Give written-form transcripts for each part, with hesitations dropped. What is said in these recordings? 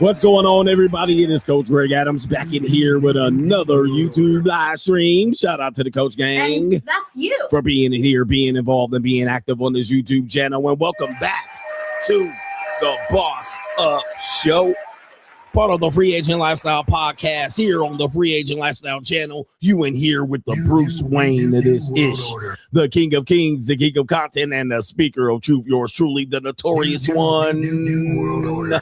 What's going on, everybody? It is Coach Greg Adams back in here with another YouTube live stream. Shout out to the Coach Gang. And that's you. For being here, being involved, and being active on this YouTube channel. And welcome back to the Boss Up Show, part of the Free Agent Lifestyle podcast here on the Free Agent Lifestyle channel. You in here with the Bruce Wayne of this ish, the King of Kings, the King of Content, and the Speaker of Truth. Yours truly, the Notorious One.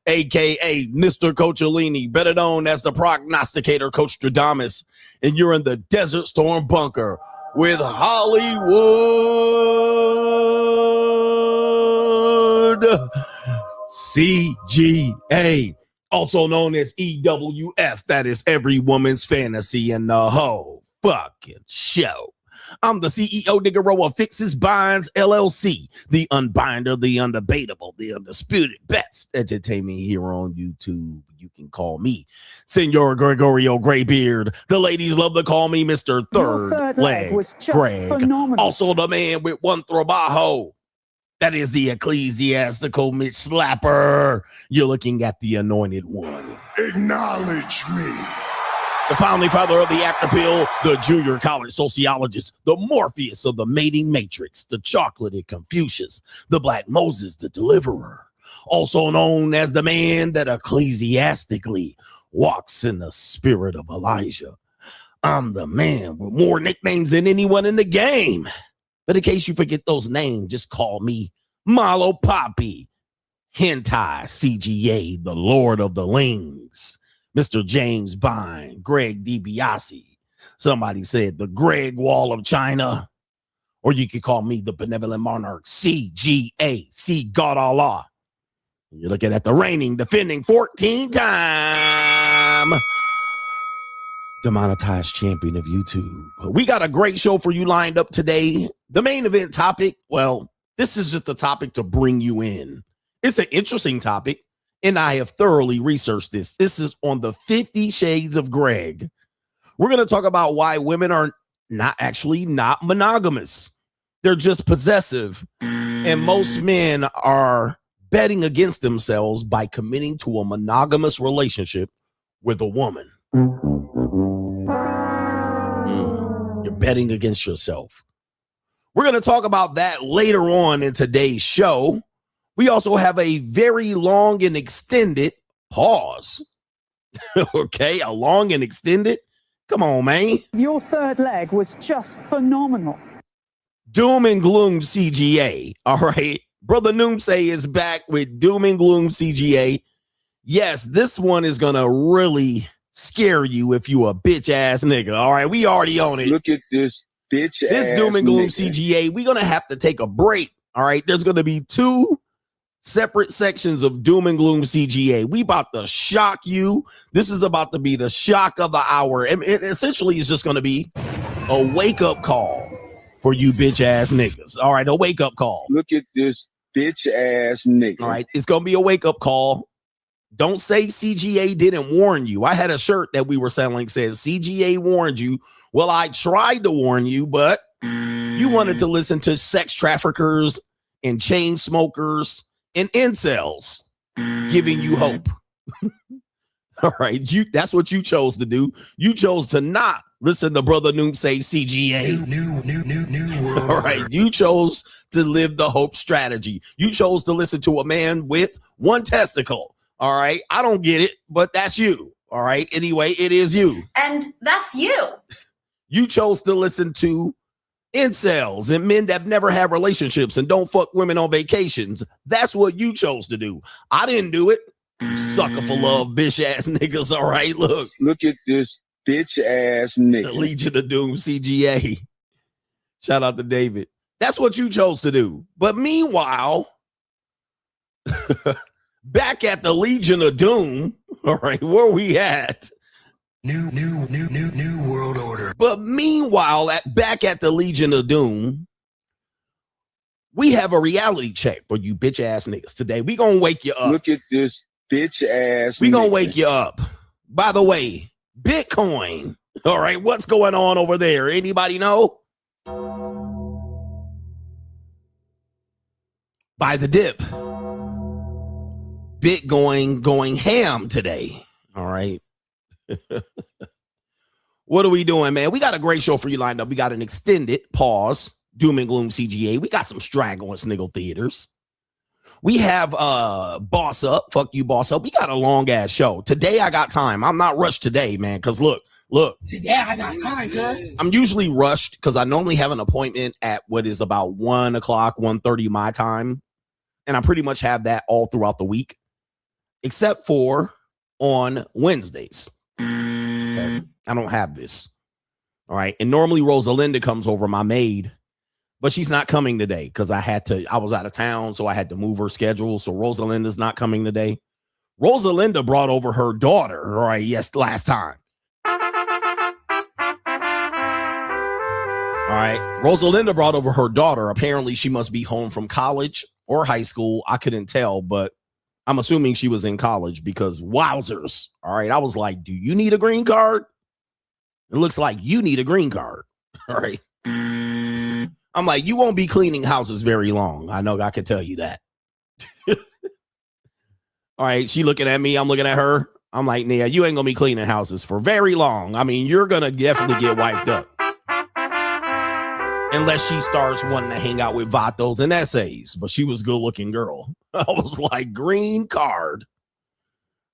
AKA Mr. Coachellini, better known as the prognosticator, Coach Stradamus, and you're in the Desert Storm bunker with Hollywood CGA, also known as EWF. That is every woman's fantasy in the whole fucking show. I'm the CEO, Nigga of Fixes Binds LLC, the unbinder, the undebatable, the undisputed best entertainment here on YouTube. You can call me Senor Gregorio Graybeard. The ladies love to call me Mr. Third Leg was just Greg. Phenomenal. Also the man with one trabajo. That is the ecclesiastical Mitch Slapper. You're looking at the anointed one. Acknowledge me. The founding father of the actor pill, the junior college sociologist, the Morpheus of the mating matrix, the chocolated Confucius, the Black Moses, the deliverer, also known as the man that ecclesiastically walks in the spirit of Elijah. I'm the man with more nicknames than anyone in the game. But in case you forget those names, just call me Malo Poppy, Hentai CGA, the Lord of the Lings. Mr. James Bond, Greg DiBiase. Somebody said the Greg Wall of China. Or you could call me the Benevolent Monarch, CGA, see God Allah. You're looking at the reigning, defending 14-time demonetized champion of YouTube. We got a great show for you lined up today. The main event topic, well, this is just a topic to bring you in. It's an interesting topic. And I have thoroughly researched this. This is on the 50 Shades of Greg. We're going to talk about why women are not monogamous. They're just possessive. And most men are betting against themselves by committing to a monogamous relationship with a woman. You're betting against yourself. We're going to talk about that later on in today's show. We also have a very long and extended pause. Okay, a long and extended. Come on, man. Your third leg was just phenomenal. Doom and Gloom CGA. All right. Brother Noomsay is back with Doom and Gloom CGA. Yes, this one is going to really scare you if you a bitch ass nigga. All right, we already on it. Look at this bitch ass This Doom and Gloom nigga. CGA, we're going to have to take a break. All right, there's going to be two separate sections of Doom and Gloom CGA. We about to shock you. This is about to be the shock of the hour. And it essentially is just going to be a wake-up call for you bitch-ass niggas. All right, a wake-up call. Look at this bitch ass nigga. All right, it's going to be a wake-up call. Don't say CGA didn't warn you. I had a shirt that we were selling says CGA warned you. Well, I tried to warn you, but you wanted to listen to sex traffickers and chain smokers and incels giving you hope. All right, that's what you chose to do. You chose to not listen to Brother Noom say CGA. New world. All right, you chose to live the hope strategy. You chose to listen to a man with one testicle. All right, I don't get it, but that's you. All right, anyway, it is you. And that's you. You chose to listen to incels and men that never have relationships and don't fuck women on vacations. That's what you chose to do. I didn't do it. You sucker for love, bitch ass niggas. All right, look at this bitch ass nigga. The Legion of Doom CGA. Shout out to David. That's what you chose to do. But meanwhile, back at the Legion of Doom, all right, where we at? New world order. But meanwhile, back at the Legion of Doom, we have a reality check for you bitch ass niggas today. We gonna wake you up. Look at this bitch ass. We gonna wake you up. By the way, Bitcoin. All right, what's going on over there? Anybody know? Buy the dip. bit going ham today. All right. What are we doing, man? We got a great show for you lined up. We got an extended pause, doom and gloom CGA. We got some Straggle and Sniggle Theaters. We have Boss Up. Fuck you, Boss Up. We got a long ass show. Today I got time. I'm not rushed today, man, because look. Today I got time, cuz. I'm usually rushed because I normally have an appointment at what is about 1 o'clock, 1:30 my time. And I pretty much have that all throughout the week, except for on Wednesdays. Okay. I don't have this. All right. And normally Rosalinda comes over, my maid, but she's not coming today because I was out of town, so I had to move her schedule. So Rosalinda's not coming today. Rosalinda brought over her daughter, all right, last time. All right. Rosalinda brought over her daughter. Apparently, she must be home from college or high school. I couldn't tell, but I'm assuming she was in college because wowzers. All right. I was like, do you need a green card? It looks like you need a green card. All right. I'm like, you won't be cleaning houses very long. I know I can tell you that. All right. She looking at me. I'm looking at her. I'm like, Nia, you ain't going to be cleaning houses for very long. I mean, you're going to definitely get wiped up. Unless she starts wanting to hang out with vatos and essays. But she was a good-looking girl. I was like, green card.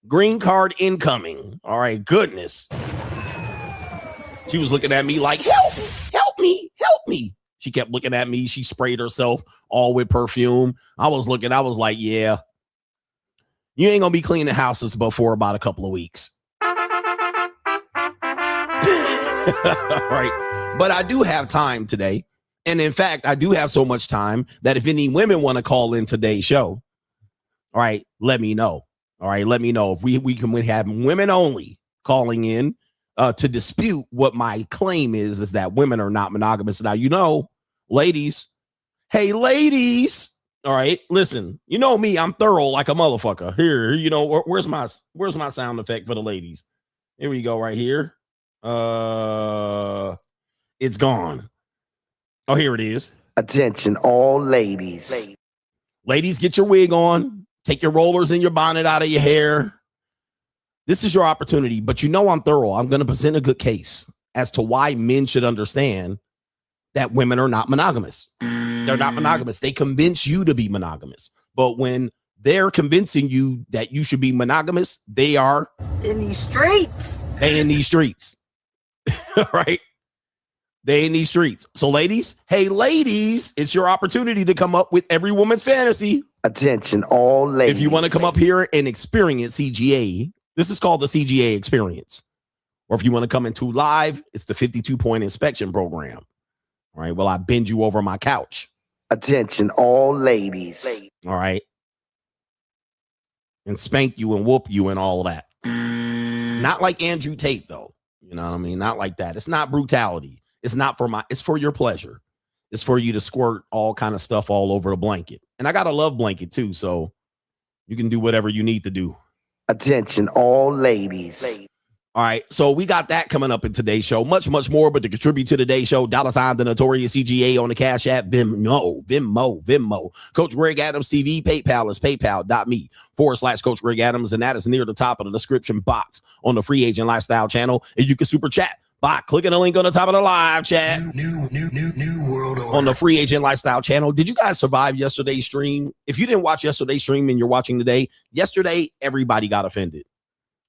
Green card incoming. All right, goodness. She was looking at me like, help me. She kept looking at me. She sprayed herself all with perfume. I was like, yeah. You ain't going to be cleaning houses before about a couple of weeks. All right. But I do have time today. And in fact, I do have so much time that if any women want to call in today's show, all right, let me know. All right, let me know if we can have women only calling in to dispute what my claim is that women are not monogamous. Now, you know, ladies, hey, ladies. All right, listen, you know me, I'm thorough like a motherfucker. Here, you know, where's my sound effect for the ladies? Here we go, right here. It's gone. Oh, here it is. Attention, all ladies. Ladies, get your wig on. Take your rollers and your bonnet out of your hair. This is your opportunity, but you know I'm thorough. I'm going to present a good case as to why men should understand that women are not monogamous. They're not monogamous. They convince you to be monogamous. But when they're convincing you that you should be monogamous, they are In these streets. They in these streets. Right? They in these streets. So ladies, hey, ladies, it's your opportunity to come up with every woman's fantasy. Attention, all ladies. If you want to come up here and experience CGA, this is called the CGA experience. Or if you want to come into live, it's the 52-point inspection program. All right. Well, I bend you over my couch. Attention, all ladies. All right. And spank you and whoop you and all of that. Not like Andrew Tate, though. You know what I mean? Not like that. It's not brutality. It's for your pleasure. It's for you to squirt all kind of stuff all over the blanket. And I got a love blanket too, so you can do whatever you need to do. Attention, all ladies. All right, so we got that coming up in today's show. Much more, but to contribute to today's show, $ the Notorious CGA on the Cash App, Venmo. Coach Greg Adams TV, PayPal is paypal.me/Coach Greg Adams, and that is near the top of the description box on the Free Agent Lifestyle channel. And you can super chat by clicking the link on the top of the live chat. New world order. On the Free Agent Lifestyle channel. Did you guys survive yesterday's stream? If you didn't watch yesterday's stream and you're watching today, yesterday, everybody got offended.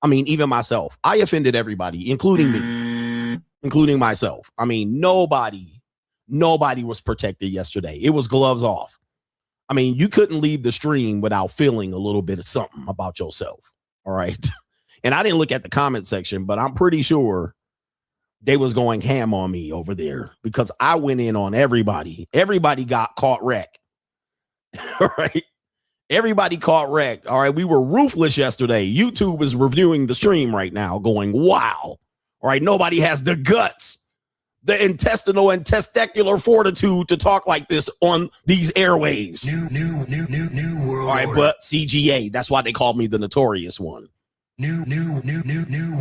I mean, even myself. I offended everybody, including me, including myself. I mean, nobody was protected yesterday. It was gloves off. I mean, you couldn't leave the stream without feeling a little bit of something about yourself. All right. And I didn't look at the comment section, but I'm pretty sure they was going ham on me over there because I went in on everybody. Everybody got caught wreck. All right. Everybody caught wreck. All right. We were ruthless yesterday. YouTube is reviewing the stream right now going, wow. All right. Nobody has the guts, the intestinal and testicular fortitude to talk like this on these airwaves. New world All right. order. But CGA, that's why they called me the notorious one. New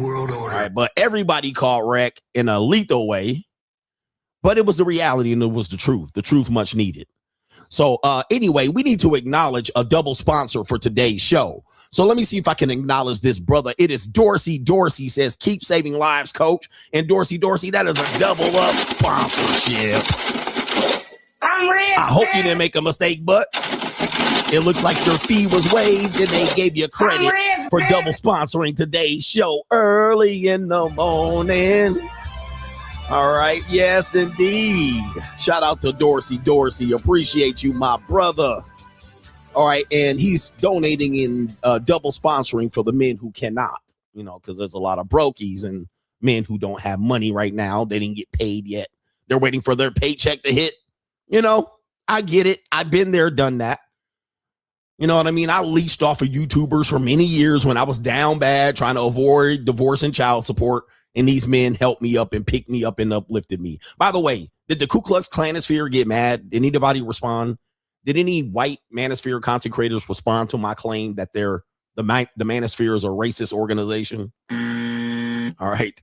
world order. All right. But everybody caught wreck in a lethal way. But it was the reality and it was the truth much needed. So anyway, we need to acknowledge a double sponsor for today's show. So let me see if I can acknowledge this brother. It is Dorsey. Dorsey says, keep saving lives, coach. And Dorsey, that is a double up sponsorship. I'm rich. I hope you didn't make a mistake, but it looks like your fee was waived and they gave you credit for double sponsoring today's show early in the morning. All right. Yes, indeed. Shout out to Dorsey. Dorsey, appreciate you, my brother. All right. And he's donating in double sponsoring for the men who cannot, you know, because there's a lot of brokies and men who don't have money right now. They didn't get paid yet. They're waiting for their paycheck to hit. You know, I get it. I've been there, done that. You know what I mean? I leached off of YouTubers for many years when I was down bad, trying to avoid divorce and child support. And these men helped me up and picked me up and uplifted me. By the way, did the Ku Klux Klanosphere get mad? Did anybody respond? Did any white manosphere content creators respond to my claim that the manosphere is a racist organization? All right.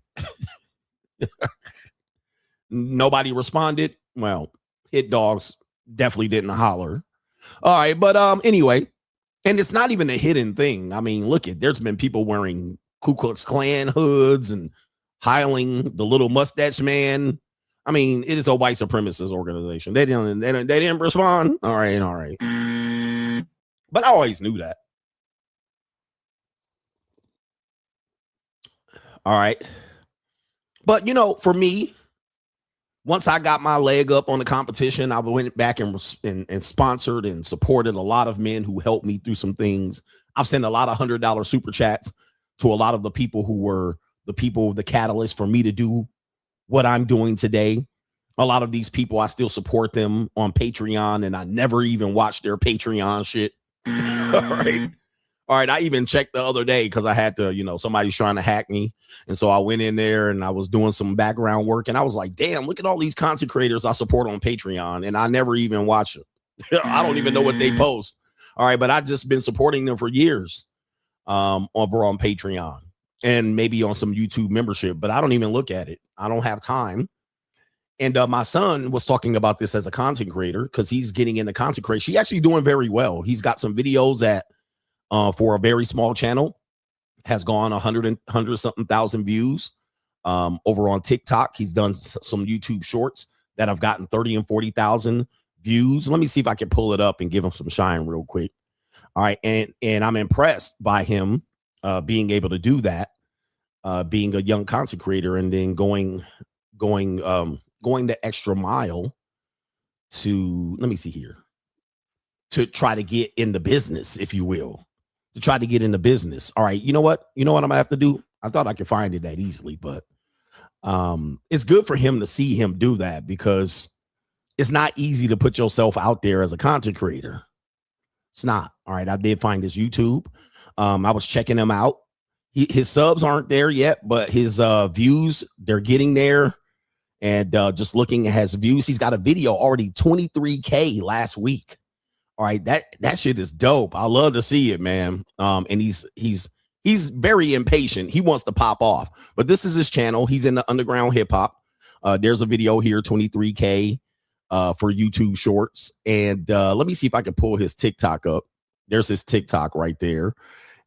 Nobody responded. Well, hit dogs definitely didn't holler. All right. But anyway, and it's not even a hidden thing. I mean, look there's been people wearing Ku Klux Klan hoods and hiling the little mustache man. I mean, it is a white supremacist organization. They didn't respond. All right. But I always knew that. All right. But, you know, for me, once I got my leg up on the competition, I went back and sponsored and supported a lot of men who helped me through some things. I've sent a lot of $100 super chats to a lot of the people who were the catalyst for me to do what I'm doing today. A lot of these people, I still support them on Patreon, and I never even watched their Patreon shit. All right. I even checked the other day because I had to, you know, somebody's trying to hack me. And so I went in there and I was doing some background work, and I was like, damn, look at all these content creators I support on Patreon. And I never even watch it. I don't even know what they post. All right. But I've just been supporting them for years over on Patreon and maybe on some YouTube membership, but I don't even look at it. I don't have time. And my son was talking about this as a content creator because he's getting into content creation. He's actually doing very well. He's got some videos that for a very small channel has gone 100 something thousand views. Over on TikTok, he's done some YouTube shorts that have gotten 30 and 40,000 views. Let me see if I can pull it up and give him some shine real quick. All right. And I'm impressed by him being able to do that, being a young content creator and then going the extra mile to, let me see here, to try to get in the business, if you will, to try to get in the business. All right. You know what I'm going to have to do? I thought I could find it that easily, but it's good for him to see him do that because it's not easy to put yourself out there as a content creator. It's not. All right. I did find his YouTube. I was checking him out. His subs aren't there yet, but his views, they're getting there. And just looking at his views, he's got a video already 23K last week. All right, that shit is dope. I love to see it, man. And he's very impatient. He wants to pop off, but this is his channel. He's in the underground hip hop. There's a video here, 23K for YouTube Shorts. And let me see if I can pull his TikTok up. There's his TikTok right there.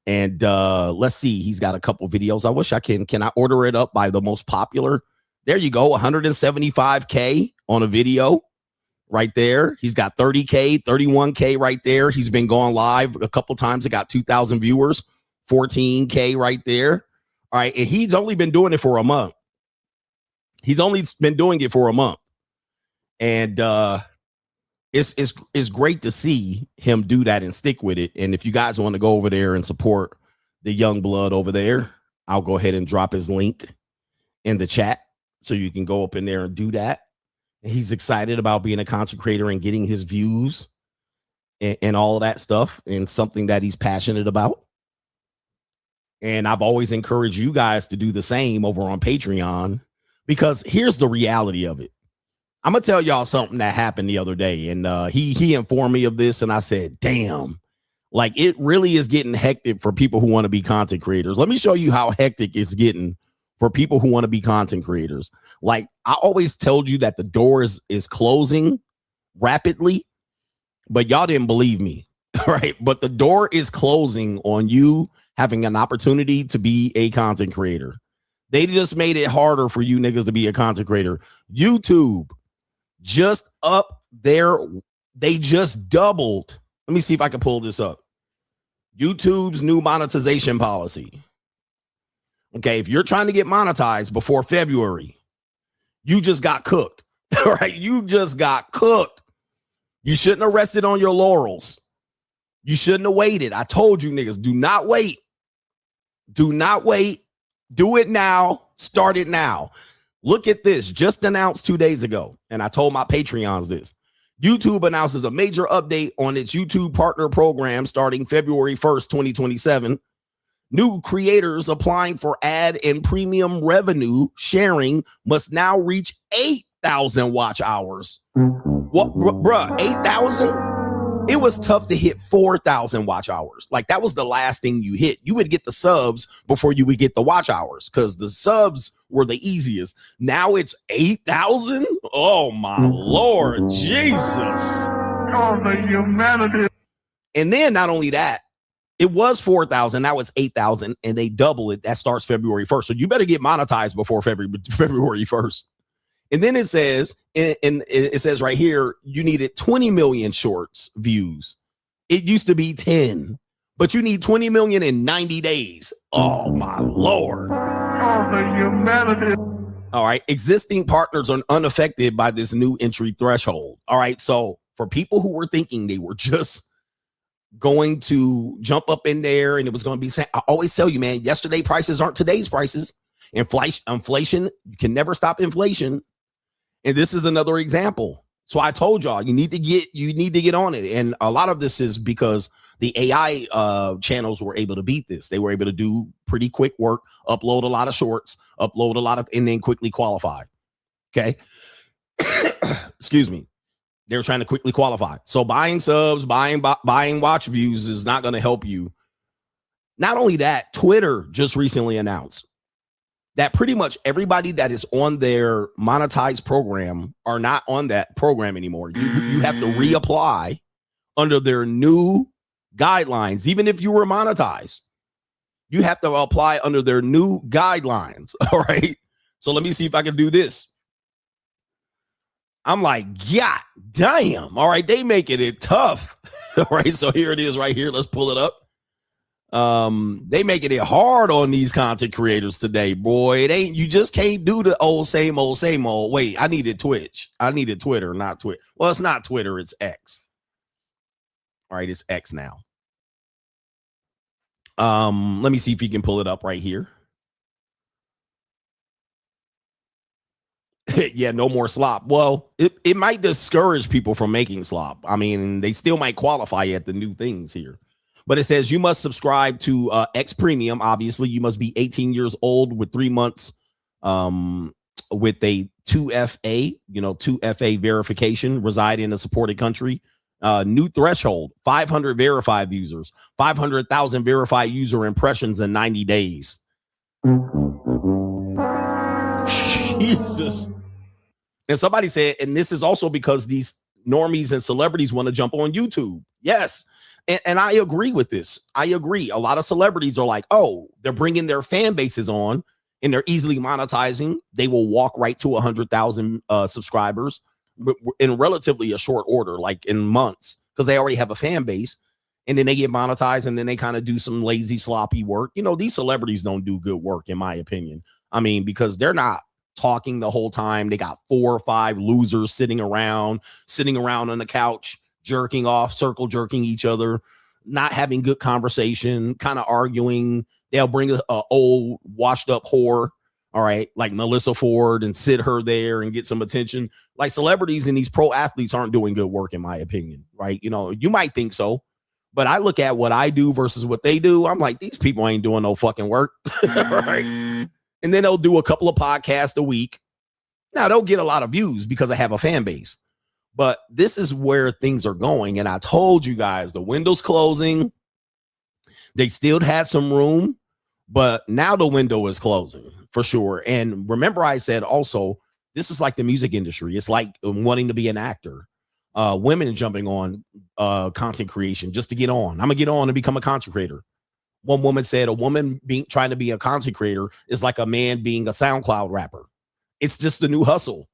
And let's see, he's got a couple videos. I wish I can I order it up by the most popular? There you go, 175K on a video right there. He's got 30K, 31K right there. He's been going live a couple times. It got 2,000 viewers, 14K right there. All right, and he's only been doing it for a month. And it's great to see him do that and stick with it. And if you guys want to go over there and support the young blood over there, I'll go ahead and drop his link in the chat. So you can go up in there and do that. And he's excited about being a content creator and getting his views and all of that stuff and something that he's passionate about. And I've always encouraged you guys to do the same over on Patreon, because here's the reality of it. I'm going to tell y'all something that happened the other day. And he informed me of this. And I said, damn, like it really is getting hectic for people who want to be content creators. Let me show you how hectic it's getting for people who want to be content creators. Like I always told you that the door is closing rapidly, but y'all didn't believe me, right? But the door is closing on you having an opportunity to be a content creator. They just made it harder for you niggas to be a content creator. YouTube just up there. They just doubled. Let me see if I can pull this up. YouTube's new monetization policy. Okay, if you're trying to get monetized before February, you just got cooked. All right, you just got cooked. You shouldn't have rested on your laurels. You shouldn't have waited. I told you niggas, do not wait. Do not wait. Do it now. Start it now. Look at this. Just announced 2 days ago. And I told my Patreons this. YouTube announces a major update on its YouTube partner program starting February 1st, 2027. New creators applying for ad and premium revenue sharing must now reach 8,000 watch hours. What, bruh, 8,000? It was tough to hit 4,000 watch hours. Like that was the last thing you hit. You would get the subs before you would get the watch hours because the subs were the easiest. Now it's 8,000. Oh my Lord Jesus. Oh, the humanity. And then not only that, it was 4,000. Now it's 8,000 and they double it. That starts February 1st. So you better get monetized before February 1st. And then it says, and it says right here, you needed 20 million shorts views. It used to be 10, but you need 20 million in 90 days. Oh my Lord. Oh, the humanity. All right. Existing partners are unaffected by this new entry threshold. All right. So for people who were thinking they were just going to jump up in there and it was going to be, I always tell you, man, yesterday prices aren't today's prices. Inflation, you can never stop inflation. And this is another example. So I told y'all you need to get on it. And a lot of this is because the AI channels were able to beat this. They were able to do pretty quick work, upload a lot of shorts, and then quickly qualify. Okay. Excuse me. They're trying to quickly qualify. So buying subs, buying watch views is not going to help you. Not only that, Twitter just recently announced that pretty much everybody that is on their monetized program are not on that program anymore. You have to reapply under their new guidelines. Even if you were monetized, you have to apply under their new guidelines. All right. So let me see if I can do this. I'm like, yeah, damn. All right. They making it tough. All right. So here it is right here. Let's pull it up. They making it hard on these content creators today, boy. It ain't, you just can't do the same old. Wait, I needed Twitch. I needed Twitter, not Twitter. Well, it's not Twitter, it's X. All right, it's X now. Let me see if you can pull it up right here. Yeah, no more slop. Well, it might discourage people from making slop. I mean, they still might qualify at the new things here. But it says you must subscribe to X Premium. Obviously, you must be 18 years old with 3 months with a 2FA verification, reside in a supported country. New threshold, 500 verified users, 500,000 verified user impressions in 90 days. Jesus. And somebody said, and this is also because these normies and celebrities want to jump on YouTube. Yes. And I agree with this. I agree. A lot of celebrities are like, oh, they're bringing their fan bases on and they're easily monetizing. They will walk right to 100,000 subscribers in relatively a short order, like in months, because they already have a fan base. And then they get monetized and then they kind of do some lazy, sloppy work. You know, these celebrities don't do good work, in my opinion. I mean, because they're not talking the whole time. They got 4 or 5 losers sitting around on the couch, jerking off, circle jerking each other, not having good conversation, kind of arguing. They'll bring a old washed up whore, all right, like Melissa Ford, and sit her there and get some attention. Like celebrities and these pro athletes aren't doing good work, in my opinion, right? You know, you might think so, but I look at what I do versus what they do. I'm like, these people ain't doing no fucking work, right? And then they'll do a couple of podcasts a week. Now they'll get a lot of views because they have a fan base. But this is where things are going. And I told you guys, the window's closing. They still had some room, but now the window is closing for sure. And remember, I said also, this is like the music industry. It's like wanting to be an actor. women jumping on content creation just to get on. I'm gonna get on and become a content creator. One woman said a woman trying to be a content creator is like a man being a SoundCloud rapper. It's just a new hustle.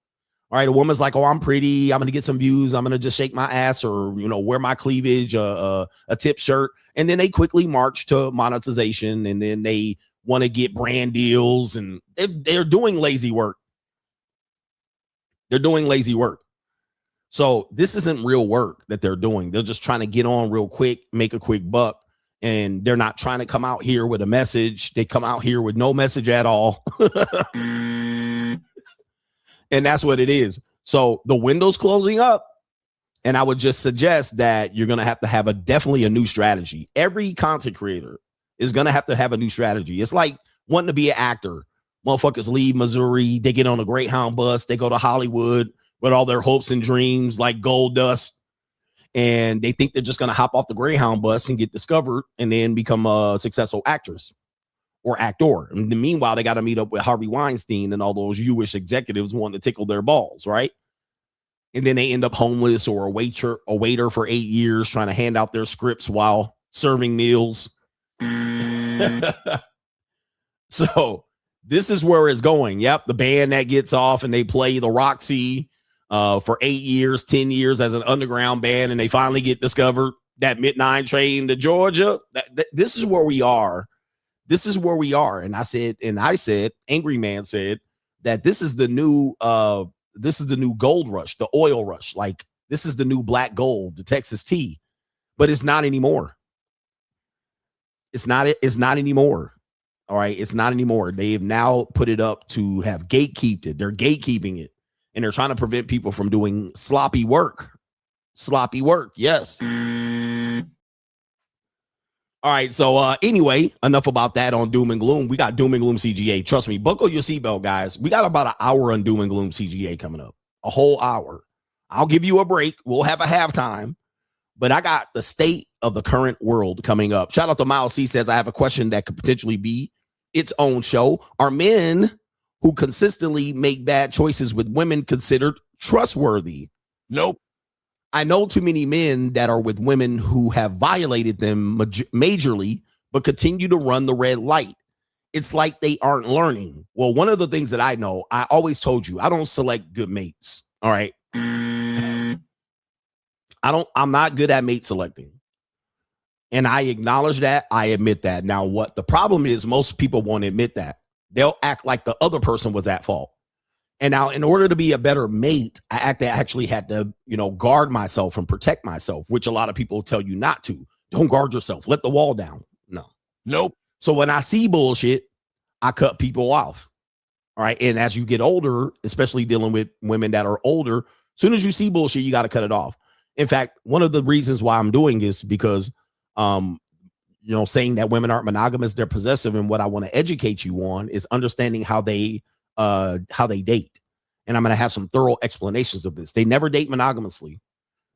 All right, a woman's like, oh, I'm pretty. I'm gonna get some views. I'm gonna just shake my ass or wear my cleavage, a tip shirt, and then they quickly march to monetization, and then they want to get brand deals, and they're doing lazy work. They're doing lazy work. So this isn't real work that they're doing. They're just trying to get on real quick, make a quick buck. And they're not trying to come out here with a message. They come out here with no message at all. And that's what it is. So the window's closing up. And I would just suggest that you're going to have definitely a new strategy. Every content creator is going to have a new strategy. It's like wanting to be an actor. Motherfuckers leave Missouri. They get on a Greyhound bus. They go to Hollywood with all their hopes and dreams like gold dust. And they think they're just going to hop off the Greyhound bus and get discovered and then become a successful actress or actor. And meanwhile, they got to meet up with Harvey Weinstein and all those Jewish executives wanting to tickle their balls, right? And then they end up homeless or a waiter for 8 years trying to hand out their scripts while serving meals. So this is where it's going. Yep, the band that gets off and they play the Roxy for 8 years, 10 years as an underground band, and they finally get discovered. That midnight train to Georgia. This is where we are. This is where we are. And I said, Angry Man said that this is the new gold rush, the oil rush. Like this is the new black gold, the Texas tea, but it's not anymore. It's not anymore. All right. It's not anymore. They have now put it up to have gatekeeped it. They're gatekeeping it. And they're trying to prevent people from doing sloppy work. Sloppy work. Yes. All right. So anyway, enough about that on Doom and Gloom. We got Doom and Gloom CGA. Trust me. Buckle your seatbelt, guys. We got about an hour on Doom and Gloom CGA coming up. A whole hour. I'll give you a break. We'll have a halftime. But I got the state of the current world coming up. Shout out to Miles C. Says, I have a question that could potentially be its own show. Are men who consistently make bad choices with women considered trustworthy? Nope. I know too many men that are with women who have violated them majorly, but continue to run the red light. It's like they aren't learning. Well, one of the things that I know, I always told you, I don't select good mates. All right. I'm not good at mate selecting. And I acknowledge that. I admit that. Now, what the problem is, most people won't admit that. They'll act like the other person was at fault. And now, in order to be a better mate, I actually had to, guard myself and protect myself, which a lot of people tell you not to. Don't guard yourself. Let the wall down. No. Nope. So when I see bullshit, I cut people off. All right. And as you get older, especially dealing with women that are older, as soon as you see bullshit, you got to cut it off. In fact, one of the reasons why I'm doing this because, saying that women aren't monogamous, they're possessive. And what I want to educate you on is understanding how they date. And I'm going to have some thorough explanations of this. They never date monogamously.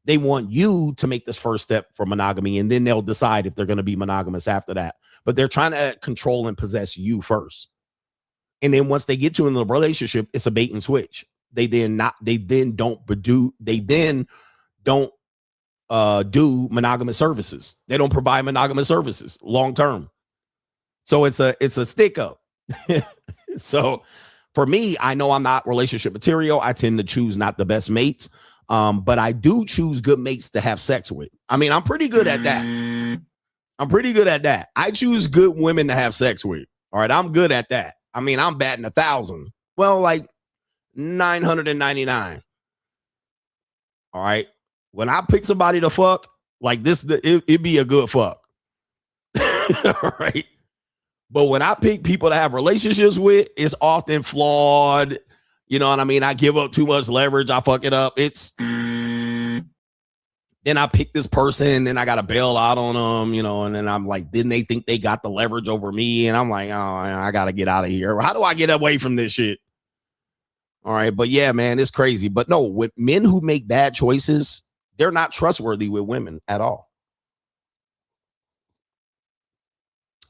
They want you to make this first step for monogamy, and then they'll decide if they're going to be monogamous after that. But they're trying to control and possess you first. And then once they get you in the relationship, it's a bait and switch. They then don't do monogamous services. They don't provide monogamous services long term. So it's a stick up. So for me, I know I'm not relationship material. I tend to choose not the best mates. But I do choose good mates to have sex with. I mean, I'm pretty good at that. I choose good women to have sex with. All right. I'm good at that. I mean, I'm batting 1,000. Well, like 999. All right. When I pick somebody to fuck like this, it'd be a good fuck. All right. But when I pick people to have relationships with, it's often flawed. You know what I mean? I give up too much leverage. I fuck it up. Then I pick this person and then I got to bail out on them, and then I'm like, didn't they think they got the leverage over me? And I'm like, oh, I got to get out of here. How do I get away from this shit? All right. But yeah, man, it's crazy. But no, with men who make bad choices, they're not trustworthy with women at all.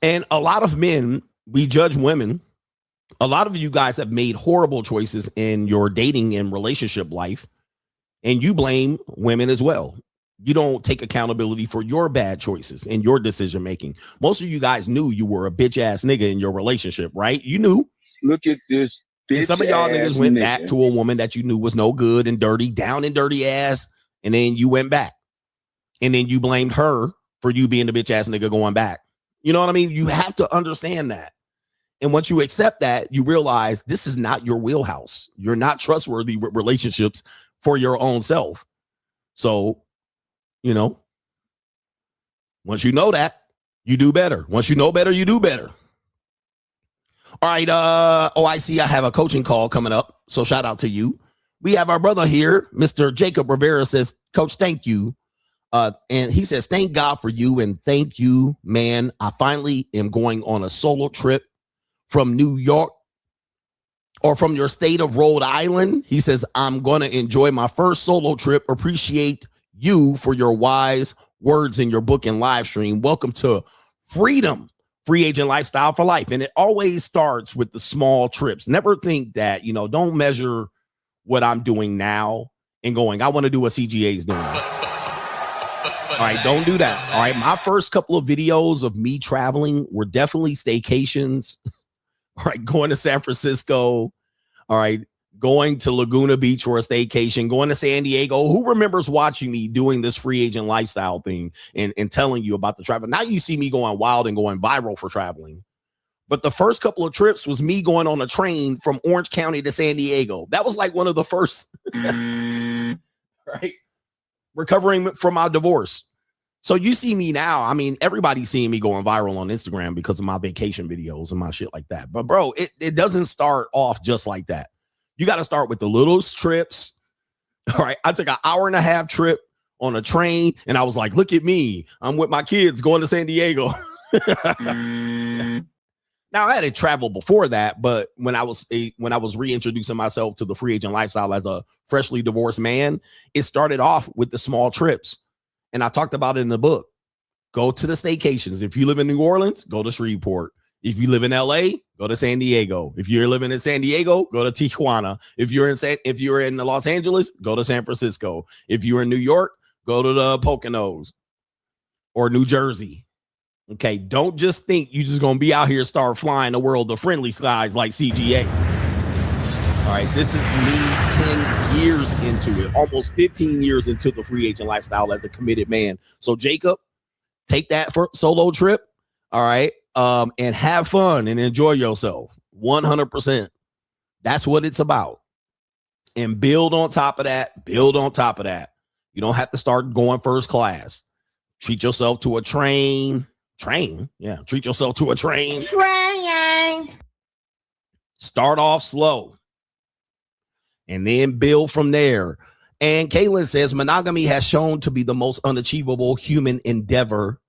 And a lot of men, we judge women. A lot of you guys have made horrible choices in your dating and relationship life. And you blame women as well. You don't take accountability for your bad choices and your decision making. Most of you guys knew you were a bitch ass nigga in your relationship, right? You knew. Look at this. And some of y'all niggas went back to a woman that you knew was no good and dirty, down and dirty ass. And then you went back. And then you blamed her for you being the bitch ass nigga going back. You know what I mean? You have to understand that. And once you accept that, you realize this is not your wheelhouse. You're not trustworthy with relationships for your own self. So, you know, once you know that, you do better. Once you know better, you do better. All right. I see I have a coaching call coming up. So shout out to you. We have our brother here, Mr. Jacob Rivera says, Coach, thank you. And he says, thank God for you. And thank you, man. I finally am going on a solo trip from New York or from your state of Rhode Island. He says, I'm going to enjoy my first solo trip. Appreciate you for your wise words in your book and live stream. Welcome to Freedom, Free Agent Lifestyle for Life. And it always starts with the small trips. Never think that, you know, don't measure what I'm doing now and going, I want to do what CGA is doing. All right, don't do that. All right, my first couple of videos of me traveling were definitely staycations. All right, going to San Francisco. All right, going to Laguna Beach for a staycation, going to San Diego. Who remembers watching me doing this free agent lifestyle thing and telling you about the travel? Now you see me going wild and going viral for traveling. But the first couple of trips was me going on a train from Orange County to San Diego. That was like one of the first, right? Recovering from my divorce. So you see me now. I mean, everybody's seeing me going viral on Instagram because of my vacation videos and my shit like that. But bro, it doesn't start off just like that. You got to start with the little trips. All right. I took an 1.5-hour trip on a train and I was like, look at me. I'm with my kids going to San Diego. Now I had to travel before that, but when I was reintroducing myself to the free agent lifestyle as a freshly divorced man, it started off with the small trips. And I talked about it in the book. Go to the staycations. If you live in New Orleans, go to Shreveport. If you live in LA, go to San Diego. If you're living in San Diego, go to Tijuana. If you're in Los Angeles, go to San Francisco. If you're in New York, go to the Poconos or New Jersey. Okay, don't just think you're just going to be out here start flying the world of friendly skies like CGA. All right, this is me 10 years into it, almost 15 years into the free agent lifestyle as a committed man. So Jacob, take that for solo trip, all right, and have fun and enjoy yourself 100%. That's what it's about. And build on top of that, build on top of that. You don't have to start going first class. Treat yourself to a train. Yeah, treat yourself to a train. Start off slow and then build from there. And Kaylin says monogamy has shown to be the most unachievable human endeavor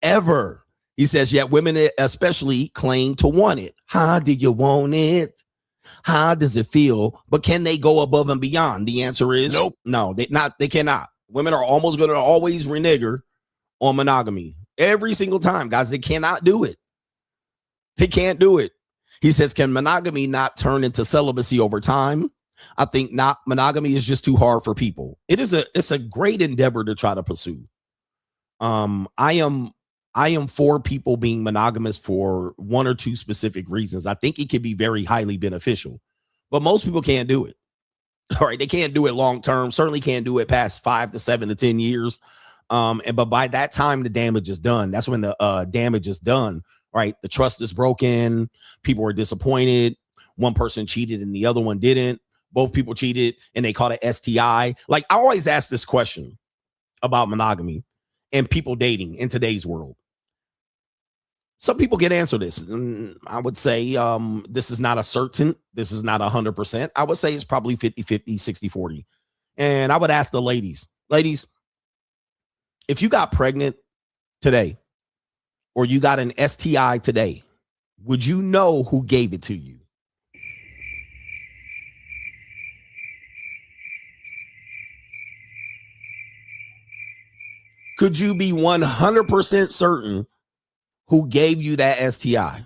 ever. He says, yet women especially claim to want it. How do you want it? How does it feel? But can they go above and beyond? The answer is nope. No, they cannot. Women are almost going to always renege on monogamy. Every single time, guys, they cannot do it. They can't do it. He says, can monogamy not turn into celibacy over time? I think not. Monogamy is just too hard for people. It's a great endeavor to try to pursue. I am for people being monogamous for one or two specific reasons. I think it can be very highly beneficial, but most people can't do it. All right. They can't do it long term. Certainly can't do it past 5 to 7 to 10 years. But by that time, the damage is done. That's when the damage is done, right? The trust is broken. People are disappointed. One person cheated and the other one didn't. Both people cheated and they caught an STI. Like, I always ask this question about monogamy and people dating in today's world. Some people can answer this. And I would say this is not a certain. This is not 100%. I would say it's probably 50-50, 60-40. And I would ask the ladies, if you got pregnant today or you got an STI today, would you know who gave it to you? Could you be 100% certain who gave you that STI?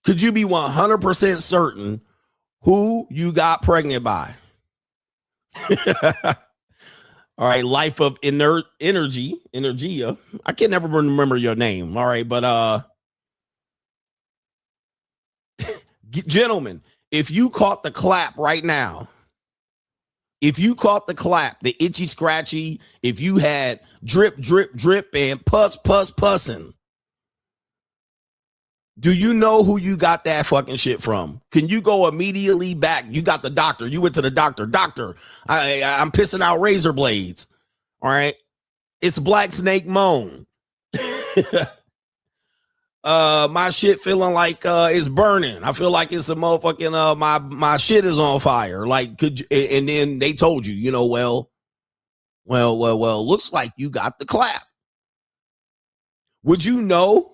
Could you be 100% certain who you got pregnant by? All right, life of energia. I can never remember your name. All right, but gentlemen, if you caught the clap right now, if you caught the clap, the itchy scratchy, if you had drip, drip, drip, and pussing, do you know who you got that fucking shit from? Can you go immediately back? You got the doctor. You went to the doctor. Doctor, I'm pissing out razor blades. All right. It's Black Snake Moan. My shit feeling like it's burning. I feel like it's a motherfucking my shit is on fire. Like, could you, and then they told you, you know, well, looks like you got the clap. Would you know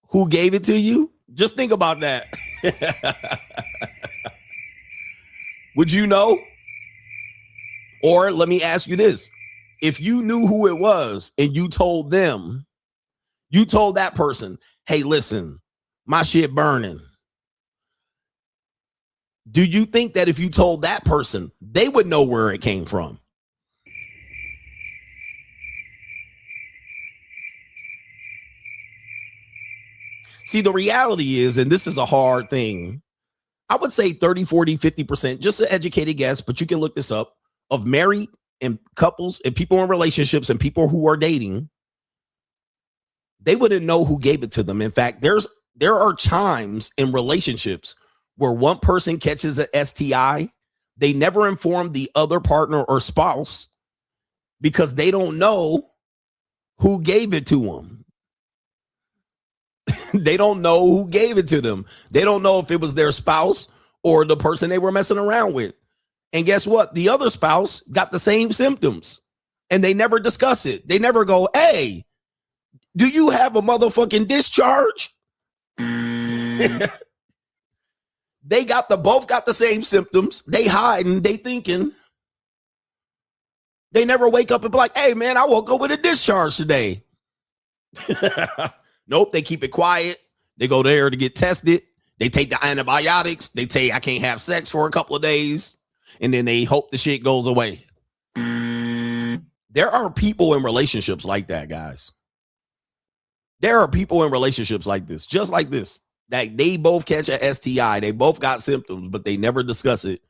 who gave it to you? Just think about that. Would you know? Or let me ask you this. If you knew who it was and you told them, you told that person, hey, listen, my shit burning. Do you think that if you told that person, they would know where it came from? See, the reality is, and this is a hard thing, I would say 30, 40, 50%, just an educated guess, but you can look this up, of married and couples and people in relationships and people who are dating, they wouldn't know who gave it to them. In fact, there are times in relationships where one person catches an STI, they never inform the other partner or spouse because they don't know who gave it to them. They don't know who gave it to them. They don't know if it was their spouse or the person they were messing around with. And guess what? The other spouse got the same symptoms and they never discuss it. They never go, hey, do you have a motherfucking discharge? They both got the same symptoms. They hiding, they thinking. They never wake up and be like, hey man, I woke up with a discharge today. Nope, they keep it quiet. They go there to get tested. They take the antibiotics. They say, I can't have sex for a couple of days. And then they hope the shit goes away. There are people in relationships like that, guys. There are people in relationships like this, just like this, that they both catch a STI. They both got symptoms, but they never discuss it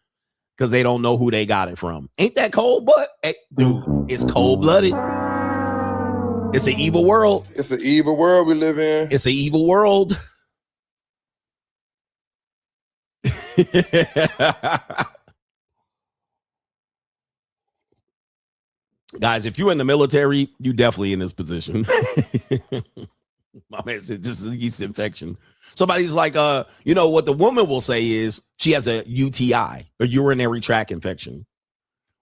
because they don't know who they got it from. Ain't that cold? But hey, dude, it's cold-blooded. It's an evil world. It's an evil world we live in. It's an evil world. Guys, if you're in the military, you definitely in this position. My man said just a yeast infection. Somebody's like, you know, what the woman will say is she has a UTI, a urinary tract infection.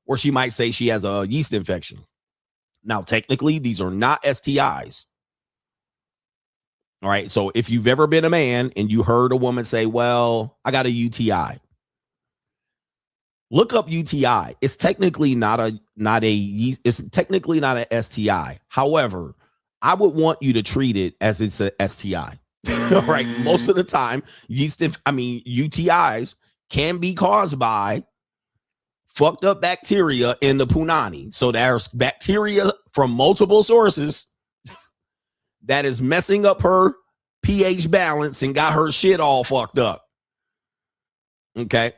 Or she might say she has a yeast infection. Now, technically, these are not STIs. All right. So if you've ever been a man and you heard a woman say, well, I got a UTI. Look up UTI. It's technically not a STI. However, I would want you to treat it as it's a STI. All right. Most of the time, UTIs can be caused by fucked up bacteria in the punani. So there's bacteria from multiple sources that is messing up her pH balance and got her shit all fucked up. Okay.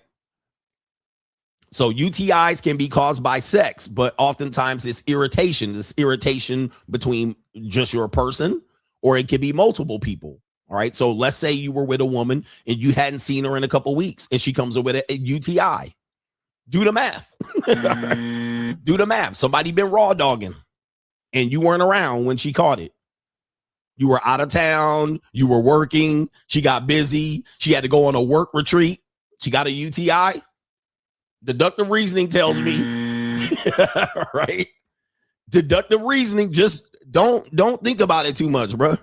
So UTIs can be caused by sex, but oftentimes it's irritation. It's irritation between just your person, or it could be multiple people. All right. So let's say you were with a woman and you hadn't seen her in a couple of weeks and she comes with a UTI. Do the math. Do the math. Somebody been raw dogging and you weren't around when she caught it. You were out of town. You were working. She got busy. She had to go on a work retreat. She got a UTI. Deductive reasoning tells me, right? Deductive reasoning, just don't think about it too much, bro.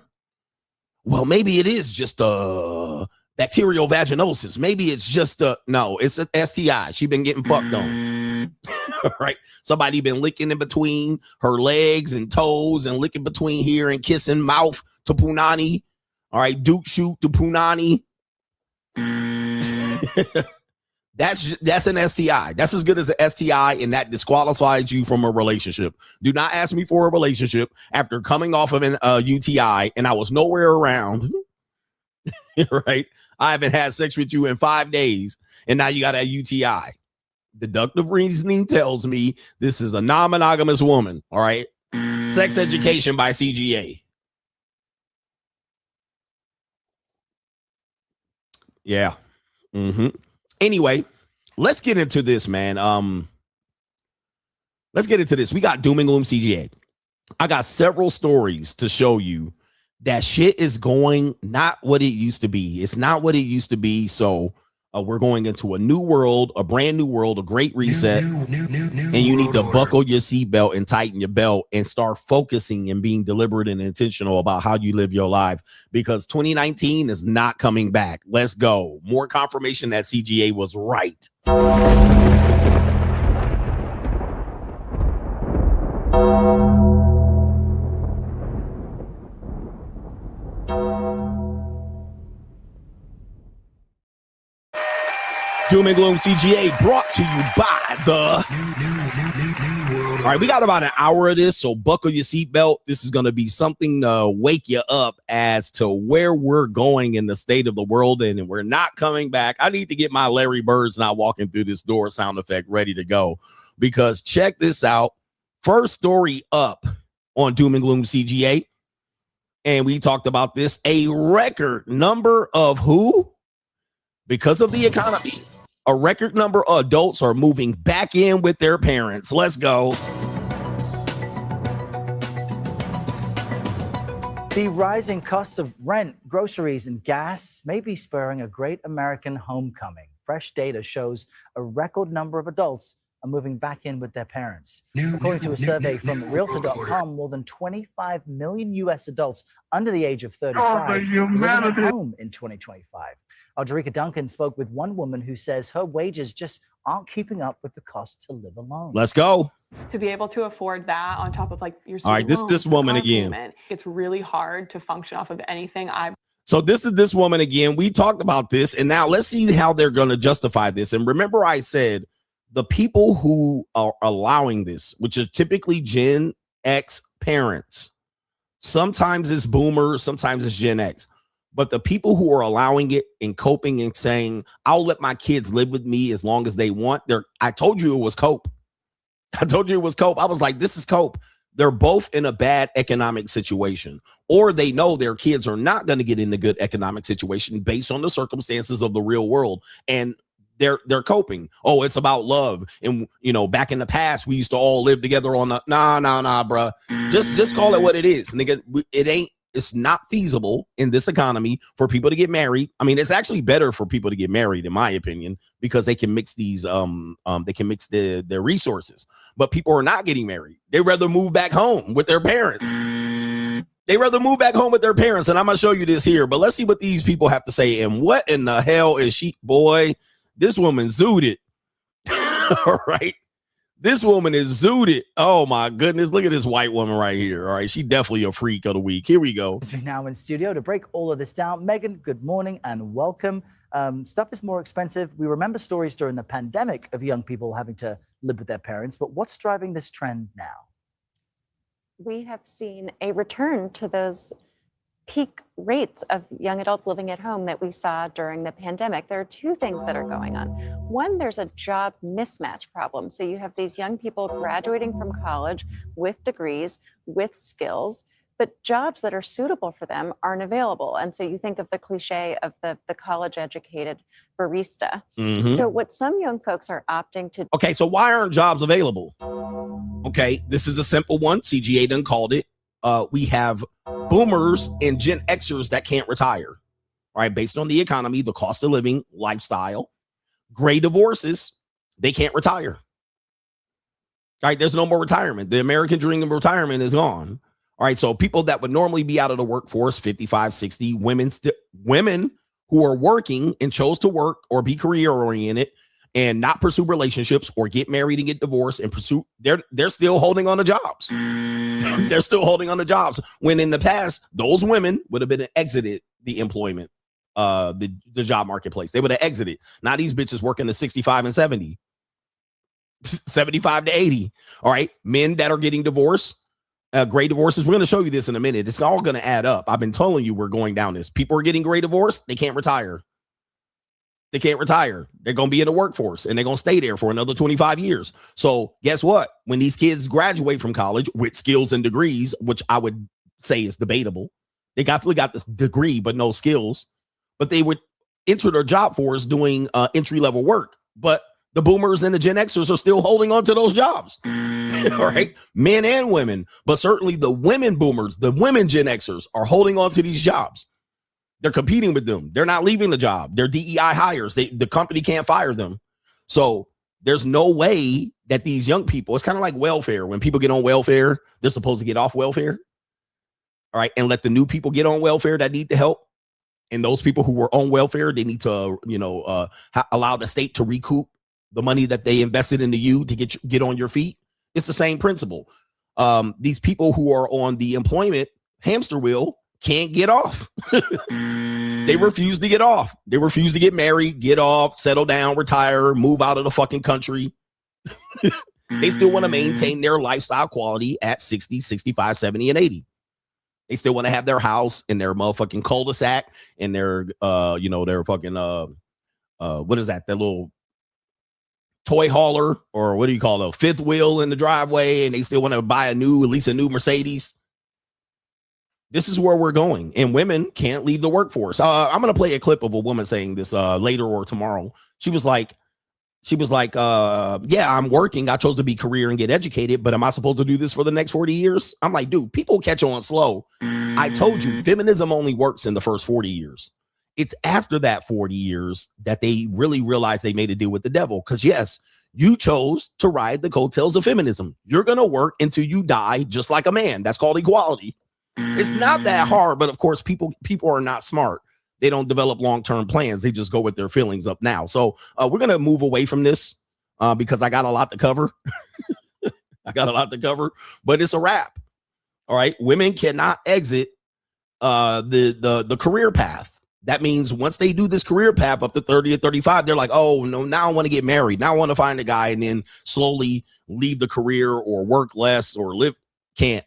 Well, maybe it is just a bacterial vaginosis. Maybe it's just no, it's an STI. She been getting fucked on. Right? Somebody been licking in between her legs and toes and licking between here and kissing mouth to punani. All right, Duke shoot to punani. That's an STI. That's as good as an STI, and that disqualifies you from a relationship. Do not ask me for a relationship after coming off of an UTI, and I was nowhere around. Right? I haven't had sex with you in 5 days, and now you got a UTI. Deductive reasoning tells me this is a non-monogamous woman. All right. Sex education by CGA. Yeah. Anyway, let's get into this, man. Let's get into this. We got Doom and Gloom CGA. I got several stories to show you that shit is going not what it used to be. It's not what it used to be. So we're going into a new world, a brand new world, a great reset. And you need to buckle your seatbelt and tighten your belt and start focusing and being deliberate and intentional about how you live your life, because 2019 is not coming back. Let's go. More confirmation that CGA was right. Doom and Gloom CGA brought to you by the New world. All right, we got about an hour of this, so buckle your seatbelt. This is going to be something to wake you up as to where we're going in the state of the world, and we're not coming back. I need to get my Larry Bird's not walking through this door sound effect ready to go, because check this out. First story up on Doom and Gloom CGA, and we talked about this, a record number of who? Because of the economy. A record number of adults are moving back in with their parents. Let's go. The rising costs of rent, groceries, and gas may be spurring a great American homecoming. Fresh data shows a record number of adults are moving back in with their parents. According to a survey from Realtor.com, more than 25 million U.S. adults under the age of 35 are living at home in 2025. Audrika Duncan spoke with one woman who says her wages just aren't keeping up with the cost to live alone. Let's go. To be able to afford that on top of like your all right, this woman again. Payment, it's really hard to function off of anything. So this is this woman again. We talked about this, and now let's see how they're going to justify this. And remember, I said the people who are allowing this, which is typically Gen X parents, sometimes it's boomers, sometimes it's Gen X. But the people who are allowing it and coping and saying, I'll let my kids live with me as long as they want. I told you it was cope. I told you it was cope. I was like, this is cope. They're both in a bad economic situation, or they know their kids are not going to get in a good economic situation based on the circumstances of the real world. And they're coping. Oh, it's about love. And, you know, back in the past, we used to all live together on the nah, bruh. Just call it what it is. Nigga, it's not feasible in this economy for people to get married. I mean, it's actually better for people to get married, in my opinion, because they can mix these, they can mix their resources. But people are not getting married. They rather move back home with their parents. And I'm gonna show you this here, but let's see what these people have to say. And what in the hell is she? Boy, this woman zooted. All right. This woman is zooted. Oh my goodness. Look at this white woman right here. All right. She definitely a freak of the week. Here we go. We're now in studio to break all of this down. Megan, good morning and welcome. Stuff is more expensive. We remember stories during the pandemic of young people having to live with their parents, but what's driving this trend now? We have seen a return to those peak rates of young adults living at home that we saw during the pandemic. There are two things that are going on. One, there's a job mismatch problem. So you have these young people graduating from college with degrees, with skills, but jobs that are suitable for them aren't available. And so you think of the cliche of the college-educated barista. Mm-hmm. So what some young folks are opting to... Okay, so why aren't jobs available? Okay, this is a simple one. CGA done called it. We have boomers and Gen Xers that can't retire, right? Based on the economy, the cost of living, lifestyle, gray divorces, they can't retire. All right, there's no more retirement. The American dream of retirement is gone. All right, so people that would normally be out of the workforce, 55, 60, women who are working and chose to work or be career oriented and not pursue relationships or get married and get divorced and pursue, they're still holding on to jobs. They're still holding on to jobs when in the past, those women would have been exited the employment. the job marketplace. They would have exited. Now these bitches working to 65 and 70, 75 to 80. All right. Men that are getting divorced, great divorces. We're going to show you this in a minute. It's all going to add up. I've been telling you we're going down this. People are getting great divorce. They can't retire. They can't retire. They're going to be in the workforce and they're going to stay there for another 25 years. So guess what? When these kids graduate from college with skills and degrees, which I would say is debatable, they definitely got this degree, but no skills, but they would enter their job force doing entry-level work. But the boomers and the Gen Xers are still holding on to those jobs. All right. Men and women, but certainly the women boomers, the women Gen Xers are holding on to these jobs. They're competing with them. They're not leaving the job. They're DEI hires. The company can't fire them. So there's no way that these young people, it's kind of like welfare. When people get on welfare, they're supposed to get off welfare. All right. And let the new people get on welfare that need the help. And those people who were on welfare, they need to, allow the state to recoup the money that they invested into you to get on your feet. It's the same principle. These people who are on the employment hamster wheel can't get off. They refuse to get off. They refuse to get married, get off, settle down, retire, move out of the fucking country. They still want to maintain their lifestyle quality at 60, 65, 70, and 80. They still want to have their house in their motherfucking cul-de-sac and their, their fucking, what is that? That little toy hauler, or what do you call it? A fifth wheel in the driveway. And they still want to buy at least a new Mercedes. This is where we're going, and women can't leave the workforce. I'm going to play a clip of a woman saying this later or tomorrow. She was like, yeah, I'm working. I chose to be career and get educated, but am I supposed to do this for the next 40 years? I'm like, dude, people catch on slow. I told you, feminism only works in the first 40 years. It's after that 40 years that they really realize they made a deal with the devil. Because yes, you chose to ride the coattails of feminism. You're going to work until you die, just like a man. That's called equality. It's not that hard, but of course, people are not smart. They don't develop long-term plans. They just go with their feelings up now. So we're going to move away from this because I got a lot to cover. But it's a wrap. All right. Women cannot exit the career path. That means once they do this career path up to 30 or 35, they're like, oh, no, now I want to get married. Now I want to find a guy and then slowly leave the career or work less or live. Can't.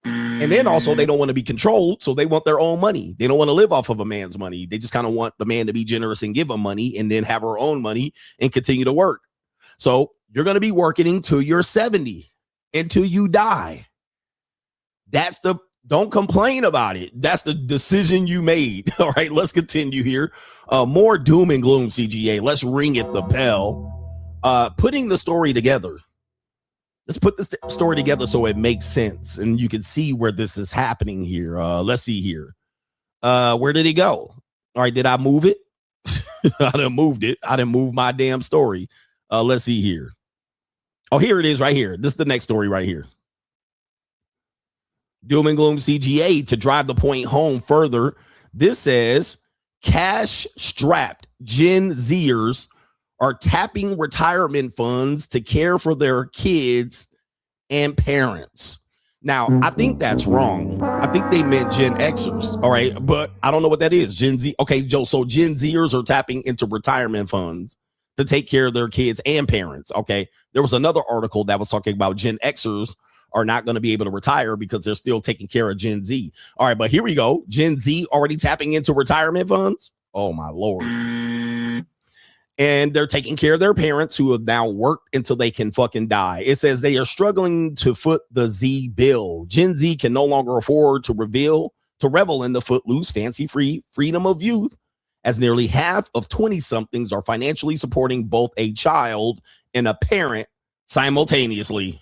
And then also they don't want to be controlled. So they want their own money. They don't want to live off of a man's money. They just kind of want the man to be generous and give them money and then have her own money and continue to work. So you're going to be working until you're 70, until you die. Don't complain about it. That's the decision you made. All right, let's continue here. More doom and gloom, CGA. Let's ring it the bell. Putting the story together. Let's put this story together so it makes sense and you can see where this is happening here. Let's see here. Where did it go? All right, did I move it? I done moved it. I didn't move my damn story. Let's see here. Oh, here it is right here. This is the next story right here. Doom and gloom CGA to drive the point home further. This says cash-strapped Gen Zers are tapping retirement funds to care for their kids and parents. Now, I think that's wrong. I think they meant Gen Xers. All right. But I don't know what that is. Gen Z. Okay, Joe. So Gen Zers are tapping into retirement funds to take care of their kids and parents. Okay. There was another article that was talking about Gen Xers are not going to be able to retire because they're still taking care of Gen Z. All right. But here we go. Gen Z already tapping into retirement funds. Oh, my Lord. And they're taking care of their parents who have now worked until they can fucking die. It says they are struggling to foot the Z bill. Gen Z can no longer afford to revel in the footloose, fancy-free freedom of youth, as nearly half of 20-somethings are financially supporting both a child and a parent simultaneously.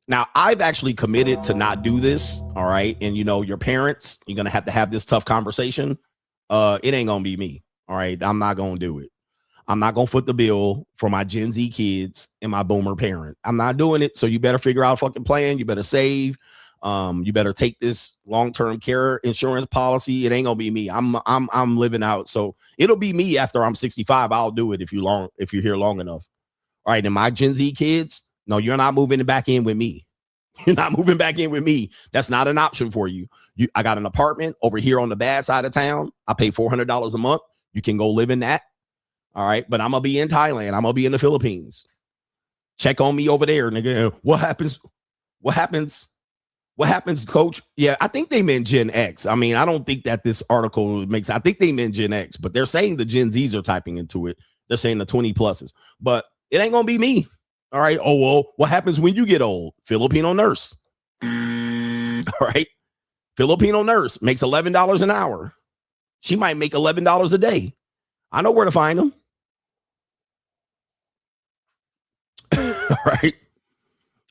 Now, I've actually committed to not do this, all right? And, your parents, you're going to have this tough conversation. It ain't gonna be me. All right. I'm not gonna do it. I'm not gonna foot the bill for my Gen Z kids and my boomer parent. I'm not doing it. So you better figure out a fucking plan. You better save. You better take this long-term care insurance policy. It ain't gonna be me. I'm living out. So it'll be me after I'm 65. I'll do it if you're here long enough. All right. And my Gen Z kids, no, you're not moving it back in with me. You're not moving back in with me. That's not an option for you. I got an apartment over here on the bad side of town. I pay $400 a month. You can go live in that. All right. But I'm going to be in Thailand. I'm going to be in the Philippines. Check on me over there, nigga. What happens? What happens? What happens, coach? Yeah, I think they meant Gen X. I mean, I don't think that this article makes, I think they meant Gen X, but they're saying the Gen Zs are typing into it. They're saying the 20 pluses, but it ain't going to be me. All right. Oh, well, what happens when you get old? Filipino nurse. All right. Filipino nurse makes $11 an hour. She might make $11 a day. I know where to find them. All right.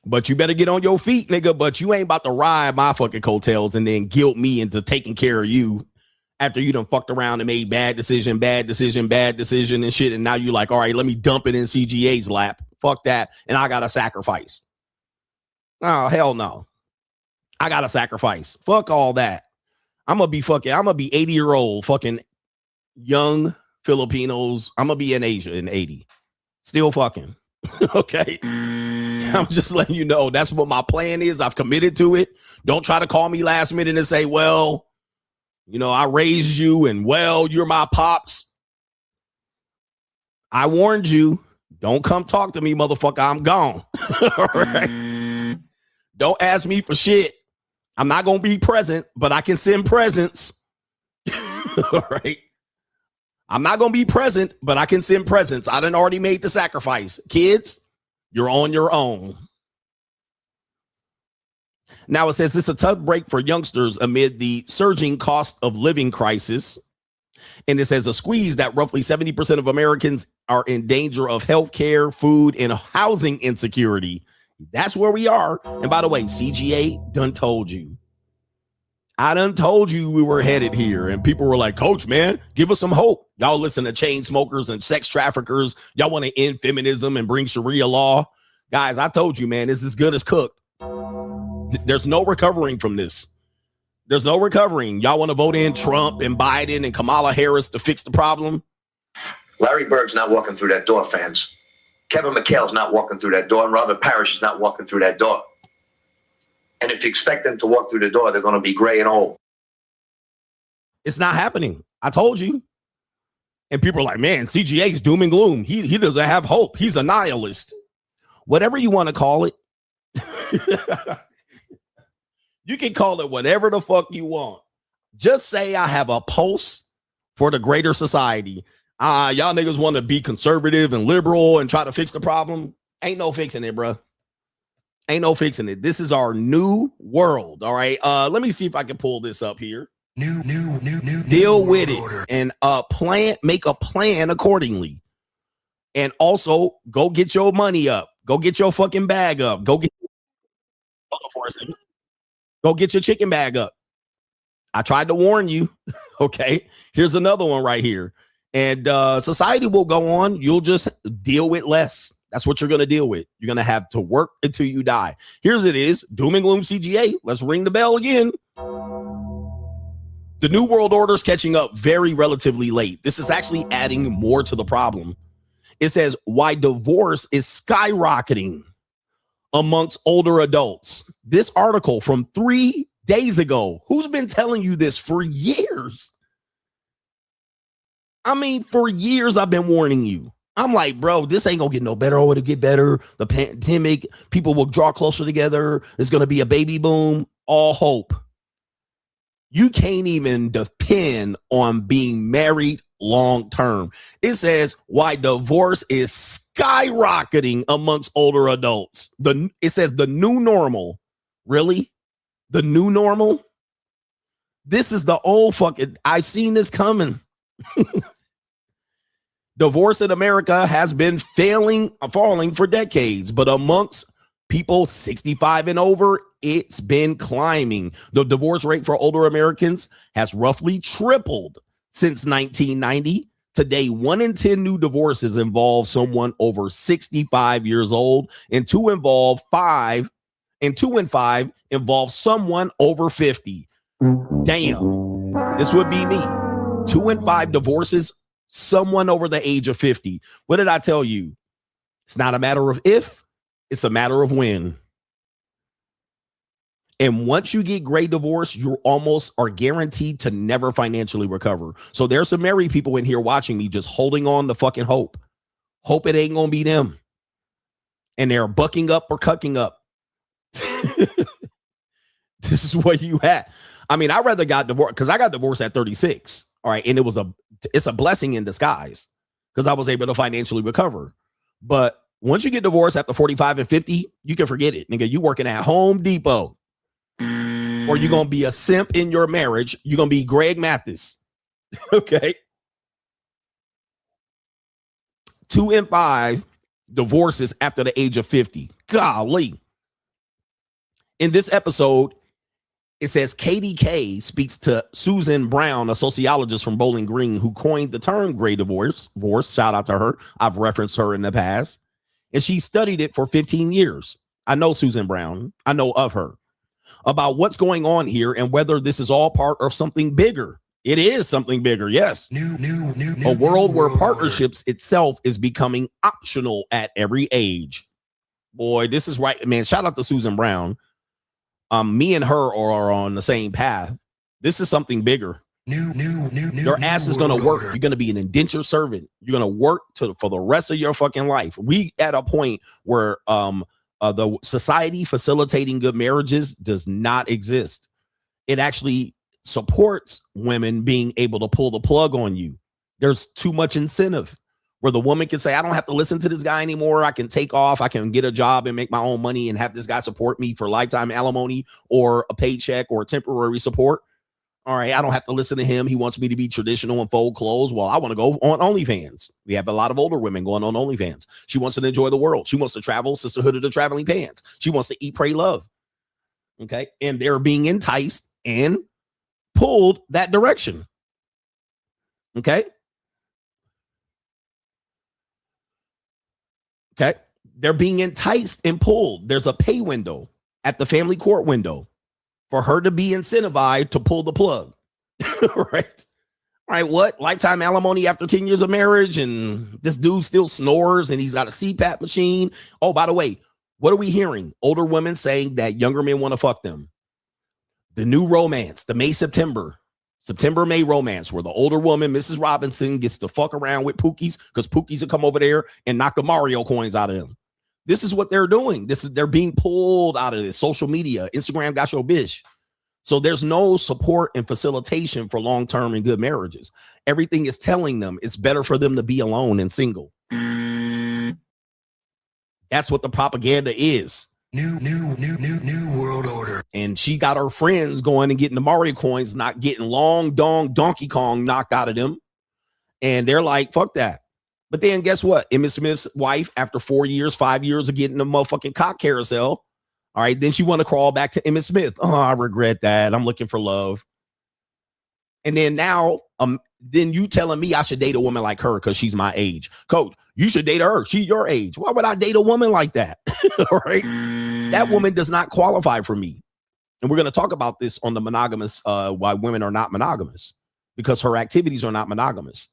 But you better get on your feet, nigga. But you ain't about to ride my fucking coattails and then guilt me into taking care of you after you done fucked around and made bad decision and shit. And now you like, all right, let me dump it in CGA's lap. Fuck that. And I got to sacrifice. Oh, hell no. I got to sacrifice. Fuck all that. I'm going to be 80-year-old fucking young Filipinos. I'm going to be in Asia in 80. Still fucking. Okay. I'm just letting you know that's what my plan is. I've committed to it. Don't try to call me last minute and say, well, you know, I raised you and well, you're my pops. I warned you. Don't come talk to me, motherfucker. I'm gone. All right. Don't ask me for shit. I'm not going to be present, but I can send presents. All right. I'm not going to be present, but I can send presents. I done already made the sacrifice. Kids, you're on your own. Now it says this is a tough break for youngsters amid the surging cost of living crisis. And it says a squeeze that roughly 70% of Americans are in danger of health care, food, and housing insecurity. That's where we are. And by the way, CGA done told you. I done told you we were headed here. And people were like, Coach, man, give us some hope. Y'all listen to chain smokers and sex traffickers. Y'all want to end feminism and bring Sharia law. Guys, I told you, man, it's as good as cooked. There's no recovering from this. There's no recovering. Y'all want to vote in Trump and Biden and Kamala Harris to fix the problem? Larry Bird's not walking through that door, fans. Kevin McHale's not walking through that door, and Robert Parrish is not walking through that door. And if you expect them to walk through the door, they're going to be gray and old. It's not happening. I told you. And people are like, man, CGA's doom and gloom. He doesn't have hope. He's a nihilist. Whatever you want to call it. You can call it whatever the fuck you want. Just say I have a pulse for the greater society. Y'all niggas want to be conservative and liberal and try to fix the problem. Ain't no fixing it, bro. Ain't no fixing it. This is our new world. All right. Let me see if I can pull this up here. Deal with it and make a plan accordingly. And also go get your money up. Go get your fucking bag up. Go get your chicken bag up. I tried to warn you. Okay. Here's another one right here. And society will go on. You'll just deal with less. That's what you're going to deal with. You're going to have to work until you die. Here's it is. Doom and gloom CGA. Let's ring the bell again. The New World Order's catching up very relatively late. This is actually adding more to the problem. It says why divorce is skyrocketing amongst older adults. This article from 3 days ago. Who's been telling you this for years? I mean, for years I've been warning you. I'm like, bro, this ain't gonna get no better or it'll get better. The pandemic, people will draw closer together. There's gonna be a baby boom. All hope. You can't even depend on being married long term. It says why divorce is skyrocketing amongst older adults. It says the new normal. Really? The new normal? This is the old fucking, I've seen this coming. Divorce in America has been falling for decades, but amongst people 65 and over, it's been climbing. The divorce rate for older Americans has roughly tripled since 1990. Today, 1 in 10 new divorces involve someone over 65 years old, and 2 in 5 involve someone over 50. Damn, this would be me. 2 in 5 divorces, someone over the age of 50. What did I tell you? It's not a matter of if, it's a matter of when. 2 in 5 divorces, someone over the age of 50. What did I tell you? It's not a matter of if, it's a matter of when. 2 in 5 divorces, someone over the age of 50. What did I tell you? It's not a matter of if, it's a matter of when. 2 in 5 divorces, someone over the age of 50. What did I tell you? And once you get great divorce, you almost are guaranteed to never financially recover. So there's some married people in here watching me just holding on to fucking hope. Hope it ain't going to be them. And they're bucking up or cucking up. This is what you had. I mean, I rather got divorced because I got divorced at 36. All right. And it's a blessing in disguise because I was able to financially recover. But once you get divorced after 45 and 50, you can forget it. Nigga, you working at Home Depot. Or you're going to be a simp in your marriage. You're going to be Greg Mathis. Okay. 2 in 5 divorces after the age of 50. Golly. In this episode, it says KDK speaks to Susan Brown, a sociologist from Bowling Green, who coined the term gray divorce. Shout out to her. I've referenced her in the past. And she studied it for 15 years. I know Susan Brown. I know of her. About what's going on here and whether this is all part of something bigger. It is something bigger, yes. A world where partnerships itself is becoming optional at every age. Boy, this is right, man. Shout out to Susan Brown. Me and her are on the same path. This is something bigger. Your ass is going to work. You're going to be an indentured servant. You're going to work for the rest of your fucking life. We at a point where the society facilitating good marriages does not exist. It actually supports women being able to pull the plug on you. There's too much incentive where the woman can say, I don't have to listen to this guy anymore. I can take off. I can get a job and make my own money and have this guy support me for lifetime alimony or a paycheck or temporary support. All right, I don't have to listen to him. He wants me to be traditional and fold clothes. Well, I want to go on OnlyFans. We have a lot of older women going on OnlyFans. She wants to enjoy the world. She wants to travel, Sisterhood of the Traveling Pants. She wants to eat, pray, love. Okay, and they're being enticed and pulled that direction. Okay. Okay, they're being enticed and pulled. There's a pay window at the family court window for her to be incentivized to pull the plug. Right. All right. What? Lifetime alimony after 10 years of marriage. And this dude still snores and he's got a CPAP machine. Oh, by the way, what are we hearing? Older women saying that younger men want to fuck them. The new romance, the September-May romance, where the older woman, Mrs. Robinson, gets to fuck around with Pookies because Pookies will come over there and knock the Mario coins out of them. This is what they're doing. They're being pulled out of this. Social media, Instagram got your bitch. So there's no support and facilitation for long-term and good marriages. Everything is telling them it's better for them to be alone and single. That's what the propaganda is. New world order. And she got her friends going and getting the Mario coins, not getting long dong Donkey Kong knocked out of them. And they're like, fuck that. But then guess what? Emmitt Smith's wife, after 5 years of getting the motherfucking cock carousel. All right. Then she want to crawl back to Emmitt Smith. Oh, I regret that. I'm looking for love. And then now, then you telling me I should date a woman like her because she's my age. Coach, you should date her. She's your age. Why would I date a woman like that? All right. That woman does not qualify for me. And we're going to talk about this on the monogamous, why women are not monogamous, because her activities are not monogamous.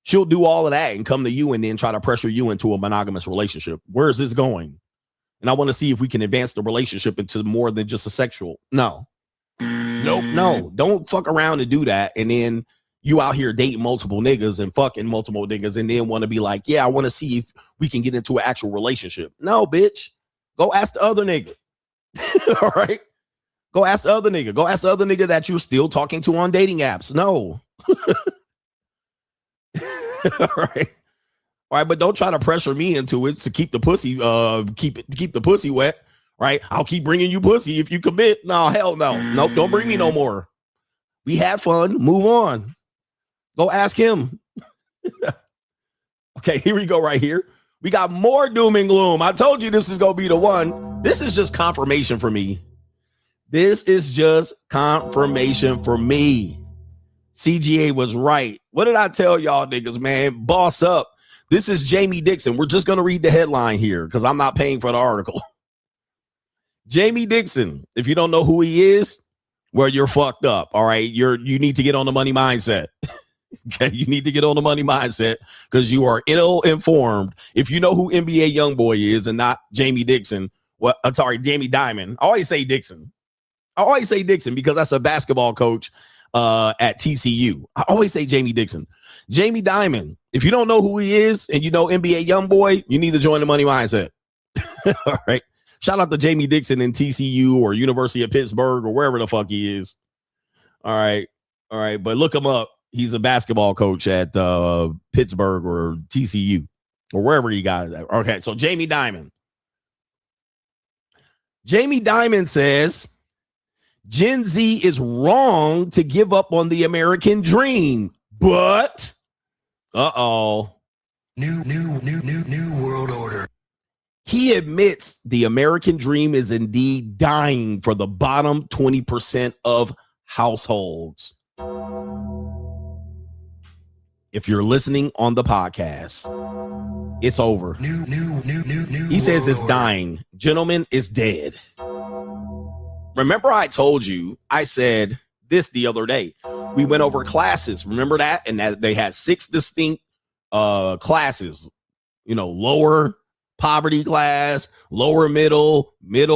She'll do all of that and come to you and then try to pressure you into a monogamous relationship. Where is this going? And I want to see if we can advance the relationship into more than just a sexual. No. Nope. No. Don't fuck around and do that. And then you out here dating multiple niggas and fucking multiple niggas and then want to be like, yeah, I want to see if we can get into an actual relationship. No, bitch. Go ask the other nigga. All right. Go ask the other nigga. Go ask the other nigga that you're still talking to on dating apps. No. All right. All right, but don't try to pressure me into it to keep the pussy keep the pussy wet. Right? I'll keep bringing you pussy if you commit. No, hell no. Nope, don't bring me no more. We had fun. Move on. Go ask him. Okay, here we go right here. We got more doom and gloom. I told you this is going to be the one. This is just confirmation for me. This is just confirmation for me. CGA was right. What did I tell y'all niggas, man? Boss up. This is Jamie Dixon. We're just going to read the headline here because I'm not paying for the article. Jamie Dixon, if you don't know who he is, well, you're fucked up. All right. You need to get on the money mindset. Okay. You need to get on the money mindset because you are ill informed. If you know who NBA Youngboy is and not Jamie Dixon, well, I'm sorry, Jamie Dimon. I always say Dixon. I always say Dixon because that's a basketball coach at TCU. I always say Jamie Dixon. Jamie Dimon. If you don't know who he is and you know NBA YoungBoy, you need to join the Money Mindset. All right. Shout out to Jamie Dixon in TCU or University of Pittsburgh or wherever the fuck he is. All right. All right. But look him up. He's a basketball coach at Pittsburgh or TCU or wherever he got it. Okay. So Jamie Dimon. Jamie Dimon says Gen Z is wrong to give up on the American dream, but New world order. he admits the American dream is indeed dying for the bottom 20% of households. If you're listening on the podcast, it's over. He says it's dying. Gentlemen, it's dead. Remember I told you, I said this the other day. We went over classes. Remember that? And that they had 6 distinct classes, you know, lower poverty class, lower middle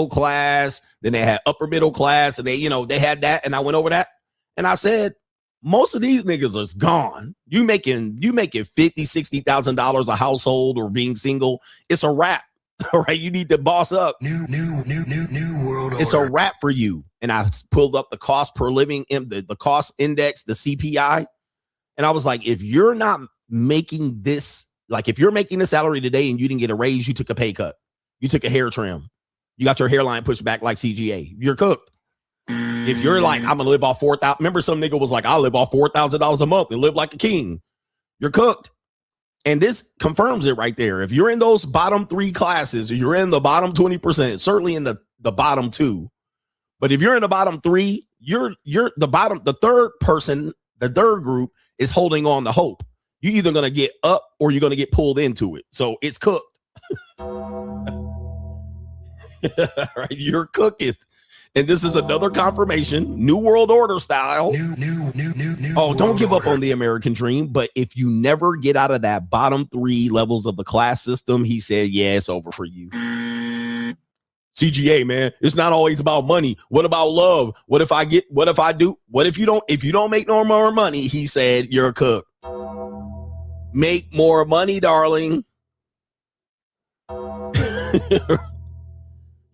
class. Then they had upper middle class, and they had that. And I went over that, and I said, most of these niggas is gone. You making $50,000-$60,000 a household or being single. It's a wrap. All right. You need to boss up. New world order. It's a wrap for you. And I pulled up the cost per living, the cost index, the CPI. And I was like, if you're not making this, like if you're making the salary today and you didn't get a raise, you took a pay cut. You took a hair trim. You got your hairline pushed back like CGA. You're cooked. If you're like, I'm going to live off $4,000. Remember some nigga was like, I'll live off $4,000 a month and live like a king. You're cooked. And this confirms it right there. If you're in those bottom 3 classes, or you're in the bottom 20%, certainly in the bottom 2. But if you're in the bottom 3, you're the third person, the third group is holding on to hope. You're either going to get up or you're going to get pulled into it. So it's cooked. Right? You're cooking. And this is another confirmation, New World Order style. Don't give up on the American dream. But if you never get out of that bottom 3 levels of the class system, he said, yeah, it's over for you. CGA, man, it's not always about money. What about love? What if you don't make no more money? He said, you're cooked. Make more money, darling.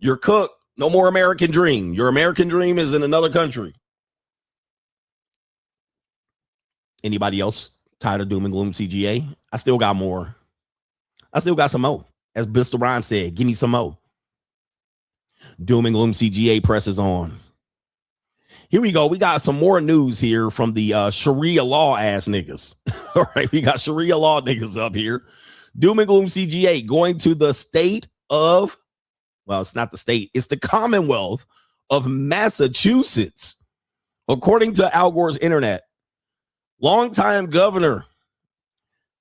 You're cooked. No more American dream. Your American dream is in another country. Anybody else tired of doom and gloom CGA? I still got more. I still got some more. As Mr. Rhymes said, give me some more. Doom and gloom CGA presses on. Here we go. We got some more news here from the Sharia law ass niggas. All right. We got Sharia law niggas up here. Doom and gloom CGA going to the state of, well, it's not the state. It's the Commonwealth of Massachusetts. According to Al Gore's internet, longtime governor,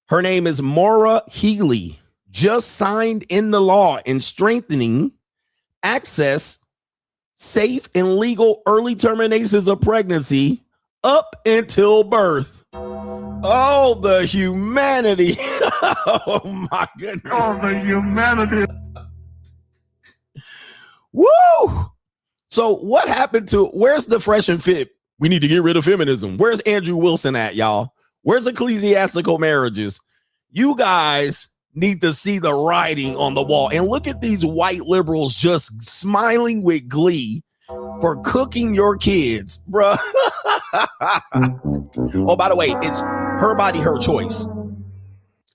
her name is Maura Healey, just signed in the law in strengthening access, safe and legal early terminations of pregnancy up until birth. Oh, the humanity. Oh, my goodness. Oh, the humanity. Woo! So what happened to, where's the fresh and fit? We need to get rid of feminism. Where's Andrew Wilson at, y'all? Where's ecclesiastical marriages? You guys need to see the writing on the wall. And look at these white liberals just smiling with glee for cooking your kids, bruh. Oh, by the way, it's her body, her choice.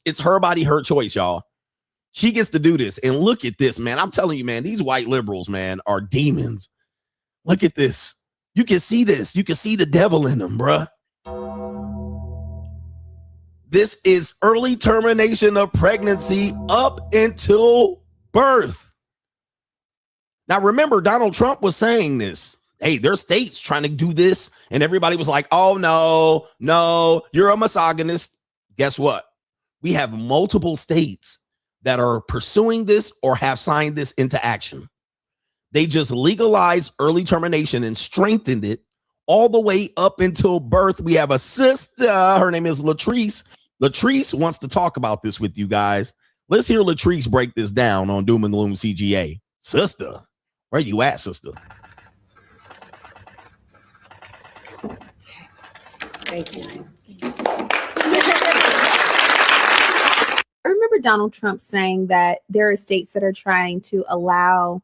It's her body, her choice, y'all. She gets to do this. And look at this, man. I'm telling you, man, these white liberals, man, are demons. Look at this. You can see this. You can see the devil in them, bruh. This is early termination of pregnancy up until birth. Now, remember, Donald Trump was saying this. Hey, there's states trying to do this. And everybody was like, oh, no, you're a misogynist. Guess what? We have multiple states that are pursuing this or have signed this into action. They just legalized early termination and strengthened it all the way up until birth. We have a sister. Her name is Latrice. Latrice wants to talk about this with you guys. Let's hear Latrice break this down on Doom and Gloom CGA. Sister, where you at, sister? Thank you. I remember Donald Trump saying that there are states that are trying to allow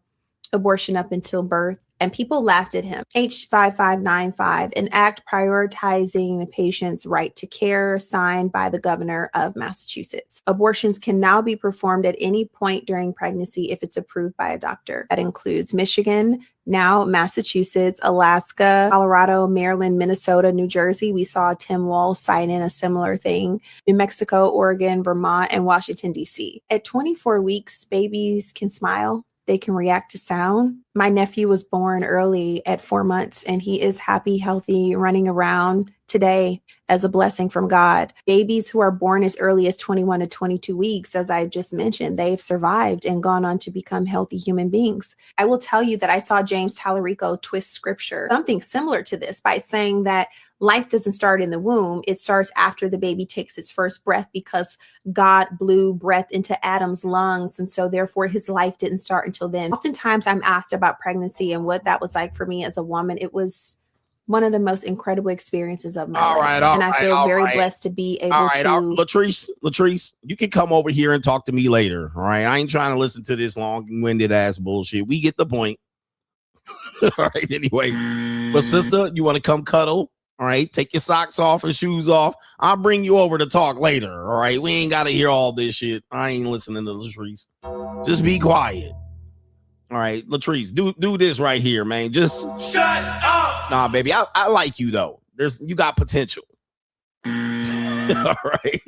abortion up until birth, and people laughed at him. H5595, an act prioritizing the patient's right to care, signed by the governor of Massachusetts. Abortions can now be performed at any point during pregnancy if it's approved by a doctor. That includes Michigan, now Massachusetts, Alaska, Colorado, Maryland, Minnesota, New Jersey. We saw Tim Walz sign in a similar thing. New Mexico, Oregon, Vermont, and Washington, D.C. At 24 weeks, babies can smile. They can react to sound. My nephew was born early at 4 months, and he is happy, healthy, running around today as a blessing from God. Babies who are born as early as 21 to 22 weeks, as I just mentioned, they've survived and gone on to become healthy human beings. I will tell you that I saw James Tallarico twist scripture, something similar to this, by saying that life doesn't start in the womb. It starts after the baby takes its first breath, because God blew breath into Adam's lungs. And so therefore his life didn't start until then. Oftentimes I'm asked about pregnancy and what that was like for me as a woman. It was one of the most incredible experiences of my life. And I feel very blessed to be able to. Latrice, you can come over here and talk to me later. All right. I ain't trying to listen to this long-winded ass bullshit. We get the point. All right. Anyway, but sister, you want to come cuddle? All right. Take your socks off and shoes off. I'll bring you over to talk later. All right. We ain't got to hear all this shit. I ain't listening to Latrice. Just be quiet. All right. Latrice, do this right here, man. Just shut up. Nah, baby. I like you though. You got potential. All right.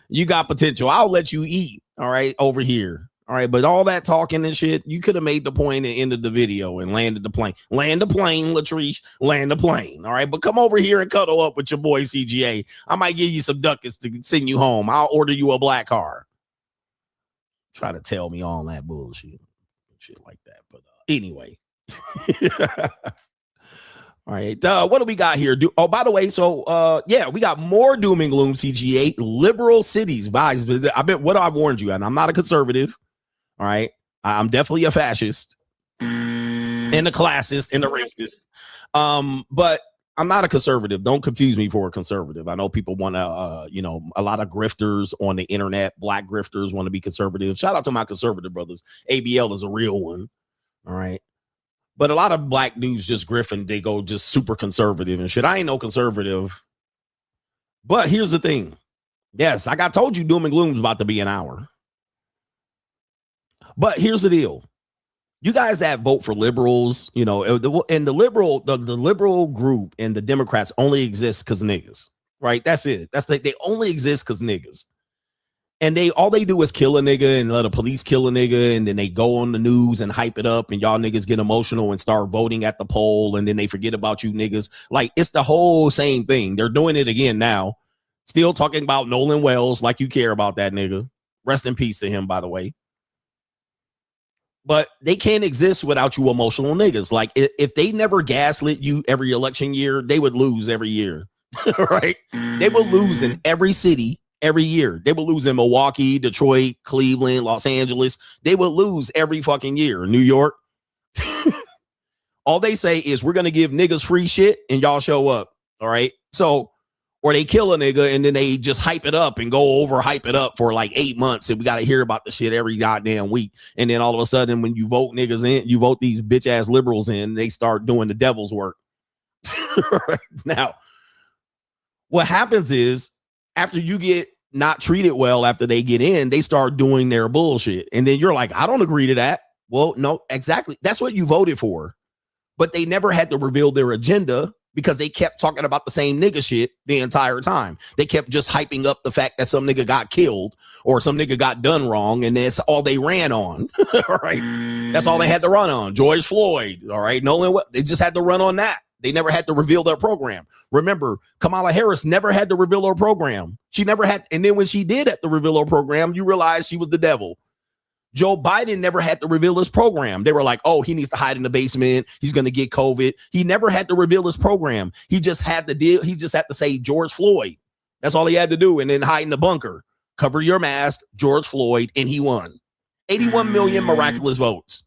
You got potential. I'll let you eat. All right. Over here. All right. But all that talking and shit, you could have made the point and ended the video and landed the plane. Land the plane, Latrice. Land the plane. All right. But come over here and cuddle up with your boy CGA. I might give you some ducats to send you home. I'll order you a black car. Try to tell me all that bullshit. Shit like that. But anyway. All right. What do we got here? By the way, so we got more doom and gloom. CGA liberal cities. I bet what I warned you, and I'm not a conservative. All right. I'm definitely a fascist and a classist and a racist. But I'm not a conservative. Don't confuse me for a conservative. I know people want to, a lot of grifters on the internet, black grifters want to be conservative. Shout out to my conservative brothers. ABL is a real one. All right. But a lot of black dudes just griffing. They go just super conservative and shit. I ain't no conservative. But here's the thing. Yes, I told you doom and gloom is about to be an hour. But here's the deal. You guys that vote for liberals, and the liberal group and the Democrats only exist because niggas, right? That's it. They only exist because niggas. And all they do is kill a nigga and let the police kill a nigga. And then they go on the news and hype it up. And y'all niggas get emotional and start voting at the poll. And then they forget about you niggas. Like, it's the whole same thing. They're doing it again now. Still talking about Nolan Wells like you care about that nigga. Rest in peace to him, by the way. But they can't exist without you emotional niggas. Like, if they never gaslit you every election year, they would lose every year. Right? They would lose in every city every year. They would lose in Milwaukee, Detroit, Cleveland, Los Angeles. They would lose every fucking year. New York. All they say is we're going to give niggas free shit and y'all show up. All right. So, or they kill a nigga and then they just hype it up and go over hype it up for like 8 months. And we got to hear about the shit every goddamn week. And then all of a sudden, when you vote niggas in, you vote these bitch ass liberals in, they start doing the devil's work. Now, what happens is, after you get not treated well, after they get in, they start doing their bullshit. And then you're like, I don't agree to that. Well, no, exactly. That's what you voted for. But they never had to reveal their agenda because they kept talking about the same nigga shit the entire time. They kept just hyping up the fact that some nigga got killed or some nigga got done wrong. And that's all they ran on. All right. That's all they had to run on. George Floyd. All right. Nolan, they just had to run on that. They never had to reveal their program. Remember, Kamala Harris never had to reveal her program. She never had. And then when she did have to reveal her program, you realize she was the devil. Joe Biden never had to reveal his program. They were like, oh, he needs to hide in the basement. He's going to get COVID. He never had to reveal his program. He just had to deal. He just had to say George Floyd. That's all he had to do. And then hide in the bunker, cover your mask, George Floyd. And he won 81 million miraculous votes.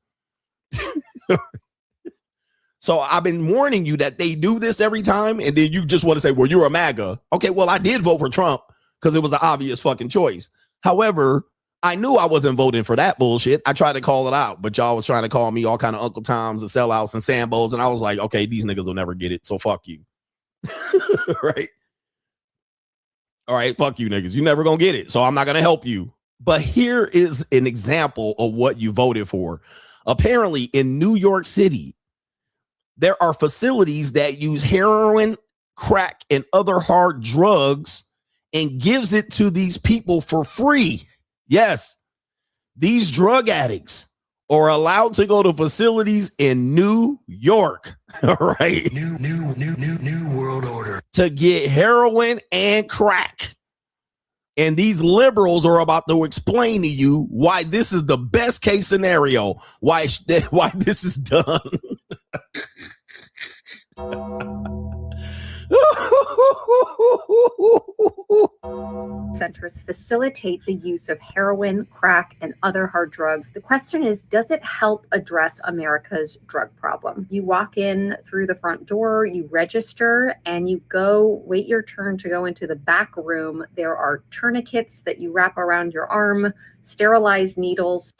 So So I've been warning you that they do this every time, and then you just want to say, well, you're a MAGA. Okay, well, I did vote for Trump because it was an obvious fucking choice. However, I knew I wasn't voting for that bullshit. I tried to call it out, but y'all was trying to call me all kind of Uncle Toms and sellouts and Sambos, and I was like, okay, these niggas will never get it, so fuck you. Right? All right, fuck you niggas. You never gonna get it, so I'm not gonna help you. But here is an example of what you voted for. Apparently, in New York City, there are facilities that use heroin, crack, and other hard drugs and gives it to these people for free. Yes, these drug addicts are allowed to go to facilities in New York, all right? New world order. To get heroin and crack. And these liberals are about to explain to you why this is the best case scenario, why this is done. Centers facilitate the use of heroin, crack, and other hard drugs. The question is, does it help address America's drug problem? You walk in through the front door, you register, and you go wait your turn to go into the back room. There are tourniquets that you wrap around your arm, sterilized needles.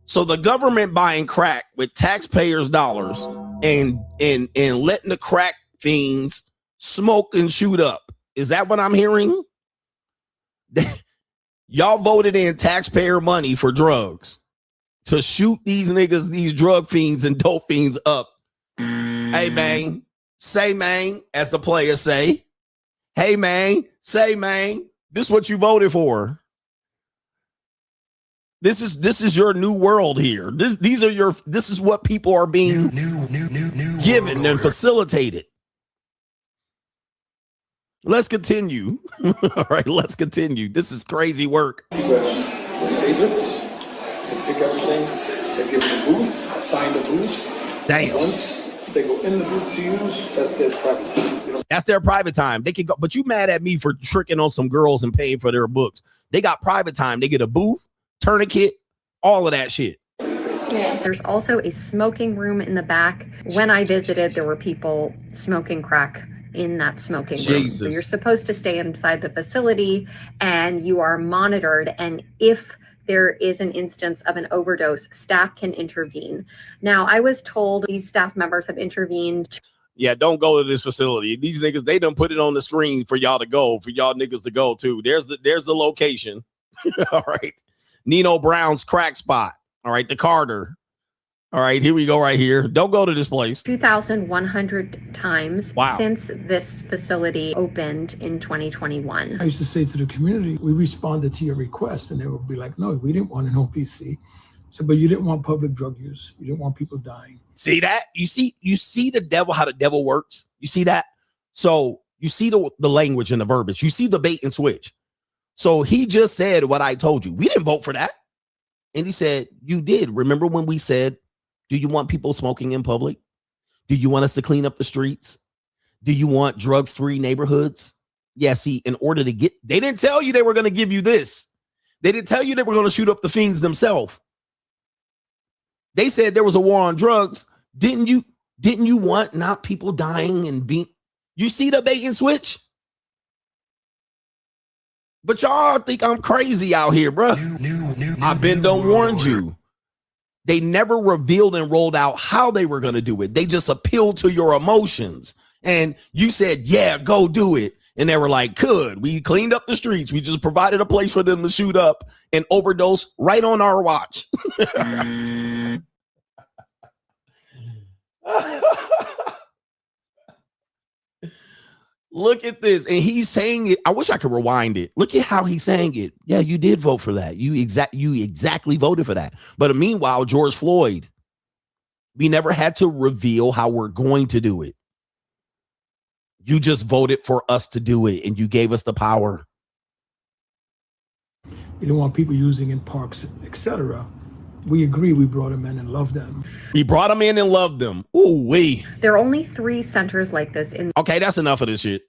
So the government buying crack with taxpayers' dollars and letting the crack fiends smoke and shoot up. Is that what I'm hearing? Y'all voted in taxpayer money for drugs to shoot these niggas, these drug fiends and dope fiends up. Hey, man, say, man, as the players say. Hey, man, say, man, this is what you voted for. This is your new world here. This is what people are being given and facilitated. Let's continue. All right, let's continue. This is crazy work. Their favorites, they pick everything, they give them a booth, assign a booth. Damn. Once they go in the booth to use, that's their private time. That's their private time. They can go, but you mad at me for tricking on some girls and paying for their books. They got private time. They get a booth, tourniquet, all of that shit. There's also a smoking room in the back. When I visited, there were people smoking crack in that smoking room. So you're supposed to stay inside the facility and you are monitored. And if there is an instance of an overdose, staff can intervene. Now, I was told these staff members have intervened. Yeah, don't go to this facility. These niggas, they done put it on the screen for y'all to go, for y'all niggas to go to. There's the location. All right. Nino Brown's crack spot. All right. The Carter. All right. Here we go right here. Don't go to this place. 2,100 times since this facility opened in 2021. I used to say to the community, we responded to your request, and they would be like, no, we didn't want an OPC. So, but you didn't want public drug use. You didn't want people dying. See that? You see the devil, how the devil works. You see that? So you see the language and the verbiage. You see the bait and switch. So he just said what I told you. We didn't vote for that. And he said, you did. Remember when we said, do you want people smoking in public? Do you want us to clean up the streets? Do you want drug-free neighborhoods? Yeah, see, in order to get, they didn't tell you they were going to give you this. They didn't tell you they were going to shoot up the fiends themselves. They said there was a war on drugs. Didn't you want not people dying and being, you see the bait and switch? But y'all think I'm crazy out here, bro. I've been done warned you. They never revealed and rolled out how they were going to do it. They just appealed to your emotions. And you said, yeah, go do it. And they were like, good. We cleaned up the streets. We just provided a place for them to shoot up and overdose right on our watch. Look at this. And he's saying it. I wish I could rewind it. Look at how he's saying it. Yeah, you did vote for that. You exactly voted for that. But meanwhile, George Floyd, we never had to reveal how we're going to do it. You just voted for us to do it, and you gave us the power. You don't want people using in parks, etc. We agree. We brought them in and loved them. We brought them in and loved them. Ooh, wee. There are only 3 centers like this in. Okay, that's enough of this shit.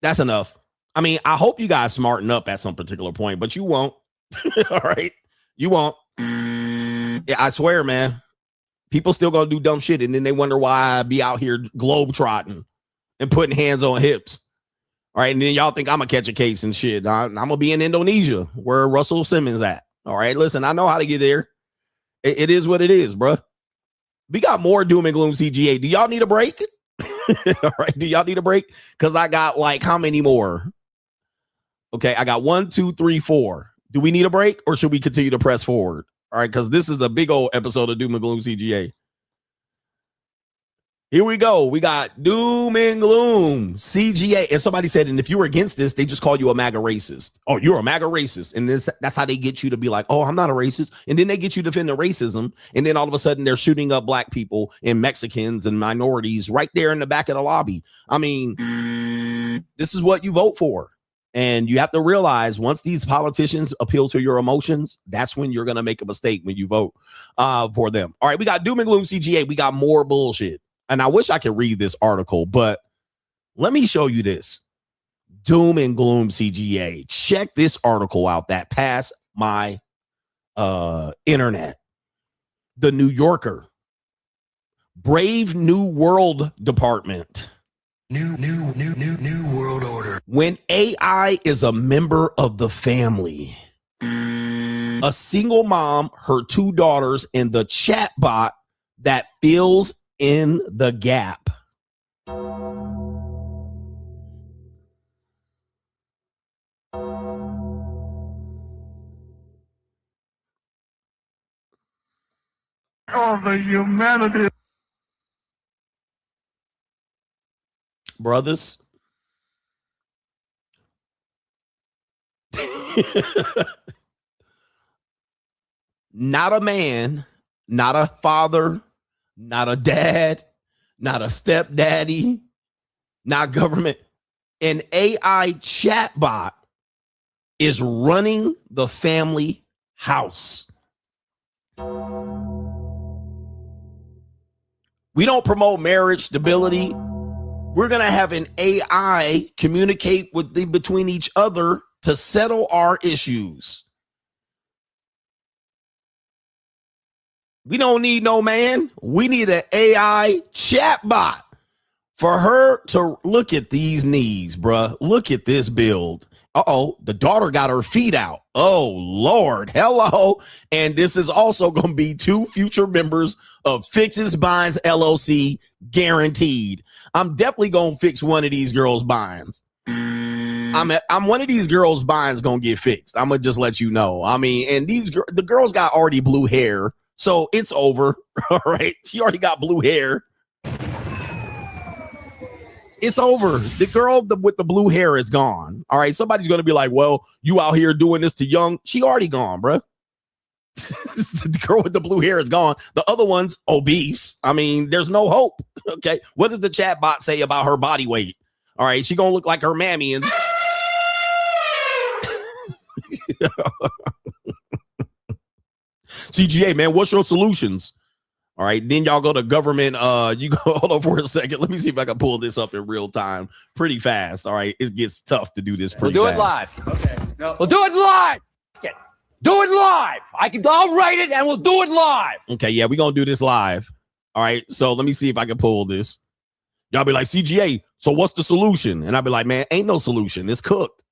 That's enough. I mean, I hope you guys smarten up at some particular point, but you won't. All right, you won't. Yeah, I swear, man. People still gonna do dumb shit, and then they wonder why I be out here globe trotting and putting hands on hips. All right, and then y'all think I'm gonna catch a case and shit. I'm gonna be in Indonesia where Russell Simmons at. All right, listen, I know how to get there. It is what it is, bro. We got more doom and gloom CGA. Do y'all need a break? All right, do y'all need a break? Because I got like how many more? Okay, I got 1, 2, 3, 4. Do we need a break or should we continue to press forward? All right, because this is a big old episode of Doom and Gloom CGA. Here we go. We got Doom and Gloom CGA. And somebody said, and if you were against this, they just call you a MAGA racist. Oh, you're a MAGA racist. And that's how they get you to be like, oh, I'm not a racist. And then they get you defending racism. And then all of a sudden they're shooting up black people and Mexicans and minorities right there in the back of the lobby. I mean, this is what you vote for. And you have to realize once these politicians appeal to your emotions, that's when you're going to make a mistake when you vote for them. All right, we got Doom and Gloom CGA. We got more bullshit. And I wish I could read this article, but let me show you this. Doom and Gloom CGA. Check this article out that passed my internet. The New Yorker. Brave New World Department. New world order. When AI is a member of the family. A single mom, her 2 daughters, and the chatbot that fills in the gap. Oh, the humanity. Brothers. Not a man, not a father, not a dad, not a stepdaddy, not government. An AI chatbot is running the family house. We don't promote marriage stability. We're going to have an AI communicate between each other to settle our issues. We don't need no man. We need an AI chatbot for her to look at these knees, bruh. Look at this build. Uh-oh, the daughter got her feet out. Oh, Lord. Hello. And this is also going to be 2 future members of Fix's Binds LLC, guaranteed. I'm definitely going to fix one of these girls' binds. I'm one of these girls' binds going to get fixed. I'm going to just let you know. I mean, and the girls got already blue hair. So it's over. All right. She already got blue hair. It's over. The girl with the blue hair is gone. All right. Somebody's going to be like, well, you out here doing this to young. She already gone, bro. The girl with the blue hair is gone. The other one's obese. I mean, there's no hope. Okay. What does the chat bot say about her body weight? All right. She going to look like her mammy. And CGA, man, what's your solutions? All right, then y'all go to government. You go, hold on for a second. Let me see if I can pull this up in real time pretty fast. All right, it gets tough to do this pretty We'll do fast. it live. Okay. No. We'll do it live. Do it live. I'll write it and we'll do it live. Okay, yeah, we're going to do this live. All right, so let me see if I can pull this. Y'all be like, CGA, so what's the solution? And I'll be like, man, ain't no solution. It's cooked.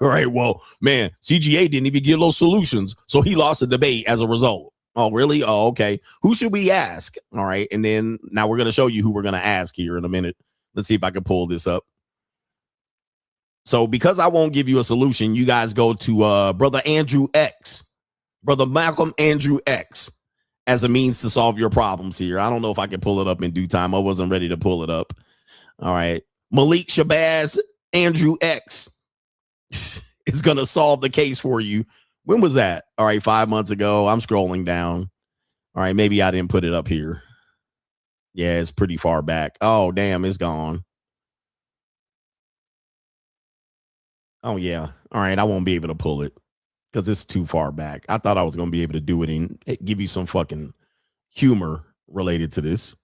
All right, well, man, CGA didn't even give those solutions, so he lost the debate as a result. Oh, really? Oh, okay. Who should we ask? All right, and then now we're going to show you who we're going to ask here in a minute. Let's see if I can pull this up. So because I won't give you a solution, you guys go to Brother Andrew X, Brother Malcolm Andrew X, as a means to solve your problems here. I don't know if I can pull it up in due time. I wasn't ready to pull it up. All right. Malik Shabazz Andrew X is going to solve the case for you. When was that? All right, 5 months ago. I'm scrolling down. All right, maybe I didn't put it up here. Yeah, it's pretty far back. Oh, damn, it's gone. Oh, yeah. All right, I won't be able to pull it because it's too far back. I thought I was going to be able to do it and give you some fucking humor related to this.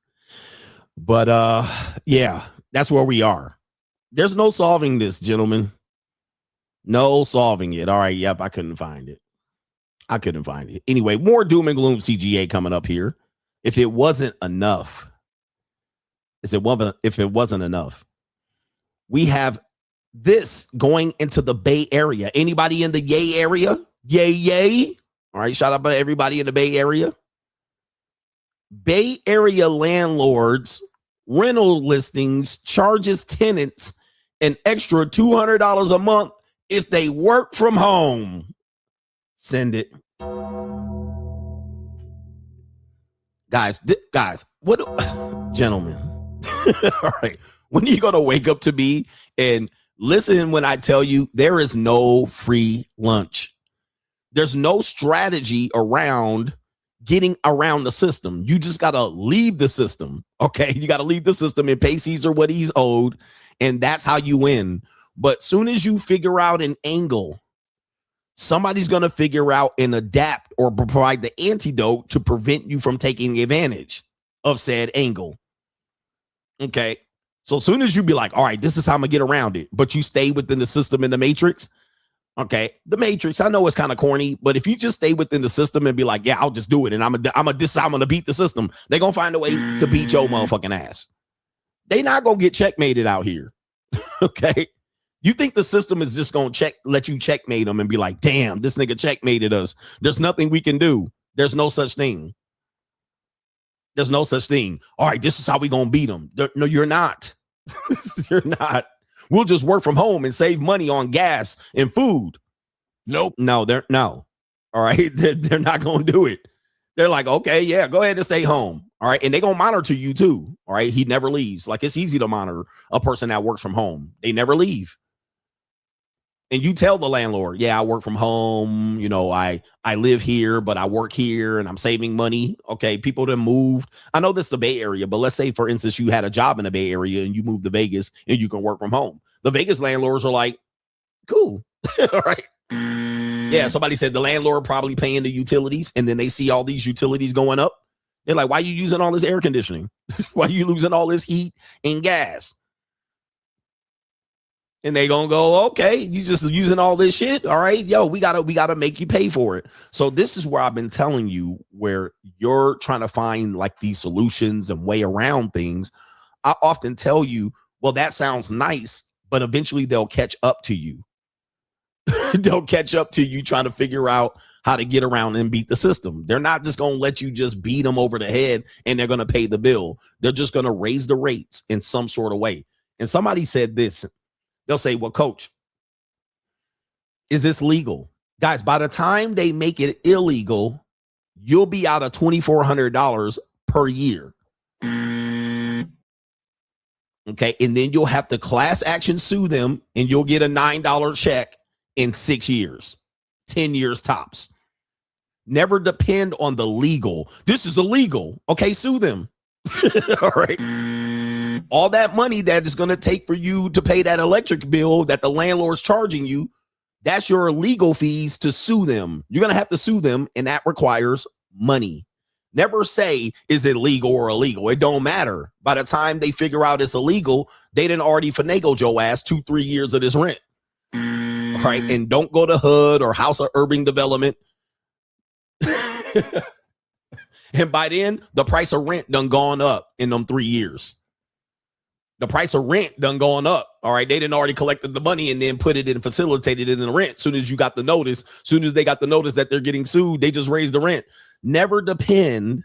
But, yeah, that's where we are. There's no solving this, gentlemen. No solving it. All right, yep, I couldn't find it. I couldn't find it. Anyway, more doom and gloom CGA coming up here. If it wasn't enough, if it wasn't enough, we have this going into the Bay Area. Anybody in the Yay area? Yay. All right, shout out to everybody in the Bay Area. Bay Area landlords, rental listings charges tenants an extra $200 a month if they work from home. Send it. Guys, what, gentlemen, all right, when are you going to wake up to me and listen when I tell you there is no free lunch? There's no strategy around getting around the system. You just got to leave the system, okay? You got to leave the system and pay Caesar what he's owed, and that's how you win. But soon as you figure out an angle, somebody's going to figure out and adapt or provide the antidote to prevent you from taking advantage of said angle. Okay. So as soon as you be like, all right, this is how I'm gonna get around it, but you stay within the system in the matrix. Okay. The matrix, I know it's kind of corny, but if you just stay within the system and be like, yeah, I'll just do it. And I'm gonna beat the system. They're going to find a way to beat your motherfucking ass. They not going to get checkmated out here. Okay. You think the system is just going to let you checkmate them and be like, damn, this nigga checkmated us. There's nothing we can do. There's no such thing. There's no such thing. All right, this is how we going to beat them. No, you're not. You're not. We'll just work from home and save money on gas and food. Nope. No. All right. They're not going to do it. They're like, okay, yeah, go ahead and stay home. All right. And they're going to monitor you too. All right. He never leaves. Like, it's easy to monitor a person that works from home. They never leave. And you tell the landlord, yeah, I work from home. You know, I live here, but I work here and I'm saving money. Okay. People that moved. I know this is the Bay Area, but let's say, for instance, you had a job in the Bay Area and you moved to Vegas and you can work from home. The Vegas landlords are like, cool. All right. Yeah. Somebody said the landlord probably paying the utilities, and then they see all these utilities going up. They're like, why are you using all this air conditioning? Why are you losing all this heat and gas? And they gonna go, okay, you just using all this shit. All right, yo, we gotta make you pay for it. So this is where I've been telling you, where you're trying to find like these solutions and way around things. I often tell you, well, that sounds nice, but eventually they'll catch up to you. They'll catch up to you trying to figure out how to get around and beat the system. They're not just gonna let you just beat them over the head and they're gonna pay the bill. They're just gonna raise the rates in some sort of way. And somebody said this. They'll say, well, coach, is this legal? Guys, by the time they make it illegal, you'll be out of $2,400 per year. Okay. And then you'll have to class action sue them, and you'll get a $9 check in 6 years, 10 years tops. Never depend on the legal. This is illegal. Okay. Sue them. All right. All that money that is going to take for you to pay that electric bill that the landlord's charging you, that's your legal fees to sue them. You're going to have to sue them, and that requires money. Never say, is it legal or illegal? It don't matter. By the time they figure out it's illegal, they done already finagled your ass 2-3 years of this rent. All right. And don't go to HUD or House of Urban Development. And by then, the price of rent done gone up in them 3 years. The price of rent done gone up. All right. They didn't already collected the money and then put it in, facilitated it in the rent. Soon as you got the notice, soon as they got the notice that they're getting sued, they just raised the rent. Never depend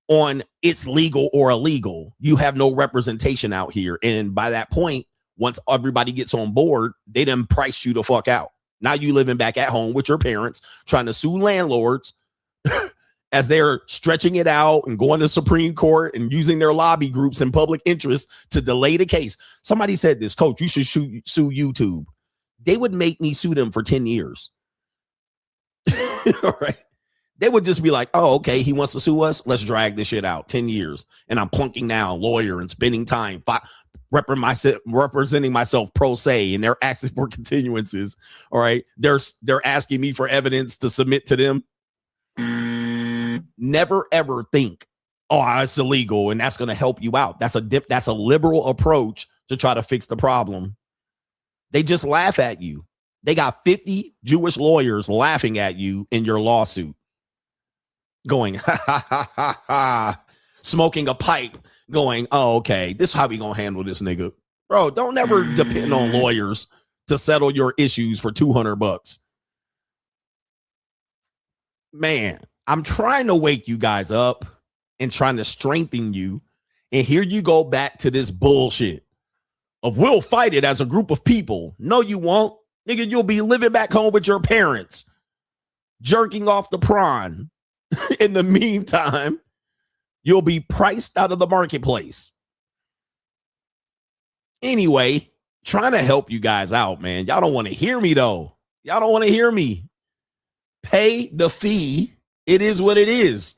on it's legal or illegal. You have no representation out here. And by that point, once everybody gets on board, they done priced you the fuck out. Now you living back at home with your parents, trying to sue landlords as they're stretching it out and going to Supreme Court and using their lobby groups and public interest to delay the case. Somebody said this, coach, you should sue YouTube. They would make me sue them for 10 years. All right. They would just be like, oh, okay, he wants to sue us. Let's drag this shit out 10 years. And I'm plunking down lawyer and spending time representing myself pro se, and they're asking for continuances. All right. They're asking me for evidence to submit to them. Never ever think, oh, it's illegal and that's going to help you out. That's a liberal approach to try to fix the problem. They just laugh at you. They got 50 Jewish lawyers laughing at you in your lawsuit, going, ha, ha, ha, ha, ha, smoking a pipe, going, oh, okay, this is how we gonna handle this nigga. Bro, don't ever depend on lawyers to settle your issues for $200. Man, I'm trying to wake you guys up and trying to strengthen you. And here you go back to this bullshit of we'll fight it as a group of people. No, you won't. Nigga, you'll be living back home with your parents, jerking off the prawn. In the meantime, you'll be priced out of the marketplace. Anyway, trying to help you guys out, man. Y'all don't want to hear me, though. Y'all don't want to hear me. Pay the fee. It is what it is.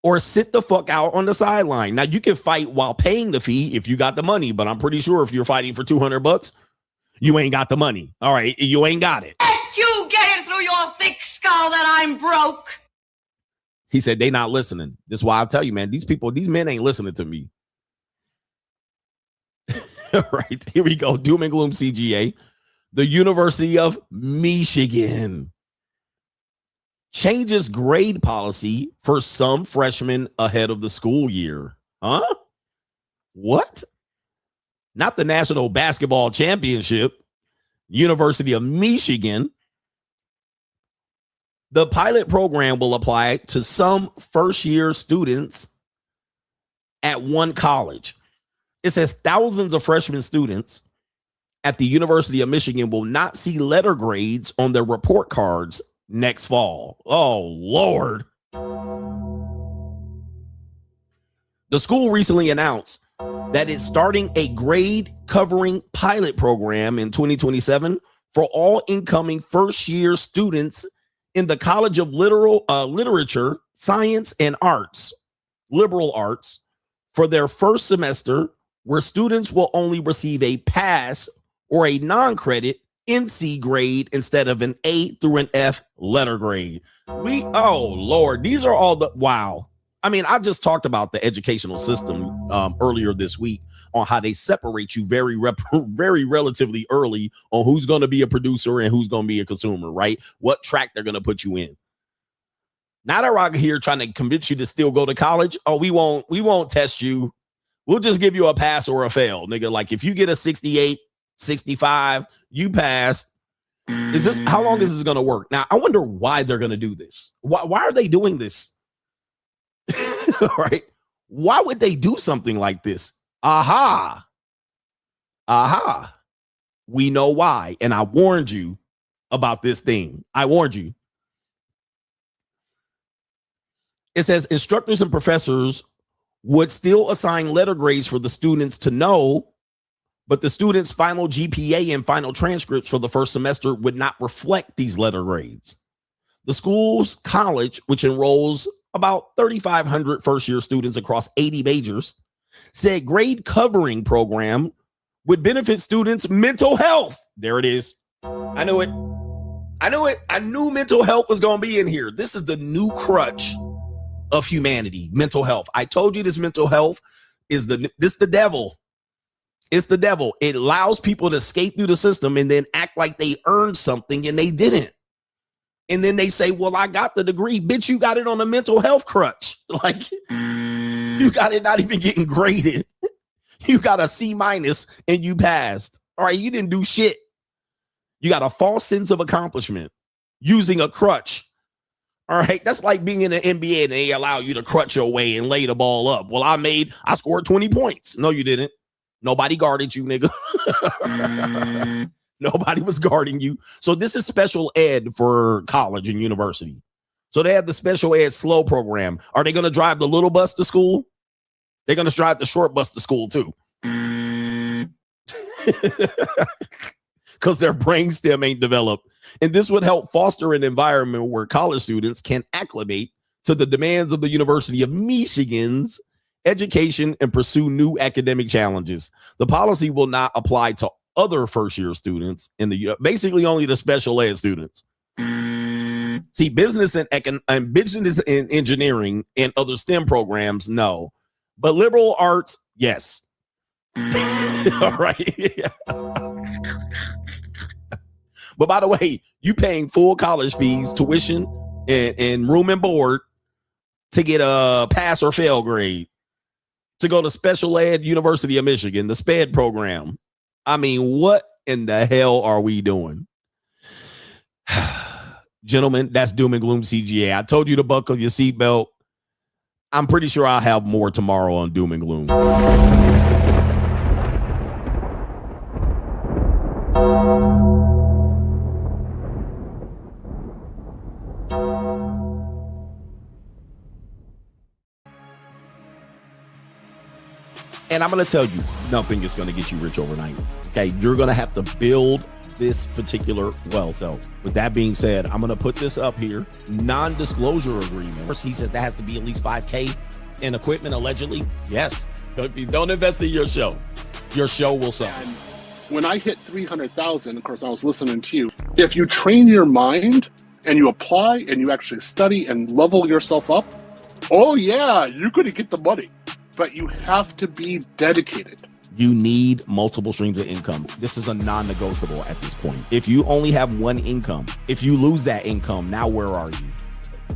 Or sit the fuck out on the sideline. Now, you can fight while paying the fee if you got the money, but I'm pretty sure if you're fighting for $200, you ain't got the money. All right, you ain't got it. Let you get it through your thick skull that I'm broke. He said they not listening. This is why I'll tell you, man, these men ain't listening to me. All right, here we go. Doom and gloom CGA. The University of Michigan changes grade policy for some freshmen ahead of the school year. Huh? What? Not the National Basketball Championship. University of Michigan. The pilot program will apply to some first-year students at one college. It says thousands of freshman students at the University of Michigan will not see letter grades on their report cards next fall. Oh, Lord. The school recently announced that it's starting a grade covering pilot program in 2027 for all incoming first-year students in the College of Literature, Science, and Arts, liberal arts, for their first semester, where students will only receive a pass or a non-credit NC grade instead of an A through an F letter grade. Oh, Lord, these are all the, wow. I mean, I just talked about the educational system earlier this week on how they separate you very relatively early on who's going to be a producer and who's going to be a consumer, right? What track they're going to put you in. Now they're out here trying to convince you to still go to college. Oh, we won't test you. We'll just give you a pass or a fail, nigga. Like if you get a 68, 65, you pass. How long is this going to work? Now, I wonder why they're going to do this. Why are they doing this? Right? Why would they do something like this? Aha. We know why. And I warned you about this thing. I warned you. It says instructors and professors would still assign letter grades for the students to know, but the students' final GPA and final transcripts for the first semester would not reflect these letter grades. The school's college, which enrolls about 3,500 first-year students across 80 majors, said grade covering program would benefit students' mental health. There it is. I knew it. I knew mental health was going to be in here. This is the new crutch of humanity, mental health. I told you this mental health is the devil. It's the devil. It allows people to skate through the system and then act like they earned something and they didn't. And then they say, well, I got the degree. Bitch, you got it on a mental health crutch. Like, you got it not even getting graded. You got a C- and you passed. All right, you didn't do shit. You got a false sense of accomplishment using a crutch. All right, that's like being in the NBA and they allow you to crutch your way and lay the ball up. Well, I scored 20 points. No, you didn't. Nobody guarded you, nigga. Nobody was guarding you. So this is special ed for college and university. So they have the special ed slow program. Are they going to drive the little bus to school? They're going to drive the short bus to school too. Because their brainstem ain't developed. And this would help foster an environment where college students can acclimate to the demands of the University of Michigan's education and pursue new academic challenges. The policy will not apply to other first-year students basically only the special ed students. See, business and business and engineering and other STEM programs, no. But liberal arts, yes. All right. But by the way, you paying full college fees, tuition, and room and board to get a pass or fail grade to go to Special Ed University of Michigan, the SPED program. I mean, what in the hell are we doing? Gentlemen, that's doom and gloom CGA. I told you to buckle your seatbelt. I'm pretty sure I'll have more tomorrow on doom and gloom. And I'm going to tell you, nothing is going to get you rich overnight. Okay, you're going to have to build this particular wealth. So with that being said, I'm going to put this up here. Non-disclosure agreement. He says that has to be at least $5K in equipment, allegedly. Yes. If you don't invest in your show will suffer. When I hit 300,000, of course, I was listening to you. If you train your mind and you apply and you actually study and level yourself up, oh yeah, you're going to get the money. But you have to be dedicated. You need multiple streams of income. This is a non-negotiable at this point. If you only have one income, if you lose that income, now where are you?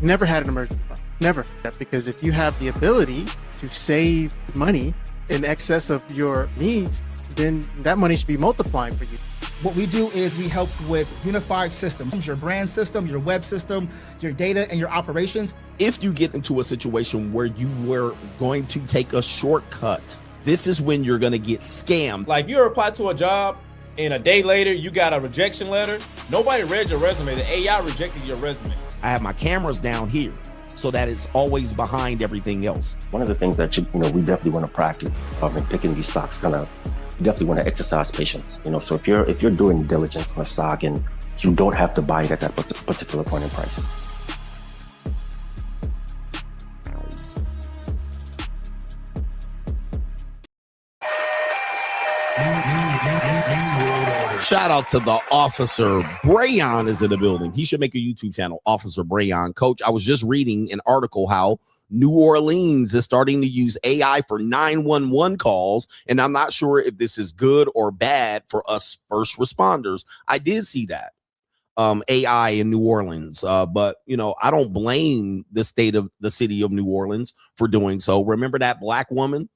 Never had an emergency fund. Never. Because if you have the ability to save money in excess of your needs, then that money should be multiplying for you. What we do is we help with unified systems, your brand system, your web system, your data, and your operations. If you get into a situation where you were going to take a shortcut, this is when you're going to get scammed. Like you apply to a job and a day later you got a rejection letter. Nobody read your resume. The AI rejected your resume. I have my cameras down here so that it's always behind everything else. One of the things that we definitely want to practice in picking these stocks, you definitely want to exercise patience. So if you're doing diligence on a stock and you don't have to buy it at that particular point in price. Shout out to the officer. Brayon is in the building. He should make a YouTube channel, Officer Brayon. Coach, I was just reading an article how New Orleans is starting to use AI for 911 calls, and I'm not sure if this is good or bad for us first responders. I did see that AI in New Orleans, but I don't blame the city of New Orleans for doing so. Remember that black woman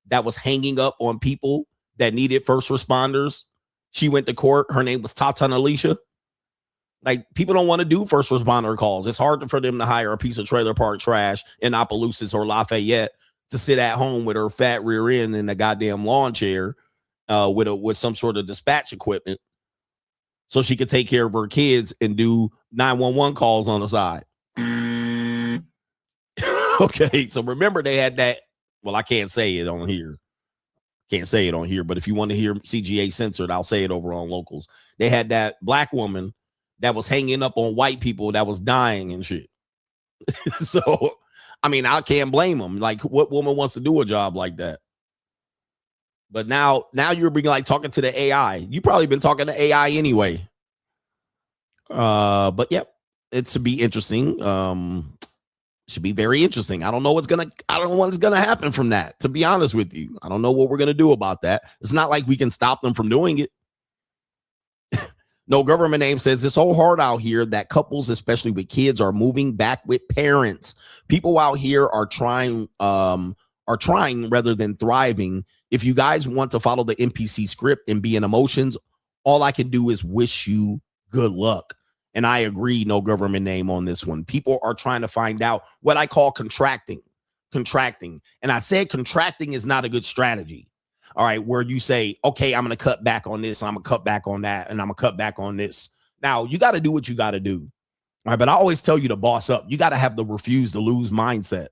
that was hanging up on people that needed first responders? She went to court. Her name was Tata Alicia. Like, people don't want to do first responder calls. It's hard for them to hire a piece of trailer park trash in Opelousas or Lafayette to sit at home with her fat rear end in a goddamn lawn chair with some sort of dispatch equipment so she could take care of her kids and do 911 calls on the side. Okay, so remember they had that. Well, I can't say it on here. But if you want to hear CGA censored, I'll say it over on Locals. They had that black woman that was hanging up on white people that was dying and shit. So, I mean, I can't blame them. Like, what woman wants to do a job like that? But now you're being like talking to the AI. You probably been talking to AI anyway. But yep, it's to be interesting. Should be very interesting. I don't know what's gonna happen from that. To be honest with you, I don't know what we're gonna do about that. It's not like we can stop them from doing it. No Government Name says it's so hard out here that couples, especially with kids, are moving back with parents. People out here are trying rather than thriving. If you guys want to follow the NPC script and be in emotions, all I can do is wish you good luck. And I agree, No Government Name on this one. People are trying to find out what I call contracting. And I said contracting is not a good strategy. All right, where you say, okay, I'm going to cut back on this, I'm going to cut back on that, and I'm going to cut back on this. Now, you got to do what you got to do. All right, but I always tell you to boss up. You got to have the refuse to lose mindset.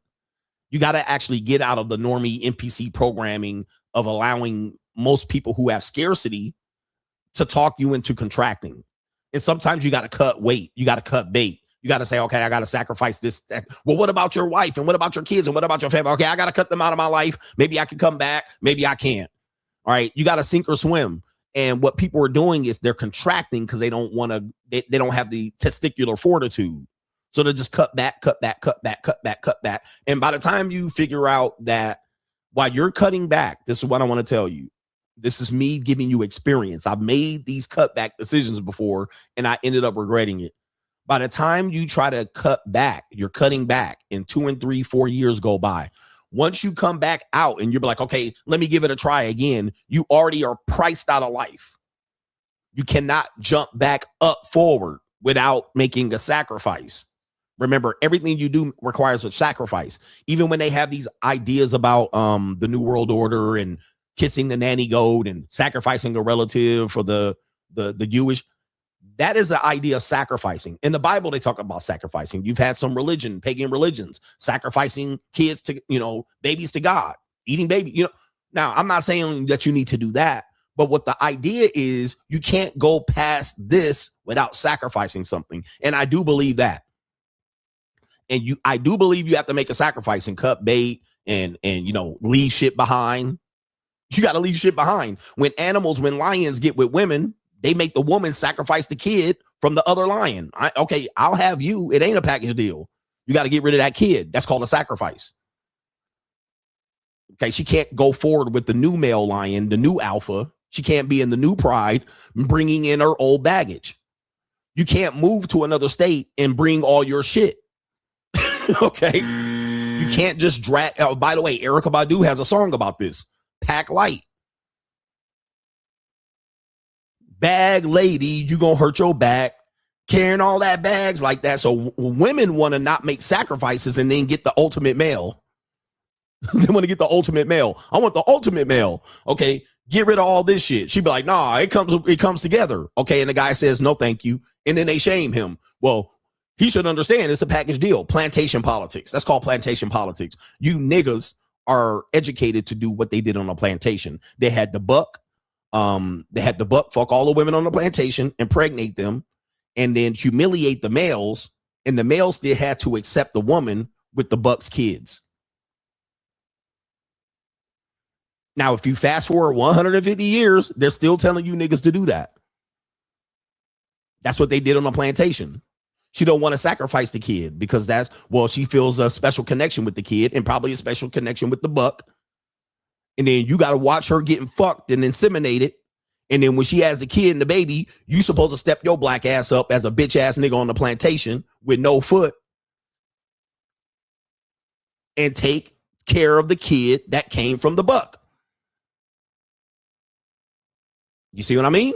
You got to actually get out of the normie NPC programming of allowing most people who have scarcity to talk you into contracting. And sometimes you got to cut weight. You got to cut bait. You got to say, okay, I got to sacrifice this. Well, what about your wife? And what about your kids? And what about your family? Okay, I got to cut them out of my life. Maybe I can come back. Maybe I can't. All right, you got to sink or swim. And what people are doing is they're contracting because they don't want to, they don't have the testicular fortitude. So they just cut back. And by the time you figure out that while you're cutting back, this is what I want to tell you. This is me giving you experience. I've made these cutback decisions before, and I ended up regretting it. By the time you try to cut back, you're cutting back, and 2 and 3, 4 years go by. Once you come back out and you're like, okay, let me give it a try again, you already are priced out of life. You cannot jump back up forward without making a sacrifice. Remember, everything you do requires a sacrifice. Even when they have these ideas about the New World Order and kissing the nanny goat and sacrificing a relative for the Jewish, that is the idea of sacrificing. In the Bible, they talk about sacrificing. You've had some pagan religions, sacrificing kids to, babies to God, eating baby, Now, I'm not saying that you need to do that, but what the idea is, you can't go past this without sacrificing something. And I do believe that. And I do believe you have to make a sacrifice and cut bait and leave shit behind. You got to leave shit behind. When lions get with women, they make the woman sacrifice the kid from the other lion. I'll have you. It ain't a package deal. You got to get rid of that kid. That's called a sacrifice. Okay, she can't go forward with the new male lion, the new alpha. She can't be in the new pride, bringing in her old baggage. You can't move to another state and bring all your shit. Okay, you can't just drag. By the way, Erykah Badu has a song about this. Pack light. Bag lady, you gonna hurt your back carrying all that bags like that. So women want to not make sacrifices and then get the ultimate male. They want to get the ultimate male. I want the ultimate male. Okay, get rid of all this shit. She'd be like, nah, it comes together. Okay, and the guy says no thank you, and then they shame him. Well, he should understand it's a package deal. Plantation politics. That's called plantation politics. You niggas are educated to do what they did on a plantation. They had the buck. Fuck all the women on the plantation, impregnate them, and then humiliate the males. And the males still had to accept the woman with the buck's kids. Now, if you fast forward 150 years, they're still telling you niggas to do that. That's what they did on the plantation. She don't want to sacrifice the kid because she feels a special connection with the kid and probably a special connection with the buck. And then you got to watch her getting fucked and inseminated. And then when she has the kid and the baby, you supposed to step your black ass up as a bitch ass nigga on the plantation with no foot and take care of the kid that came from the buck. You see what I mean?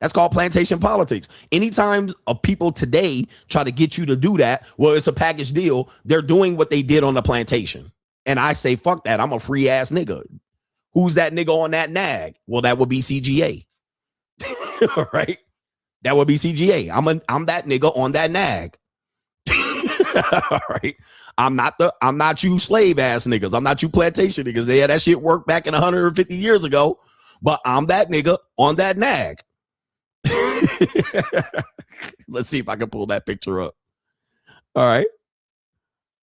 That's called plantation politics. Anytime people today try to get you to do that, well, it's a package deal. They're doing what they did on the plantation. And I say, fuck that. I'm a free ass nigga. Who's that nigga on that nag? Well, that would be CGA. All right. That would be CGA. I'm that nigga on that nag. All right. I'm not you slave ass niggas. I'm not you plantation niggas. Yeah, that shit worked back in 150 years ago. But I'm that nigga on that nag. Let's see if I can pull that picture up. All right.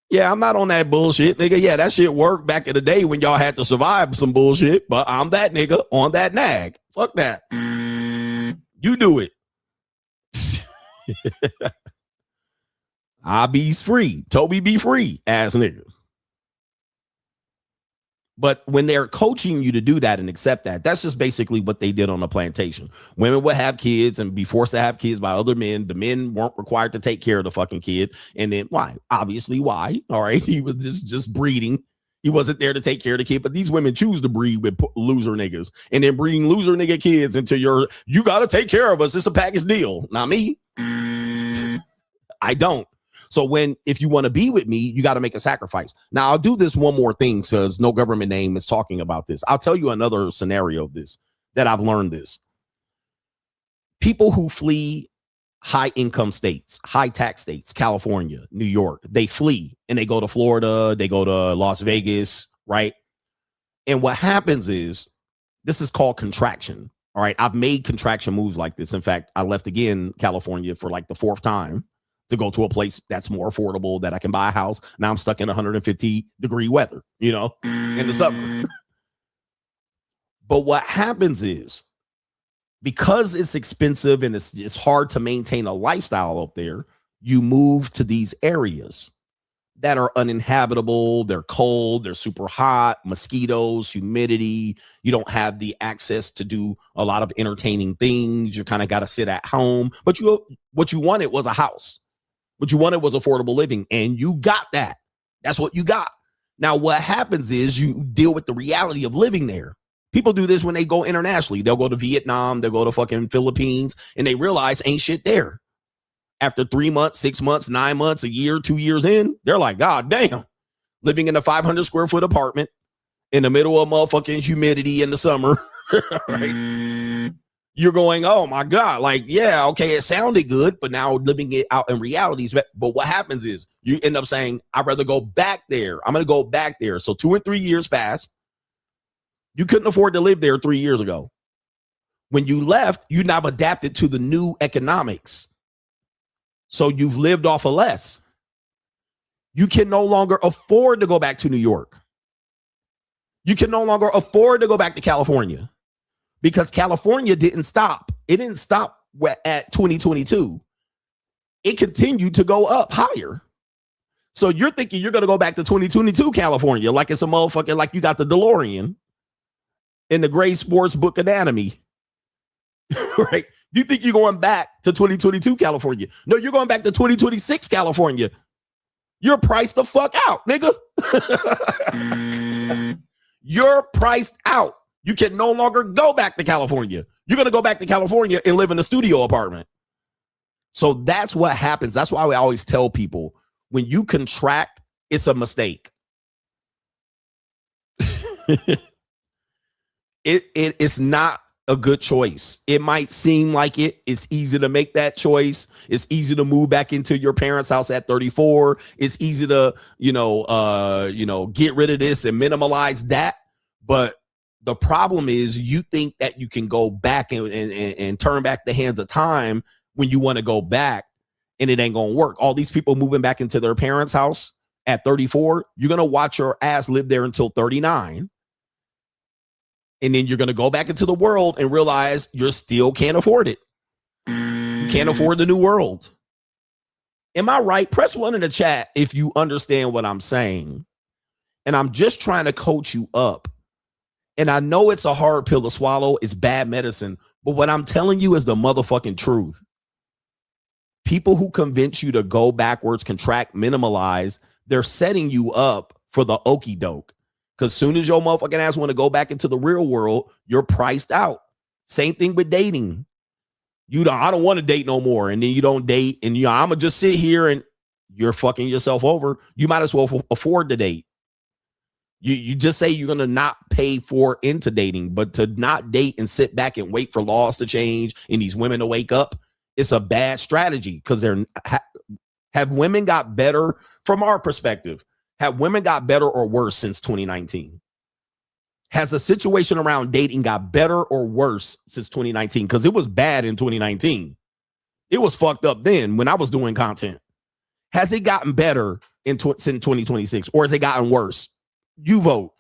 Yeah, I'm not on that bullshit, nigga. Yeah, that shit worked back in the day when y'all had to survive some bullshit, but I'm that nigga on that nag. Fuck that. You do it. I be free. Toby be free, ass nigga. But when they're coaching you to do that and accept that, that's just basically what they did on the plantation. Women would have kids and be forced to have kids by other men. The men weren't required to take care of the fucking kid. And then why? Obviously, why? All right. He was just breeding. He wasn't there to take care of the kid. But these women choose to breed with loser niggas and then bring loser nigga kids into you got to take care of us. It's a package deal. Not me. I don't. So if you want to be with me, you got to make a sacrifice. Now, I'll do this one more thing because no government name is talking about this. I'll tell you another scenario of this that I've learned this. People who flee high income states, high tax states, California, New York, they flee and they go to Florida, they go to Las Vegas, right? And what happens is this is called contraction. All right. I've made contraction moves like this. In fact, I left again California for like the 4th time to go to a place that's more affordable, that I can buy a house. Now I'm stuck in 150-degree weather, in the summer. But what happens is, because it's expensive and it's hard to maintain a lifestyle up there, you move to these areas. that are uninhabitable. They're cold, they're super hot, mosquitoes, humidity. You don't have the access to do a lot of entertaining things. You kind of got to sit at home. But what you wanted was a house. What you wanted was affordable living, and you got that. That's what you got. Now, what happens is you deal with the reality of living there. People do this when they go internationally. They'll go to Vietnam, they'll go to fucking Philippines, and they realize ain't shit there. After 3 months, 6 months, 9 months, a year, 2 years in, they're like, God damn, living in a 500 square foot apartment in the middle of motherfucking humidity in the summer, right? You're going, oh my God, like, yeah, okay, it sounded good, but now living it out in realities. But what happens is you end up saying, I'd rather go back there. I'm going to go back there. So 2 or 3 years pass. You couldn't afford to live there 3 years ago. When you left, you now adapted to the new economics. So you've lived off of less. You can no longer afford to go back to New York. You can no longer afford to go back to California. Because California didn't stop. It didn't stop at 2022. It continued to go up higher. So you're thinking you're going to go back to 2022 California like it's a motherfucker, like you got the DeLorean in the Gray Sports Book Anatomy. Right? You think you're going back to 2022 California. No, you're going back to 2026 California. You're priced the fuck out, nigga. You're priced out. You can no longer go back to California. You're going to go back to California and live in a studio apartment. So that's what happens. That's why we always tell people when you contract, it's a mistake. It's not a good choice. It might seem like it. It's easy to make that choice. It's easy to move back into your parents' house at 34. It's easy to, get rid of this and minimalize that. But the problem is you think that you can go back and turn back the hands of time when you want to go back, and it ain't going to work. All these people moving back into their parents' house at 34, you're going to watch your ass live there until 39. And then you're going to go back into the world and realize you still can't afford it. You can't afford the new world. Am I right? Press 1 in the chat if you understand what I'm saying. And I'm just trying to coach you up. And I know it's a hard pill to swallow. It's bad medicine. But what I'm telling you is the motherfucking truth. People who convince you to go backwards, contract, minimalize, they're setting you up for the okie doke. Because soon as your motherfucking ass want to go back into the real world, you're priced out. Same thing with dating. I don't want to date no more. And then you don't date. And I'm going to just sit here and you're fucking yourself over. You might as well afford to date. You just say you're going to not pay for into dating, but to not date and sit back and wait for laws to change and these women to wake up, it's a bad strategy because have women got better from our perspective? Have women got better or worse since 2019? Has the situation around dating got better or worse since 2019? Because it was bad in 2019. It was fucked up then when I was doing content. Has it gotten better since 2026 or has it gotten worse? You vote.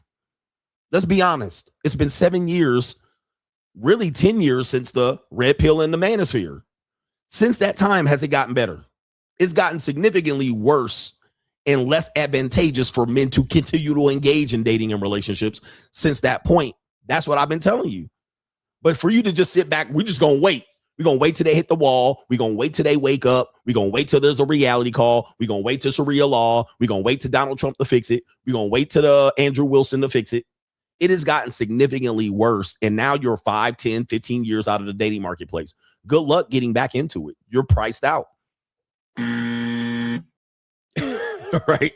Let's be honest. It's been 7 years, really 10 years since the red pill in the manosphere. Since that time, has it gotten better? It's gotten significantly worse and less advantageous for men to continue to engage in dating and relationships since that point. That's what I've been telling you. But for you to just sit back, we're just going to wait. We're going to wait till they hit the wall. We're going to wait till they wake up. We're going to wait till there's a reality call. We're going to wait till Sharia law. We're going to wait till Donald Trump to fix it. We're going to wait till Andrew Wilson to fix it. It has gotten significantly worse. And now you're 5, 10, 15 years out of the dating marketplace. Good luck getting back into it. You're priced out. Right?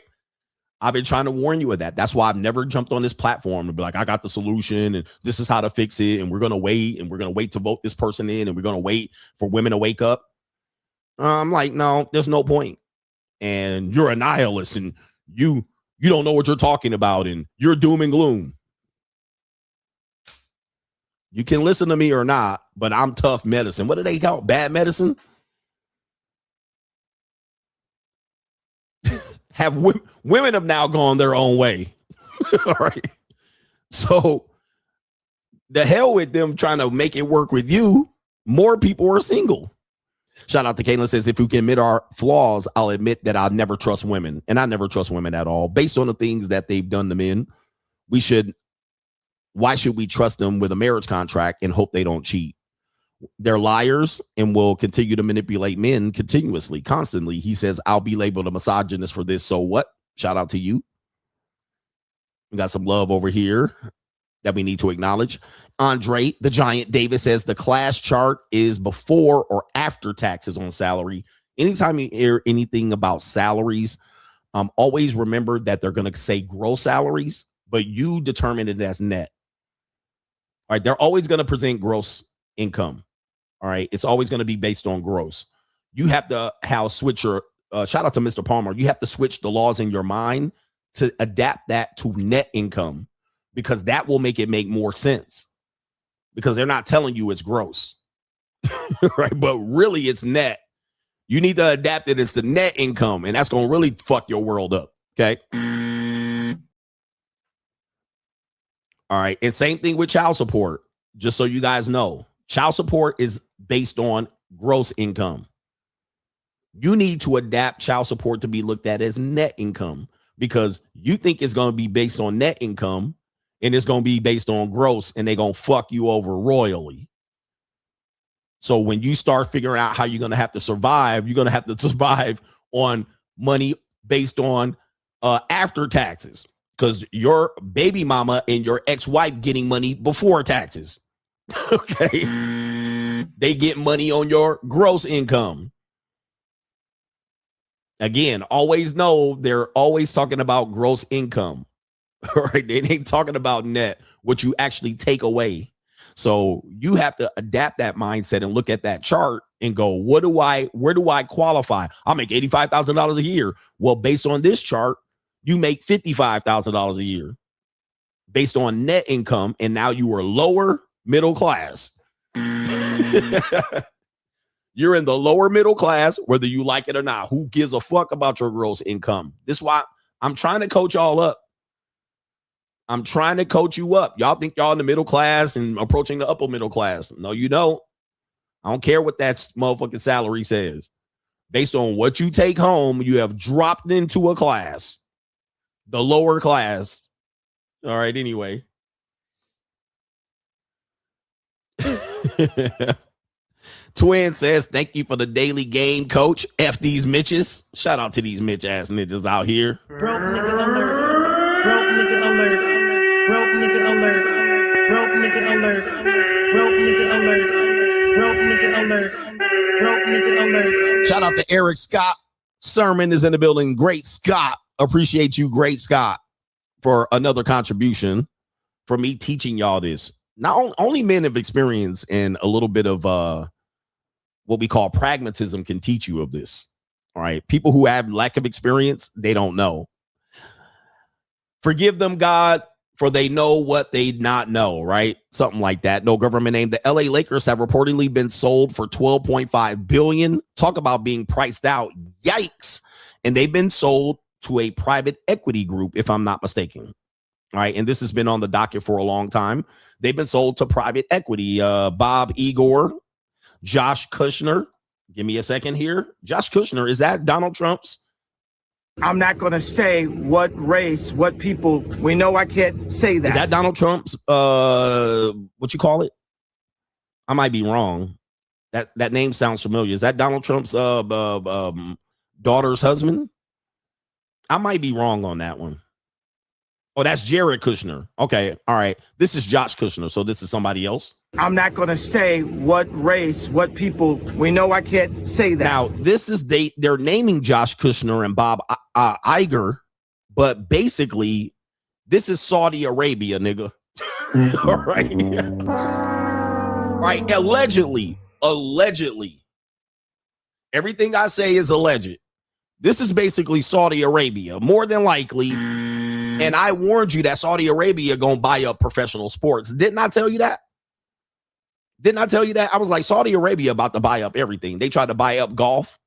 I've been trying to warn you of that. That's why I've never jumped on this platform to be like, I got the solution and this is how to fix it. And we're going to wait and we're going to wait to vote this person in and we're going to wait for women to wake up. I'm like, no, there's no point. And you're a nihilist and you don't know what you're talking about and you're doom and gloom. You can listen to me or not, but I'm tough medicine. What do they call it? Bad medicine? Women have now gone their own way. All right. So the hell with them trying to make it work with you. More people are single. Shout out to Caitlin says, if we can admit our flaws, I'll admit that I'll never trust women. And I never trust women at all. Based on the things that they've done to men, why should we trust them with a marriage contract and hope they don't cheat? They're liars and will continue to manipulate men continuously, constantly. He says, I'll be labeled a misogynist for this. So what? Shout out to you. We got some love over here that we need to acknowledge. Andre, the Giant Davis says the class chart is before or after taxes on salary. Anytime you hear anything about salaries, always remember that they're going to say gross salaries, but you determine it as net. All right. They're always going to present gross income. All right. It's always going to be based on gross. You have to switch your shout out to Mr. Palmer. You have to switch the laws in your mind to adapt that to net income, because that will make it make more sense, because they're not telling you it's gross. Right. But really it's net. You need to adapt it. It's the net income, and that's going to really fuck your world up. Okay. All right. And same thing with child support. Just so you guys know, child support is based on gross income. You need to adapt child support to be looked at as net income, because you think it's going to be based on net income and it's going to be based on gross, and they're going to fuck you over royally. So when you start figuring out how you're going to have to survive, you're going to have to survive on money based on after taxes, because your baby mama and your ex-wife getting money before taxes. Okay. They get money on your gross income. Again, always know they're always talking about gross income. All right. They ain't talking about net, what you actually take away. So you have to adapt that mindset and look at that chart and go, where do I qualify? I'll make $85,000 a year. Well, based on this chart, you make $55,000 a year based on net income. And now you are lower middle class. You're in the lower middle class, whether you like it or not. Who gives a fuck about your gross income? This is why I'm trying to coach y'all up. I'm trying to coach you up. Y'all think y'all in the middle class and approaching the upper middle class. No, you don't. I don't care what that motherfucking salary says. Based on what you take home, you have dropped into a class, the lower class. All right, anyway. Twin says, thank you for the daily game, coach. F these Mitches. Shout out to these Mitch ass ninjas out here. Broke nigga alert. Broke nigga alert. Broke nigga alert. Broke nigga alert. Broke nigga alert. Broke nigga alert. Broke nigga alert. Shout out to Eric Scott. Sermon is in the building. Great Scott. Appreciate you, Great Scott, for another contribution for me teaching y'all this. Not only men of experience and a little bit of what we call pragmatism can teach you of this. All right. People who have lack of experience, they don't know. Forgive them, God, for they know what they not know, right? Something like that. No government name. The LA Lakers have reportedly been sold for $12.5 billion. Talk about being priced out. Yikes. And they've been sold to a private equity group, if I'm not mistaken. All right. And this has been on the docket for a long time. They've been sold to private equity. Bob Igor, Josh Kushner. Give me a second here. Josh Kushner, is that Donald Trump's? I'm not going to say what race, what people. We know I can't say that. Is that Donald Trump's, what you call it? I might be wrong. That name sounds familiar. Is that Donald Trump's daughter's husband? I might be wrong on that one. Oh, that's Jared Kushner. Okay. All right. This is Josh Kushner. So this is somebody else. I'm not going to say what race, what people. We know I can't say that. Now, this is they're naming Josh Kushner and Bob Iger, but basically, this is Saudi Arabia, nigga. All right. All right. Allegedly. Everything I say is alleged. This is basically Saudi Arabia, more than likely. And I warned you that Saudi Arabia gonna buy up professional sports. Didn't I tell you that? Didn't I tell you that? I was like, Saudi Arabia about to buy up everything. They tried to buy up golf.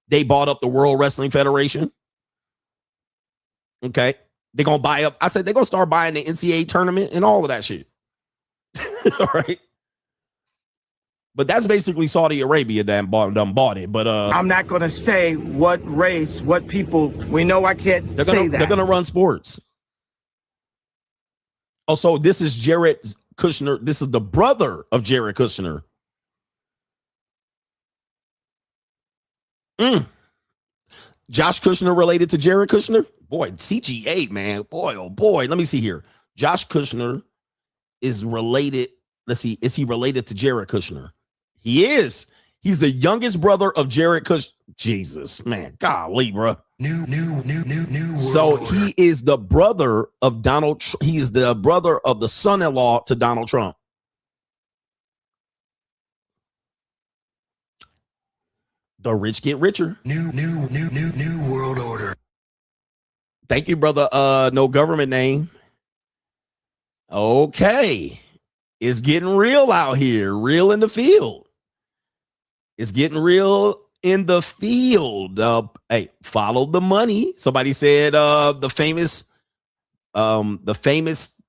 They bought up the World Wrestling Federation. Okay. They're gonna buy up. I said they're gonna start buying the NCAA tournament and all of that shit. All right. But that's basically Saudi Arabia done bought it. But I'm not going to say what race, what people. We know I can't say that. They're going to run sports. Also, this is Jared Kushner. This is the brother of Jared Kushner. Josh Kushner related to Jared Kushner? Boy, CGA, man. Boy, oh boy. Let me see here. Josh Kushner is related. Let's see. Is he related to Jared Kushner? He is. He's the youngest brother of Jared Kushner. Jesus, man. Golly, bro. New. So he is the brother of Donald. He is the brother of the son-in-law to Donald Trump. The rich get richer. New world order. Thank you, brother. No government name. Okay. It's getting real out here. Real in the field. It's getting real in the field. Hey, follow the money. Somebody said the famous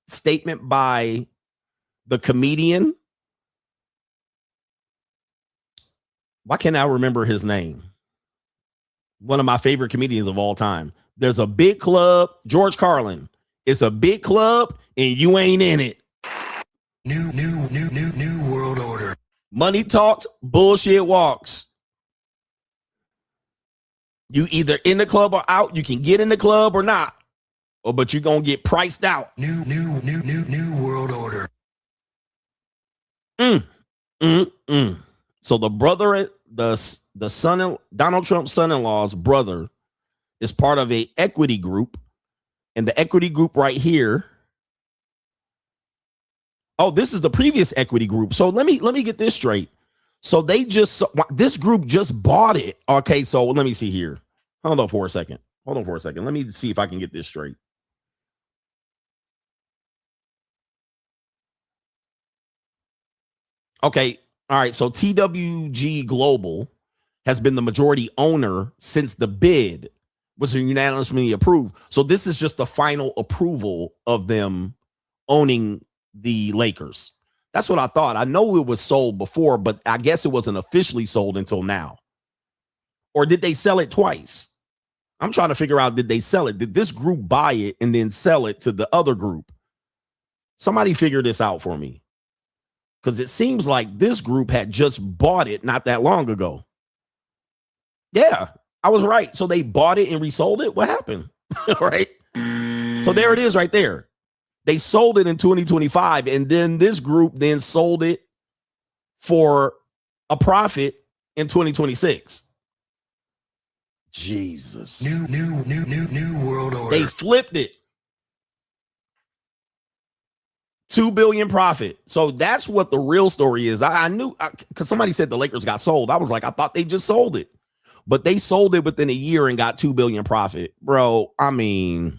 statement by the comedian. Why can't I remember his name? One of my favorite comedians of all time. There's a big club, George Carlin. It's a big club and you ain't in it. New world order. Money talks, bullshit walks. You either in the club or out. You can get in the club or not. But you're going to get priced out. New world order. So the brother, the son, Donald Trump's son-in-law's brother is part of a equity group. And the equity group right here. Oh, this is the previous equity group. So let me get this straight. So this group just bought it. Okay, so let me see here. Hold on for a second. Let me see if I can get this straight. Okay. All right. So TWG Global has been the majority owner since the bid was unanimously approved. So this is just the final approval of them owning the Lakers. That's what I thought. I know it was sold before, but I guess it wasn't officially sold until now. Or did they sell it twice? I'm trying to figure out, did they sell it? Did this group buy it and then sell it to the other group? Somebody figure this out for me. Because it seems like this group had just bought it not that long ago. Yeah, I was right. So they bought it and resold it? What happened? Right? So there it is right there. They sold it in 2025, and then this group then sold it for a profit in 2026. Jesus. New world order. They flipped it. 2 billion profit. So that's what the real story is. I knew, because somebody said the Lakers got sold. I was like, I thought they just sold it. But they sold it within a year and got 2 billion profit. Bro, I mean,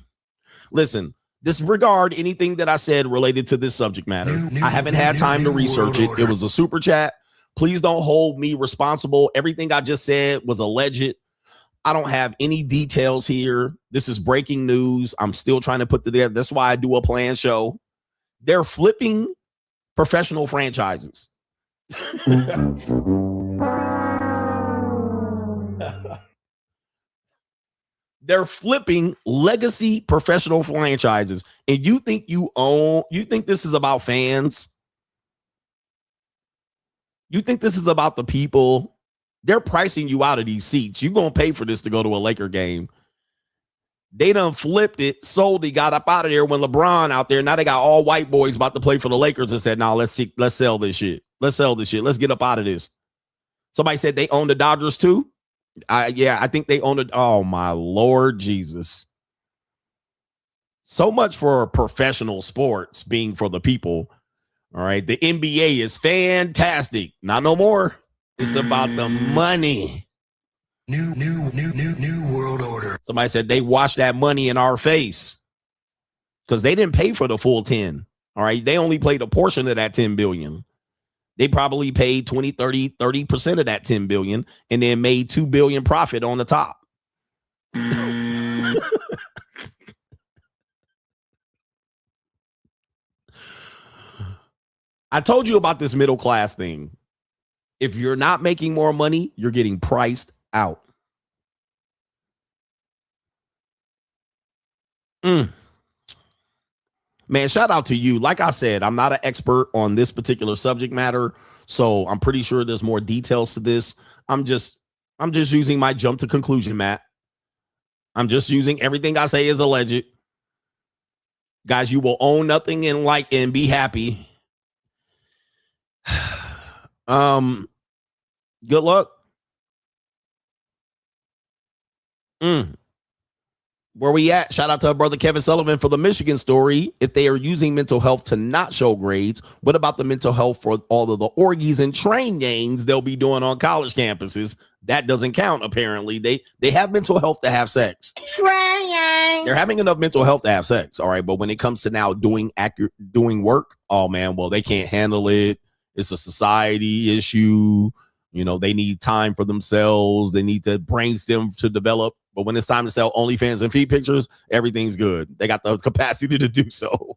listen, disregard anything that I said related to this subject matter. I haven't had time to research it. It was a super chat. Please don't hold me responsible. Everything I just said was alleged. I don't have any details here. This is breaking news. I'm still trying to put together. That's why I do a planned show. They're flipping professional franchises. They're flipping legacy professional franchises. And you think this is about fans? You think this is about the people? They're pricing you out of these seats. You're going to pay for this to go to a Laker game. They done flipped it, sold it, got up out of there when LeBron out there. Now they got all white boys about to play for the Lakers and said, "No, let's sell this shit. Let's sell this shit. Let's get up out of this." Somebody said they own the Dodgers too. I think they own it. Oh my Lord Jesus. So much for professional sports being for the people. All right. The NBA is fantastic. Not no more. It's about the money. New world order. Somebody said they washed that money in our face because they didn't pay for the full 10. All right. They only paid a portion of that 10 billion. They probably paid 20, 30% of that 10 billion and then made 2 billion profit on the top. I told you about this middle class thing. If you're not making more money, you're getting priced out. Man, shout out to you. Like I said, I'm not an expert on this particular subject matter, so I'm pretty sure there's more details to this. I'm just using my jump to conclusion, Matt. I'm just using everything I say as alleged. Guys, you will own nothing and like and be happy. Good luck. Where we at? Shout out to our brother Kevin Sullivan for the Michigan story. If they are using mental health to not show grades, what about the mental health for all of the orgies and train gangs they'll be doing on college campuses? That doesn't count, apparently. They have mental health to have sex. They're having enough mental health to have sex, all right? But when it comes to now doing work, oh, man, well, they can't handle it. It's a society issue. You know, they need time for themselves. They need to brainstem to develop. But when it's time to sell OnlyFans and feed pictures, everything's good. They got the capacity to do so.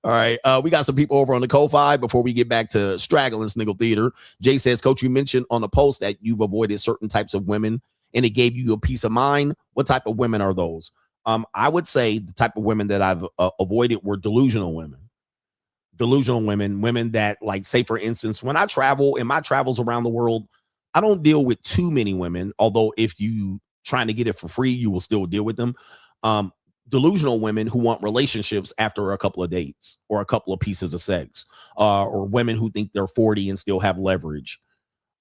All right. We got some people over on the Ko-Fi before we get back to Straggle and Sniggle Theater. Jay says, Coach, you mentioned on the post that you've avoided certain types of women and it gave you a peace of mind. What type of women are those? I would say the type of women that I've avoided were delusional women. Delusional women that, like, say, for instance, when I travel in my travels around the world, I don't deal with too many women, although if you trying to get it for free, you will still deal with them. Delusional women who want relationships after a couple of dates or a couple of pieces of sex, or women who think they're 40 and still have leverage,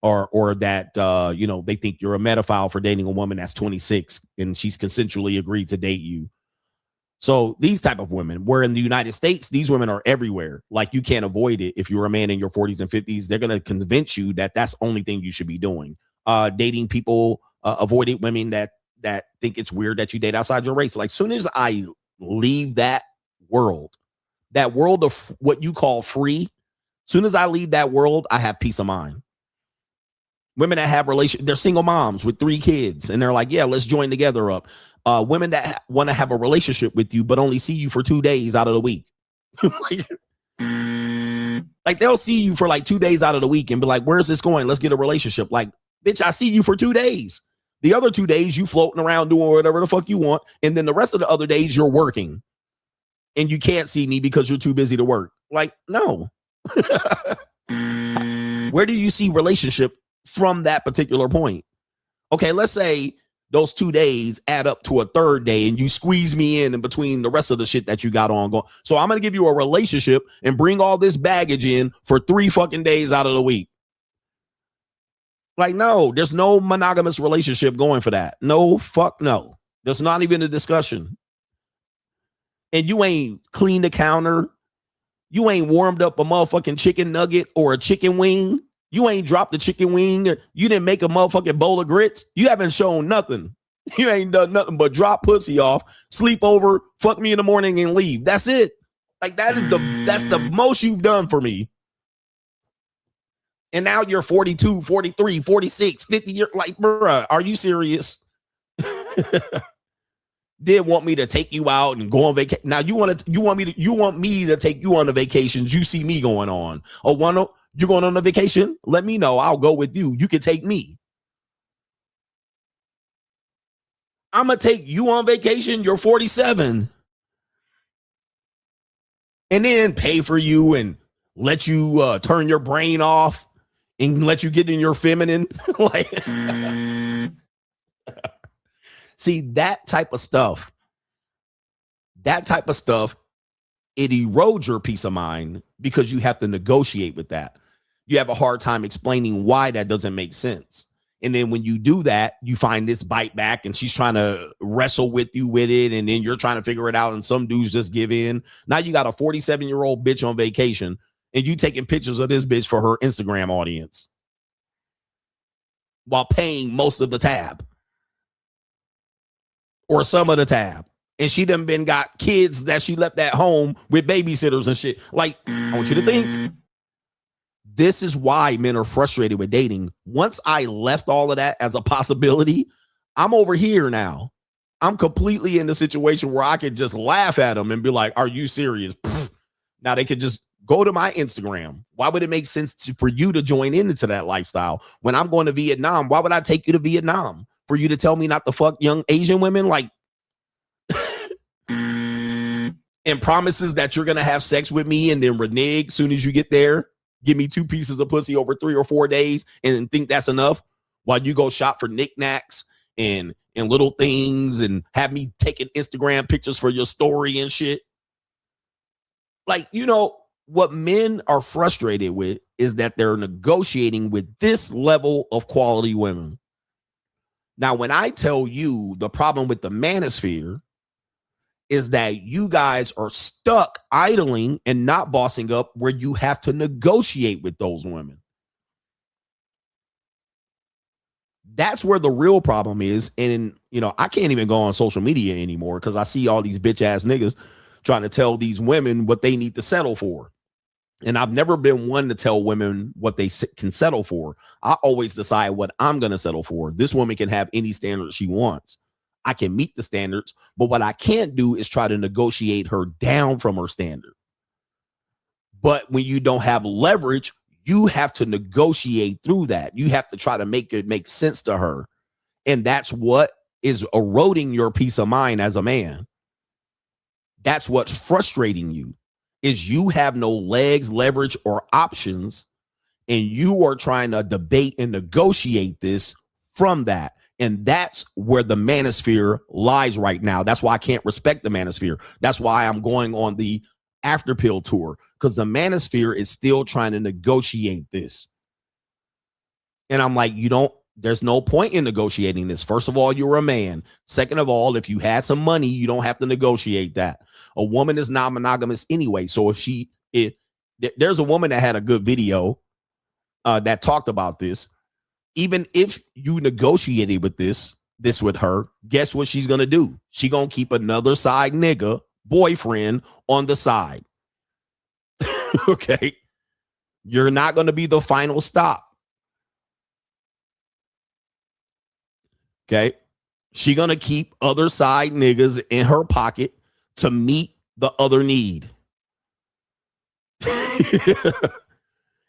or that, they think you're a pedophile for dating a woman that's 26 and she's consensually agreed to date you. So these type of women, where in the United States, these women are everywhere. Like, you can't avoid it. If you're a man in your 40s and 50s, they're going to convince you that that's the only thing you should be doing. Dating people, avoiding women that think it's weird that you date outside your race. Like, soon as I leave that world of what you call free, soon as I leave that world, I have peace of mind. Women that have they're single moms with 3 kids, and they're like, yeah, let's join together up. Women that want to have a relationship with you, but only see you for 2 days out of the week. Like, they'll see you for like 2 days out of the week and be like, where's this going? Let's get a relationship. Like, bitch, I see you for 2 days. The other 2 days, you floating around doing whatever the fuck you want. And then the rest of the other days, you're working. And you can't see me because you're too busy to work. Like, no. Where do you see relationship from that particular point? Okay, let's say those 2 days add up to a third day and you squeeze me in between the rest of the shit that you got on going. So I'm going to give you a relationship and bring all this baggage in for 3 fucking days out of the week. Like, no, there's no monogamous relationship going for that. No, fuck no. There's not even a discussion. And you ain't cleaned the counter. You ain't warmed up a motherfucking chicken nugget or a chicken wing. You ain't dropped the chicken wing. You didn't make a motherfucking bowl of grits. You haven't shown nothing. You ain't done nothing but drop pussy off, sleep over, fuck me in the morning and leave. That's it. Like, that's the most you've done for me. And now you're 42, 43, 46, 50 years. Like, bruh, are you serious? Did want me to take you out and go on vacation. Now you want me to take you on the vacations you see me going on. Oh, you're going on a vacation? Let me know. I'll go with you. You can take me. I'm going to take you on vacation. You're 47. And then pay for you and let you turn your brain off and let you get in your feminine. Like, see, that type of stuff, it erodes your peace of mind because you have to negotiate with that. You have a hard time explaining why that doesn't make sense. And then when you do that, you find this bite back and she's trying to wrestle with you with it. And then you're trying to figure it out. And some dudes just give in. Now you got a 47-year-old bitch on vacation and you taking pictures of this bitch for her Instagram audience while paying most of the tab or some of the tab. And she done been got kids that she left at home with babysitters and shit. Like, I want you to think. This is why men are frustrated with dating. Once I left all of that as a possibility, I'm over here now. I'm completely in the situation where I could just laugh at them and be like, are you serious? Pfft. Now they could just Go to my Instagram. Why would it make sense for you to join into that lifestyle? When I'm going to Vietnam, why would I take you to Vietnam? For you to tell me not to fuck young Asian women? Like, and promises that you're going to have sex with me and then renege soon as you get there, give me 2 pieces of pussy over 3 or 4 days and think that's enough while you go shop for knickknacks and little things and have me taking Instagram pictures for your story and shit. Like, you know, what men are frustrated with is that they're negotiating with this level of quality women. Now, when I tell you the problem with the manosphere is that you guys are stuck idling and not bossing up where you have to negotiate with those women. That's where the real problem is. And, you know, I can't even go on social media anymore because I see all these bitch ass niggas trying to tell these women what they need to settle for. And I've never been one to tell women what they can settle for. I always decide what I'm going to settle for. This woman can have any standard she wants. I can meet the standards, but what I can't do is try to negotiate her down from her standard. But when you don't have leverage, you have to negotiate through that. You have to try to make it make sense to her. And that's what is eroding your peace of mind as a man. That's what's frustrating you, is you have no legs, leverage, or options, and you are trying to debate and negotiate this from that. And that's where the manosphere lies right now. That's why I can't respect the manosphere. That's why I'm going on the after pill tour, because the manosphere is still trying to negotiate this. And I'm like, there's no point in negotiating this. First of all, you're a man. Second of all, if you had some money, you don't have to negotiate that. A woman is not monogamous anyway. So if there's a woman that had a good video that talked about this. Even if you negotiated with this with her, guess what she's going to do? She going to keep another side nigga boyfriend on the side. Okay. You're not going to be the final stop. Okay. She going to keep other side niggas in her pocket to meet the other need.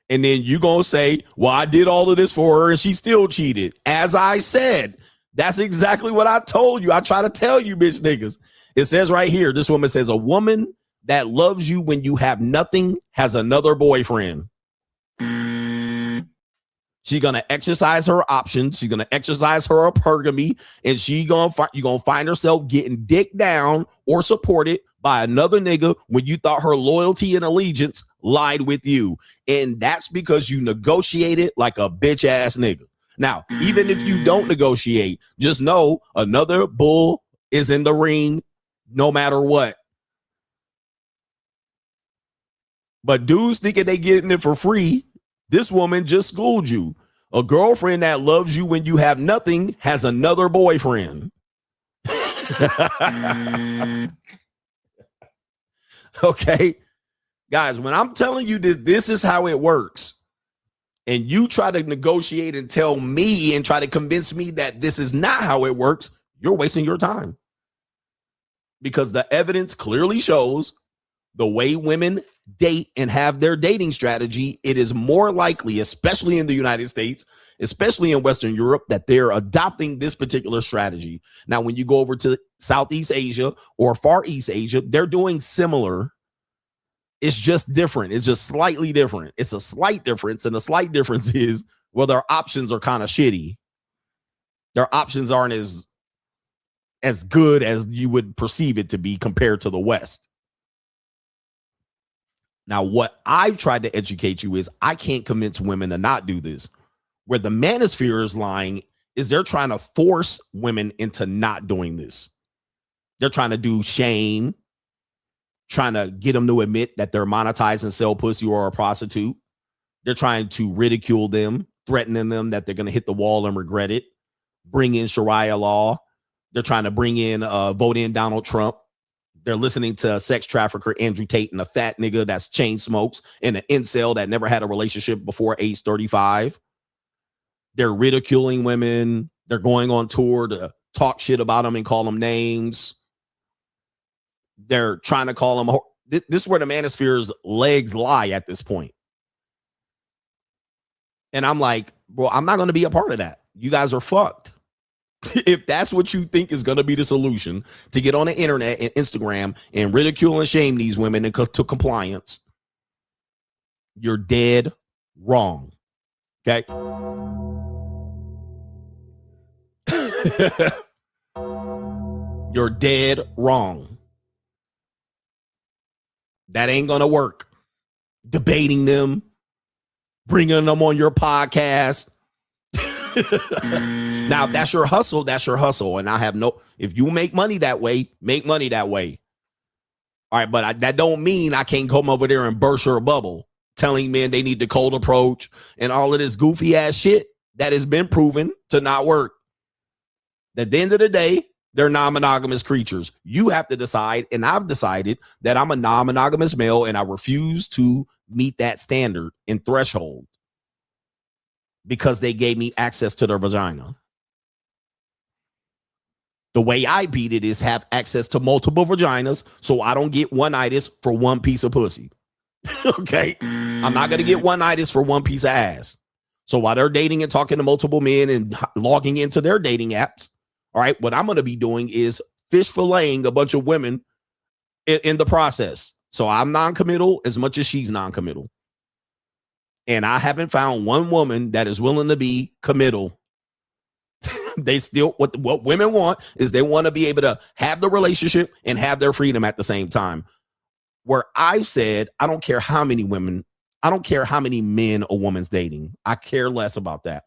And then you going to say, well, I did all of this for her and she still cheated. As I said, that's exactly what I told you. I try to tell you, bitch niggas. It says right here, this woman says, a woman that loves you when you have nothing has another boyfriend. She's going to exercise her options. She's going to exercise her hypergamy, and you're going to find herself getting dick down or supported by another nigga when you thought her loyalty and allegiance lied with you. And that's because you negotiated like a bitch ass nigga. Now, even if you don't negotiate, just know another bull is in the ring no matter what. But dudes thinking they getting it for free. This woman just schooled you. A girlfriend that loves you when you have nothing has another boyfriend. Okay. Guys, when I'm telling you that this is how it works, and you try to negotiate and tell me and try to convince me that this is not how it works, you're wasting your time. Because the evidence clearly shows the way women date and have their dating strategy, it is more likely, especially in the United States, especially in Western Europe, that they're adopting this particular strategy. Now, when you go over to Southeast Asia or Far East Asia, they're doing similar. It's just different. It's just slightly different. It's a slight difference. And the slight difference is, well, their options are kind of shitty. Their options aren't as good as you would perceive it to be compared to the West. Now, what I've tried to educate you is I can't convince women to not do this. Where the manosphere is lying is they're trying to force women into not doing this. They're trying to do shame, trying to get them to admit that they're monetized and sell pussy or a prostitute. They're trying to ridicule them, threatening them that they're going to hit the wall and regret it. Bring in Sharia law. They're trying to bring in, vote in Donald Trump. They're listening to a sex trafficker, Andrew Tate, and a fat nigga that's chain smokes and an incel that never had a relationship before age 35. They're ridiculing women. They're going on tour to talk shit about them and call them names. They're trying to call them. This is where the manosphere's legs lie at this point. And I'm like, bro, I'm not going to be a part of that. You guys are fucked. If that's what you think is going to be the solution to get on the internet and Instagram and ridicule and shame these women into compliance, you're dead wrong. Okay. You're dead wrong. That ain't going to work. Debating them, bringing them on your podcast. Now, if that's your hustle, that's your hustle. And I have if you make money that way, make money that way. All right, but that don't mean I can't come over there and burst your bubble, telling men they need the cold approach and all of this goofy ass shit that has been proven to not work. At the end of the day, they're non-monogamous creatures. You have to decide, and I've decided that I'm a non-monogamous male and I refuse to meet that standard and threshold because they gave me access to their vagina. The way I beat it is have access to multiple vaginas so I don't get one-itis for one piece of pussy. Okay? I'm not going to get one-itis for one piece of ass. So while they're dating and talking to multiple men and logging into their dating apps, all right, what I'm going to be doing is fish filleting a bunch of women in the process. So I'm non-committal as much as she's non-committal. And I haven't found one woman that is willing to be committal. They still, what women want is they want to be able to have the relationship and have their freedom at the same time. Where I've said, I don't care how many women, I don't care how many men a woman's dating. I care less about that.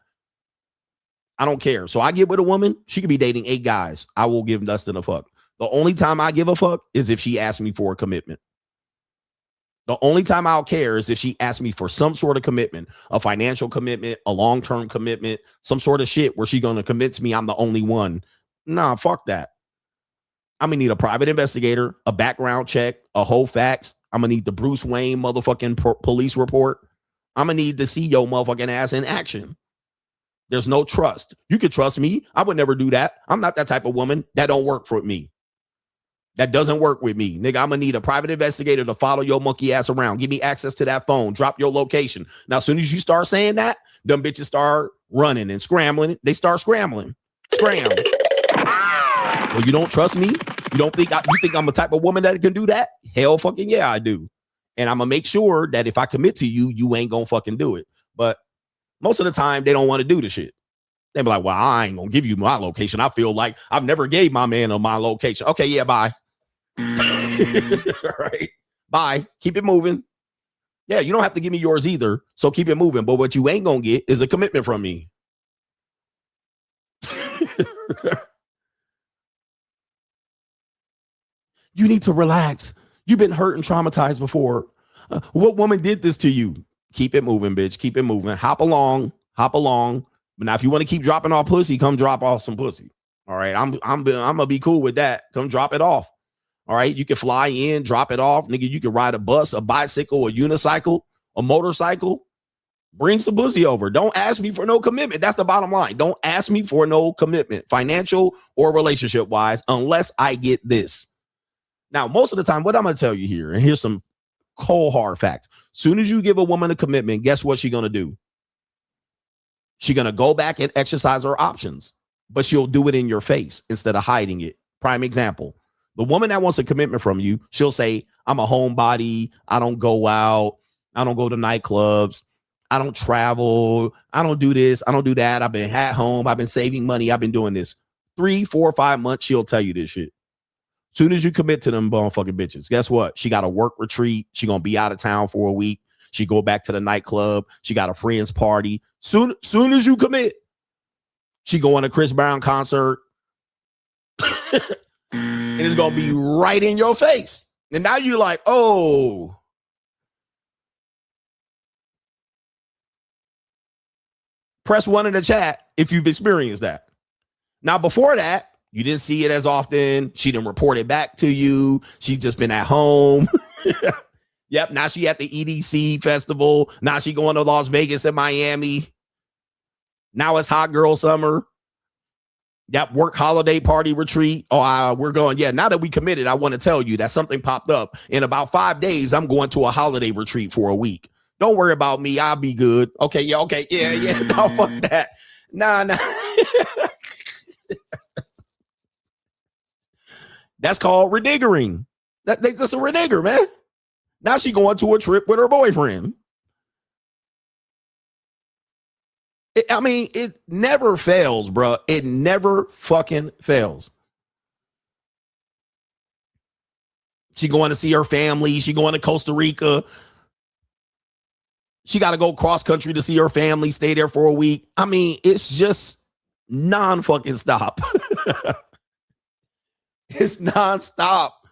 I don't care. So I get with a woman, she could be dating 8 guys. I will give less than a fuck. The only time I give a fuck is if she asks me for a commitment. The only time I'll care is if she asks me for some sort of commitment, a financial commitment, a long-term commitment, some sort of shit where she's going to convince me I'm the only one. Nah, fuck that. I'm going to need a private investigator, a background check, a whole facts. I'm going to need the Bruce Wayne motherfucking police report. I'm going to need to see your motherfucking ass in action. There's no trust. You could trust me. I would never do that. I'm not that type of woman. That don't work for me. That doesn't work with me. Nigga, I'm going to need a private investigator to follow your monkey ass around. Give me access to that phone. Drop your location. Now, as soon as you start saying that, them bitches start running and scrambling. They start scrambling. Scram. Well, you don't trust me? You think I'm a type of woman that can do that? Hell fucking yeah, I do. And I'm going to make sure that if I commit to you, you ain't going to fucking do it. But most of the time, they don't want to do the shit. They be like, well, I ain't going to give you my location. I feel like I've never gave my man my location. Okay, yeah, bye. All right, bye. Keep it moving. Yeah, you don't have to give me yours either. So keep it moving. But what you ain't going to get is a commitment from me. You need to relax. You've been hurt and traumatized before. What woman did this to you? Keep it moving, bitch. Keep it moving. Hop along. But now, if you want to keep dropping off pussy, come drop off some pussy. All right, I'm gonna be cool with that. Come drop it off. All right, you can fly in, drop it off, nigga. You can ride a bus, a bicycle, a unicycle, a motorcycle. Bring some pussy over. Don't ask me for no commitment. That's the bottom line. Don't ask me for no commitment, financial or relationship wise, unless I get this. Now, most of the time, what I'm gonna tell you here, and here's some cold hard facts. Soon as you give a woman a commitment, guess what she's gonna do? She's gonna go back and exercise her options, but she'll do it in your face instead of hiding it. Prime example: the woman that wants a commitment from you, she'll say, "I'm a homebody. I don't go out. I don't go to nightclubs. I don't travel. I don't do this. I don't do that. I've been at home. I've been saving money. I've been doing this." 3, 4, 5 months, she'll tell you this shit. Soon as you commit to them motherfucking bitches, guess what? She got a work retreat. She gonna be out of town for a week. She go back to the nightclub. She got a friend's party. Soon as you commit, she go on a Chris Brown concert. And it's gonna be right in your face. And now you're like, oh. Press 1 in the chat if you've experienced that. Now, before that, you didn't see it as often. She didn't report it back to you. She's just been at home. Yep. Now she at the EDC festival. Now she going to Las Vegas and Miami. Now it's hot girl summer. That work holiday party retreat. Oh, we're going. Yeah, now that we committed, I want to tell you that something popped up. In about 5 days, I'm going to a holiday retreat for a week. Don't worry about me. I'll be good. Okay, yeah, okay. Yeah. No, fuck that. Nah. That's called reniggering. That's a renigger, man. Now she going to a trip with her boyfriend. It never fails, bro. It never fucking fails. She going to see her family. She going to Costa Rica. She got to go cross country to see her family, stay there for a week. I mean, it's just non-fucking stop. It's non-stop.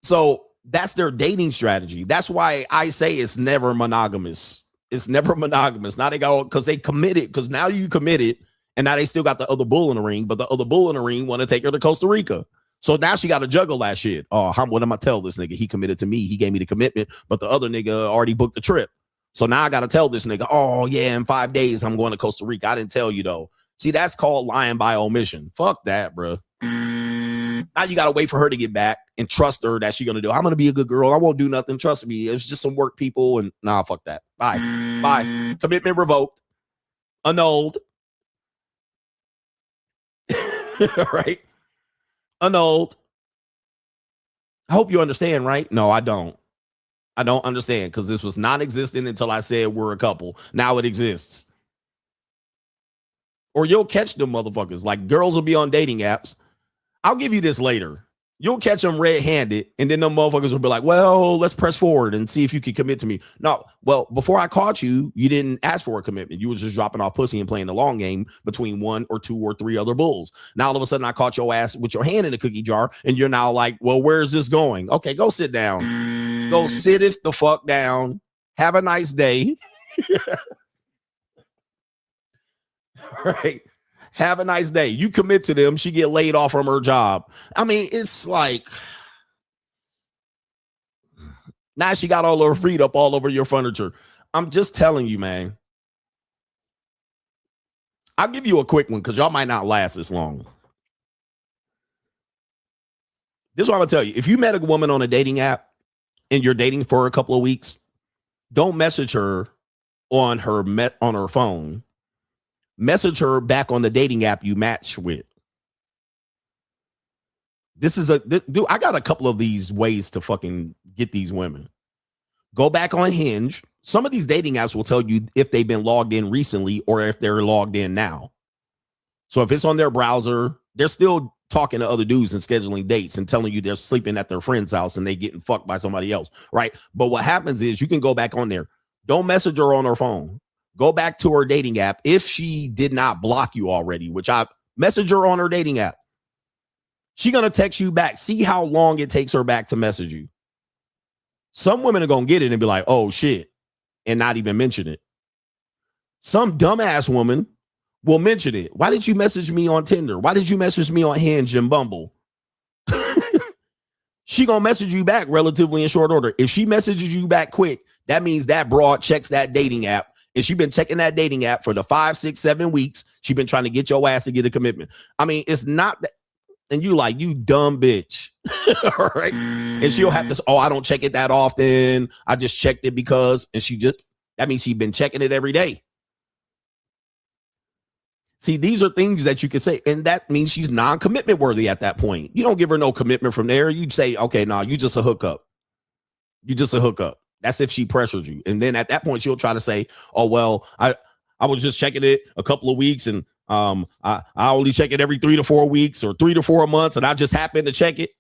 So that's their dating strategy. That's why I say it's never monogamous. It's never monogamous. Now they go because they committed, because now you committed, and now they still got the other bull in the ring, but the other bull in the ring want to take her to Costa Rica. So now she got to juggle that shit. Oh, what am I tell this nigga? He committed to me. He gave me the commitment, but the other nigga already booked the trip. So now I got to tell this nigga, oh yeah, in 5 days I'm going to Costa Rica. I didn't tell you though. See, that's called lying by omission. Fuck that, bro. Now you got to wait for her to get back and trust her that she's going to do. I'm going to be a good girl. I won't do nothing. Trust me. It's just some work people. And nah, fuck that. Bye. Commitment revoked. Annulled. Right? Annulled. I hope you understand, right? No, I don't. I don't understand because this was non-existent until I said we're a couple. Now it exists. Or you'll catch them motherfuckers. Like girls will be on dating apps. I'll give you this later. You'll catch them red-handed, and then them motherfuckers will be like, well, let's press forward and see if you can commit to me. No, well, before I caught you, you didn't ask for a commitment. You was just dropping off pussy and playing the long game between 1 or 2 or 3 other bulls. Now, all of a sudden, I caught your ass with your hand in a cookie jar, and you're now like, well, where's this going? Okay, go sit down. Go sit it the fuck down. Have a nice day. Right? Have a nice day. You commit to them. She get laid off from her job. I mean, it's like now she got all her feet up all over your furniture. I'm just telling you, man. I'll give you a quick one because y'all might not last this long. This is what I'm going to tell you. If you met a woman on a dating app and you're dating for a couple of weeks, don't message her on her phone. Message her back on the dating app you match with. Dude, I got a couple of these ways to fucking get these women. Go back on Hinge. Some of these dating apps will tell you if they've been logged in recently or if they're logged in now. So if it's on their browser, they're still talking to other dudes and scheduling dates and telling you they're sleeping at their friend's house and they getting fucked by somebody else, right? But what happens is you can go back on there. Don't message her on her phone. Go back to her dating app. If she did not block you already, which I message her on her dating app, she going to text you back. See how long it takes her back to message you. Some women are going to get it and be like, oh shit, and not even mention it. Some dumbass woman will mention it. Why did you message me on Tinder? Why did you message me on Hinge and Bumble? She going to message you back relatively in short order. If she messages you back quick, that means that broad checks that dating app. And she's been checking that dating app for the 5, 6, 7 weeks. She's been trying to get your ass to get a commitment. I mean, it's not that. And you like, you dumb bitch. All right. And she'll have this, oh, I don't check it that often. I just checked it because, and that means she's been checking it every day. See, these are things that you can say. And that means she's non-commitment worthy at that point. You don't give her no commitment from there. You'd say, okay, no, you just a hookup. You just a hookup. That's if she pressured you. And then at that point, she'll try to say, oh, well, I was just checking it a couple of weeks and I only check it every 3 to 4 weeks or 3 to 4 months. And I just happened to check it.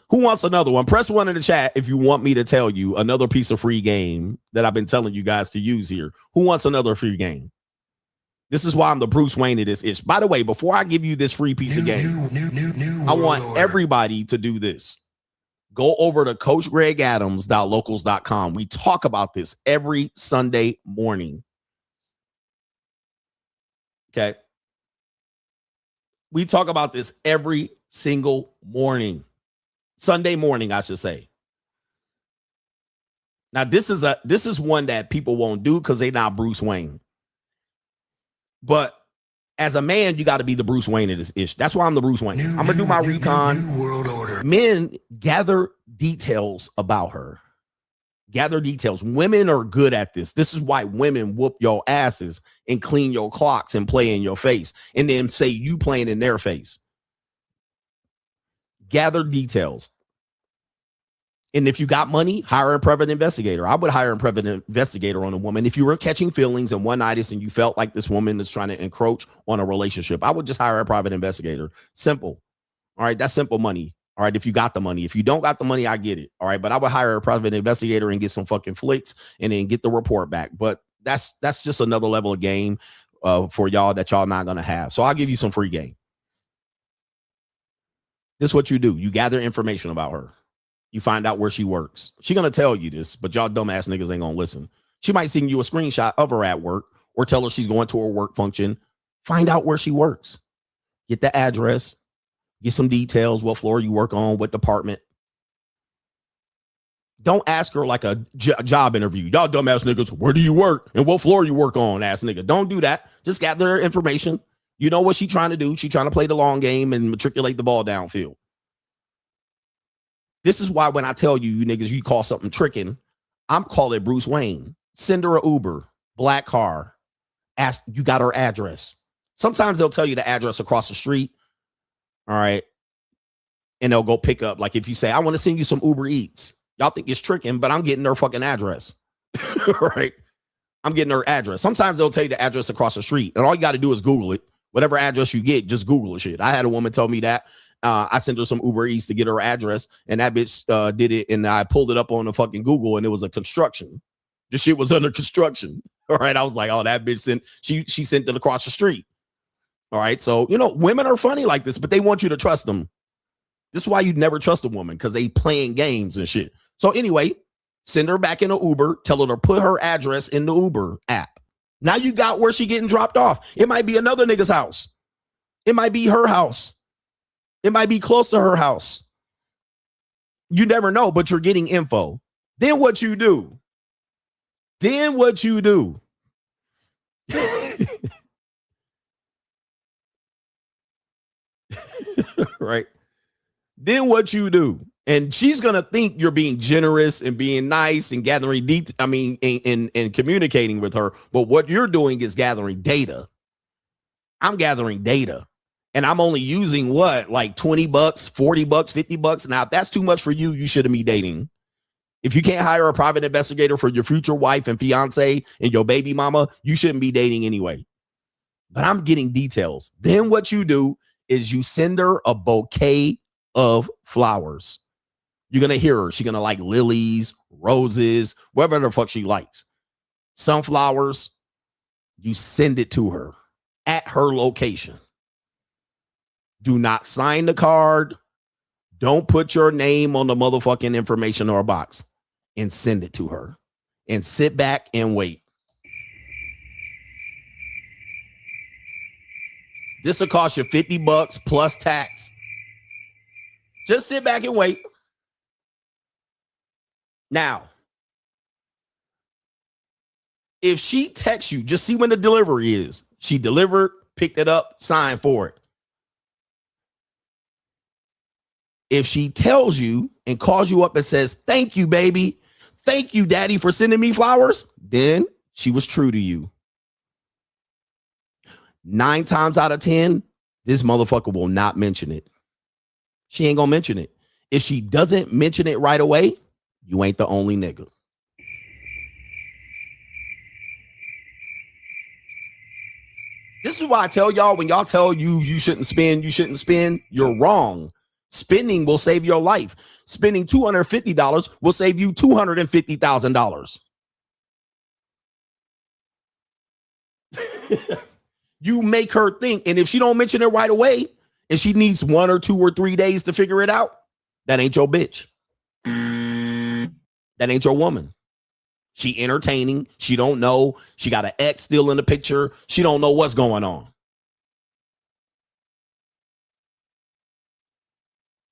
Who wants another one? Press 1 in the chat if you want me to tell you another piece of free game that I've been telling you guys to use here. Who wants another free game? This is why I'm the Bruce Wayne of this ish. By the way, before I give you this free piece of game, I want everybody to do this. Go over to CoachGregAdams.locals.com. We talk about this every Sunday morning. Okay. We talk about this every single morning. Sunday morning, I should say. Now, this is one that people won't do because they're not Bruce Wayne. But as a man, you got to be the Bruce Wayne of this ish. That's why I'm the Bruce Wayne. I'm gonna do my recon. New world order. Men gather details about her. Gather details. Women are good at this. This is why women whoop your asses and clean your clocks and play in your face, and then say you playing in their face. Gather details. And if you got money, hire a private investigator. I would hire a private investigator on a woman. If you were catching feelings and one-nights and you felt like this woman is trying to encroach on a relationship, I would just hire a private investigator. Simple. All right, that's simple money. All right, if you got the money. If you don't got the money, I get it. All right, but I would hire a private investigator and get some fucking flicks and then get the report back. But that's just another level of game for y'all that y'all not going to have. So I'll give you some free game. This is what you do. You gather information about her. You find out where she works. She's going to tell you this, but y'all dumbass niggas ain't going to listen. She might send you a screenshot of her at work or tell her she's going to her work function. Find out where she works. Get the address. Get some details. What floor you work on, what department. Don't ask her like a job interview. Y'all dumbass niggas, where do you work and what floor you work on, ass nigga. Don't do that. Just gather her information. You know what she's trying to do. She's trying to play the long game and matriculate the ball downfield. This is why when I tell you, you niggas, you call something tricking, I'm calling Bruce Wayne. Send her an Uber, black car. Ask, you got her address. Sometimes they'll tell you the address across the street. All right. And they'll go pick up. Like if you say, I want to send you some Uber Eats. Y'all think it's tricking, but I'm getting her fucking address. Right. I'm getting her address. Sometimes they'll tell you the address across the street. And all you got to do is Google it. Whatever address you get, just Google the shit. I had a woman tell me that. I sent her some Uber Eats to get her address, and that bitch did it, and I pulled it up on the fucking Google, and it was a construction. The shit was under construction. All right, I was like, oh, that bitch sent, she sent it across the street. All right, so, you know, women are funny like this, but they want you to trust them. This is why you never trust a woman, because they playing games and shit. So anyway, send her back in an Uber, tell her to put her address in the Uber app. Now you got where she getting dropped off. It might be another nigga's house. It might be her house. It might be close to her house. You never know, but you're getting info. Then what you do? Right? Then what you do? And she's going to think you're being generous and being nice and gathering and communicating with her. But what you're doing is gathering data. I'm gathering data. And I'm only using what, like $20, $40, $50. Now, if that's too much for you, you shouldn't be dating. If you can't hire a private investigator for your future wife and fiance and your baby mama, you shouldn't be dating anyway. But I'm getting details. Then what you do is you send her a bouquet of flowers. You're going to hear her. She's going to like lilies, roses, whatever the fuck she likes. Sunflowers. You send it to her at her location. Do not sign the card. Don't put your name on the motherfucking information or box, and send it to her and sit back and wait. This will cost you $50 plus tax. Just sit back and wait. Now, if she texts you, just see when the delivery is. She delivered, picked it up, signed for it. If she tells you and calls you up and says, thank you, baby. Thank you, daddy, for sending me flowers. Then she was true to you. 9 times out of 10, this motherfucker will not mention it. She ain't gonna mention it. If she doesn't mention it right away, you ain't the only nigga. This is why I tell y'all, when y'all tell you shouldn't spend, you're wrong. Spending will save your life. Spending $250 will save you $250,000. You make her think, and if she don't mention it right away, and she needs 1 or 2 or 3 days to figure it out, that ain't your bitch. That ain't your woman. She entertaining. She don't know. She got an ex still in the picture. She don't know what's going on.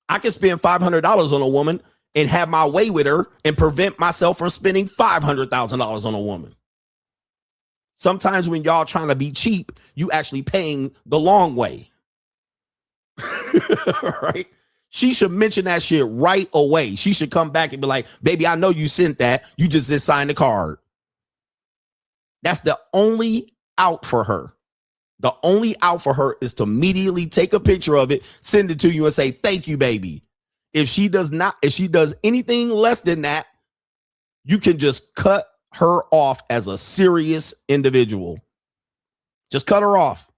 I can spend $500 on a woman and have my way with her and prevent myself from spending $500,000 on a woman. Sometimes when y'all trying to be cheap, you actually paying the long way. Right? She should mention that shit right away. She should come back and be like, baby, I know you sent that. You just didn't sign the card. That's the only out for her. The only out for her is to immediately take a picture of it, send it to you and say, thank you, baby. If she does anything less than that, you can just cut her off as a serious individual. Just cut her off.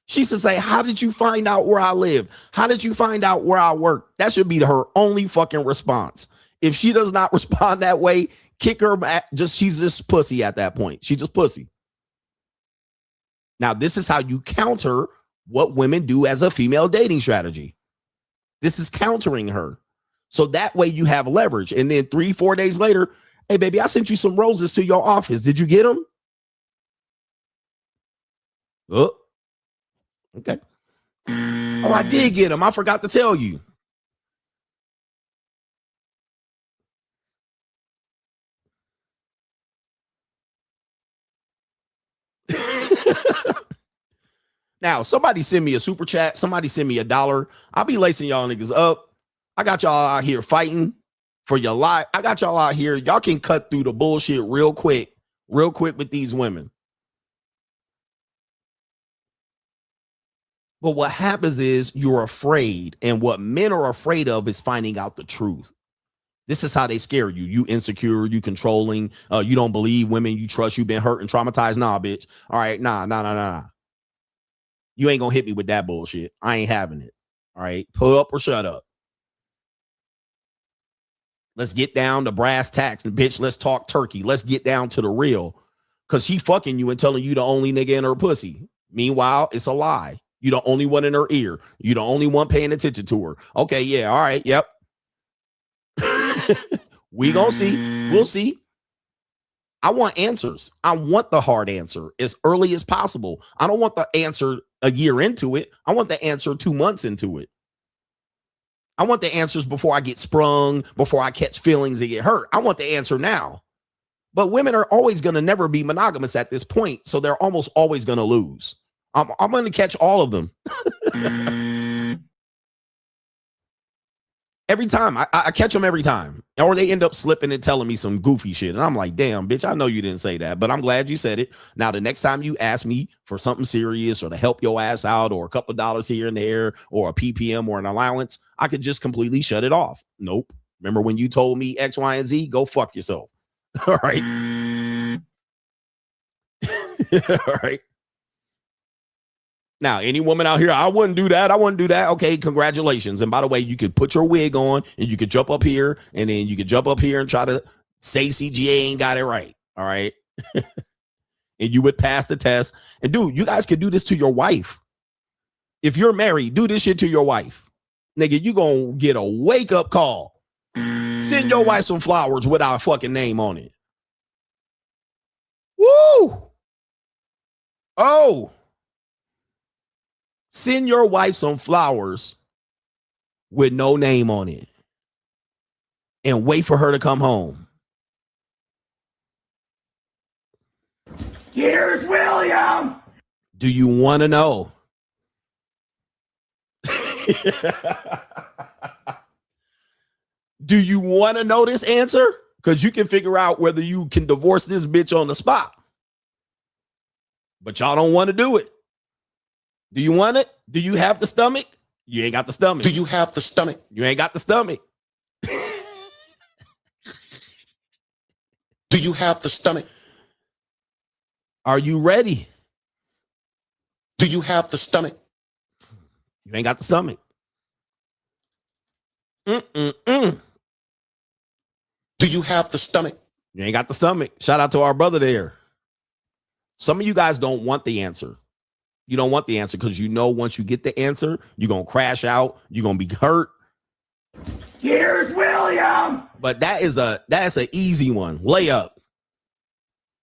She should say, how did you find out where I live? How did you find out where I work? That should be her only fucking response. If she does not respond that way, kick her back. She's just pussy at that point. She's just pussy. Now, this is how you counter what women do as a female dating strategy. This is countering her. So that way you have leverage. And then 3-4 days later, hey, baby, I sent you some roses to your office. Did you get them? Oh, okay. Oh, I did get them. I forgot to tell you. Now, somebody send me a super chat. Somebody send me $1. I'll be lacing y'all niggas up. I got y'all out here fighting for your life. I got y'all out here. Y'all can cut through the bullshit real quick with these women. But what happens is you're afraid. And what men are afraid of is finding out the truth. This is how they scare you. You insecure, you controlling, you don't believe women you trust, you've been hurt and traumatized. Nah, bitch. All right, nah. You ain't gonna hit me with that bullshit. I ain't having it. All right, pull up or shut up. Let's get down to brass tacks. And bitch, let's talk turkey. Let's get down to the real. Because she fucking you and telling you the only nigga in her pussy. Meanwhile, it's a lie. You the only one in her ear. You the only one paying attention to her. Okay, yeah, all right, yep. We gonna see. We'll see. I want answers. I want the hard answer as early as possible. I don't want the answer a year into it. I want the answer 2 months into it. I want the answers before I get sprung, before I catch feelings and get hurt. I want the answer now. But women are always going to never be monogamous at this point, so they're almost always going to lose. I'm going to catch all of them. Every time. I catch them every time. Or they end up slipping and telling me some goofy shit. And I'm like, damn, bitch, I know you didn't say that, but I'm glad you said it. Now, the next time you ask me for something serious or to help your ass out or a couple of dollars here and there or a PPM or an allowance, I could just completely shut it off. Nope. Remember when you told me X, Y, and Z? Go fuck yourself. All right. All right. Now, any woman out here, I wouldn't do that. I wouldn't do that. Okay, congratulations. And by the way, you could put your wig on and you could jump up here and then you could jump up here and try to say CGA ain't got it right. All right. And you would pass the test. And dude, you guys could do this to your wife. If you're married, do this shit to your wife. Nigga, you gonna get a wake up call. Send your wife some flowers with our fucking name on it. Woo! Oh! Send your wife some flowers with no name on it and wait for her to come home. Here's William. Do you want to know? Do you want to know this answer? Because you can figure out whether you can divorce this bitch on the spot. But y'all don't want to do it. Do you want it? Do you have the stomach? You ain't got the stomach. Do you have the stomach? You ain't got the stomach. Do you have the stomach? Are you ready? Do you have the stomach? You ain't got the stomach. Do you have the stomach? You ain't got the stomach. Shout out to our brother there. Some of you guys don't want the answer. You don't want the answer because you know once you get the answer, you're going to crash out. You're going to be hurt. Here's William. But that's an easy one. Layup.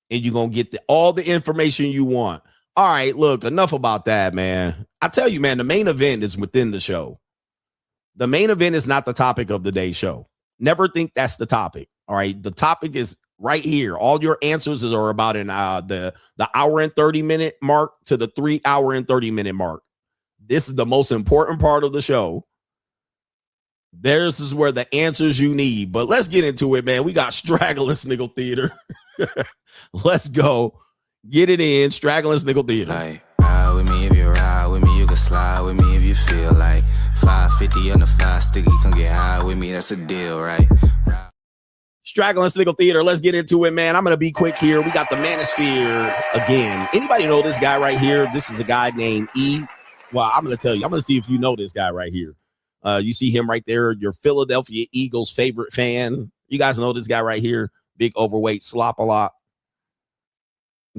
And you're going to get all the information you want. All right, look, enough about that, man. I tell you, man, the main event is within the show. The main event is not the topic of the day's show. Never think that's the topic. All right. The topic is right here. All your answers are about the hour and 30-minute mark to the 3 hour and 30-minute mark. This is the most important part of the show. This is where the answers you need. But let's get into it, man. We got Straggle and Sniggle Theater. Let's go. Get it in. Straggle and Sniggle Theater. Like, ride with me if you ride with me. You can slide with me if you feel like 550 on the 5 sticky. Come get high with me. That's a deal, right? Straggle and Sniggle Theater. Let's get into it, man. I'm going to be quick here. We got the Manosphere again. Anybody know this guy right here? This is a guy named E. Well, I'm going to tell you. I'm going to see if you know this guy right here. You see him right there, your Philadelphia Eagles favorite fan. You guys know this guy right here, big overweight, slop a lot.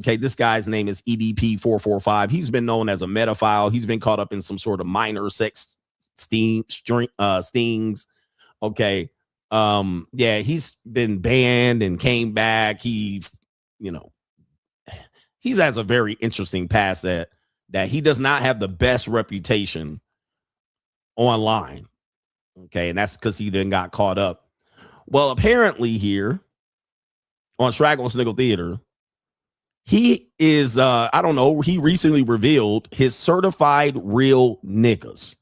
Okay, this guy's name is EDP445. He's been known as a pedophile. He's been caught up in some sort of minor sex stings. Okay, yeah, he's been banned and came back. He has a very interesting past that he does not have the best reputation online. Okay, and that's because he then got caught up. Well, apparently here on Straggle and Sniggle Theater, he is I don't know, he recently revealed his certified real niggas.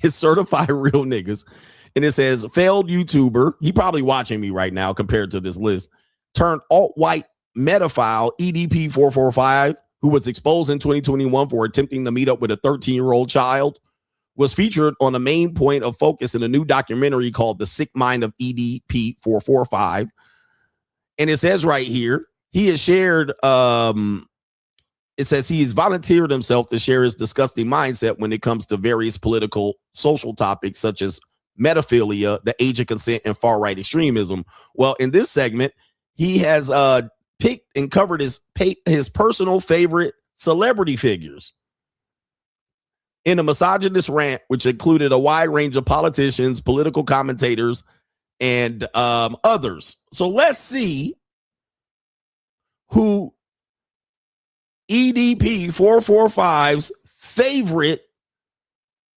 And it says failed YouTuber, he probably watching me right now compared to this list, turned alt-white pedophile EDP445, who was exposed in 2021 for attempting to meet up with a 13-year-old child, was featured on the main point of focus in a new documentary called The Sick Mind of EDP445. And it says right here, he has shared, it says he has volunteered himself to share his disgusting mindset when it comes to various political, social topics such as pedophilia, the age of consent, and far-right extremism. Well, in this segment, he has picked and covered his personal favorite celebrity figures in a misogynist rant, which included a wide range of politicians, political commentators, and others. So let's see who EDP445's favorite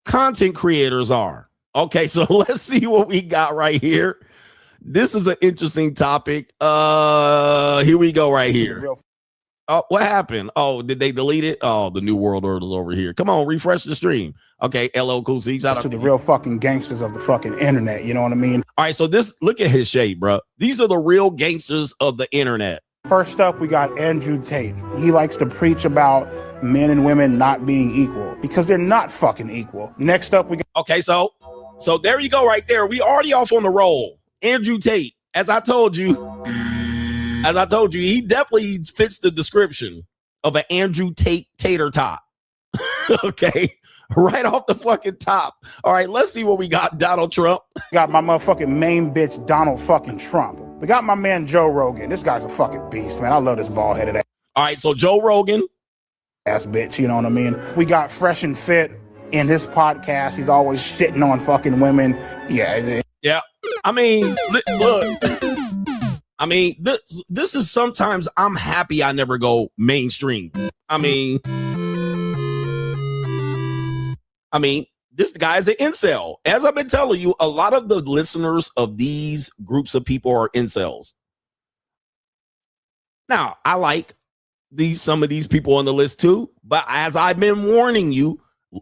content creators are. Okay, so let's see what we got right here. This is an interesting topic. Here we go right here. Oh, what happened? Oh, did they delete it? Oh, the New World Order's over here. Come on, refresh the stream. Okay, LL Cool C. To the real fucking gangsters of the fucking internet, you know what I mean? All right, so look at his shape, bro. These are the real gangsters of the internet. First up, we got Andrew Tate. He likes to preach about men and women not being equal because they're not fucking equal. Next up, we got... Okay, so there you go right there. We already off on the roll. Andrew Tate, as I told you, he definitely fits the description of an Andrew Tate tater tot. Okay, right off the fucking top. All right, let's see what we got. Donald Trump. Got my motherfucking main bitch, Donald fucking Trump. We got my man, Joe Rogan. This guy's a fucking beast, man. I love this bald-headed ass. All right, so Joe Rogan. Ass bitch, you know what I mean? We got Fresh and Fit in his podcast. He's always shitting on fucking women. Yeah. Yeah. I mean, look. I mean, this is sometimes I'm happy I never go mainstream. I mean, this guy is an incel. As I've been telling you, a lot of the listeners of these groups of people are incels. Now, I like some of these people on the list too, but as I've been warning you,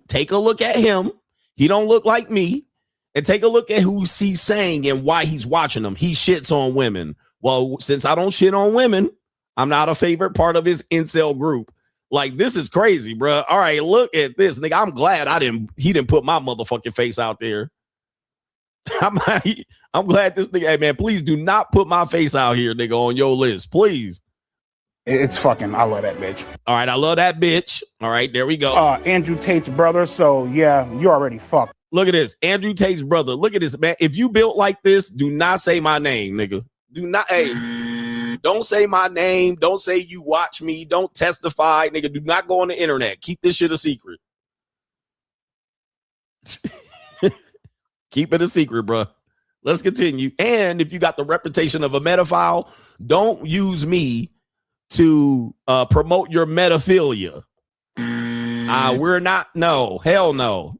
take a look at him. He don't look like me. And take a look at who he's saying and why he's watching them. He shits on women. Well, since I don't shit on women, I'm not a favorite part of his incel group. Like, this is crazy, bro. All right, look at this, nigga. I'm glad he didn't put my motherfucking face out there. I'm glad this nigga, hey man, please do not put my face out here, nigga, on your list, please. It's fucking, I love that bitch. All right, I love that bitch. All right, there we go. Andrew Tate's brother, so yeah, you already fucked. Look at this, Andrew Tate's brother. Look at this, man. If you built like this, do not say my name, nigga. Do not, hey, don't say my name. Don't say you watch me. Don't testify, nigga. Do not go on the internet. Keep this shit a secret. Keep it a secret, bro. Let's continue. And if you got the reputation of a pedophile, don't use me to promote your pedophilia. We're not, no, hell no.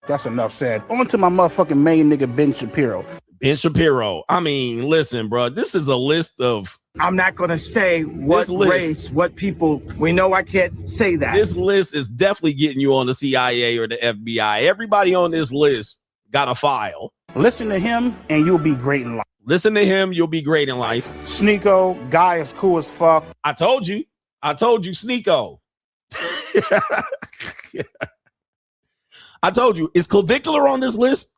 That's enough said. On to my motherfucking main nigga, Ben Shapiro. Ben Shapiro. I mean, listen, bro, this is a list of. I'm not going to say what race, what people. We know I can't say that. This list is definitely getting you on the CIA or the FBI. Everybody on this list got a file. Listen to him and you'll be great in life. Listen to him, you'll be great in life. Sneeko, guy is cool as fuck. I told you, Sneeko. I told you, is clavicular on this list?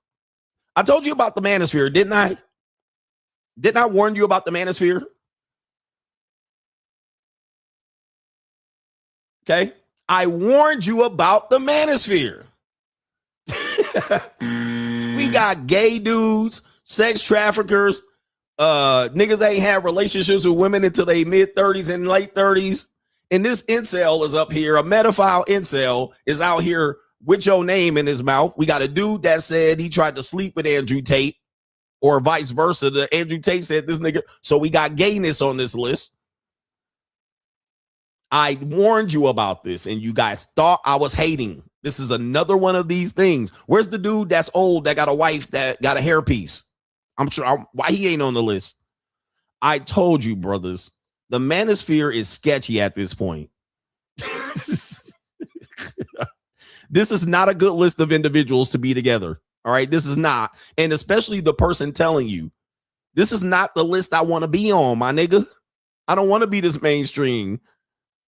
I told you about the manosphere, didn't I? Didn't I warn you about the manosphere? Okay. I warned you about the manosphere. We got gay dudes, sex traffickers, niggas ain't have relationships with women until they mid-30s and late 30s. And this incel is up here. A metaphile incel is out here with your name in his mouth. We got a dude that said he tried to sleep with Andrew Tate, or vice versa. The Andrew Tate said this nigga. So we got gayness on this list. I warned you about this, and you guys thought I was hating. This is another one of these things. Where's the dude that's old that got a wife that got a hairpiece? I'm sure why he ain't on the list. I told you, brothers, the manosphere is sketchy at this point. This is not a good list of individuals to be together. All right, this is not. And especially the person telling you, this is not the list I want to be on, my nigga. I don't want to be this mainstream.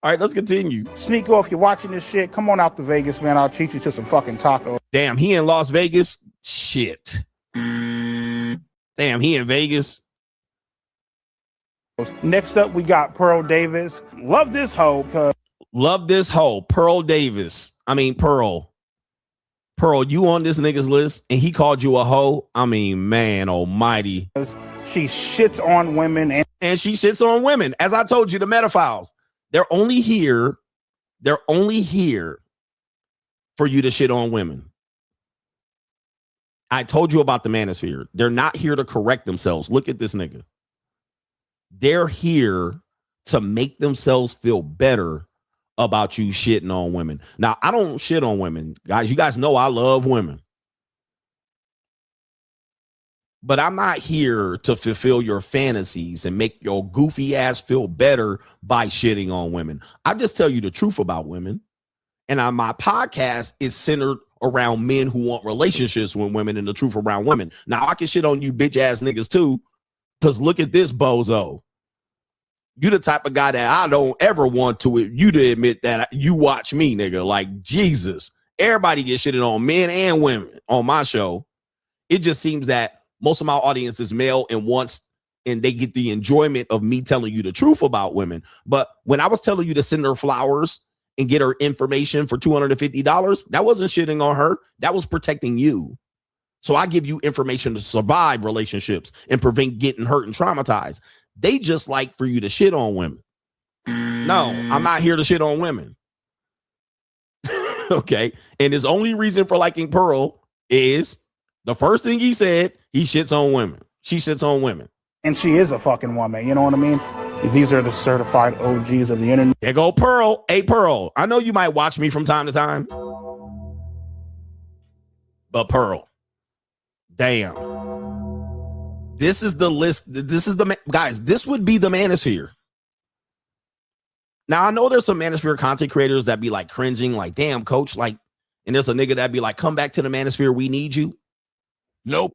All right, let's continue. Sneeko, if you're watching this shit, come on out to Vegas, man. I'll treat you to some fucking tacos. Damn, he in Las Vegas? Shit. Damn, he in Vegas? Next up, we got Pearl Davis. Love this hoe. Love this hoe. Pearl Davis. I mean, Pearl. Pearl, you on this nigga's list, and he called you a hoe? I mean, man almighty. She shits on women. And she shits on women. As I told you, the metaphiles. They're only here for you to shit on women. I told you about the manosphere. They're not here to correct themselves. Look at this nigga. They're here to make themselves feel better about you shitting on women. Now, I don't shit on women. Guys, you guys know I love women. But I'm not here to fulfill your fantasies and make your goofy ass feel better by shitting on women. I just tell you the truth about women. And my podcast is centered around men who want relationships with women and the truth around women. Now, I can shit on you bitch ass niggas too, because look at this bozo. You the type of guy that I don't ever want you to admit that you watch me, nigga. Like, Jesus. Everybody gets shitted on, men and women, on my show. It just seems that most of my audience is male and they get the enjoyment of me telling you the truth about women. But when I was telling you to send her flowers and get her information for $250, that wasn't shitting on her. That was protecting you. So I give you information to survive relationships and prevent getting hurt and traumatized. They just like for you to shit on women. No, I'm not here to shit on women. Okay. And his only reason for liking Pearl is the first thing he said, he shits on women. She shits on women. And she is a fucking woman. You know what I mean? These are the certified OGs of the internet. There go Pearl. Hey, Pearl. I know you might watch me from time to time. But Pearl. Damn. This is the list. This is the guys. This would be the manosphere. Now, I know there's some manosphere content creators that be like cringing, like, damn, coach. Like, and there's a nigga that be like, come back to the manosphere. We need you. Nope.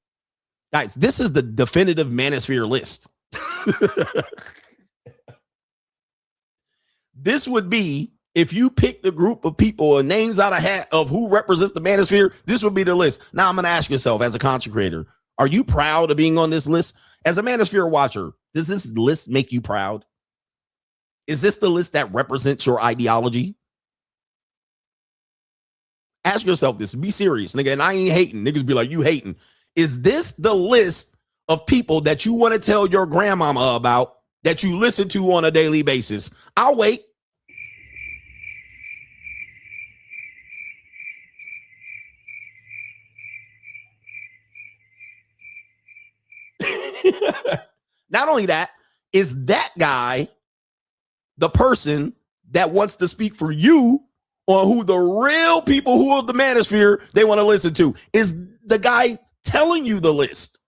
Guys, this is the definitive manosphere list. This would be, if you pick the group of people and names out of hat of who represents the manosphere, this would be the list. Now, I'm going to ask yourself as a content creator, are you proud of being on this list? As a manosphere watcher, does this list make you proud? Is this the list that represents your ideology? Ask yourself this. Be serious, nigga. And I ain't hating. Niggas be like, you hating. Is this the list of people that you want to tell your grandmama about that you listen to on a daily basis? I'll wait. Not only that, is that guy the person that wants to speak for you on who the real people who are the manosphere they want to listen to? Is the guy telling you the list?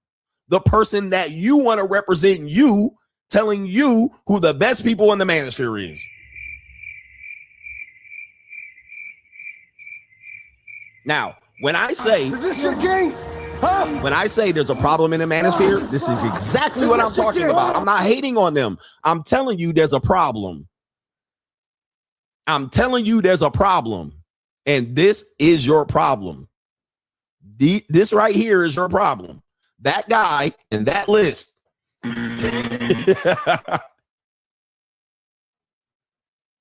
the person that you want to represent you, telling you who the best people in the manosphere is. Now, when I say, is this your game? Huh? When I say there's a problem in the manosphere, this is exactly what I'm talking about. I'm not hating on them. I'm telling you there's a problem. I'm telling you there's a problem. And this is your problem. This right here is your problem. That guy and that list.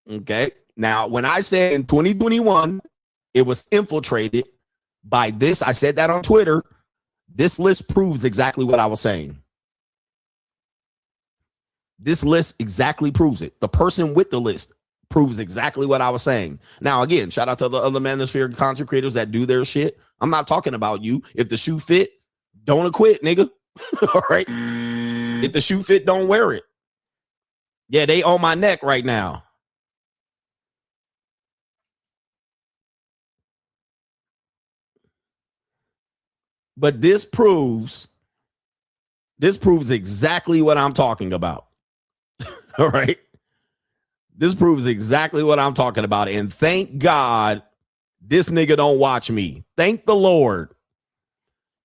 Okay. Now, when I said in 2021, it was infiltrated by this, I said that on Twitter. This list proves exactly what I was saying. This list exactly proves it. The person with the list proves exactly what I was saying. Now, again, shout out to the other manosphere content creators that do their shit. I'm not talking about you. If the shoe fit, don't acquit, nigga. All right. If the shoe fit, don't wear it. Yeah, they on my neck right now. But this proves exactly what I'm talking about. All right. This proves exactly what I'm talking about. And thank God this nigga don't watch me. Thank the Lord.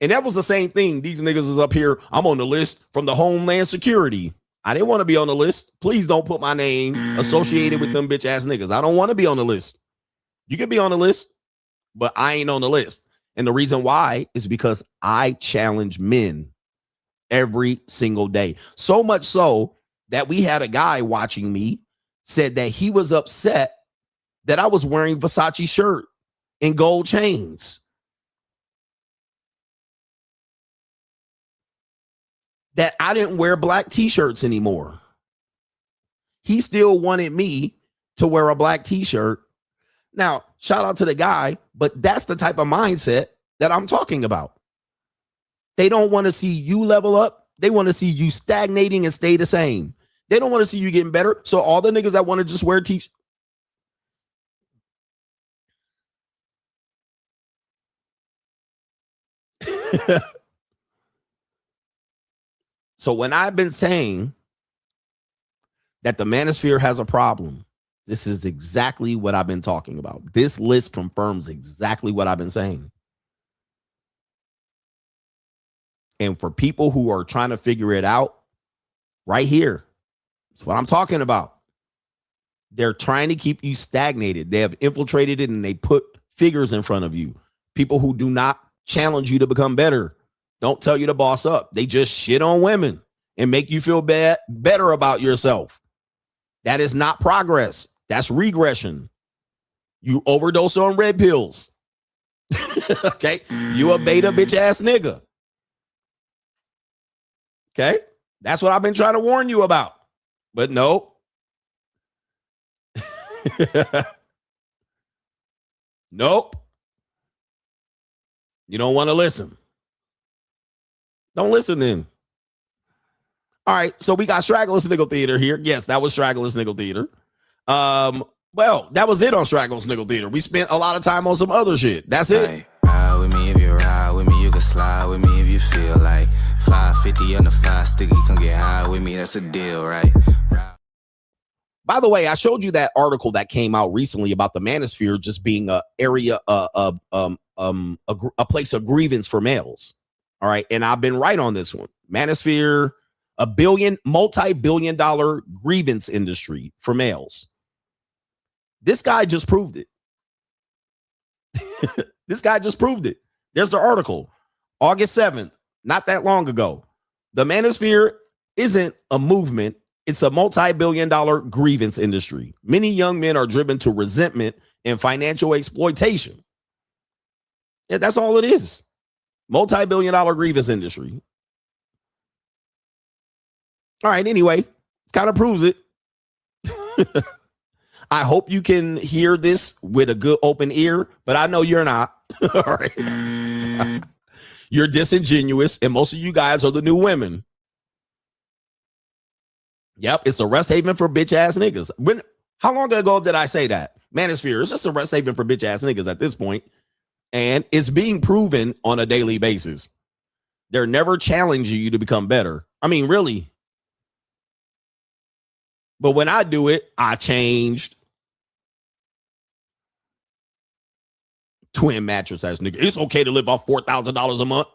And that was the same thing. These niggas is up here. I'm on the list from the Homeland Security. I didn't want to be on the list. Please don't put my name associated with them bitch ass niggas. I don't want to be on the list. You can be on the list, but I ain't on the list. And the reason why is because I challenge men every single day. So much so that we had a guy watching me said that he was upset that I was wearing Versace shirt and gold chains. That I didn't wear black t-shirts anymore. He still wanted me to wear a black t-shirt. Now, shout out to the guy, but that's the type of mindset that I'm talking about. They don't want to see you level up. They want to see you stagnating and stay the same. They don't want to see you getting better. So all the niggas that want to just wear t-shirts. So when I've been saying that the manosphere has a problem, this is exactly what I've been talking about. This list confirms exactly what I've been saying. And for people who are trying to figure it out, right here, that's what I'm talking about. They're trying to keep you stagnated. They have infiltrated it and they put figures in front of you. People who do not challenge you to become better. Don't tell you to boss up. They just shit on women and make you feel better about yourself. That is not progress. That's regression. You overdose on red pills. Okay. You a beta bitch ass nigga. Okay. That's what I've been trying to warn you about. But no. Nope. You don't want to listen. Don't listen then. All right, so we got Straggle and Sniggle Theater here. Yes, that was Straggle and Sniggle Theater. Well, that was it on Straggle and Sniggle Theater. We spent a lot of time on some other shit. That's it. Ride with me if you ride with me, you can slide with me if you feel like 550 on the 5 sticky, come get high with me. That's a deal, right? By the way, I showed you that article that came out recently about the manosphere just being a area, a place of grievance for males. All right, and I've been right on this one. Manosphere, multi-billion-dollar grievance industry for males. This guy just proved it. This guy just proved it. There's the article, August 7th, not that long ago. The manosphere isn't a movement. It's a multi-billion-dollar grievance industry. Many young men are driven to resentment and financial exploitation. Yeah, that's all it is. Multi-billion-dollar grievance industry. All right, anyway, it kind of proves it. I hope you can hear this with a good open ear, but I know you're not. All right. You're disingenuous, and most of you guys are the new women. Yep, it's a rest haven for bitch ass niggas. How long ago did I say that? Manosphere is just a rest haven for bitch ass niggas at this point, and it's being proven on a daily basis. They're never challenging you to become better. I mean, really. But when I do it, I changed. Twin mattress ass nigga. It's okay to live off $4,000 a month.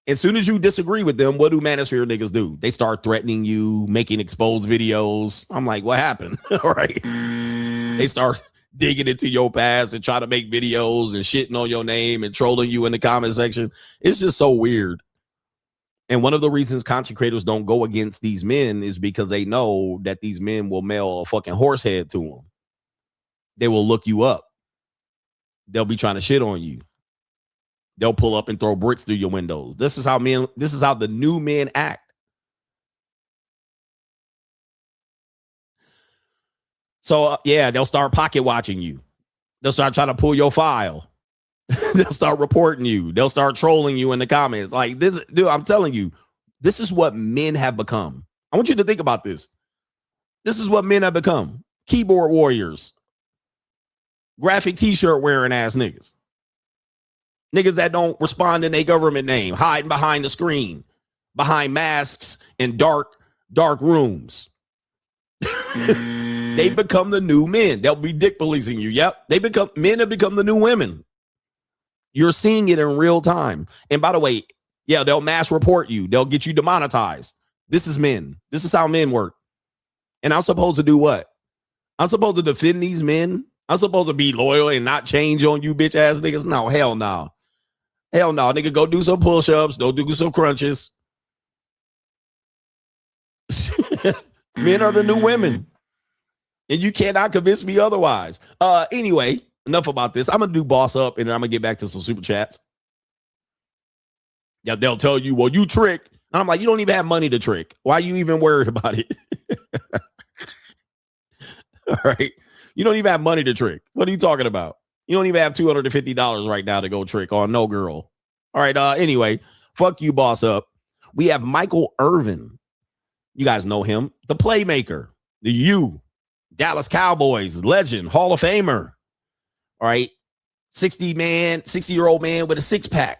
As soon as you disagree with them, what do manosphere niggas do? They start threatening you, making exposed videos. I'm like, what happened? All right. They start digging into your past and try to make videos and shitting on your name and trolling you in the comment section. It's just so weird. And one of the reasons content creators don't go against these men is because they know that these men will mail a fucking horse head to them. They will look you up. They'll be trying to shit on you. They'll pull up and throw bricks through your windows. This is how the new men act. So yeah, they'll start pocket watching you. They'll start trying to pull your file. They'll start reporting you. They'll start trolling you in the comments. Like this, dude, I'm telling you, this is what men have become. I want you to think about this. This is what men have become. Keyboard warriors. Graphic t-shirt wearing ass niggas. Niggas that don't respond in a government name, hiding behind the screen, behind masks in dark rooms. They become the new men. They'll be dick policing you. Yep. Men have become the new women. You're seeing it in real time. And by the way, yeah, they'll mass report you. They'll get you demonetized. This is men. This is how men work. And I'm supposed to do what? I'm supposed to defend these men. I'm supposed to be loyal and not change on you bitch ass niggas. No, hell no. Hell no, nigga, go do some push-ups. Go do some crunches. Men are the new women. And you cannot convince me otherwise. Anyway, enough about this. I'm going to do boss up and then I'm going to get back to some super chats. Yeah, they'll tell you, well, you trick. And I'm like, you don't even have money to trick. Why are you even worried about it? All right. You don't even have money to trick. What are you talking about? You don't even have $250 right now to go trick on no girl. All right. Anyway, fuck you, boss up. We have Michael Irvin. You guys know him. The playmaker. The U. Dallas Cowboys. Legend. Hall of Famer. All right. 60-year-old man with a six-pack.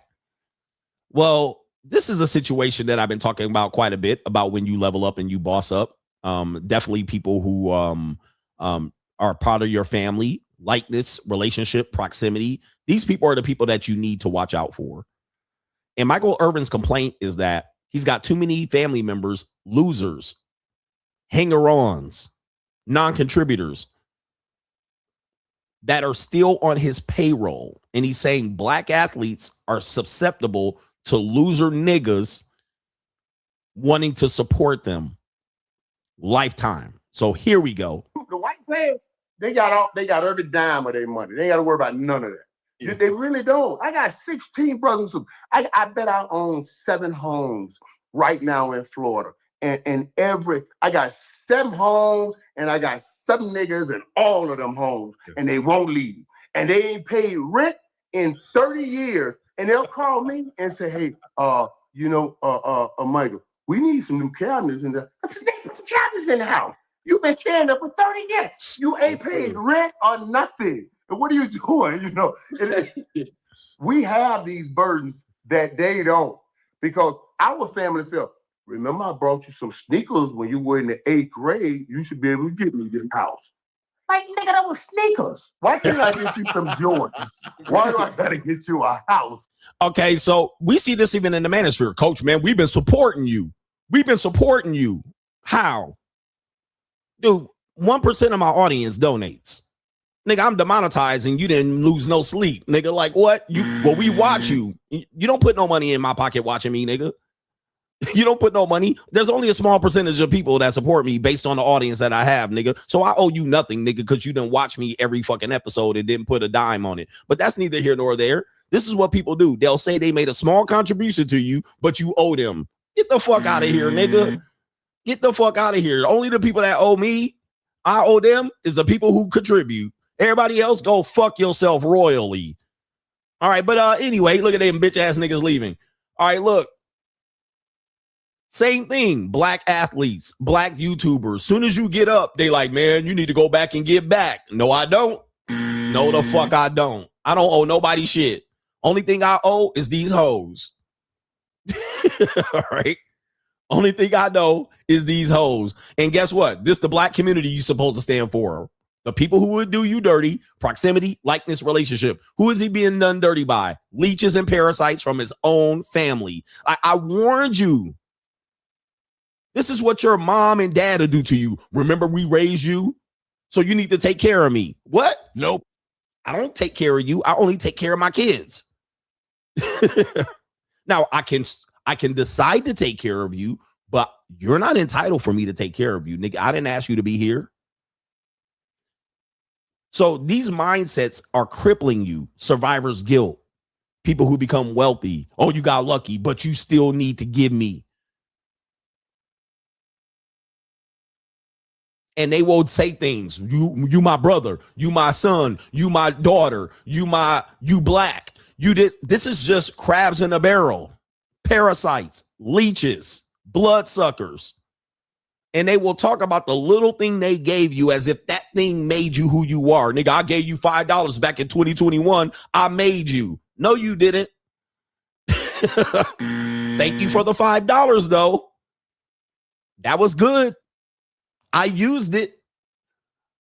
Well, this is a situation that I've been talking about quite a bit about when you level up and you boss up. Definitely people who are part of your family, likeness, relationship, proximity. These people are the people that you need to watch out for. And Michael Irvin's complaint is that he's got too many family members, losers, hanger-ons, non-contributors that are still on his payroll. And he's saying black athletes are susceptible to loser niggas wanting to support them lifetime. So here we go. The white players, they got every dime of their money. They ain't got to worry about none of that. Yeah. They really don't. I got 16 brothers. I bet I own 7 homes right now in Florida. And I got 7 homes and I got 7 niggas in all of them homes and they won't leave. And they ain't paid rent in 30 years. And they'll call me and say, hey, Michael, we need some new cabinets in there. I said, they put the cabinets in the house. You've been staying there for 30 years. You ain't paid rent or nothing. And what are you doing? We have these burdens that they don't. Because our family felt, remember I brought you some sneakers when you were in the 8th grade. You should be able to get me this house. Like, nigga, that was sneakers. Why can't I get you some Jordans? Why do I gotta get you a house? Okay, so we see this even in the manosphere. Coach, man, we've been supporting you. How? Dude, 1% of my audience donates. Nigga, I'm demonetized and you didn't lose no sleep. Nigga, like what? We watch you. You don't put no money in my pocket watching me, nigga. You don't put no money. There's only a small percentage of people that support me based on the audience that I have, nigga. So I owe you nothing, nigga, because you didn't watch me every fucking episode and didn't put a dime on it. But that's neither here nor there. This is what people do. They'll say they made a small contribution to you, but you owe them. Get the fuck out of here, nigga. Get the fuck out of here. Only the people that owe me, I owe them, is the people who contribute. Everybody else, go fuck yourself royally. All right, but anyway, look at them bitch ass niggas leaving. All right, look. Same thing. Black athletes, black YouTubers. Soon as you get up, they like, man, you need to go back and get back. No, I don't. No, the fuck I don't. I don't owe nobody shit. Only thing I owe is these hoes. All right. Only thing I know is these hoes. And guess what? This the black community you supposed to stand for. The people who would do you dirty, proximity, likeness, relationship. Who is he being done dirty by? Leeches and parasites from his own family. I warned you. This is what your mom and dad will do to you. Remember, we raised you, so you need to take care of me. What? Nope. I don't take care of you. I only take care of my kids. Now, I can decide to take care of you, but you're not entitled for me to take care of you. Nigga, I didn't ask you to be here. So these mindsets are crippling you. Survivor's guilt. People who become wealthy. Oh, you got lucky, but you still need to give me. And they will say things. You my brother. You my son. You my daughter. You black. You did. This is just crabs in a barrel. Parasites, leeches, bloodsuckers. And they will talk about the little thing they gave you as if that thing made you who you are. Nigga, I gave you $5 back in 2021. I made you. No, you didn't. Thank you for the $5, though. That was good. I used it.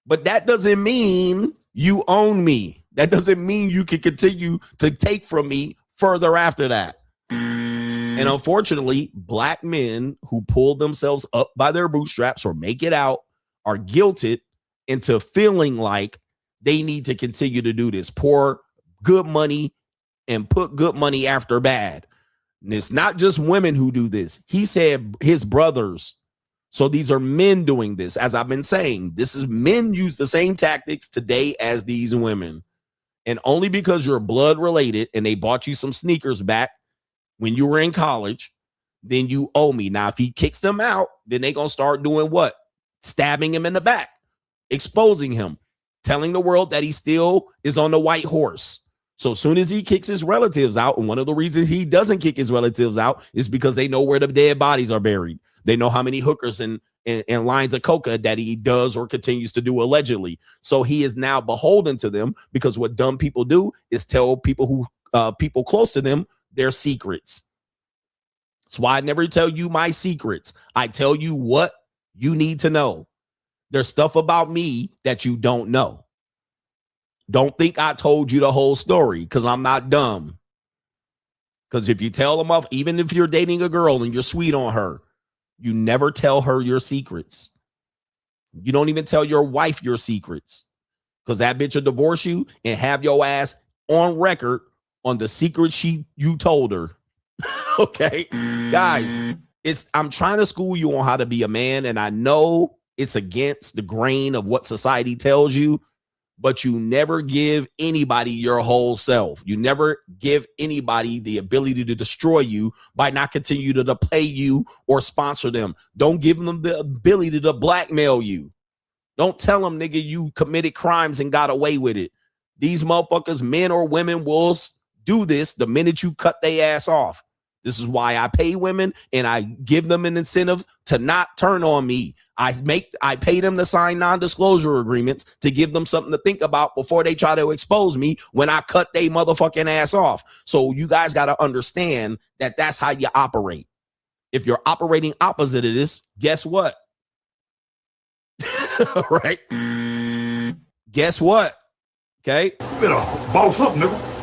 But that doesn't mean you own me. That doesn't mean you can continue to take from me further after that. And unfortunately, black men who pull themselves up by their bootstraps or make it out are guilted into feeling like they need to continue to do this. Pour good money and put good money after bad. And it's not just women who do this. He said his brothers. So these are men doing this. As I've been saying, this is men use the same tactics today as these women. And only because you're blood related and they bought you some sneakers back when you were in college, then you owe me. Now, if he kicks them out, then they're going to start doing what? Stabbing him in the back, exposing him, telling the world that he still is on the white horse. So as soon as he kicks his relatives out, and one of the reasons he doesn't kick his relatives out is because they know where the dead bodies are buried. They know how many hookers and lines of coca that he does or continues to do allegedly. So he is now beholden to them because what dumb people do is tell people people close to them their secrets. That's why I never tell you my secrets. I tell you what you need to know. There's stuff about me that you don't know. Don't think I told you the whole story because I'm not dumb. Because if you tell them off, even if you're dating a girl and you're sweet on her, you never tell her your secrets. You don't even tell your wife your secrets because that bitch will divorce you and have your ass on record on the secret you told her. Okay, guys, I'm trying to school you on how to be a man, and I know it's against the grain of what society tells you, but you never give anybody your whole self. You never give anybody the ability to destroy you by not continue to pay you or sponsor them. Don't give them the ability to blackmail you. Don't tell them, nigga, you committed crimes and got away with it. These motherfuckers, men or women, will do this the minute you cut their ass off. This is why I pay women and I give them an incentive to not turn on me. I pay them to sign non-disclosure agreements to give them something to think about before they try to expose me when I cut their motherfucking ass off. So you guys got to understand that that's how you operate. If you're operating opposite of this, guess what? Right? Guess what? Okay? You better boss up, nigga.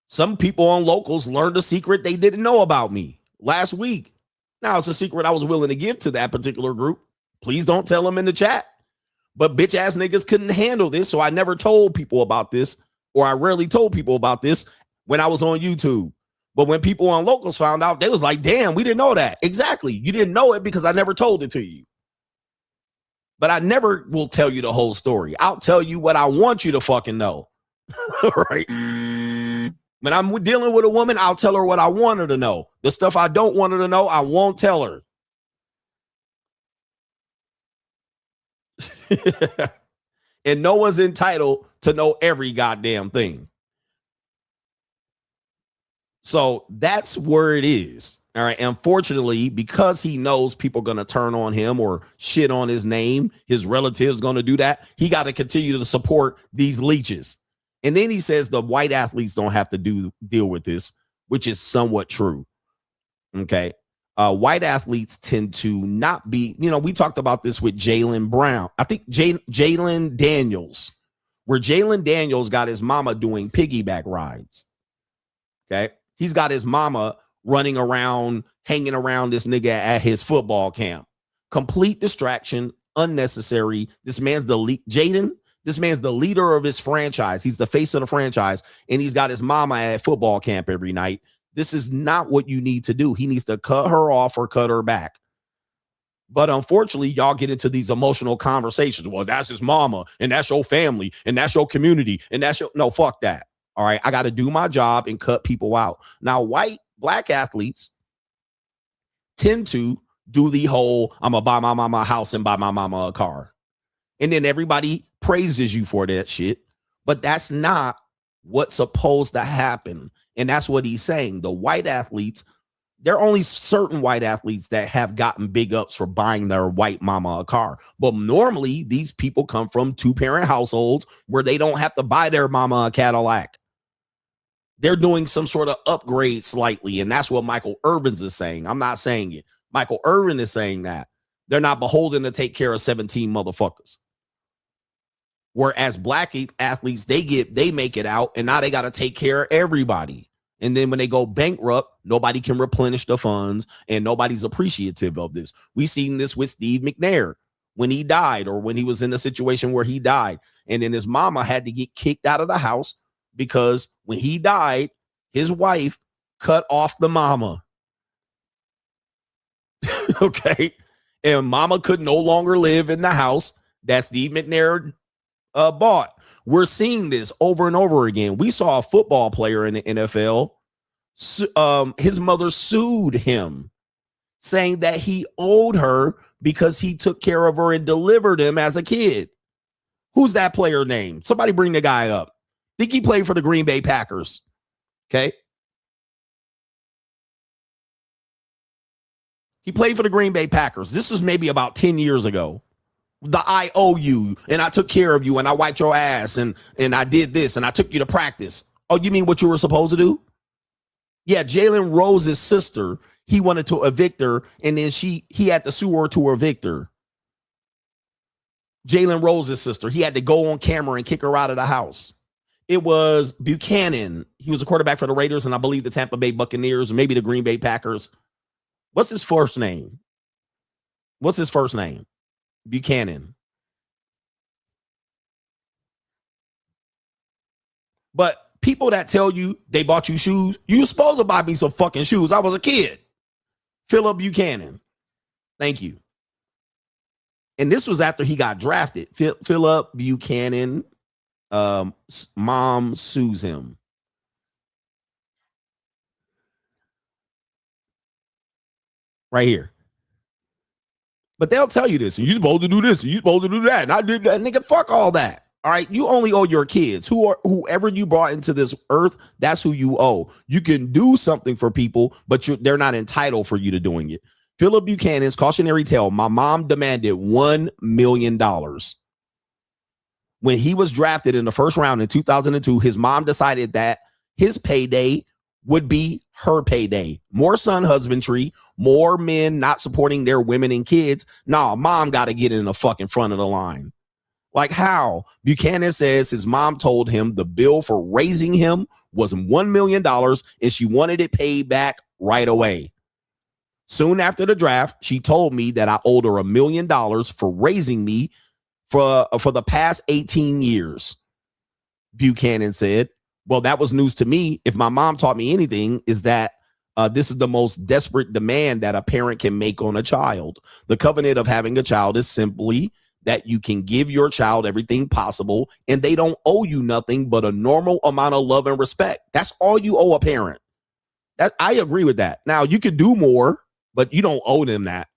Some people on Locals learned a secret they didn't know about me last week. Now, it's a secret I was willing to give to that particular group. Please don't tell them in the chat. But bitch ass niggas couldn't handle this, so I never told people about this, or I rarely told people about this when I was on YouTube. But when people on Locals found out, they was like, damn, we didn't know that. Exactly. You didn't know it because I never told it to you. But I never will tell you the whole story. I'll tell you what I want you to fucking know. Right? When I'm dealing with a woman, I'll tell her what I want her to know. The stuff I don't want her to know, I won't tell her. And no one's entitled to know every goddamn thing. So that's where it is. All right. Unfortunately, because he knows people are going to turn on him or shit on his name, his relatives going to do that. He got to continue to support these leeches. And then he says the white athletes don't have to deal with this, which is somewhat true. Okay. White athletes tend to not be, we talked about this with Jaylen Brown. I think Jaylen Daniels, where Jaylen Daniels got his mama doing piggyback rides. Okay. He's got his mama running around, hanging around this nigga at his football camp. Complete distraction, unnecessary. This man's the Jaden. This man's the leader of his franchise. He's the face of the franchise, and he's got his mama at football camp every night. This is not what you need to do. He needs to cut her off or cut her back. But unfortunately, y'all get into these emotional conversations. Well, that's his mama, and that's your family, and that's your community, and that's your... No, fuck that. All right, I got to do my job and cut people out. Now, black athletes tend to do the whole, I'm going to buy my mama a house and buy my mama a car. And then everybody praises you for that shit. But that's not what's supposed to happen. And that's what he's saying. The white athletes, there are only certain white athletes that have gotten big ups for buying their white mama a car. But normally, these people come from two-parent households where they don't have to buy their mama a Cadillac. They're doing some sort of upgrade slightly. And that's what Michael Irvin is saying. I'm not saying it. Michael Irvin is saying that. They're not beholden to take care of 17 motherfuckers. Whereas black athletes, they make it out, and now they got to take care of everybody. And then when they go bankrupt, nobody can replenish the funds, and nobody's appreciative of this. We've seen this with Steve McNair when he died, or when he was in a situation where he died. And then his mama had to get kicked out of the house because when he died, his wife cut off the mama. Okay. And mama could no longer live in the house that Steve McNair bought. We're seeing this over and over again. We saw a football player in the NFL. His mother sued him, saying that he owed her because he took care of her and delivered him as a kid. Who's that player name? Somebody bring the guy up. I think he played for the Green Bay Packers. Okay. He played for the Green Bay Packers. This was maybe about 10 years ago. I owe you, and I took care of you, and I wiped your ass, and I did this, and I took you to practice. Oh, you mean what you were supposed to do? Yeah, Jalen Rose's sister, he wanted to evict her, and then he had to sue her to evict her. Jalen Rose's sister, he had to go on camera and kick her out of the house. It was Buchanan. He was a quarterback for the Raiders, and I believe the Tampa Bay Buccaneers, or maybe the Green Bay Packers. What's his first name? Buchanan. But people that tell you they bought you shoes, you supposed to buy me some fucking shoes. I was a kid. Philip Buchanan. Thank you. And this was after he got drafted. Philip Buchanan, mom sues him. Right here. But they'll tell you this, and you're supposed to do this, and you're supposed to do that. And I did that. Nigga, fuck all that. All right. You only owe your kids. Whoever you brought into this earth, that's who you owe. You can do something for people, but they're not entitled for you to doing it. Philip Buchanan's cautionary tale. My mom demanded $1 million. When he was drafted in the first round in 2002, his mom decided that his payday would be her payday. More son husbandry, more men not supporting their women and kids. Nah, mom got to get in the fucking front of the line. Like how? Buchanan says his mom told him the bill for raising him was $1 million and she wanted it paid back right away. Soon after the draft, she told me that I owed her $1 million for raising me for the past 18 years. Buchanan said, well, that was news to me. If my mom taught me anything, is that this is the most desperate demand that a parent can make on a child. The covenant of having a child is simply that you can give your child everything possible and they don't owe you nothing but a normal amount of love and respect. That's all you owe a parent. I agree with that. Now, you could do more, but you don't owe them that.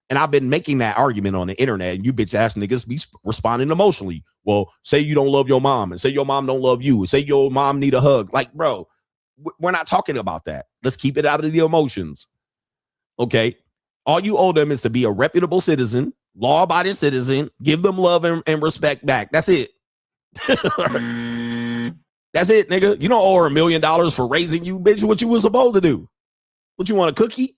And I've been making that argument on the internet, and you bitch ass niggas be responding emotionally. Well, say you don't love your mom, and say your mom don't love you, and say your mom need a hug. Like, bro, we're not talking about that. Let's keep it out of the emotions. Okay? All you owe them is to be a reputable citizen, law-abiding citizen, give them love and respect back. That's it. That's it, nigga. You don't owe her $1 million for raising you, bitch. What you was supposed to do? What, you want a cookie?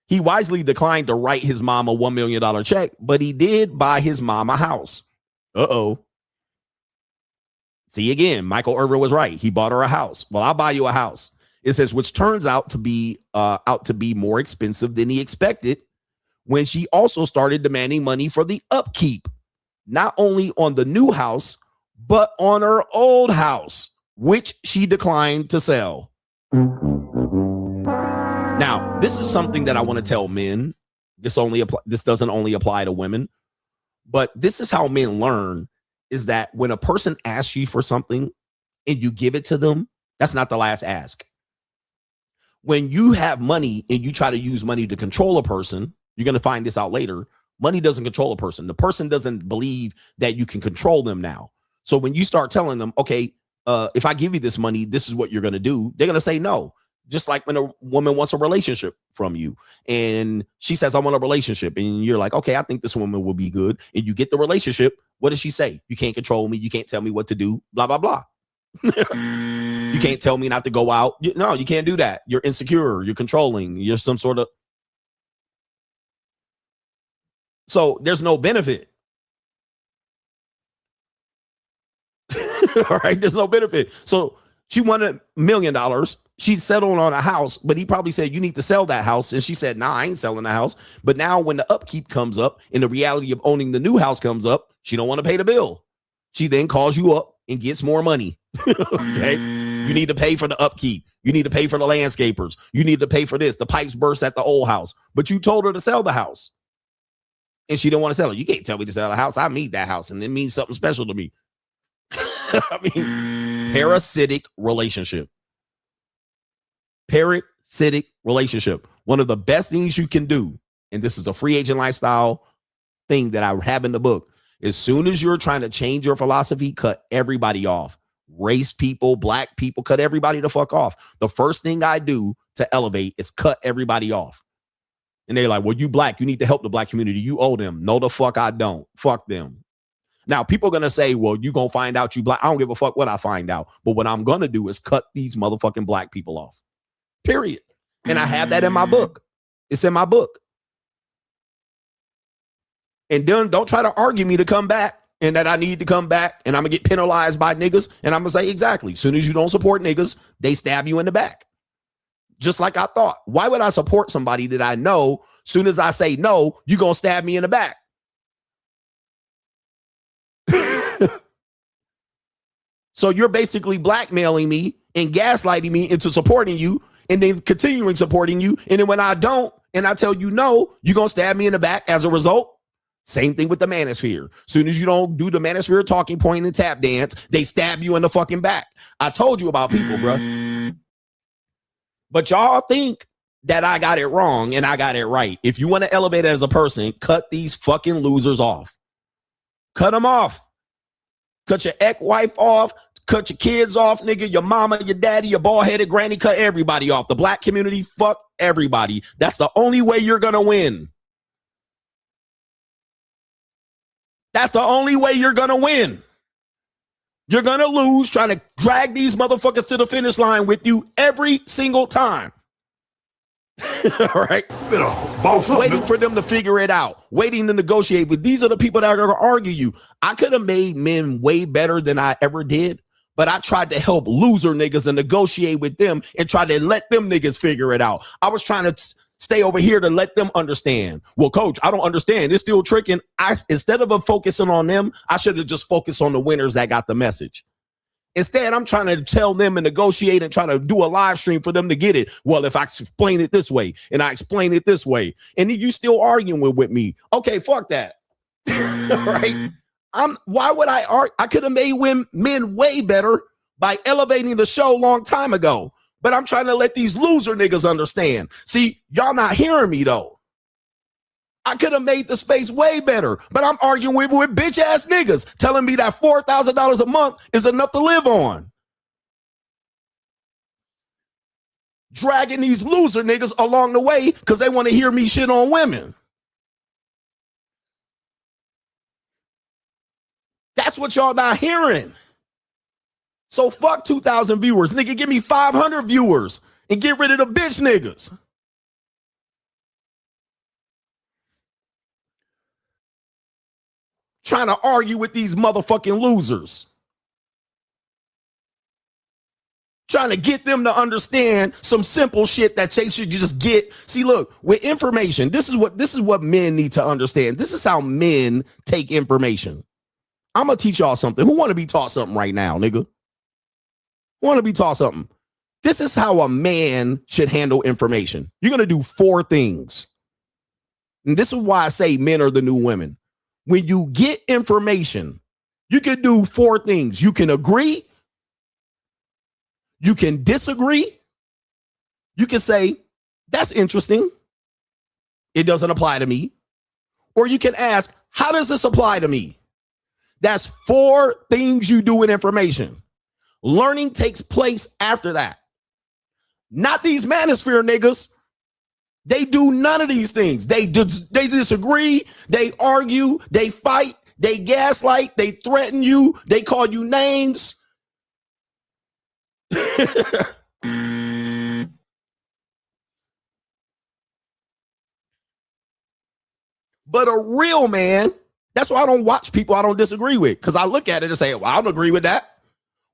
He wisely declined to write his mom a $1 million check, but he did buy his mom a house. Uh-oh. See, again, Michael Irvin was right. He bought her a house. Well, I'll buy you a house. It says, which turns out to be more expensive than he expected, when she also started demanding money for the upkeep, not only on the new house, but on her old house, which she declined to sell. Now, this is something that I want to tell men. This doesn't only apply to women, but this is how men learn, is that when a person asks you for something and you give it to them, that's not the last ask. When you have money and you try to use money to control a person, you're going to find this out later. Money doesn't control a person. The person doesn't believe that you can control them now. So when you start telling them, okay, if I give you this money, this is what you're going to do, they're going to say no. Just like when a woman wants a relationship from you and she says, I want a relationship. And you're like, okay, I think this woman will be good. And you get the relationship. What does she say? You can't control me. You can't tell me what to do. Blah, blah, blah. You can't tell me not to go out. No, you can't do that. You're insecure. You're controlling. You're some sort of. So there's no benefit. All right. There's no benefit. So she wanted $1 million. She settled on a house, but he probably said, you need to sell that house. And she said, nah, I ain't selling the house. But now when the upkeep comes up and the reality of owning the new house comes up, she don't want to pay the bill. She then calls you up and gets more money. Okay. You need to pay for the upkeep. You need to pay for the landscapers. You need to pay for this. The pipes burst at the old house, but you told her to sell the house and she didn't want to sell it. You can't tell me to sell the house. I need that house. And it means something special to me. I mean, parasitic relationship. Parasitic relationship. One of the best things you can do, and this is a free agent lifestyle thing that I have in the book. As soon as you're trying to change your philosophy, cut everybody off. Race people, black people, cut everybody the fuck off. The first thing I do to elevate is cut everybody off. And they're like, well, you black, you need to help the black community. You owe them. No, the fuck I don't. Fuck them. Now, people are going to say, well, you going to find out you black. I don't give a fuck what I find out. But what I'm going to do is cut these motherfucking black people off. Period. And I have that in my book. It's in my book. And then don't try to argue me to come back and that I need to come back and I'm going to get penalized by niggas. And I'm going to say, exactly. As soon as you don't support niggas, they stab you in the back. Just like I thought. Why would I support somebody that I know, soon as I say no, you're going to stab me in the back? So you're basically blackmailing me and gaslighting me into supporting you and then continuing supporting you. And then when I don't, and I tell you no, you're going to stab me in the back as a result. Same thing with the manosphere. Soon as you don't do the manosphere talking point and tap dance, they stab you in the fucking back. I told you about people, bro. But y'all think that I got it wrong and I got it right. If you want to elevate as a person, cut these fucking losers off. Cut them off. Cut your ex-wife off. Cut your kids off, nigga. Your mama, your daddy, your bald-headed granny. Cut everybody off. The black community, fuck everybody. That's the only way you're going to win. That's the only way you're going to win. You're going to lose trying to drag these motherfuckers to the finish line with you every single time. All right. Waiting for them to figure it out. Waiting to negotiate with. These are the people that are going to argue you. I could have made men way better than I ever did, but I tried to help loser niggas and negotiate with them and try to let them niggas figure it out. I was trying to stay over here to let them understand. Well, coach, I don't understand. It's still tricking. Instead of focusing on them, I should have just focused on the winners that got the message. Instead, I'm trying to tell them and negotiate and try to do a live stream for them to get it. Well, if I explain it this way and I explain it this way, and then you still arguing with me. Okay, fuck that. Right? Why would I argue? I could have made men way better by elevating the show a long time ago. But I'm trying to let these loser niggas understand. See, y'all not hearing me though. I could have made the space way better, but I'm arguing with bitch ass niggas telling me that $4,000 a month is enough to live on. Dragging these loser niggas along the way because they want to hear me shit on women. That's what y'all not hearing. So fuck 2,000 viewers. Nigga, give me 500 viewers and get rid of the bitch niggas. Trying to argue with these motherfucking losers. Trying to get them to understand some simple shit that they should just get. See, look, with information, this is what men need to understand. This is how men take information. I'm gonna teach y'all something. Who want to be taught something right now, nigga? Want to be taught something? This is how a man should handle information. You're gonna do 4 things. And this is why I say men are the new women. When you get information, you can do 4 things. You can agree. You can disagree. You can say, that's interesting. It doesn't apply to me. Or you can ask, how does this apply to me? That's 4 things you do with information. Learning takes place after that. Not these manosphere niggas. They do none of these things. They disagree. They argue. They fight. They gaslight. They threaten you. They call you names. But a real man, that's why I don't watch people I don't disagree with, because I look at it and say, well, I don't agree with that.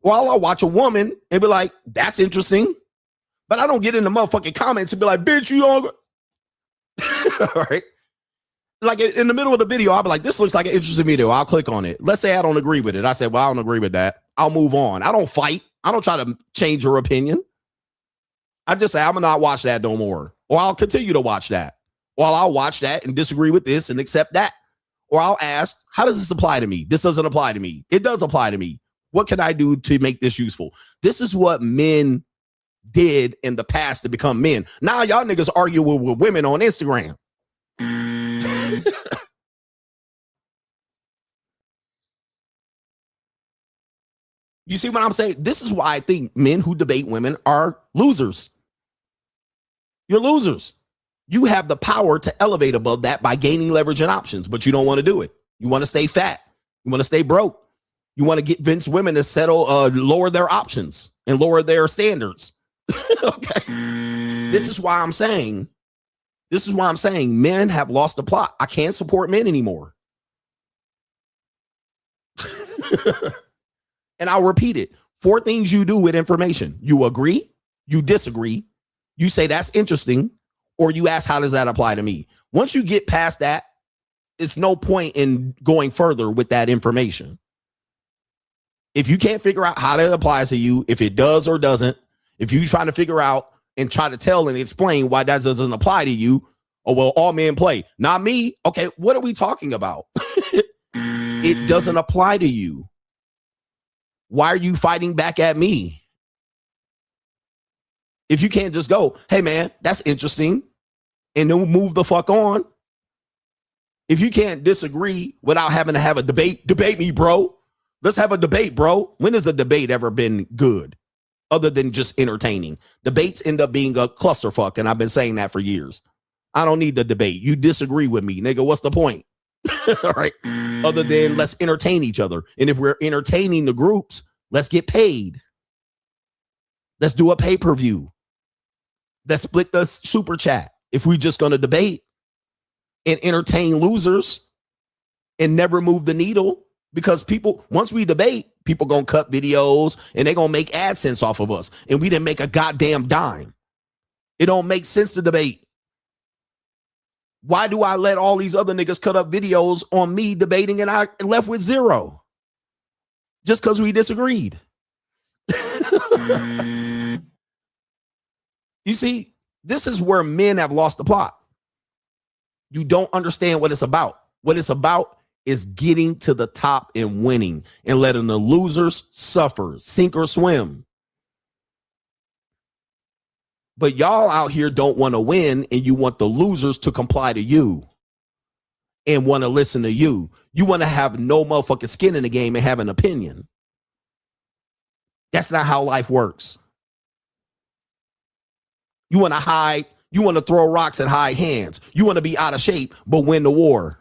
Or I'll watch a woman and be like, that's interesting. But I don't get in the motherfucking comments and be like, bitch, you don't. All right. Like in the middle of the video, I'll be like, this looks like an interesting video. I'll click on it. Let's say I don't agree with it. I said, well, I don't agree with that. I'll move on. I don't fight. I don't try to change your opinion. I just say, I'm going to not watch that no more. Or I'll continue to watch that. Or I'll watch that and disagree with this and accept that. Or I'll ask, how does this apply to me? This doesn't apply to me. It does apply to me. What can I do to make this useful? This is what men did in the past to become men. Now y'all niggas argue with women on Instagram. You see what I'm saying? This is why I think men who debate women are losers. You're losers. You have the power to elevate above that by gaining leverage and options, but you don't want to do it. You want to stay fat. You want to stay broke. You want to get Vince women to settle, lower their options and lower their standards. Okay. This is why I'm saying men have lost the plot. I can't support men anymore. And I'll repeat it. 4 things you do with information. You agree, you disagree, you say that's interesting, or you ask, how does that apply to me? Once you get past that, it's no point in going further with that information. If you can't figure out how that applies to you, if it does or doesn't, if you're trying to figure out and try to tell and explain why that doesn't apply to you, oh, well, all men play. Not me. Okay, what are we talking about? It doesn't apply to you. Why are you fighting back at me? If you can't just go, hey, man, that's interesting, and then move the fuck on. If you can't disagree without having to have a debate me, bro. Let's have a debate, bro. When has a debate ever been good other than just entertaining? Debates end up being a clusterfuck, and I've been saying that for years. I don't need the debate. You disagree with me, nigga. What's the point? All right. Other than let's entertain each other. And if we're entertaining the groups, let's get paid. Let's do a pay-per-view. Let's split the super chat. If we're just going to debate and entertain losers and never move the needle, because people, once we debate, people going to cut videos and they're going to make AdSense off of us. And we didn't make a goddamn dime. It don't make sense to debate. Why do I let all these other niggas cut up videos on me debating and I left with 0? Just because we disagreed. You see, this is where men have lost the plot. You don't understand what it's about. What it's about is getting to the top and winning and letting the losers suffer, sink or swim. But y'all out here don't want to win, and you want the losers to comply to you and want to listen to you. You want to have no motherfucking skin in the game and have an opinion. That's not how life works. You want to hide. You want to throw rocks and hide hands. You want to be out of shape, but win the war.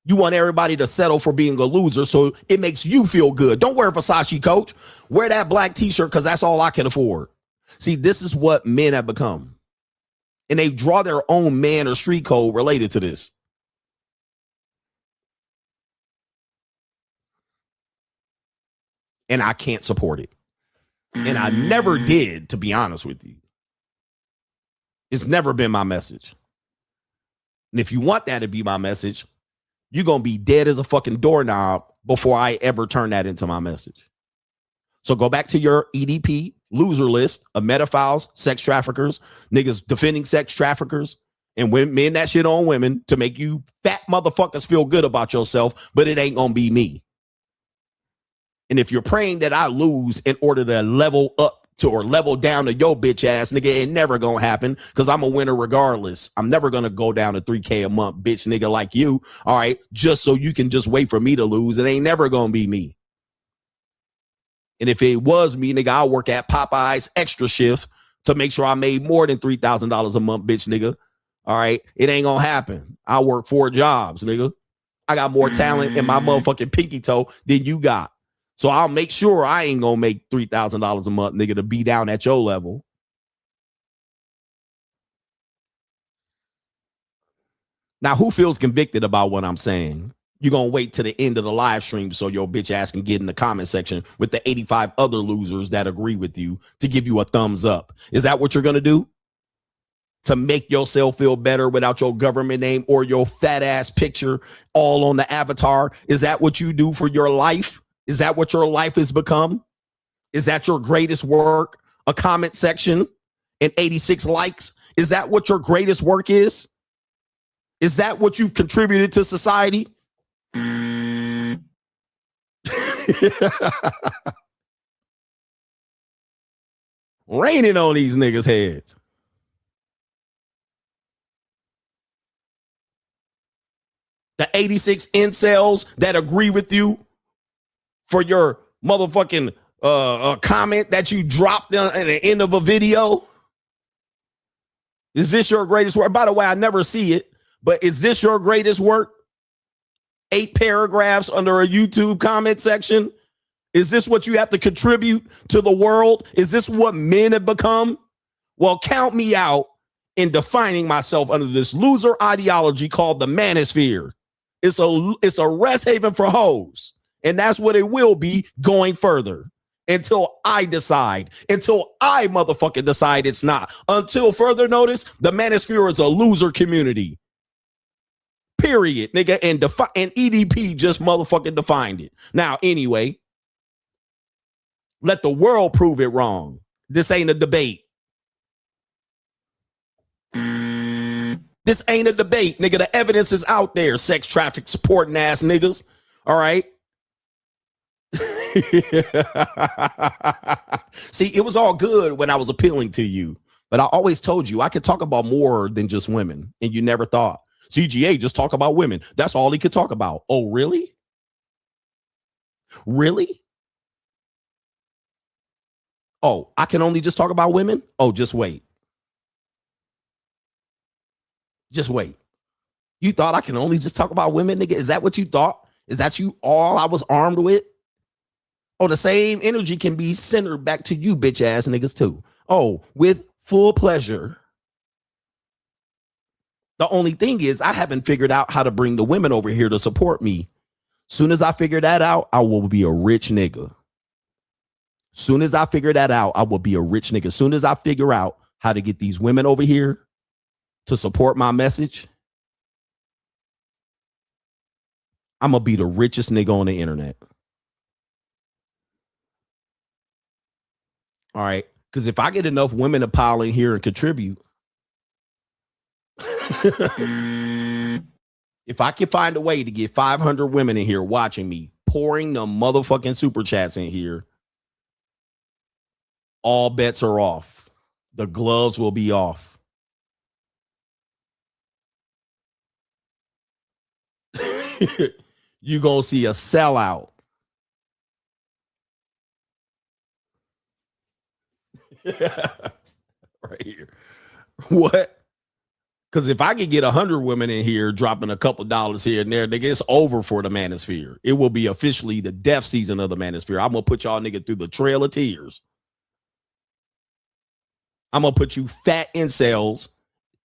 You want everybody to settle for being a loser, so it makes you feel good. Don't wear a Versace coat. Wear that black t-shirt because that's all I can afford. See, this is what men have become. And they draw their own man or street code related to this. And I can't support it. And I never did, to be honest with you. It's never been my message. And if you want that to be my message, you're going to be dead as a fucking doorknob before I ever turn that into my message. So go back to your EDP loser list of pedophiles, sex traffickers, niggas defending sex traffickers, and men that shit on women to make you fat motherfuckers feel good about yourself, but it ain't going to be me. And if you're praying that I lose in order to level up to or level down to your bitch ass, nigga, it never gonna happen because I'm a winner regardless. I'm never gonna go down to $3K a month, bitch nigga like you. All right, just so you can just wait for me to lose. It ain't never gonna be me. And if it was me, nigga, I'll work at Popeye's extra shift to make sure I made more than $3,000 a month, bitch nigga. All right, it ain't gonna happen. I work 4 jobs, nigga. I got more talent in my motherfucking pinky toe than you got. So I'll make sure I ain't going to make $3,000 a month, nigga, to be down at your level. Now, who feels convicted about what I'm saying? You're going to wait to the end of the live stream so your bitch ass can get in the comment section with the 85 other losers that agree with you to give you a thumbs up. Is that what you're going to do? To make yourself feel better without your government name or your fat ass picture all on the avatar? Is that what you do for your life? Is that what your life has become? Is that your greatest work? A comment section and 86 likes? Is that what your greatest work is? Is that what you've contributed to society? Raining on these niggas' heads. The 86 incels that agree with you for your motherfucking comment that you dropped at the end of a video. Is this your greatest work? By the way, I never see it, but is this your greatest work? 8 paragraphs under a YouTube comment section. Is this what you have to contribute to the world? Is this what men have become? Well, count me out in defining myself under this loser ideology called the manosphere. It's a rest haven for hoes. And that's what it will be going further until I decide, until I motherfucking decide it's not. Until further notice, the manosphere is a loser community. Period, nigga. And EDP just motherfucking defined it. Now, anyway, let the world prove it wrong. This ain't a debate. This ain't a debate, nigga. The evidence is out there. Sex traffic supporting ass niggas. All right. See, it was all good when I was appealing to you, but I always told you I could talk about more than just women, and you never thought. CGA just talk about women. That's all he could talk about. Oh, really? Really? Oh, I can only just talk about women? Oh, just wait. Just wait. You thought I can only just talk about women, nigga? Is that what you thought? Is that you all I was armed with? Oh, the same energy can be centered back to you, bitch ass niggas too. Oh, with full pleasure. The only thing is I haven't figured out how to bring the women over here to support me. Soon as I figure that out, I will be a rich nigga. Soon as I figure that out, I will be a rich nigga. Soon as I figure out how to get these women over here to support my message, I'm going to be the richest nigga on the internet. All right. Because if I get enough women to pile in here and contribute, if I can find a way to get 500 women in here watching me, pouring the motherfucking super chats in here, all bets are off. The gloves will be off. You're going to see a sellout. Right here. What? Because if I could get 100 women in here dropping a couple dollars here and there, nigga, it's over for the manosphere. It will be officially the death season of the manosphere. I'm going to put y'all nigga through the trail of tears. I'm going to put you fat incels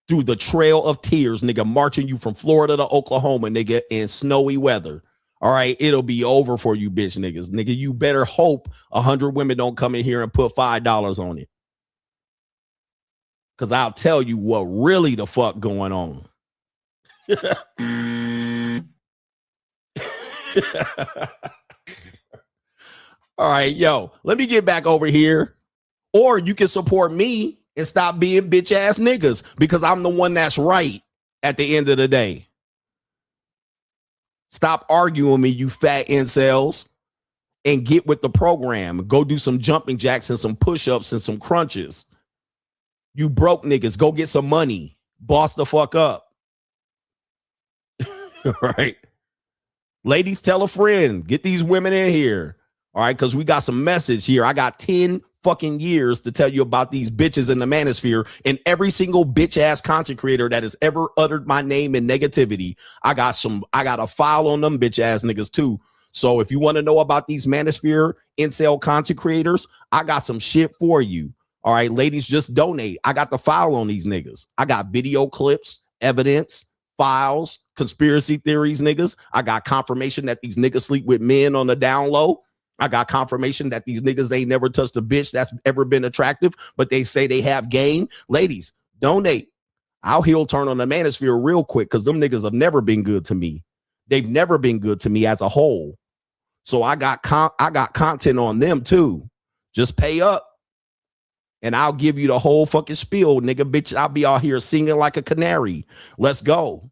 through the trail of tears, nigga, marching you from Florida to Oklahoma, nigga, in snowy weather. All right, it'll be over for you bitch niggas. Nigga, you better hope 100 women don't come in here and put $5 on it. Because I'll tell you what really the fuck going on. All right, yo, let me get back over here. Or you can support me and stop being bitch ass niggas because I'm the one that's right at the end of the day. Stop arguing with me, you fat incels, and get with the program. Go do some jumping jacks and some push-ups and some crunches. You broke niggas, go get some money. Boss the fuck up. All right. Ladies, tell a friend. Get these women in here. All right, because we got some message here. I got 10 fucking years to tell you about these bitches in the manosphere, and every single bitch ass content creator that has ever uttered my name in negativity. I got a file on them bitch ass niggas too. So if you want to know about these manosphere incel content creators, I got some shit for you. All right, ladies, just donate. I got the file on these niggas. I got video clips, evidence, files, conspiracy theories, niggas. I got confirmation that these niggas sleep with men on the down low. I got confirmation that these niggas ain't never touched a bitch that's ever been attractive, but they say they have game. Ladies, donate. I'll heel turn on the manosphere real quick because them niggas have never been good to me. They've never been good to me as a whole. So I got content on them too. Just pay up. And I'll give you the whole fucking spiel, nigga, bitch. I'll be out here singing like a canary. Let's go.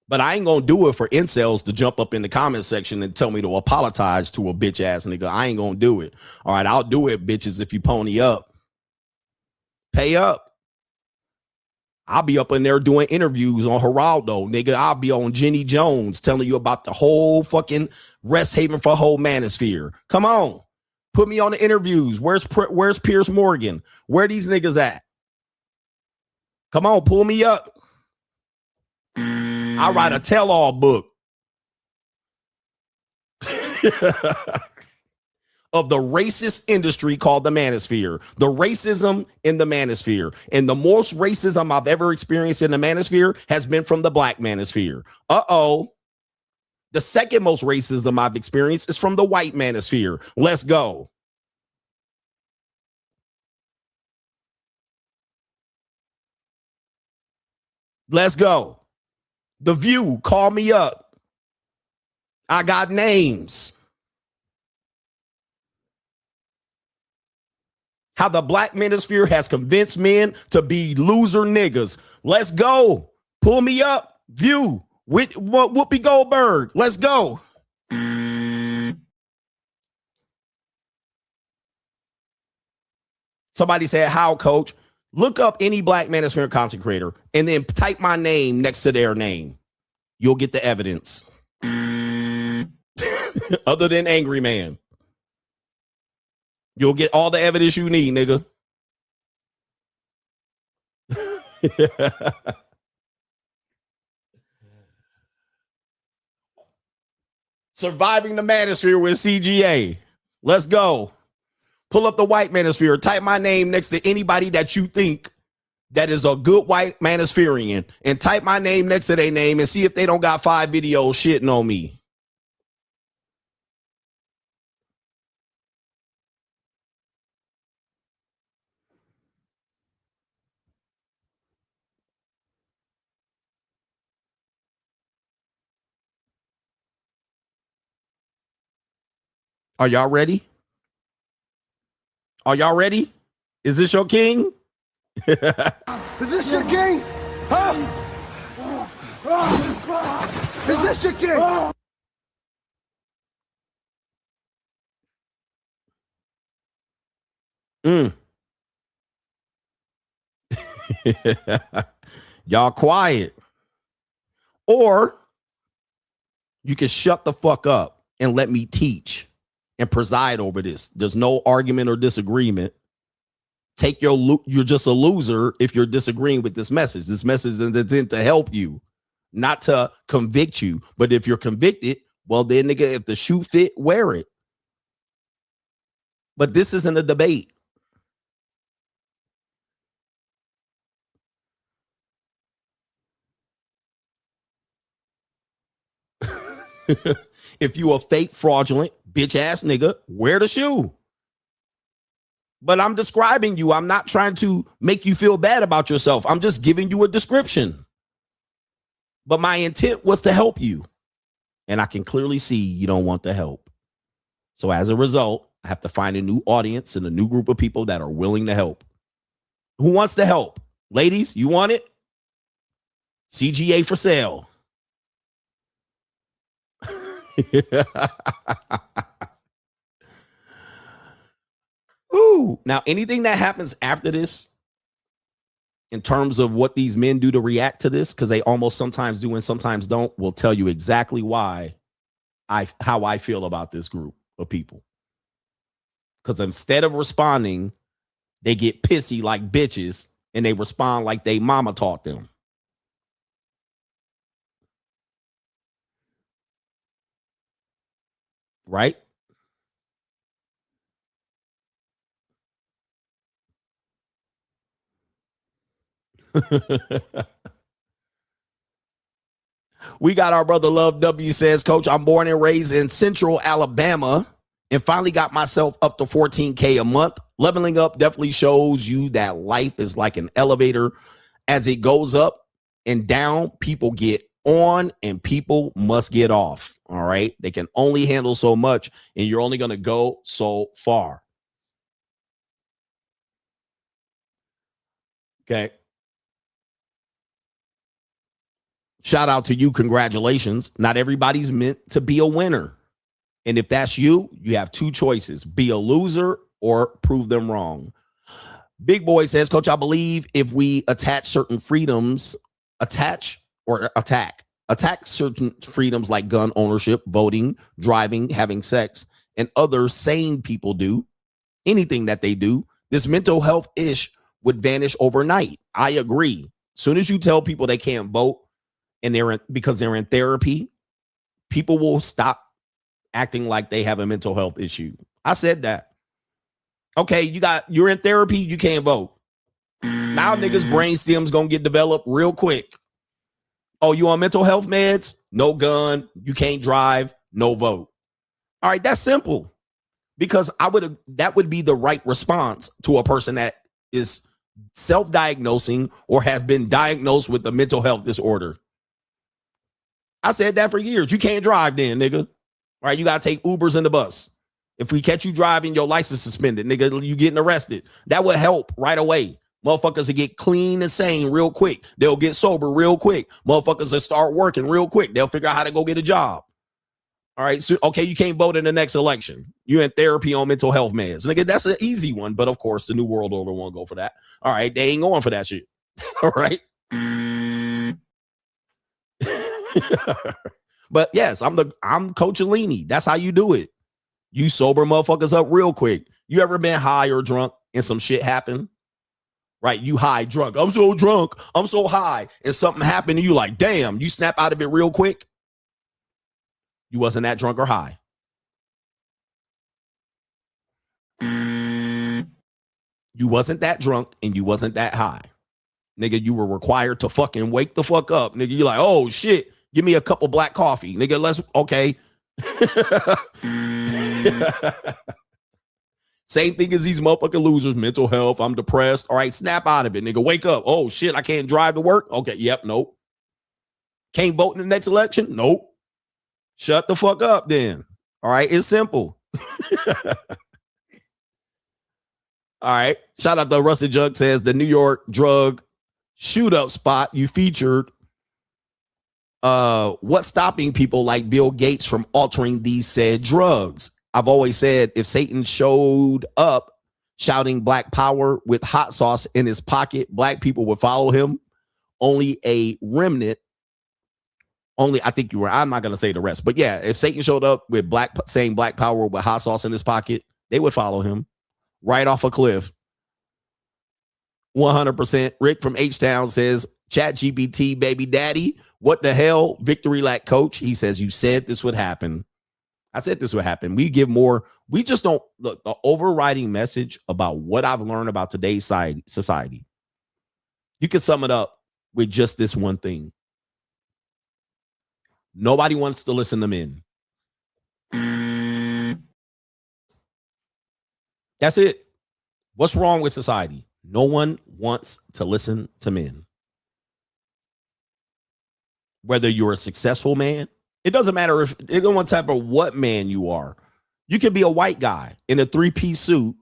But I ain't gonna do it for incels to jump up in the comment section and tell me to apologize to a bitch ass nigga. I ain't gonna do it. All right, I'll do it, bitches, if you pony up. Pay up. I'll be up in there doing interviews on Geraldo, nigga. I'll be on Jenny Jones telling you about the whole fucking rest haven for whole manosphere. Come on. Put me on the interviews. Where's Piers Morgan? Where these niggas at? Come on, pull me up. I write a tell-all book of the racist industry called the manosphere. The racism in the manosphere. And the most racism I've ever experienced in the manosphere has been from the black manosphere. Uh-oh. The second most racism I've experienced is from the white manosphere. Let's go. Let's go. The View, call me up. I got names. How the black manosphere has convinced men to be loser niggas. Let's go. Pull me up. View. With Whoopi Goldberg. Let's go. Somebody said, how, coach? Look up any black manosphere content creator and then type my name next to their name. You'll get the evidence. Other than Angry Man. You'll get all the evidence you need, nigga. Surviving the manosphere with CGA. Let's go. Pull up the white manosphere. Type my name next to anybody that you think that is a good white manospherian. And type my name next to their name and see if they don't got 5 videos shitting on me. Are y'all ready? Are y'all ready? Is this your king? Is this your king? Huh? Is this your king? Y'all quiet. Or you can shut the fuck up and let me teach and preside over this. There's no argument or disagreement. you're just a loser if you're disagreeing with this message. This message is intended to help you, not to convict you. But if you're convicted, well, then nigga, if the shoe fit, wear it. But this isn't a debate. If you a fake, fraudulent, bitch ass nigga, wear the shoe. But I'm describing you. I'm not trying to make you feel bad about yourself. I'm just giving you a description. But my intent was to help you. And I can clearly see you don't want the help. So as a result, I have to find a new audience and a new group of people that are willing to help. Who wants to help? Ladies, you want it? CGA for sale. Ooh. Now, anything that happens after this, in terms of what these men do to react to this, because they almost sometimes do and sometimes don't, will tell you exactly how I feel about this group of people. Because instead of responding, they get pissy like bitches and they respond like they mama taught them. Right? We got our brother Love W says, Coach, I'm born and raised in Central Alabama and finally got myself up to 14K a month. Leveling up definitely shows you that life is like an elevator. As it goes up and down, people get on and people must get off. All right. They can only handle so much and you're only going to go so far. Okay. Shout out to you. Congratulations. Not everybody's meant to be a winner. And if that's you, you have two choices. Be a loser or prove them wrong. Big Boy says, Coach, I believe if we attach certain freedoms, attack certain freedoms like gun ownership, voting, driving, having sex, and other sane people do, anything that they do, this mental health ish would vanish overnight. I agree. As soon as you tell people they can't vote and because they're in therapy, people will stop acting like they have a mental health issue. I said that. Okay, you're in therapy, you can't vote. Now niggas' brain stem's gonna get developed real quick. Oh, you on mental health meds? No gun, you can't drive, no vote. All right, that's simple. Because that would be the right response to a person that is self-diagnosing or has been diagnosed with a mental health disorder. I said that for years. You can't drive then, nigga. All right, you got to take Ubers and the bus. If we catch you driving, your license suspended, nigga, you getting arrested. That would help right away. Motherfuckers will get clean and sane real quick. They'll get sober real quick. Motherfuckers will start working real quick. They'll figure out how to go get a job. All right, so, okay, you can't vote in the next election. You're in therapy on mental health meds. Nigga, that's an easy one, but of course, the New World Order won't go for that. All right, they ain't going for that shit. All right? But yes, I'm Coach Alini. That's how you do it. You sober motherfuckers up real quick. You ever been high or drunk and some shit happened? Right, you high, drunk. I'm so drunk. I'm so high. And something happened and you like, damn, you snap out of it real quick. You wasn't that drunk or high. You wasn't that drunk and you wasn't that high. Nigga, you were required to fucking wake the fuck up. Nigga, you're like, oh shit, give me a cup of black coffee. Nigga, let's, okay. Same thing as these motherfucking losers, mental health, I'm depressed. All right, snap out of it, nigga, wake up. Oh shit, I can't drive to work. Okay, yep, nope. Can't vote in the next election? Nope. Shut the fuck up then. All right, it's simple. All right, shout out to Rusty Jug says the New York drug shoot up spot you featured. What's stopping people like Bill Gates from altering these said drugs? I've always said if Satan showed up shouting black power with hot sauce in his pocket, black people would follow him. Only a remnant. Only, I think you were, I'm not going to say the rest, but yeah, if Satan showed up with saying black power with hot sauce in his pocket, they would follow him right off a cliff. 100%. Rick from H-Town says, Chat GPT, baby daddy. What the hell? Victory lap coach. He says, you said this would happen. I said this would happen. We give more. We just don't look. The overriding message about what I've learned about today's society. You can sum it up with just this one thing. Nobody wants to listen to men. That's it. What's wrong with society? No one wants to listen to men. Whether you're a successful man, it doesn't matter if it don't want type of what man you are. You could be a white guy in a 3-piece suit.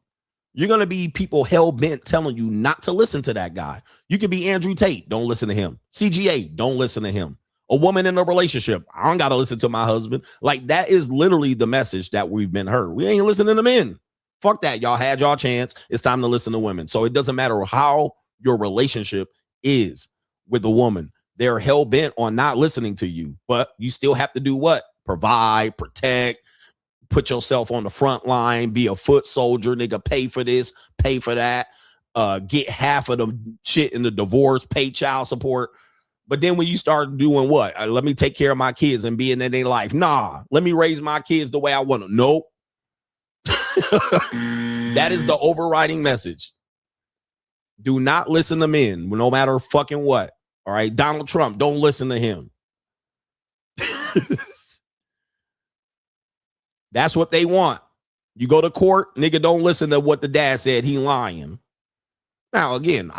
You're going to be people hell bent telling you not to listen to that guy. You could be Andrew Tate. Don't listen to him. CGA. Don't listen to him. A woman in a relationship. I don't got to listen to my husband. Like, that is literally the message that we've been heard. We ain't listening to men. Fuck that. Y'all had y'all chance. It's time to listen to women. So it doesn't matter how your relationship is with a woman. They're hell bent on not listening to you, but you still have to do what? Provide, protect, put yourself on the front line, be a foot soldier, nigga, pay for this, pay for that, get half of the shit in the divorce, pay child support. But then when you start doing what? Let me take care of my kids and be in their life. Nah, let me raise my kids the way I want them. Nope. That is the overriding message. Do not listen to men, no matter fucking what. All right, Donald Trump, don't listen to him. That's what they want. You go to court, nigga, don't listen to what the dad said. He lying. Now, again,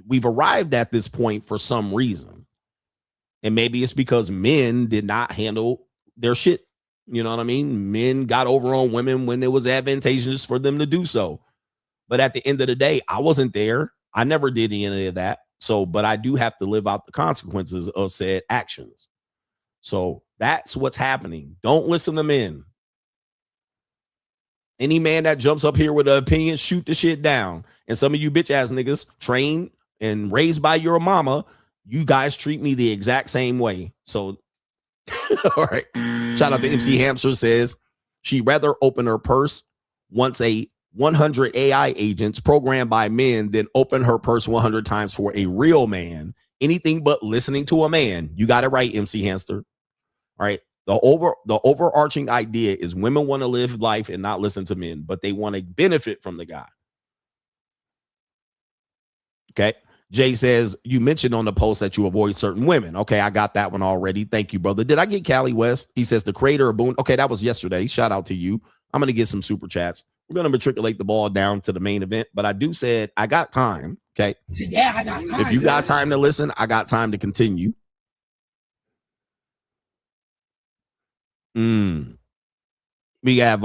we've arrived at this point for some reason. And maybe it's because men did not handle their shit. You know what I mean? Men got over on women when it was advantageous for them to do so. But at the end of the day, I wasn't there. I never did any of that. So, but I do have to live out the consequences of said actions. So that's what's happening. Don't listen to men. Any man that jumps up here with an opinion, shoot the shit down. And some of you bitch ass niggas trained and raised by your mama, you guys treat me the exact same way. So, all right. Shout out to MC Hamster says she'd rather open her purse once a 100 AI agents programmed by men than open her purse 100 times for a real man. Anything but listening to a man. You got it right, MC Hamster. All right. The overarching idea is women want to live life and not listen to men, but they want to benefit from the guy. Okay. Jay says, you mentioned on the post that you avoid certain women. Okay, I got that one already. Thank you, brother. Did I get Callie West? He says, the creator of Boone. Okay, that was yesterday. Shout out to you. I'm going to get some super chats. We're going to matriculate the ball down to the main event, but I do said I got time. Okay. Yeah, I got time. If you got time to listen, I got time to continue. We have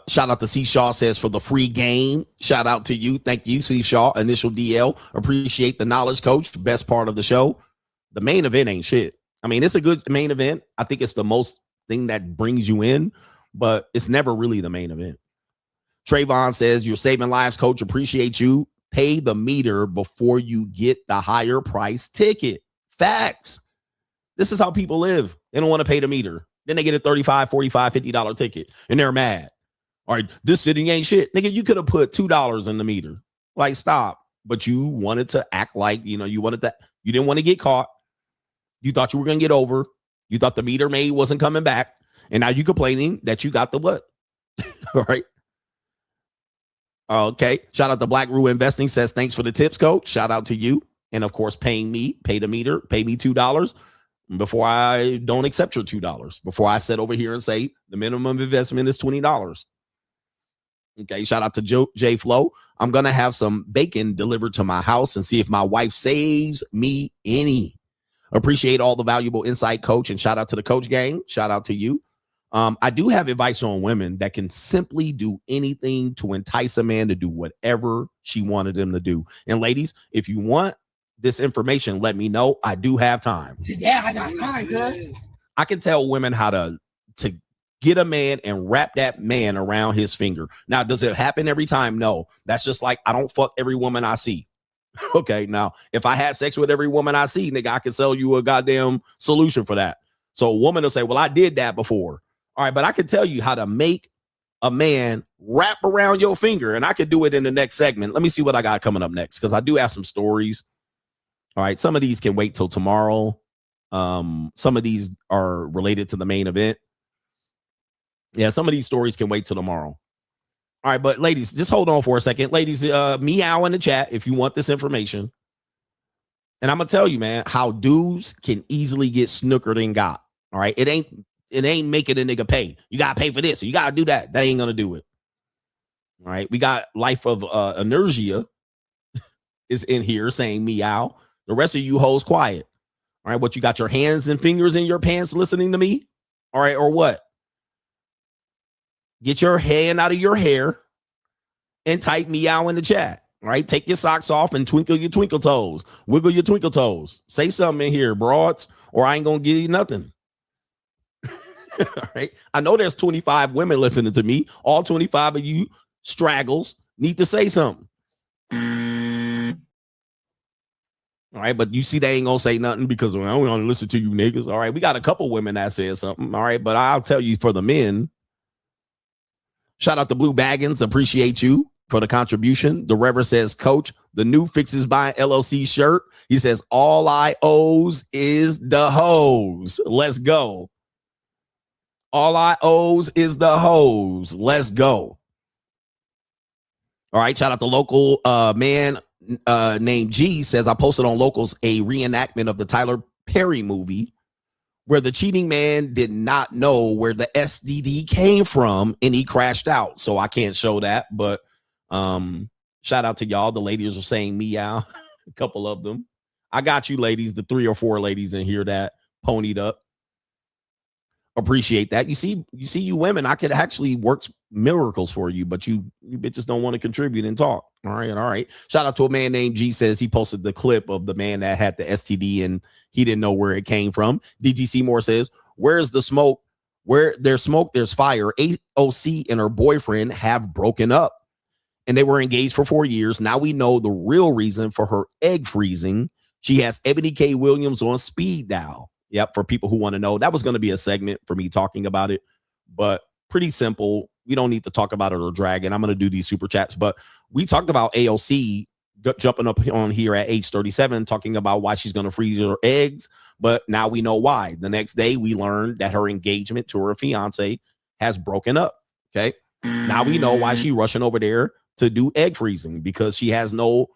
shout out to C Shaw says for the free game. Shout out to you. Thank you, C Shaw. Initial DL. Appreciate the knowledge, coach. Best part of the show. The main event ain't shit. I mean, it's a good main event. I think it's the most thing that brings you in, but it's never really the main event. Trayvon says, you're saving lives, coach. Appreciate you. Pay the meter before you get the higher price ticket. Facts. This is how people live. They don't want to pay the meter. Then they get a $35, $45, $50 ticket and they're mad. All right, this sitting ain't shit. Nigga, you could have put $2 in the meter. Like, stop. But you wanted to act like, you wanted that. You didn't want to get caught. You thought you were going to get over. You thought the meter maid wasn't coming back. And now you complaining that you got the what? All right. Okay. Shout out to Black Rue Investing says, thanks for the tips, coach. Shout out to you. And of course, paying me, pay the meter, pay me $2. Before I don't accept your $2, before I sit over here and say the minimum investment is $20. Okay, shout out to J Flow. I'm going to have some bacon delivered to my house and see if my wife saves me any. Appreciate all the valuable insight, coach, and shout out to the coach gang. Shout out to you. I do have advice on women that can simply do anything to entice a man to do whatever she wanted him to do. And ladies, if you want this information, let me know. I do have time. Yeah, I got time, cuz. I can tell women how to get a man and wrap that man around his finger. Now, does it happen every time? No. That's just like I don't fuck every woman I see. Okay, now, if I had sex with every woman I see, nigga, I can sell you a goddamn solution for that. So a woman will say, well, I did that before. All right, but I can tell you how to make a man wrap around your finger, and I could do it in the next segment. Let me see what I got coming up next, because I do have some stories. All right, some of these can wait till tomorrow. Some of these are related to the main event. Yeah, some of these stories can wait till tomorrow. All right, but ladies, just hold on for a second. Ladies, meow in the chat if you want this information. And I'm gonna tell you, man, how dudes can easily get snookered and got. All right, it ain't making a nigga pay. You gotta pay for this, or you gotta do that. That ain't gonna do it. All right, we got Life of Inertia is in here saying meow. The rest of you hoes quiet. All right, what, you got your hands and fingers in your pants listening to me? All right, or what? Get your hand out of your hair and type meow in the chat. All right, take your socks off and twinkle your twinkle toes. Wiggle your twinkle toes. Say something in here, broads, or I ain't gonna give you nothing. All right, I know there's 25 women listening to me. All 25 of you straggles need to say something. All right, but you see they ain't gonna say nothing because I don't want to listen to you niggas. All right, we got a couple women that said something. All right, but I'll tell you, for the men, shout out to Blue Baggins. Appreciate you for the contribution. The Reverend says, Coach, the new Fixes by LLC shirt. He says, all I owes is the hose. Let's go. All I owes is the hose. Let's go. All right, shout out to local man named G says, I posted on Locals a reenactment of the Tyler Perry movie where the cheating man did not know where the STD came from and he crashed out. So I can't show that, but shout out to y'all. The ladies are saying meow. A couple of them. I got you ladies, the 3 or 4 ladies in here that ponied up. Appreciate that. You see you women, I could actually work miracles for you, but you bitches don't want to contribute and talk. All right. Shout out to a man named G says he posted the clip of the man that had the STD and he didn't know where it came from. DG Seymour says, where's the smoke? Where there's smoke, there's fire. AOC and her boyfriend have broken up and they were engaged for 4 years. Now we know the real reason for her egg freezing. She has Ebony K. Williams on speed dial. Yep, for people who want to know, that was going to be a segment for me talking about it, but pretty simple. We don't need to talk about it or drag it. I'm going to do these super chats, but we talked about AOC jumping up on here at age 37, talking about why she's going to freeze her eggs, but now we know why. The next day, we learned that her engagement to her fiance has broken up, okay? Now we know why she's rushing over there to do egg freezing, because she has no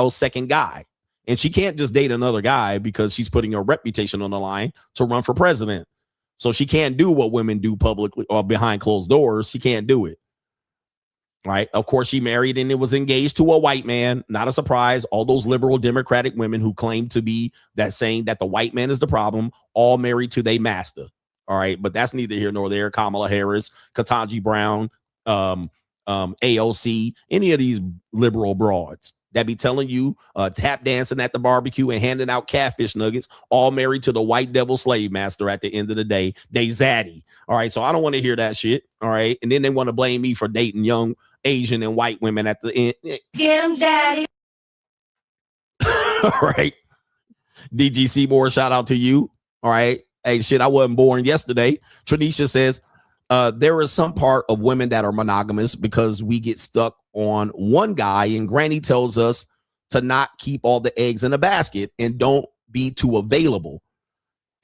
second guy. And she can't just date another guy because she's putting her reputation on the line to run for president. So she can't do what women do publicly or behind closed doors. She can't do it. Right. Of course, she married and it was engaged to a white man. Not a surprise. All those liberal Democratic women who claim to be that, saying that the white man is the problem, all married to their master. All right. But that's neither here nor there. Kamala Harris, Ketanji Brown, AOC, any of these liberal broads that be telling you tap dancing at the barbecue and handing out catfish nuggets, all married to the white devil slave master at the end of the day. They zaddy. All right. So I don't want to hear that shit. All right. And then they want to blame me for dating young Asian and white women at the end. Get him, daddy. All right. DG Seymour, shout out to you. All right. Hey, shit, I wasn't born yesterday. Tranisha says, there is some part of women that are monogamous because we get stuck on one guy, and Granny tells us to not keep all the eggs in a basket and don't be too available.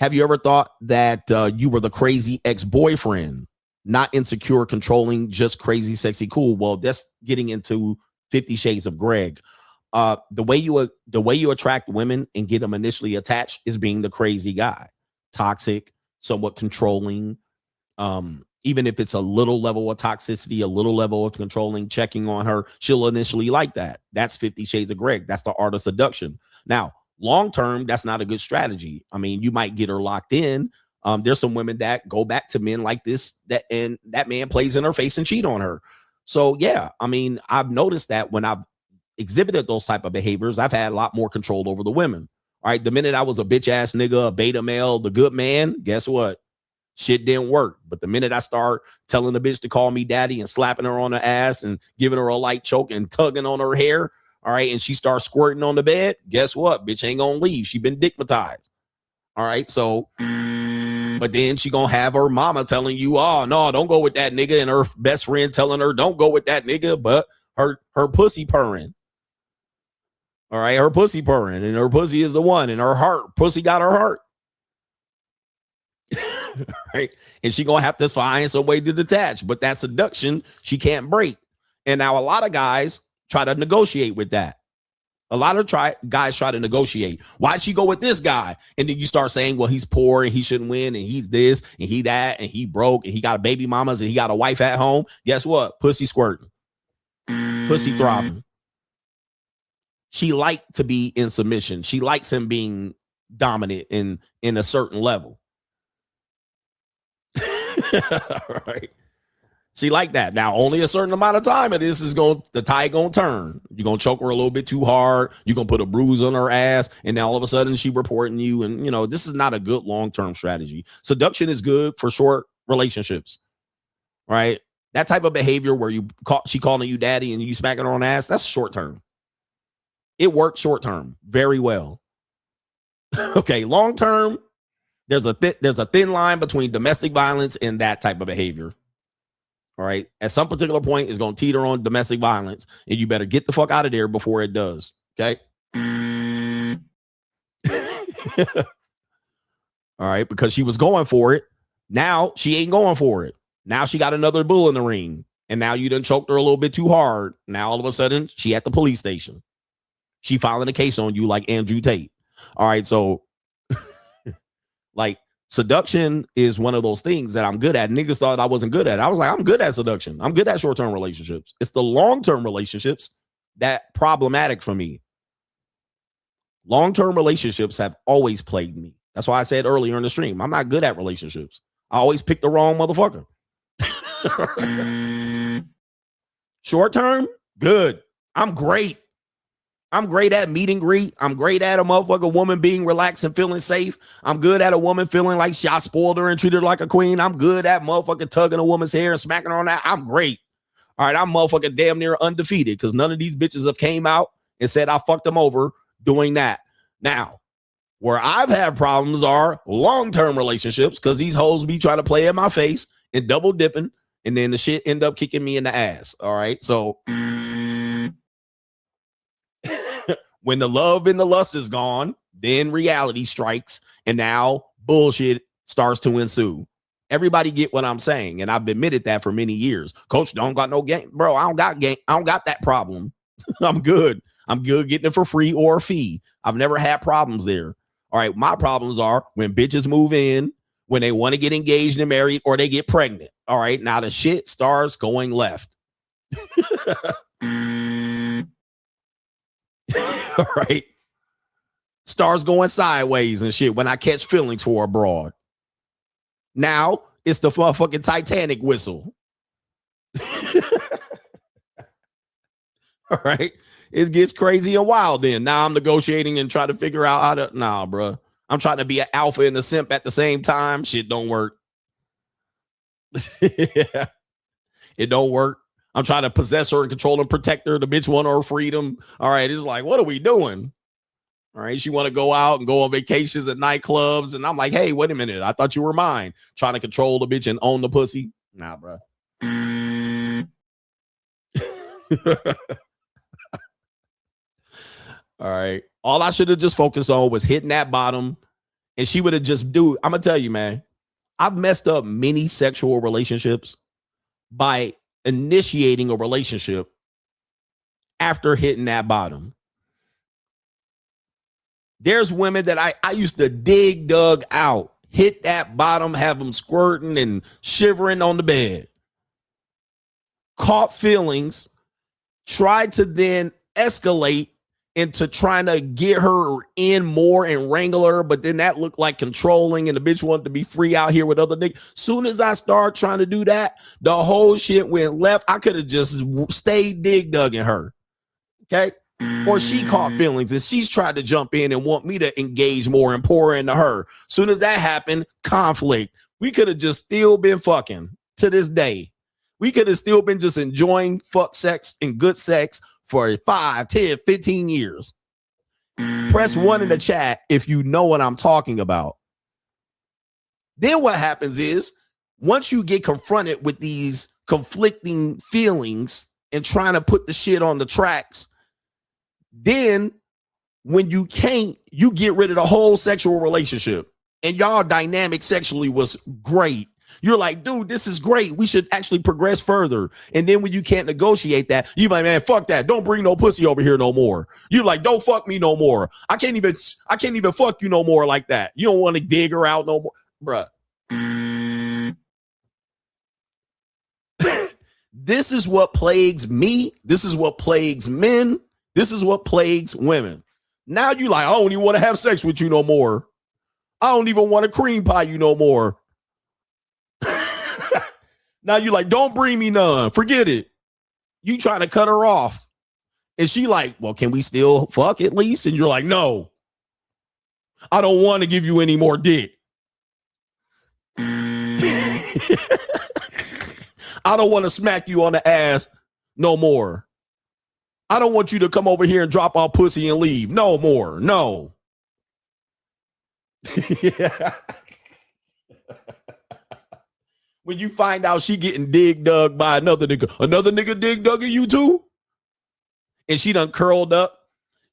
Have you ever thought that you were the crazy ex-boyfriend, not insecure, controlling, just crazy, sexy, cool? Well, that's getting into 50 Shades of Greg. The way you attract women and get them initially attached is being the crazy guy, toxic, somewhat controlling. Even if it's a little level of toxicity, a little level of controlling, checking on her, she'll initially like that. That's 50 Shades of Greg. That's the art of seduction. Now, long term, that's not a good strategy. I mean, you might get her locked in. There's some women that go back to men like this, and that man plays in her face and cheat on her. So yeah, I mean, I've noticed that when I've exhibited those type of behaviors, I've had a lot more control over the women. All right, the minute I was a bitch ass nigga, a beta male, the good man, guess what? Shit didn't work. But the minute I start telling the bitch to call me daddy and slapping her on the ass and giving her a light choke and tugging on her hair, all right, and she starts squirting on the bed, guess what? Bitch ain't gonna leave. She been dickmatized. All right, so But then she gonna have her mama telling you, oh no, don't go with that nigga, and her best friend telling her, don't go with that nigga, but her pussy purring. All right, her pussy purring, and her pussy is the one, and her heart, pussy got her heart. Right? And she gonna have to find some way to detach, but that seduction she can't break. And now a lot of guys try to negotiate with that. A lot of guys try to negotiate. Why'd she go with this guy? And then you start saying, well, he's poor and he shouldn't win, and he's this and he that, and he broke, and he got baby mamas, and he got a wife at home. Guess what? Pussy squirting, pussy throbbing. She liked to be in submission. She likes him being dominant in a certain level. Right. She like that. Now, only a certain amount of time of this is the tide gonna turn. You're gonna choke her a little bit too hard. You're gonna put a bruise on her ass, and now all of a sudden she reporting you. And this is not a good long-term strategy. Seduction is good for short relationships, right? That type of behavior where she calling you daddy and you smacking her on the ass, that's short term. It works short term very well. Okay, long term, there's a thin line between domestic violence and that type of behavior. All right. At some particular point, it's going to teeter on domestic violence, and you better get the fuck out of there before it does. Okay. All right. Because she was going for it. Now she ain't going for it. Now she got another bull in the ring, and now you done choked her a little bit too hard. Now all of a sudden she at the police station. She filing a case on you like Andrew Tate. All right. So like, seduction is one of those things that I'm good at. Niggas thought I wasn't good at it. I was like, I'm good at seduction. I'm good at short-term relationships. It's the long-term relationships that problematic for me. Long-term relationships have always plagued me. That's why I said earlier in the stream, I'm not good at relationships. I always pick the wrong motherfucker. Short-term, good. I'm great. I'm great at meet and greet. I'm great at a motherfucker woman being relaxed and feeling safe. I'm good at a woman feeling like I spoiled her and treated her like a queen. I'm good at motherfucking tugging a woman's hair and smacking her on that. I'm great. All right, I'm motherfucking damn near undefeated because none of these bitches have came out and said I fucked them over doing that. Now, where I've had problems are long-term relationships because these hoes be trying to play in my face and double dipping, and then the shit end up kicking me in the ass. All right, so when the love and the lust is gone, then reality strikes, and now bullshit starts to ensue. Everybody get what I'm saying, and I've admitted that for many years. Coach, don't got no game, bro. I don't got game. I don't got that problem. I'm good. I'm good getting it for free or a fee. I've never had problems there. All right, my problems are when bitches move in, when they want to get engaged and married, or they get pregnant. All right, now the shit starts going left. All right. Stars going sideways and shit when I catch feelings for a broad. Now it's the motherfucking Titanic whistle. All right. It gets crazy and wild then. Now I'm negotiating and trying to figure out how to. Nah, bro. I'm trying to be an alpha and a simp at the same time. Shit don't work. Yeah. It don't work. I'm trying to possess her and control and protect her. The bitch want her freedom. All right. It's like, what are we doing? All right. She want to go out and go on vacations at nightclubs. And I'm like, hey, wait a minute. I thought you were mine. Trying to control the bitch and own the pussy. Nah, bro. All right. All I should have just focused on was hitting that bottom. And she would have just I'm going to tell you, man, I've messed up many sexual relationships by initiating a relationship after hitting that bottom. There's women that I used to dug out, hit that bottom, have them squirting and shivering on the bed. Caught feelings, tried to then escalate into trying to get her in more and wrangle her, but then that looked like controlling, and the bitch wanted to be free out here with other niggas. Soon as I start trying to do that, the whole shit went left. I could have just stayed dugging her. Okay. Or she caught feelings and she's tried to jump in and want me to engage more and pour into her. Soon as that happened, conflict. We could have just still been fucking to this day. We could have still been just enjoying fuck sex and good sex for 5, 10, 15 years. Press 1 in the chat if you know what I'm talking about. Then what happens is once you get confronted with these conflicting feelings and trying to put the shit on the tracks, then when you can't, you get rid of the whole sexual relationship. And y'all dynamic sexually was great. You're like, dude, this is great. We should actually progress further. And then when you can't negotiate that, you like, man, fuck that. Don't bring no pussy over here no more. You're like, don't fuck me no more. I can't even fuck you no more like that. You don't want to dig her out no more, bruh. This is what plagues me. This is what plagues men. This is what plagues women. Now you like, I don't even want to have sex with you no more. I don't even want to cream pie you no more. Now you like, don't bring me none. Forget it. You trying to cut her off. And she like, well, can we still fuck at least? And you're like, no. I don't want to give you any more dick. I don't want to smack you on the ass no more. I don't want you to come over here and drop our pussy and leave. No more. No. Yeah. When you find out she getting dig dug by another nigga dig dugging you too? And she done curled up.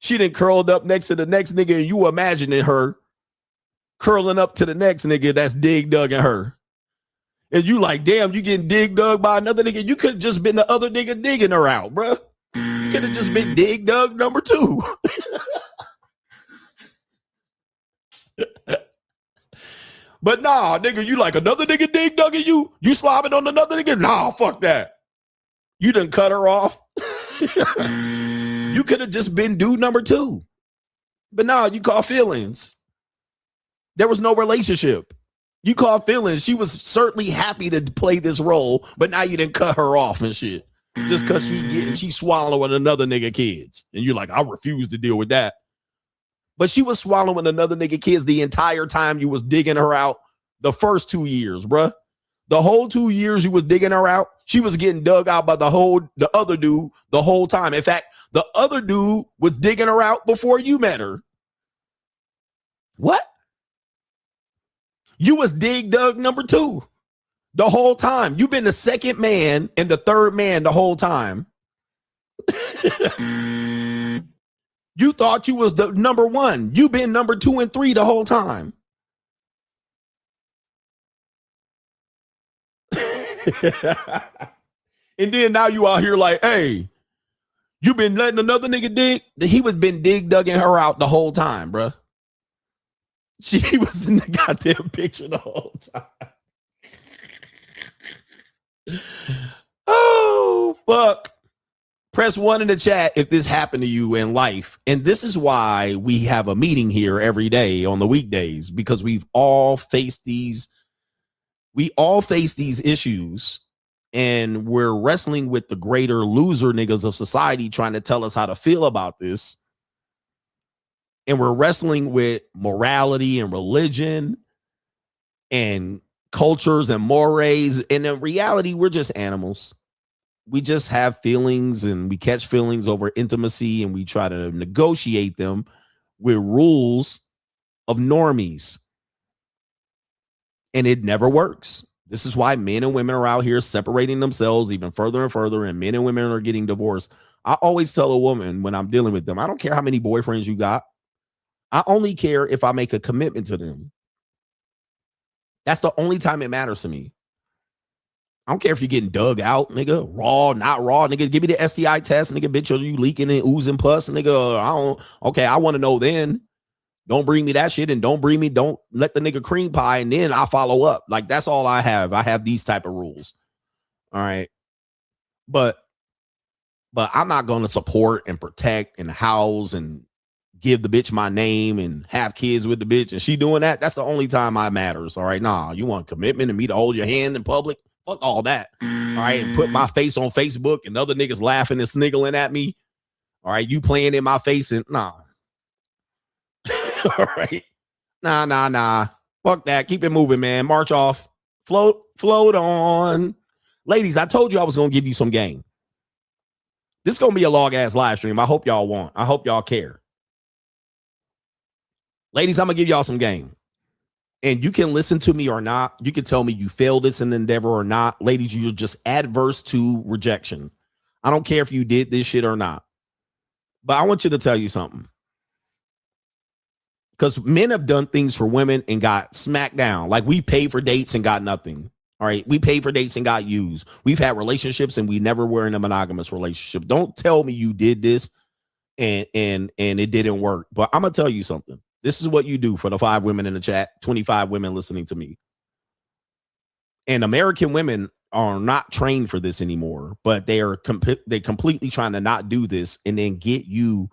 She done curled up next to the next nigga, and you imagining her curling up to the next nigga that's dig dugging her. And you like, damn, you getting dig dug by another nigga. You could have just been the other nigga digging her out, bruh. You could have just been dig dug number 2. But nah, nigga, you like another nigga dig dugging you? You slobbing on another nigga? Nah, fuck that. You done cut her off. You could have just been dude number 2. But nah, you call feelings. There was no relationship. You call feelings. She was certainly happy to play this role, but now you didn't cut her off and shit. Just because she swallowing another nigga kids. And you're like, I refuse to deal with that. But she was swallowing another nigga kids the entire time you was digging her out the first 2 years, bruh. The whole 2 years you was digging her out, she was getting dug out by the other dude the whole time. In fact, the other dude was digging her out before you met her. What? You was dig dug number 2 the whole time. You've been the second man and the third man the whole time. You thought you was the number 1. You've been number 2 and 3 the whole time. And then now you out here like, hey, you been letting another nigga dig? He was been dig dugging her out the whole time, bruh. She was in the goddamn picture the whole time. Oh, fuck. Press 1 in the chat if this happened to you in life. And this is why we have a meeting here every day on the weekdays, because we've all faced these. We all face these issues, and we're wrestling with the greater loser niggas of society trying to tell us how to feel about this. And we're wrestling with morality and religion and cultures and mores. And in reality, we're just animals. We just have feelings, and we catch feelings over intimacy, and we try to negotiate them with rules of normies. And it never works. This is why men and women are out here separating themselves even further and further, and men and women are getting divorced. I always tell a woman when I'm dealing with them, I don't care how many boyfriends you got. I only care if I make a commitment to them. That's the only time it matters to me. I don't care if you're getting dug out, nigga, raw, not raw, nigga. Give me the STI test, nigga. Bitch, are you leaking and oozing pus, nigga? I want to know then. Don't bring me that shit, and don't let the nigga cream pie, and then I'll follow up. Like, that's all I have. I have these type of rules. All right. But I'm not going to support and protect and house and give the bitch my name and have kids with the bitch, and she doing that. That's the only time I matters. All right. Nah, you want commitment and me to hold your hand in public? Fuck all that. All right. And put my face on Facebook and other niggas laughing and sniggling at me. All right. You playing in my face, and nah. All right. Nah. Fuck that. Keep it moving, man. March off. Float on. Ladies, I told you I was going to give you some game. This is going to be a long ass live stream. I hope y'all want. I hope y'all care. Ladies, I'm going to give y'all some game. And you can listen to me or not. You can tell me you failed this in endeavor or not. Ladies, you're just adverse to rejection. I don't care if you did this shit or not. But I want you to tell you something. Because men have done things for women and got smacked down. Like we paid for dates and got nothing. All right. We paid for dates and got used. We've had relationships and we never were in a monogamous relationship. Don't tell me you did this and it didn't work. But I'm going to tell you something. This is what you do for the 5 women in the chat, 25 women listening to me. And American women are not trained for this anymore, but they completely trying to not do this and then get you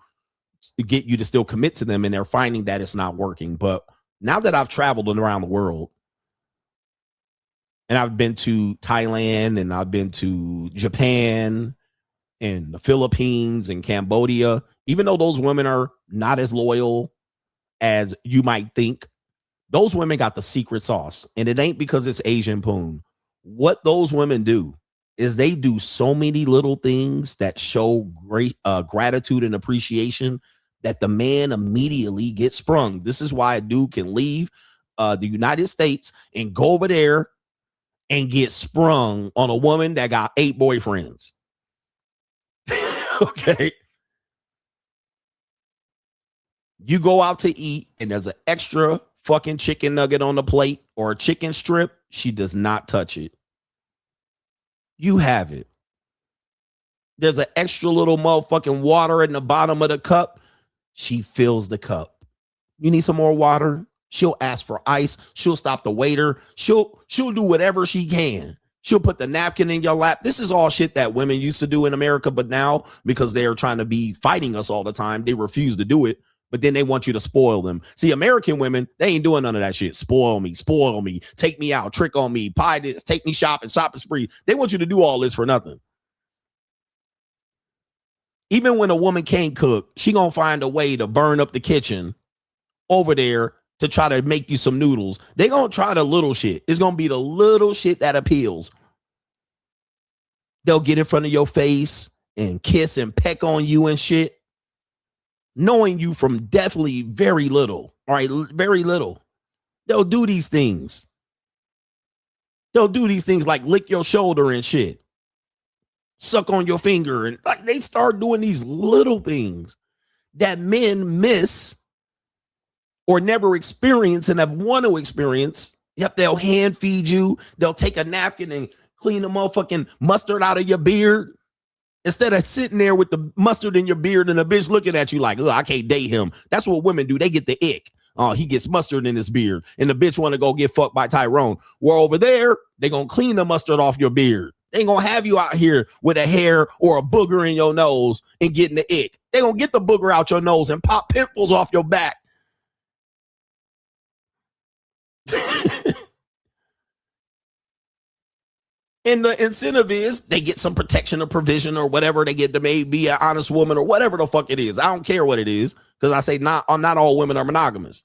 to still commit to them. And they're finding that it's not working. But now that I've traveled around the world and I've been to Thailand and I've been to Japan and the Philippines and Cambodia, even though those women are not as loyal as you might think, those women got the secret sauce. And it ain't because it's Asian poon. What those women do is they do so many little things that show great gratitude and appreciation that the man immediately gets sprung. This is why a dude can leave the United States and go over there and get sprung on a woman that got 8 boyfriends. Okay. You go out to eat and there's an extra fucking chicken nugget on the plate or a chicken strip. She does not touch it. You have it. There's an extra little motherfucking water in the bottom of the cup. She fills the cup. You need some more water? She'll ask for ice. She'll stop the waiter. She'll do whatever she can. She'll put the napkin in your lap. This is all shit that women used to do in America, but now because they are trying to be fighting us all the time, they refuse to do it. But then they want you to spoil them. See, American women, they ain't doing none of that shit. Spoil me, take me out, trick on me, pie this, take me shopping spree. They want you to do all this for nothing. Even when a woman can't cook, she gonna find a way to burn up the kitchen over there to try to make you some noodles. They gonna try the little shit. It's gonna be the little shit that appeals. They'll get in front of your face and kiss and peck on you and shit, knowing you from definitely very little. All right, very little. They'll do these things. They'll do these things like lick your shoulder and shit, suck on your finger, and like they start doing these little things that men miss or never experience and have want to experience. Yep, they'll hand feed you. They'll take a napkin and clean the motherfucking mustard out of your beard. Instead of sitting there with the mustard in your beard and a bitch looking at you like, oh, I can't date him. That's what women do. They get the ick. Oh, he gets mustard in his beard. And the bitch want to go get fucked by Tyrone. Where over there, they going to clean the mustard off your beard. They ain't going to have you out here with a hair or a booger in your nose and getting the ick. They going to get the booger out your nose and pop pimples off your back. And the incentive is they get some protection or provision or whatever. They get to maybe be an honest woman or whatever the fuck it is. I don't care what it is because I say not all women are monogamous.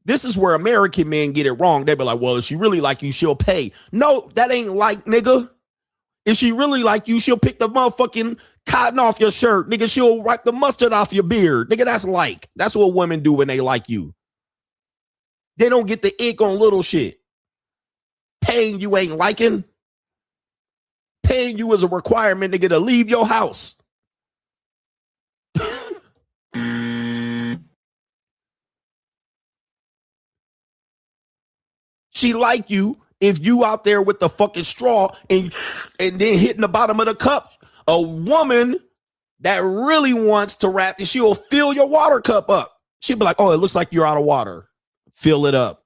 This is where American men get it wrong. They be like, well, if she really like you, she'll pay. No, that ain't like, nigga. If she really like you, she'll pick the motherfucking cotton off your shirt. Nigga, she'll wipe the mustard off your beard. Nigga, that's like. That's what women do when they like you. They don't get the ick on little shit. Paying you ain't liking. Paying you is a requirement, nigga, to leave your house. She like you if you out there with the fucking straw and then hitting the bottom of the cup. A woman that really wants to rap, she'll fill your water cup up. She'll be like, oh, it looks like you're out of water. Fill it up.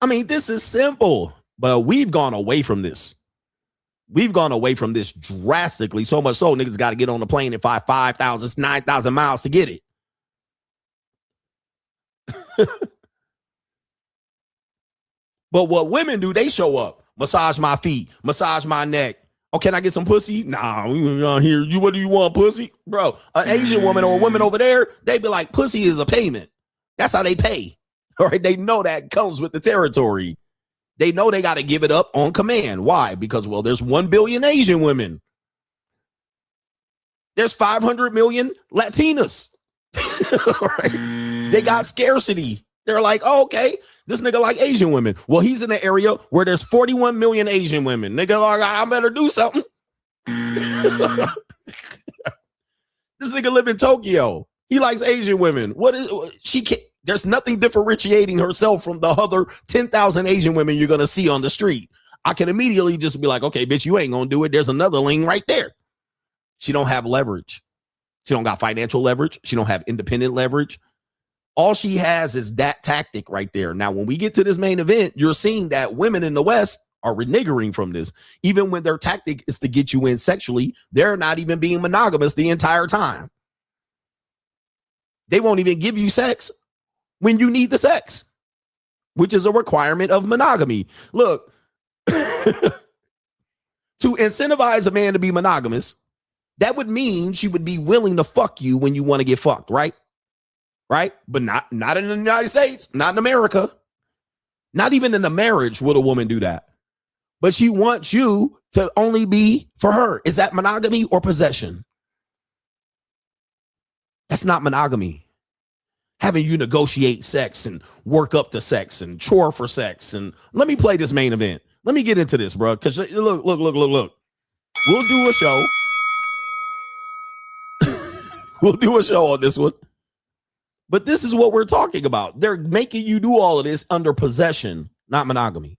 I mean, this is simple, but we've gone away from this. We've gone away from this drastically, so much so niggas got to get on the plane and fly 5,000, 9,000 miles to get it. But what women do, they show up, massage my feet, massage my neck. Oh, can I get some pussy? Nah, we out here. What do you want, pussy? Bro, an Asian woman or a woman over there, they be like, pussy is a payment. That's how they pay. All right, they know that comes with the territory. They know they got to give it up on command. Why? Because, well, there's 1 billion Asian women. There's 500 million Latinas. All right. They got scarcity. They're like, oh, okay, this nigga like Asian women. Well, he's in an area where there's 41 million Asian women. Nigga like, I better do something. This nigga live in Tokyo. He likes Asian women. What is she? Can't, there's nothing differentiating herself from the other 10,000 Asian women you're gonna see on the street. I can immediately just be like, okay, bitch, you ain't gonna do it. There's another ling right there. She don't have leverage. She don't got financial leverage. She don't have independent leverage. All she has is that tactic right there. Now, when we get to this main event, you're seeing that women in the West are reneging from this. Even when their tactic is to get you in sexually, they're not even being monogamous the entire time. They won't even give you sex when you need the sex, which is a requirement of monogamy. Look, to incentivize a man to be monogamous, that would mean she would be willing to fuck you when you want to get fucked, right? Right? But not in the United States, not in America. Not even in a marriage would a woman do that. But she wants you to only be for her. Is that monogamy or possession? That's not monogamy. Having you negotiate sex and work up to sex and chore for sex. And let me play this main event. Let me get into this, bro. Because look. We'll do a show. We'll do a show on this one. But this is what we're talking about. They're making you do all of this under possession, not monogamy.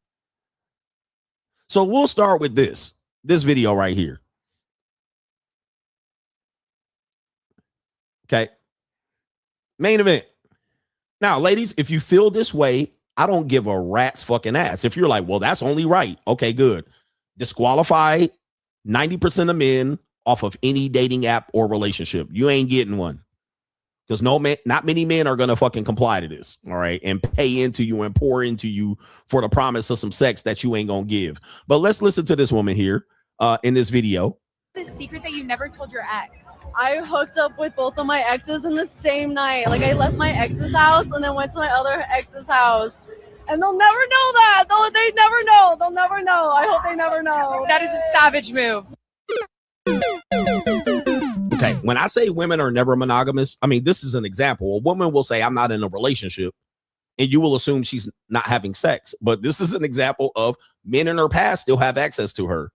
So we'll start with this video right here. Okay. Main event. Now, ladies, if you feel this way, I don't give a rat's fucking ass. If you're like, well, that's only right. Okay, good. Disqualify 90% of men off of any dating app or relationship. You ain't getting one. Because not many men are going to fucking comply to this, all right, and pay into you and pour into you for the promise of some sex that you ain't going to give. But let's listen to this woman here in this video. The secret that you never told your ex. I hooked up with both of my exes in the same night. Like, I left my ex's house and then went to my other ex's house. And they'll never know that. They never know. They'll never know. I hope they never know. That is a savage move. Okay, when I say women are never monogamous, I mean, this is an example. A woman will say, I'm not in a relationship, and you will assume she's not having sex. But this is an example of men in her past still have access to her.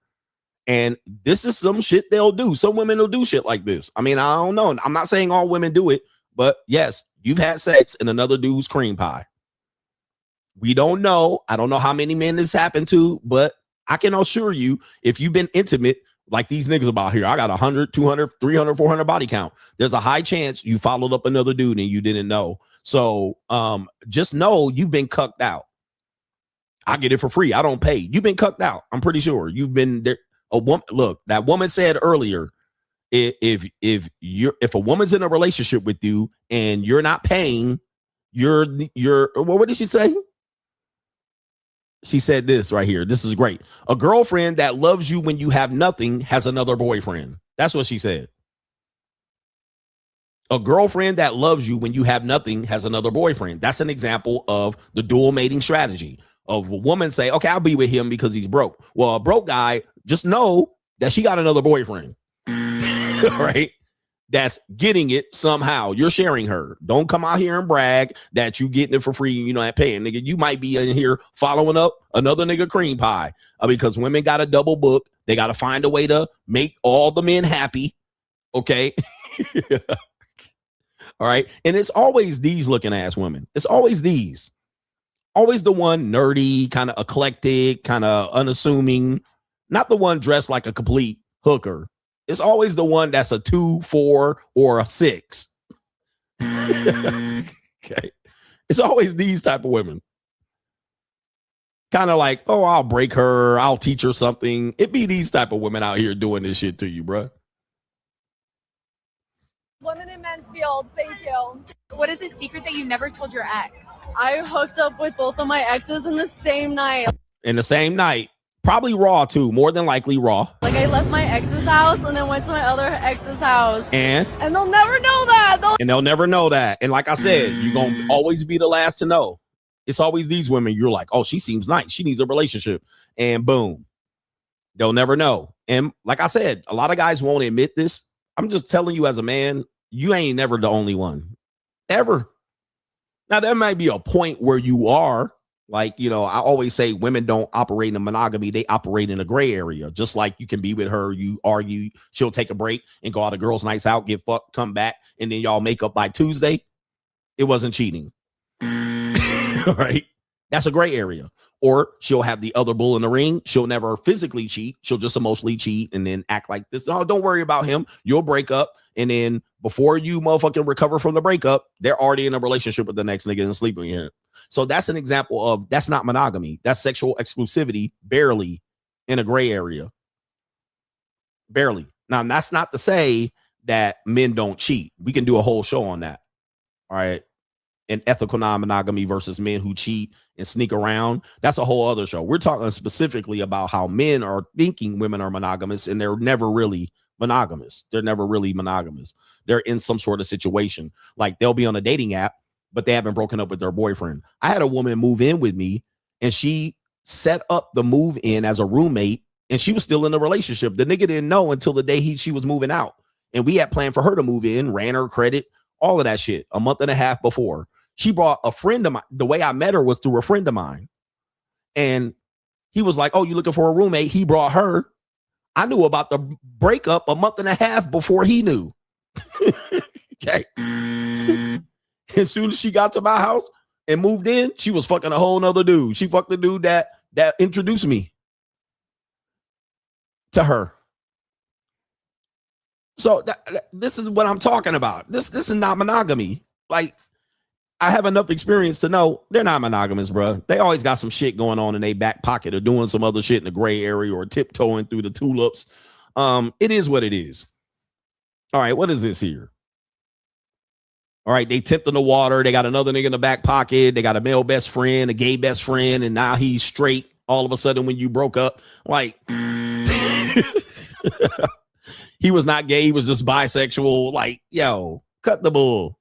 And this is some shit they'll do. Some women will do shit like this. I mean, I don't know. I'm not saying all women do it, but yes, you've had sex in another dude's cream pie. We don't know. I don't know how many men this happened to, but I can assure you, if you've been intimate, like these niggas about here, I got 100, 200, 300, 400 body count. There's a high chance you followed up another dude and you didn't know. So just know you've been cucked out. I get it for free. I don't pay. You've been cucked out. I'm pretty sure you've been there. A woman, look, that woman said earlier, if a woman's in a relationship with you and you're not paying, you're what did she say? She said this right here. This is great. A girlfriend that loves you when you have nothing has another boyfriend. That's what she said. A girlfriend that loves you when you have nothing has another boyfriend. That's an example of the dual mating strategy of a woman say, okay, I'll be with him because he's broke. Well, a broke guy, just know that she got another boyfriend. Right? That's getting it somehow. You're sharing her. Don't come out here and brag that you getting it for free and you're not paying. Nigga, you might be in here following up another nigga cream pie because women got a double book. They got to find a way to make all the men happy. Okay. All right. And it's always these looking ass women. It's always these. Always the one nerdy, kind of eclectic, kind of unassuming, not the one dressed like a complete hooker. It's always the one that's a 2, 4, or a 6. Okay. It's always these type of women. Kind of like, oh, I'll break her. I'll teach her something. It be these type of women out here doing this shit to you, bro. Women in men's fields, thank you. What is a secret that you never told your ex? I hooked up with both of my exes in the same night. In the same night. Probably raw, too. More than likely raw. Like, I left my ex's house and then went to my other ex's house. And they'll never know that. They'll never know that. And like I said, you're going to always be the last to know. It's always these women. You're like, oh, she seems nice. She needs a relationship. And boom. They'll never know. And like I said, a lot of guys won't admit this. I'm just telling you as a man, you ain't never the only one. Ever. Now, there might be a point where you are like, I always say women don't operate in monogamy. They operate in a gray area. Just like you can be with her, you argue, she'll take a break and go out to girls' nights out, get fucked, come back, and then y'all make up by Tuesday. It wasn't cheating. Right? That's a gray area. Or she'll have the other bull in the ring. She'll never physically cheat. She'll just emotionally cheat and then act like this. Oh, don't worry about him. You'll break up. And then before you motherfucking recover from the breakup, they're already in a relationship with the next nigga and sleeping with him. So that's an example of that's not monogamy. That's sexual exclusivity, barely in a gray area. Barely. Now, that's not to say that men don't cheat. We can do a whole show on that. All right. And ethical non-monogamy versus men who cheat and sneak around. That's a whole other show. We're talking specifically about how men are thinking women are monogamous and they're never really monogamous. They're never really monogamous. They're in some sort of situation. Like they'll be on a dating app, but they haven't broken up with their boyfriend. I had a woman move in with me and she set up the move in as a roommate and she was still in a relationship. The nigga didn't know until the day she was moving out. And we had planned for her to move in, ran her credit, all of that shit a month and a half before. She brought a friend of mine. The way I met her was through a friend of mine. And he was like, oh, you looking for a roommate? He brought her. I knew about the breakup a month and a half before he knew. Okay. As soon as she got to my house and moved in, she was fucking a whole nother dude. She fucked the dude that introduced me to her. So this is what I'm talking about. This is not monogamy. Like, I have enough experience to know they're not monogamous, bro. They always got some shit going on in their back pocket or doing some other shit in the gray area or tiptoeing through the tulips. It is what it is. All right, what is this here? All right, they tipped in the water. They got another nigga in the back pocket. They got a male best friend, a gay best friend, and now he's straight all of a sudden when you broke up. Like, he was not gay. He was just bisexual. Like, yo, cut the bull.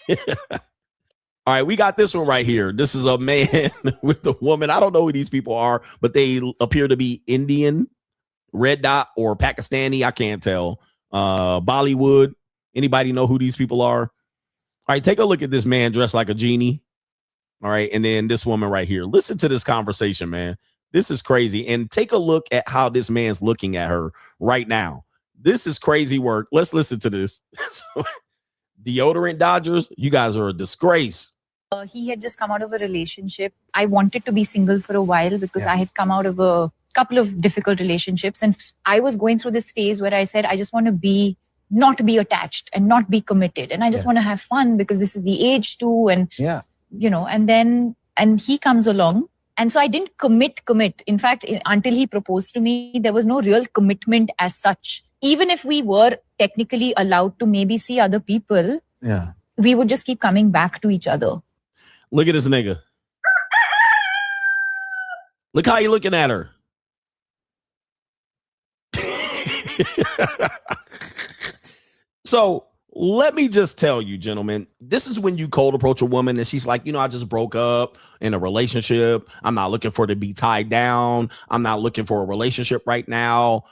All right, we got this one right here. This is a man with a woman. I don't know who these people are, but they appear to be Indian, red dot, or Pakistani. I can't tell. Bollywood. Anybody know who these people are? All right, take a look at this man dressed like a genie. All right, and then this woman right here. Listen to this conversation, man. This is crazy. And take a look at how this man's looking at her right now. This is crazy work. Let's listen to this. Deodorant Dodgers, you guys are a disgrace. He had just come out of a relationship. I wanted to be single for a while because I had come out of a couple of difficult relationships. And I was going through this phase where I said, I just want to not be attached and not be committed. And I just want to have fun because this is the age too. And, and he comes along. And so I didn't commit. In fact, until he proposed to me, there was no real commitment as such. Even if we were technically allowed to maybe see other people, we would just keep coming back to each other. Look at this nigga. Look how you looking at her. So let me just tell you, gentlemen, this is when you cold approach a woman and she's like, I just broke up in a relationship. I'm not looking for to be tied down. I'm not looking for a relationship right now.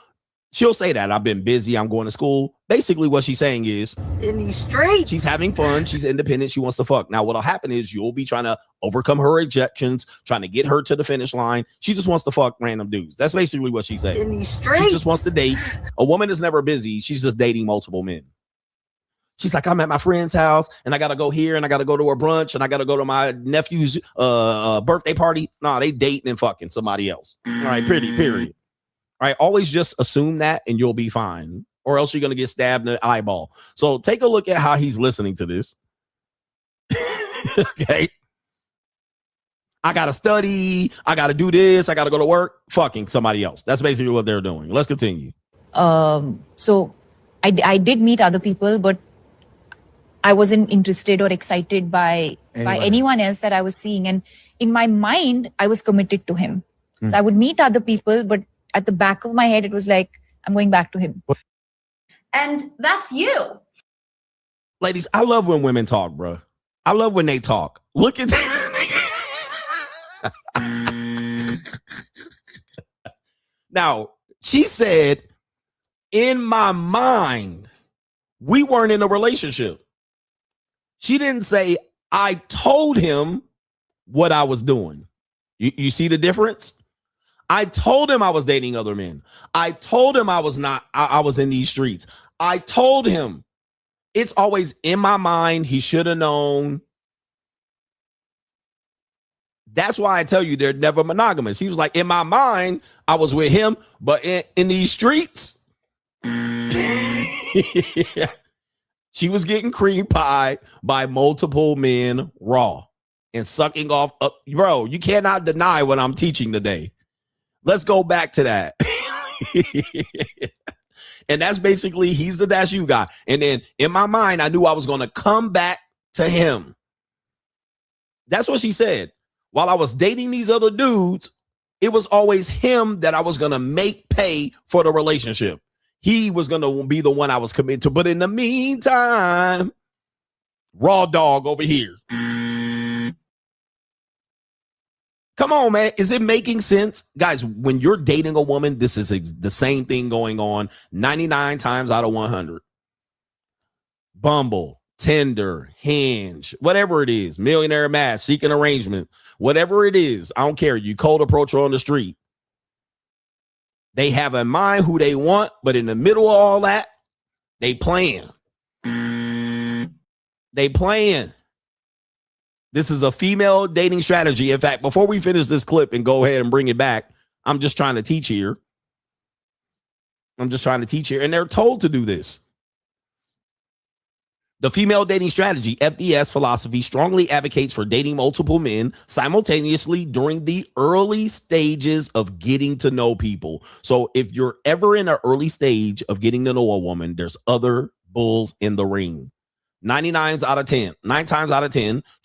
She'll say that I've been busy. I'm going to school. Basically what she's saying is in these streets, she's having fun. She's independent. She wants to fuck. Now, what'll happen is you'll be trying to overcome her objections, trying to get her to the finish line. She just wants to fuck random dudes. That's basically what she's saying. In these streets. She just wants to date. A woman is never busy. She's just dating multiple men. She's like, I'm at my friend's house and I got to go here and I got to go to a brunch and I got to go to my nephew's birthday party. No, they dating and fucking somebody else. All right, period. All right, always just assume that and you'll be fine, or else you're going to get stabbed in the eyeball. So take a look at how he's listening to this. Okay. I got to study. I got to do this. I got to go to work. Fucking somebody else. That's basically what they're doing. Let's continue. So I did meet other people, but I wasn't interested or excited by anyone else that I was seeing. And in my mind, I was committed to him. So I would meet other people, but at the back of my head, it was like, I'm going back to him. And that's you. Ladies, I love when women talk, bro. I love when they talk. Look at that. Now, she said, in my mind, we weren't in a relationship. She didn't say, I told him what I was doing. You see the difference? I told him I was dating other men. I told him I was in these streets. I told him. It's always in my mind. He should have known. That's why I tell you they're never monogamous. He was like, in my mind, I was with him, but in these streets, she was getting cream pie by multiple men raw and sucking off. Bro, you cannot deny what I'm teaching today. Let's go back to that. And that's basically, he's the dash you guy. And then in my mind, I knew I was going to come back to him. That's what she said. While I was dating these other dudes, it was always him that I was going to make pay for the relationship. He was going to be the one I was committed to. But in the meantime, raw dog over here. Come on, man. Is it making sense? Guys, when you're dating a woman, this is the same thing going on 99 times out of 100. Bumble, Tinder, Hinge, whatever it is, Millionaire Match, Seeking Arrangement, whatever it is. I don't care. You cold approach her on the street. They have in mind who they want, but in the middle of all that, they playing. They playing. This is a female dating strategy. In fact, before we finish this clip and go ahead and bring it back, I'm just trying to teach here. And they're told to do this. The female dating strategy, FDS philosophy, strongly advocates for dating multiple men simultaneously during the early stages of getting to know people. So if you're ever in an early stage of getting to know a woman, there's other bulls in the ring. 9 times out of 10,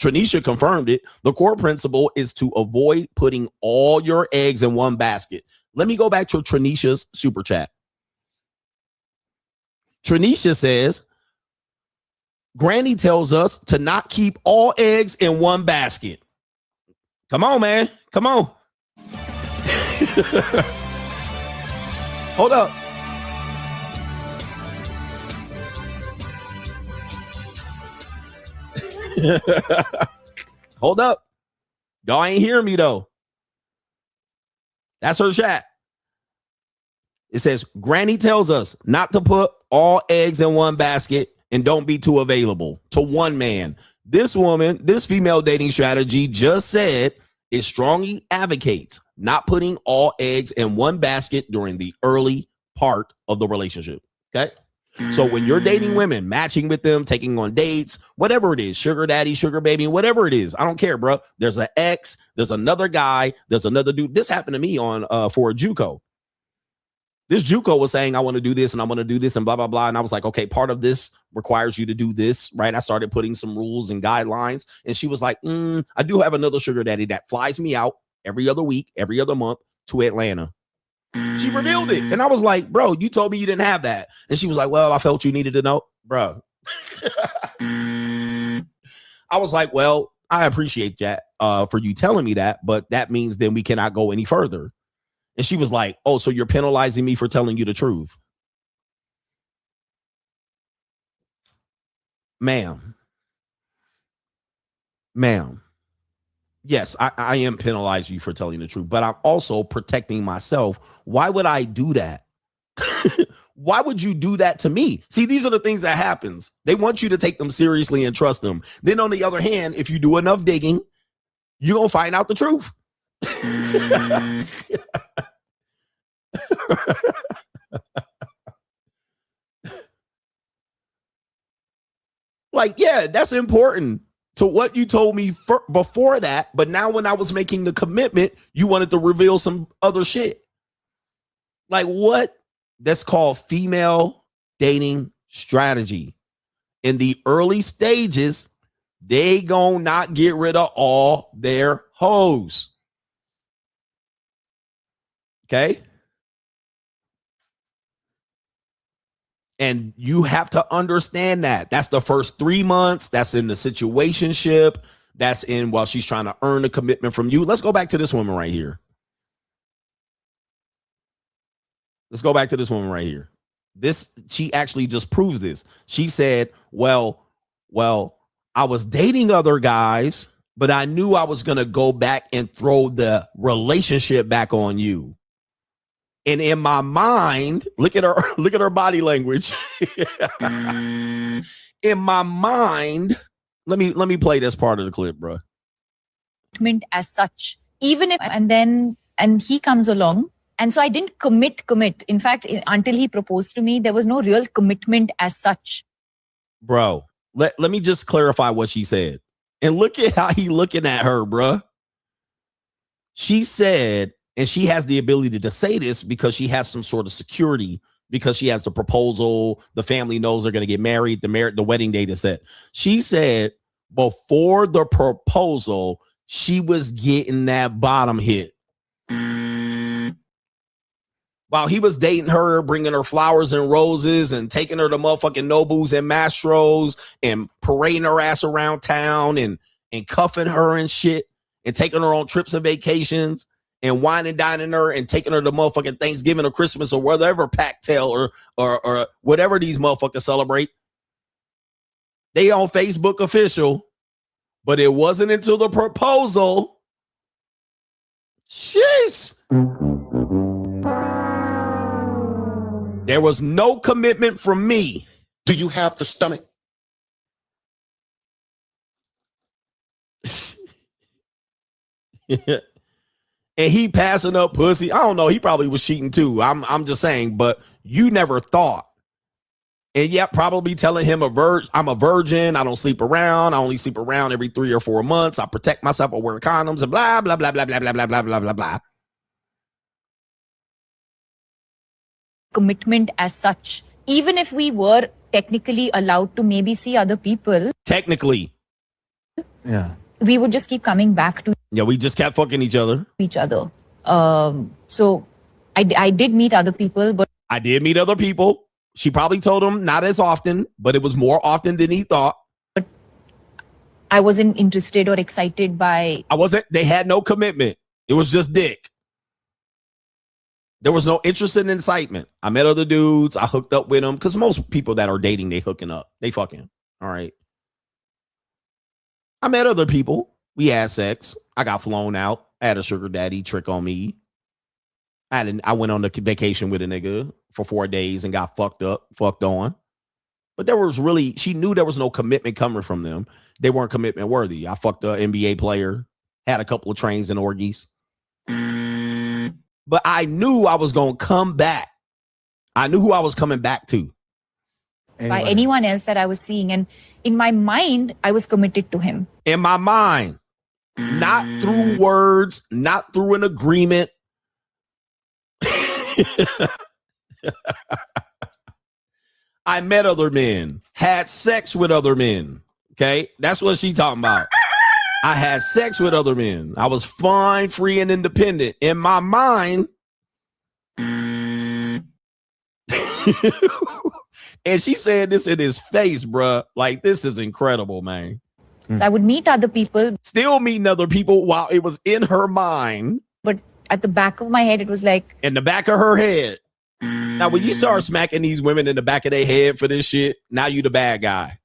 Tranisha confirmed it. The core principle is to avoid putting all your eggs in one basket. Let me go back to Tranisha's super chat. Tranisha says, Granny tells us to not keep all eggs in one basket. Come on, man. Come on. Hold up. Hold up. Y'all ain't hearing me though. That's her chat. It says, Granny tells us not to put all eggs in one basket and don't be too available to one man. This woman, this female dating strategy just said it strongly advocates not putting all eggs in one basket during the early part of the relationship. Okay. So when you're dating women, matching with them, taking on dates, whatever it is, sugar daddy, sugar baby, whatever it is, I don't care, bro. There's an ex, there's another guy, there's another dude. This happened to me on for a JUCO. This JUCO was saying, I want to do this and I want to do this and blah, blah, blah. And I was like, okay, part of this requires you to do this, right? I started putting some rules and guidelines. And she was like, I do have another sugar daddy that flies me out every other week, every other month to Atlanta. She revealed it. And I was like, bro, you told me you didn't have that. And she was like, well, I felt you needed to know, bro. I was like, well, I appreciate that for you telling me that, but that means then we cannot go any further. And she was like, oh, so you're penalizing me for telling you the truth. Ma'am. Yes, I am penalizing you for telling the truth, but I'm also protecting myself. Why would I do that? Why would you do that to me? See, these are the things that happens. They want you to take them seriously and trust them. Then on the other hand, if you do enough digging, you're going to find out the truth. Like, yeah, that's important to what you told me before that. But now when I was making the commitment, you wanted to reveal some other shit. Like what? That's called female dating strategy. In the early stages, they gonna not get rid of all their hoes. Okay? And you have to understand that. That's the first 3 months. That's in the situationship. That's in while she's trying to earn a commitment from you. Let's go back to this woman right here. Let's go back to this woman right here. She actually just proves this. She said, well, I was dating other guys, but I knew I was going to go back and throw the relationship back on you. And in my mind, look at her body language. In my mind, let me play this part of the clip, bro. As such, even if, and he comes along. And so I didn't commit. In fact, until he proposed to me, there was no real commitment as such. Bro, let me just clarify what she said. And look at how he looking at her, bro. She said, and she has the ability to say this because she has some sort of security, because she has the proposal. The family knows they're going to get married. The wedding date is set. She said before the proposal, she was getting that bottom hit. While he was dating her, bringing her flowers and roses and taking her to motherfucking Nobus and Mastros and parading her ass around town and cuffing her and shit and taking her on trips and vacations and wine and dining her and taking her to motherfucking Thanksgiving or Christmas or whatever Pac-Tail or whatever these motherfuckers celebrate. They on Facebook official, but it wasn't until the proposal. Jeez. There was no commitment from me. Do you have the stomach? And he passing up pussy. I don't know. He probably was cheating too. I'm just saying, but you never thought. And yet probably telling him I'm a virgin. I don't sleep around. I only sleep around every 3 or 4 months. I protect myself by wearing condoms and blah, blah, blah, blah, blah, blah, blah, blah, blah, blah, blah. Commitment as such, even if we were technically allowed to maybe see other people, technically, yeah, we would just keep coming back to we just kept fucking each other. So I did meet other people, but I did meet other people. She probably told him not as often, but it was more often than he thought. But I wasn't interested or excited by. They had no commitment. It was just dick. There was no interest in incitement. I met other dudes. I hooked up with them because most people that are dating, they hooking up. They fucking. All right. I met other people. We had sex. I got flown out. I had a sugar daddy trick on me. I went on a vacation with a nigga for 4 days and got fucked on. But she knew there was no commitment coming from them. They weren't commitment worthy. I fucked an NBA player, had a couple of trains and orgies. But I knew I was going to come back. I knew who I was coming back to. By anyone else that I was seeing. And in my mind, I was committed to him. In my mind. Not through words, not through an agreement. I met other men, had sex with other men. Okay, that's what she talking about. I had sex with other men. I was fine, free, and independent. In my mind. And she said this in his face, bruh. Like, this is incredible, man. So I would meet other people. Still meeting other people while it was in her mind. But at the back of my head, it was like. In the back of her head. Now, when you start smacking these women in the back of their head for this shit, now you the bad guy.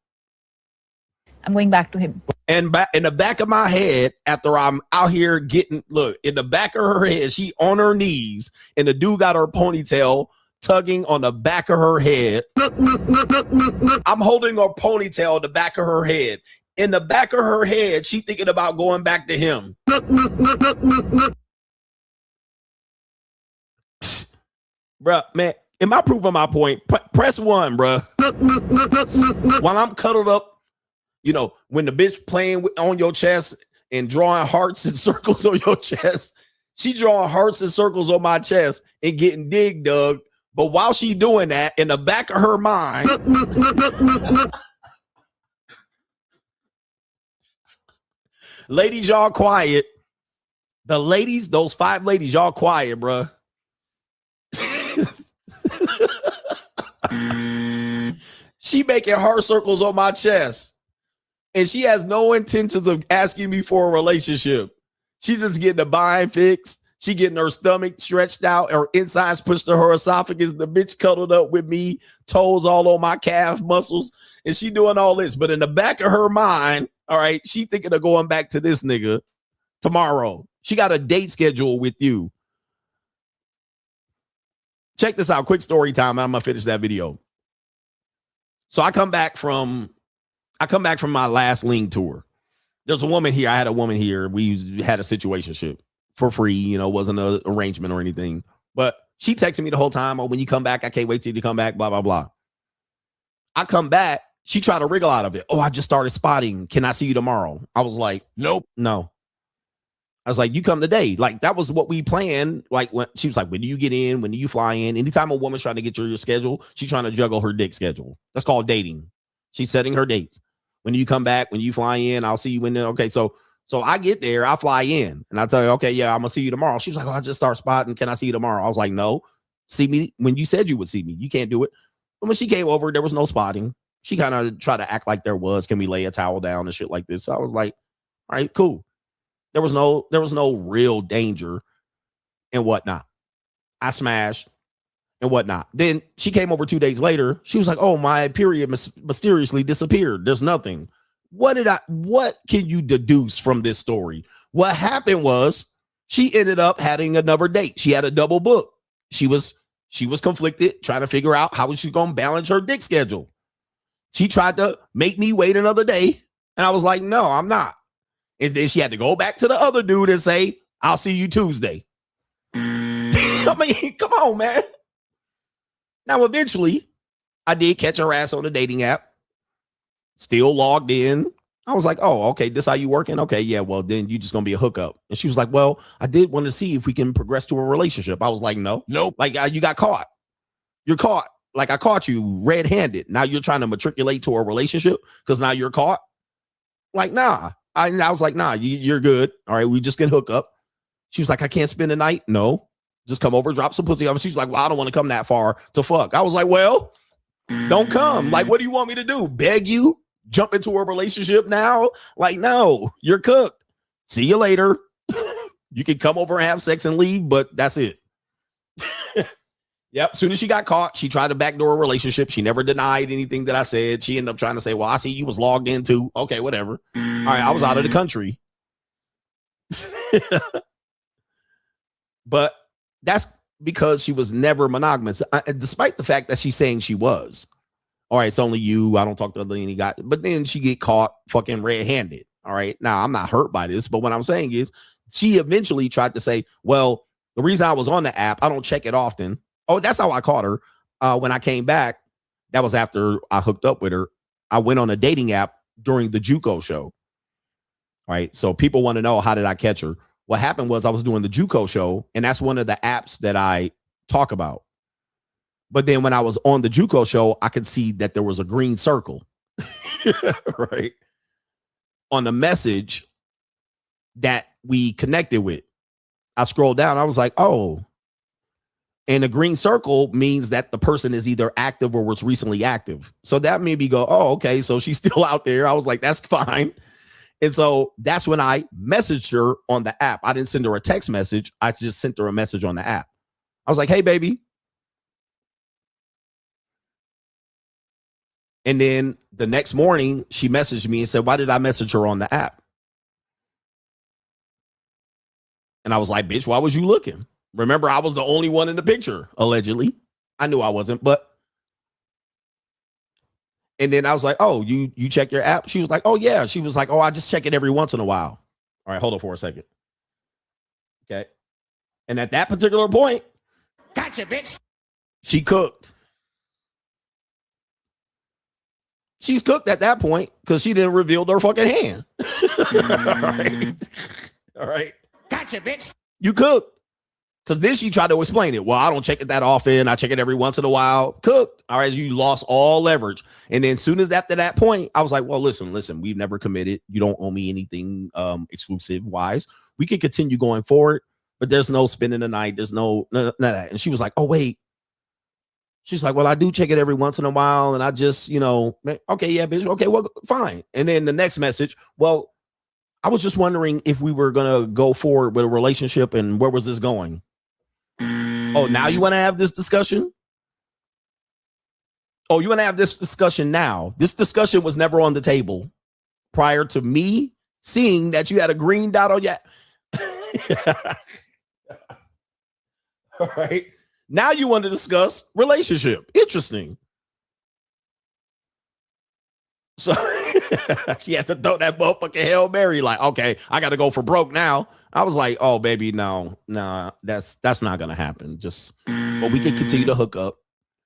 I'm going back to him. And in the back of my head, after I'm out here in the back of her head, she on her knees, and the dude got her ponytail tugging on the back of her head. I'm holding her ponytail in the back of her head. In the back of her head, she thinking about going back to him. Bruh, man, am I proving my point? Press 1, bruh. While I'm cuddled up, when the bitch playing on your chest and drawing hearts and circles on your chest, she drawing hearts and circles on my chest and getting dug. But while she doing that, in the back of her mind, ladies, y'all quiet. The ladies, those 5 ladies, y'all quiet, bruh. She making heart circles on my chest. And she has no intentions of asking me for a relationship. She's just getting the bind fixed. She getting her stomach stretched out, her insides pushed to her esophagus. The bitch cuddled up with me, toes all on my calf muscles, and she doing all this. But in the back of her mind, all right, she thinking of going back to this nigga tomorrow. She got a date schedule with you. Check this out. Quick story time. I'm gonna finish that video. So I come back from my last Ling tour. There's a woman here. I had a woman here. We had a situationship for free, you know, wasn't an arrangement or anything. But she texted me the whole time. Oh, when you come back, I can't wait till you come back, blah, blah, blah. I come back. She tried to wriggle out of it. Oh, I just started spotting. Can I see you tomorrow? I was like, nope, no. I was like, you come today. Like, that was what we planned. Like, when she was like, when do you get in? When do you fly in? Anytime a woman's trying to get your schedule, she's trying to juggle her dick schedule. That's called dating. She's setting her dates. When you come back, when you fly in, I'll see you when. Okay, so I get there, I fly in, and I tell you, okay, yeah, I'm gonna see you tomorrow. She's like, oh, I just start spotting. Can I see you tomorrow? I was like, no, see me when you said you would see me. You can't do it. But when she came over, there was no spotting. She kind of tried to act like there was. Can we lay a towel down and shit like this? So I was like, all right, cool. There was no real danger and whatnot. I smashed and whatnot. Then she came over 2 days later. She was like, oh, my period mysteriously disappeared. There's nothing. What can you deduce from this story? What happened was she ended up having another date. She had a double book. She was conflicted, trying to figure out how was she going to balance her dick schedule. She tried to make me wait another day, and I was like, no, I'm not. And then she had to go back to the other dude and say, I'll see you Tuesday. I mean, come on, man. Now, eventually, I did catch her ass on the dating app. Still logged in. I was like, oh, okay, this how you working? Okay, yeah, well, then you just going to be a hookup. And she was like, well, I did want to see if we can progress to a relationship. I was like, nope. Like, you got caught. You're caught. Like, I caught you red-handed. Now you're trying to matriculate to a relationship because now you're caught. Like, nah. I was like, nah, you're good. All right, we just can hook up. She was like, I can't spend the night. No, just come over, drop some pussy off. She was like, well, I don't want to come that far to fuck. I was like, well, don't come. Like, what do you want me to do? Beg you? Jump into a relationship now? Like, no, you're cooked. See you later. You can come over and have sex and leave, but that's it. Yep. As soon as she got caught, she tried to backdoor a relationship. She never denied anything that I said. She ended up trying to say, well, I see you was logged in too. Okay, whatever. All right, I was out of the country. But that's because she was never monogamous, despite the fact that she's saying she was. All right, it's only you. I don't talk to any guy. But then she get caught fucking red-handed. All right. Now, I'm not hurt by this, but what I'm saying is she eventually tried to say, well, the reason I was on the app, I don't check it often. Oh, that's how I caught her. When I came back, that was after I hooked up with her. I went on a dating app during the JUCO show. All right. So people want to know, how did I catch her? What happened was I was doing the JUCO show, and that's one of the apps that I talk about. But then when I was on the JUCO show, I could see that there was a green circle, right, on the message that we connected with. I scrolled down. I was like, oh. And a green circle means that the person is either active or was recently active. So that made me go, oh, okay, so she's still out there. I was like, that's fine. And so that's when I messaged her on the app. I didn't send her a text message. I just sent her a message on the app. I was like, hey, baby. And then the next morning, she messaged me and said, why did I message her on the app? And I was like, bitch, why was you looking? Remember, I was the only one in the picture, allegedly. I knew I wasn't, but. And then I was like, oh, you check your app? She was like, oh, yeah. She was like, oh, I just check it every once in a while. All right, hold on for a second. Okay. And at that particular point. Gotcha, bitch. She cooked. She's cooked at that point because she didn't reveal her fucking hand. All right. All right. Gotcha, bitch. You cooked. Because then she tried to explain it. Well, I don't check it that often. I check it every once in a while. Cooked. All right. You lost all leverage. And then soon as after that point, I was like, well, listen, we've never committed. You don't owe me anything exclusive wise. We can continue going forward, but there's no spending the night. There's none of that. And she was like, oh, wait. She's like, well, I do check it every once in a while. And I just, okay, yeah, bitch. Okay, well, fine. And then the next message, well, I was just wondering if we were gonna go forward with a relationship and where was this going? Oh, now you want to have this discussion? Oh, you want to have this discussion now? This discussion was never on the table prior to me seeing that you had a green dot on your. All right. Now you want to discuss relationship. Interesting. So she had to throw that motherfucking Hail Mary, like, okay, I got to go for broke now. I was like, oh, baby, no, that's not going to happen. But we can continue to hook up.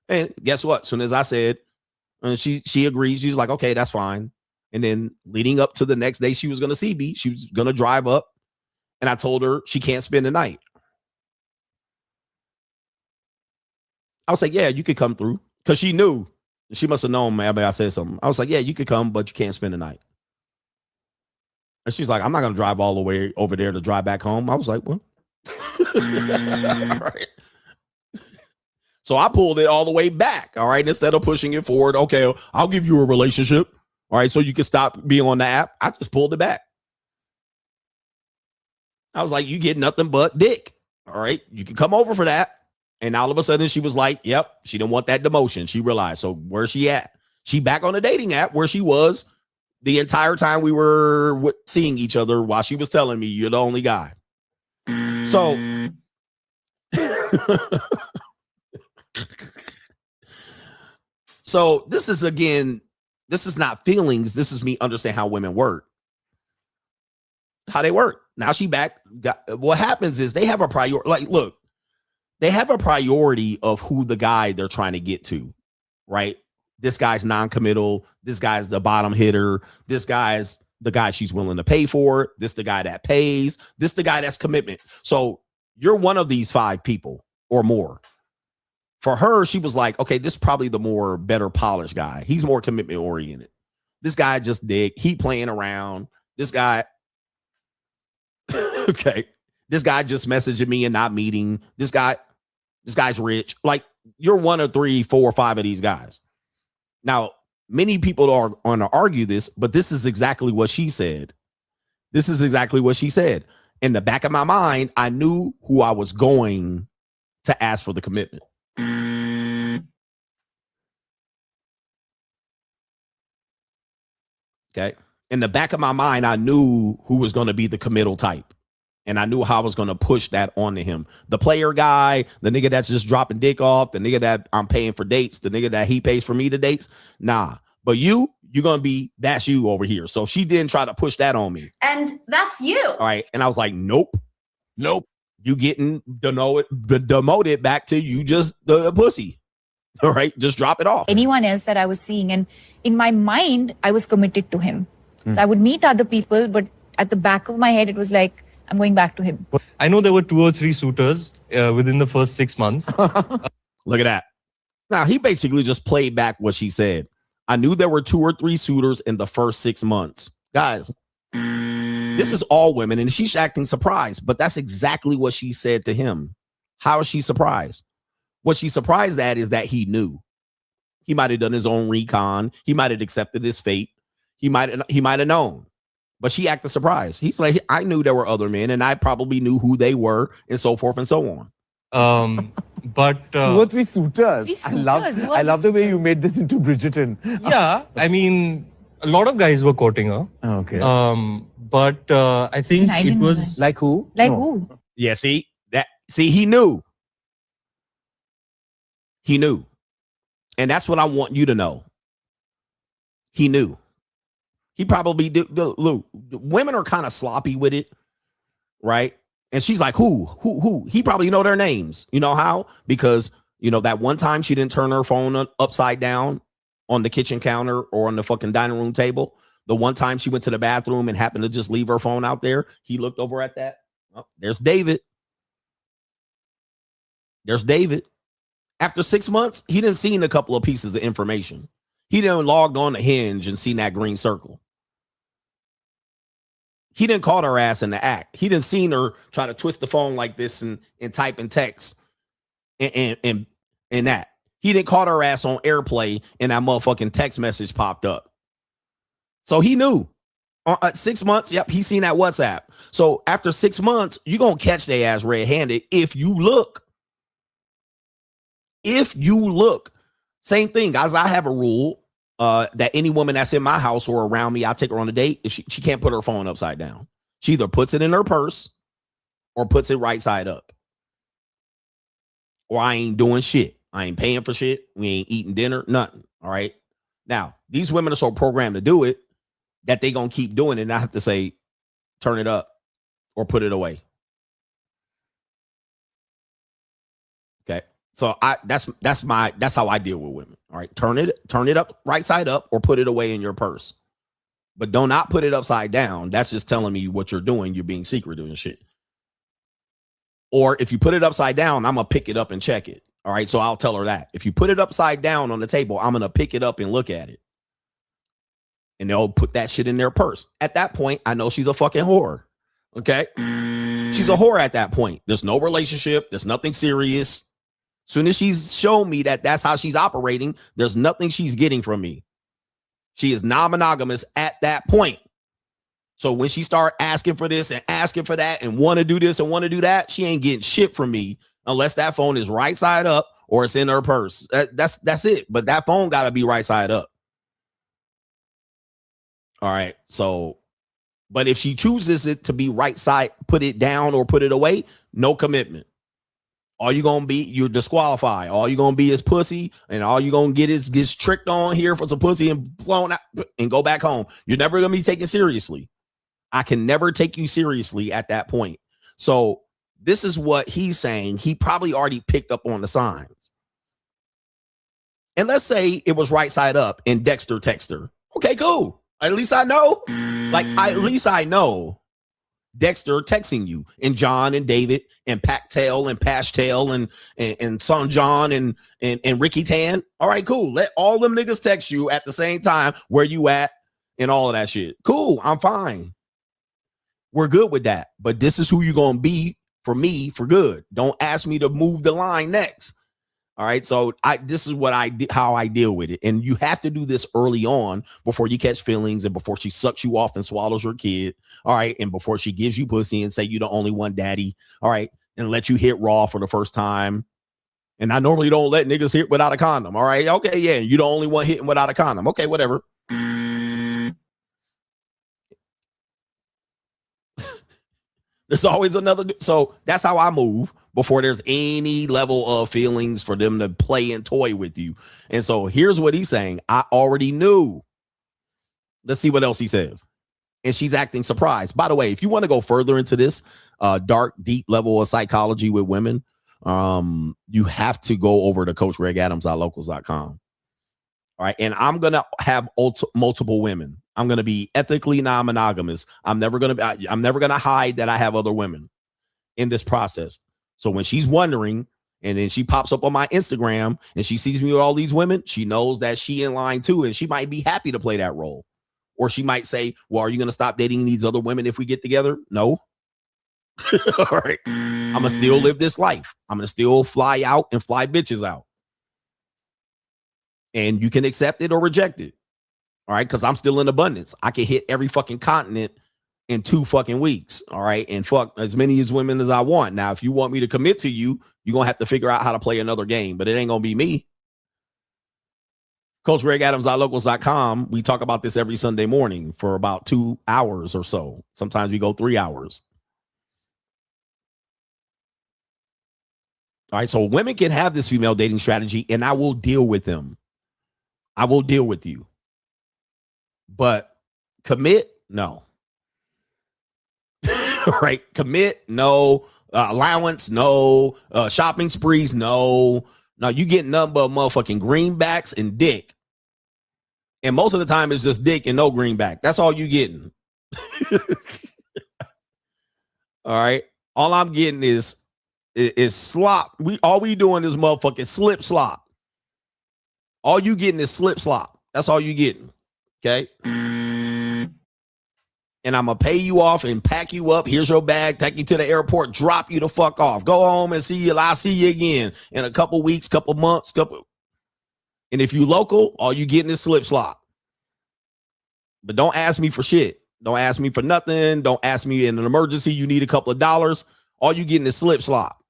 And guess what? As soon as I said, and she agreed, she's like, okay, that's fine. And then leading up to the next day she was going to see me, she was going to drive up. And I told her she can't spend the night. I was like, yeah, you could come through. Because she knew. She must have known, man. I said something. I was like, yeah, you could come, but you can't spend the night. And she's like, I'm not going to drive all the way over there to drive back home. I was like, well. Right. So I pulled it all the way back. All right. Instead of pushing it forward. Okay, I'll give you a relationship. All right. So you can stop being on the app. I just pulled it back. I was like, you get nothing but dick. All right. You can come over for that. And all of a sudden she was like, yep, she didn't want that demotion. She realized. So where's she at? She back on the dating app where she was the entire time we were seeing each other while she was telling me you're the only guy. So so this is, again, this is not feelings. This is me understand how women work. How they work. Now she back. What happens is they have a priority. Like, look, they have a priority of who the guy they're trying to get to, right? This guy's non-committal. This guy's the bottom hitter. This guy's the guy she's willing to pay for. This the guy that pays. This the guy that's commitment. So you're one of these 5 people or more. For her, she was like, okay, this is probably the more better polished guy. He's more commitment oriented. This guy just dick. He playing around. This guy, okay. This guy just messaging me and not meeting. This guy's rich. Like, you're one of 3, 4, 5 of these guys. Now, many people are going to argue this, but this is exactly what she said. This is exactly what she said. In the back of my mind, I knew who I was going to ask for the commitment. Okay. In the back of my mind, I knew who was going to be the committal type. And I knew how I was going to push that onto him. The player guy, the nigga that's just dropping dick off, the nigga that I'm paying for dates, the nigga that he pays for me to dates. Nah. But you're going to be, that's you over here. So she didn't try to push that on me. And that's you. All right. And I was like, nope. You getting demoted back to you just the pussy. All right. Just drop it off. Anyone else that I was seeing. And in my mind, I was committed to him. So I would meet other people, but at the back of my head, it was like, I'm going back to him. I know there were 2 or 3 suitors within the first 6 months. Look at that. Now, he basically just played back what she said. I knew there were 2 or 3 suitors in the first 6 months. Guys, this is all women, and she's acting surprised, but that's exactly what she said to him. How is she surprised? What she's surprised at is that he knew. He might have done his own recon. He might have accepted his fate. He might have known. But she acted surprised. He's like, I knew there were other men, and I probably knew who they were, and so forth and so on. But 2 or 3 suitors. I love the way you made this into Bridgerton. Yeah, I mean, a lot of guys were courting her. Okay. But I think it was like who? Who? Yeah. See, he knew. He knew, and that's what I want you to know. He knew. He probably did. Look, women are kind of sloppy with it, right? And she's like, who? He probably know their names. You know how? Because, that one time she didn't turn her phone upside down on the kitchen counter or on the fucking dining room table. The one time she went to the bathroom and happened to just leave her phone out there. He looked over at that. Oh, there's David. There's David. After 6 months, he didn't see a couple of pieces of information. He didn't logged on to Hinge and seen that green circle. He didn't call her ass in the act. He didn't seen her try to twist the phone like this and type in text and that. He didn't call her ass on AirPlay and that motherfucking text message popped up. So he knew. 6 months. Yep, he's seen that WhatsApp. So after 6 months, you're gonna catch their ass red-handed if you look. If you look, same thing, guys. I have a rule that any woman that's in my house or around me, I'll take her on a date. She can't put her phone upside down. She either puts it in her purse or puts it right side up. Or I ain't doing shit. I ain't paying for shit. We ain't eating dinner, nothing. All right. Now, these women are so programmed to do it that they gonna keep doing it, and I have to say, turn it up or put it away. Okay. So that's how I deal with women. All right. Turn it up right side up or put it away in your purse. But do not put it upside down. That's just telling me what you're doing. You're being secretive and shit. Or if you put it upside down, I'm going to pick it up and check it. All right. So I'll tell her that. If you put it upside down on the table, I'm going to pick it up and look at it. And they'll put that shit in their purse. At that point, I know she's a fucking whore. Okay. She's a whore at that point. There's no relationship. There's nothing serious. Soon as she's shown me that that's how she's operating, there's nothing she's getting from me. She is non-monogamous at that point. So when she start asking for this and asking for that and want to do this and want to do that, she ain't getting shit from me unless that phone is right side up or it's in her purse. That's it. But that phone got to be right side up. All right. So, but if she chooses it to be right side, put it down or put it away, no commitment. All you gonna be, you're disqualified. All you gonna be is pussy, and all you gonna get is gets tricked on here for some pussy and flown out and go back home. You're never gonna be taken seriously. I can never take you seriously at that point. So this is what he's saying. He probably already picked up on the signs. And let's say it was right side up and Dexter texted her. Okay, cool. At least I know. At least I know Dexter texting you, and John and David and Pactail and Pashtail and Son John and Ricky Tan. All right, cool. Let all them niggas text you at the same time where you at and all of that shit. Cool. I'm fine. We're good with that. But this is who you're going to be for me for good. Don't ask me to move the line next. All right. So this is what how I deal with it. And you have to do this early on before you catch feelings and before she sucks you off and swallows your kid. All right. And before she gives you pussy and say you the only one daddy. All right. And let you hit raw for the first time. And I normally don't let niggas hit without a condom. All right. Okay. Yeah. You the only one hitting without a condom. Okay. Whatever. There's always another. So that's how I move before there's any level of feelings for them to play and toy with you. And so here's what he's saying. I already knew. Let's see what else he says. And she's acting surprised. By the way, if you want to go further into this dark, deep level of psychology with women, you have to go over to CoachGregAdams.locals.com. All right. And I'm going to have multiple women. I'm going to be ethically non-monogamous. I'm never going to hide that I have other women in this process. So when she's wondering, and then she pops up on my Instagram and she sees me with all these women, she knows that she in line too. And she might be happy to play that role. Or she might say, well, are you going to stop dating these other women if we get together? No. All right. I'm going to still live this life. I'm going to still fly out and fly bitches out. And you can accept it or reject it. All right. Because I'm still in abundance. I can hit every fucking continent in 2 fucking weeks. All right. And fuck as many as women as I want. Now, if you want me to commit to you, you're going to have to figure out how to play another game, but it ain't going to be me. CoachGregAdams.locals.com. We talk about this every Sunday morning for about 2 hours or so. Sometimes we go 3 hours. All right. So women can have this female dating strategy and I will deal with them. I will deal with you. But commit, no. Right? Commit, no. Allowance, no. Shopping sprees, no. No, you get nothing but motherfucking greenbacks and dick. And most of the time it's just dick and no greenback. That's all you getting. All right. All I'm getting is slop. All we doing is motherfucking slip slop. All you getting is slip slop. That's all you getting. Okay. And I'm going to pay you off and pack you up. Here's your bag. Take you to the airport. Drop you the fuck off. Go home and see you. I'll see you again in a couple weeks, couple months, And if you local, all you getting is slip slop. But don't ask me for shit. Don't ask me for nothing. Don't ask me in an emergency. You need a couple of dollars. All you getting is slip slop.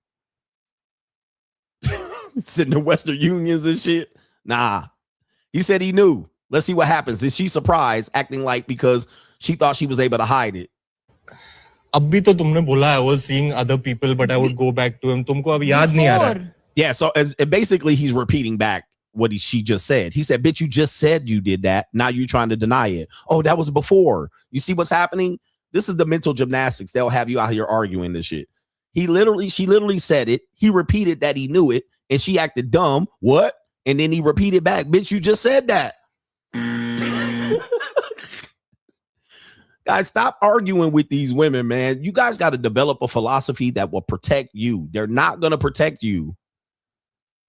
Sitting in Western Unions and shit. Nah. He said he knew. Let's see what happens. Is she surprised, acting like because she thought she was able to hide it? अभी तो तुमने बोला I was seeing other people, but I would go back to him. तुमको अब याद नहीं आ रहा. Yeah, so and basically he's repeating back what she just said. He said, bitch, you just said you did that. Now you're trying to deny it. Oh, that was before. You see what's happening? This is the mental gymnastics. They'll have you out here arguing this shit. She literally said it. He repeated that he knew it, and she acted dumb. What? And then he repeated back, bitch, you just said that. Guys, stop arguing with these women, man. You guys got to develop a philosophy that will protect you. They're not going to protect you.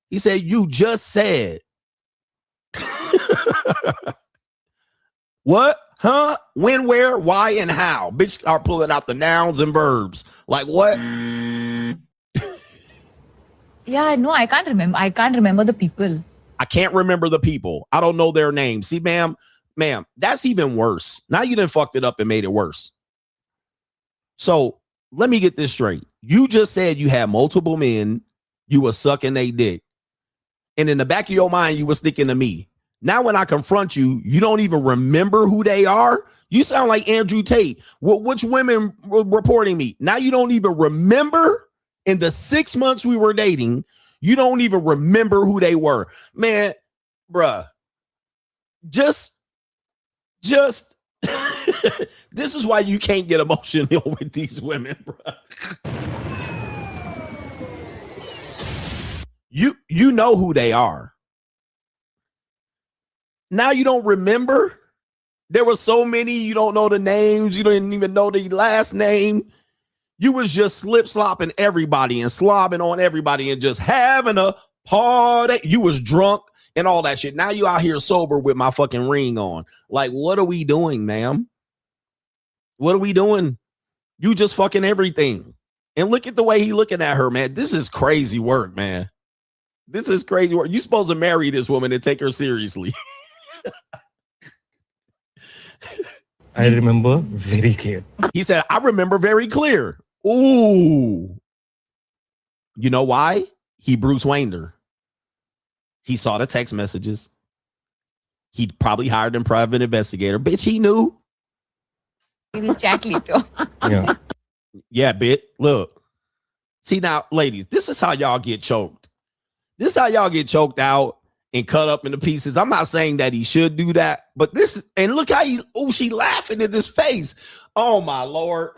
He said, you just said. What? Huh? When, where, why, and how? Bitch are pulling out the nouns and verbs. Like what? Yeah, no, I can't remember. I can't remember the people. I can't remember the people. I don't know their names. See, ma'am, that's even worse. Now you done fucked it up and made it worse. So let me get this straight. You just said you had multiple men. You were sucking their dick. And in the back of your mind, you were sticking to me. Now when I confront you, you don't even remember who they are. You sound like Andrew Tate. Which women were reporting me? Now you don't even remember. In the 6 months we were dating, you don't even remember who they were. Man, bruh. Just this is why you can't get emotional with these women, bruh. You know who they are. Now you don't remember. There were so many, you don't know the names, you didn't even know the last name. You was just slip-slopping everybody and slobbing on everybody and just having a party. You was drunk and all that shit. Now you out here sober with my fucking ring on. Like, what are we doing, ma'am? What are we doing? You just fucking everything. And look at the way he looking at her, man. This is crazy work, man. This is crazy work. You supposed to marry this woman and take her seriously. I remember very clear. He said, I remember very clear. Ooh. You know why? He Bruce Wayne'd her. He saw the text messages. He probably hired a private investigator. Bitch, he knew. Exactly. Yeah. Yeah, bitch. Look. See now, ladies, this is how y'all get choked. This is how y'all get choked out and cut up into pieces. I'm not saying that he should do that, but this, and look how she laughing in his face. Oh my Lord.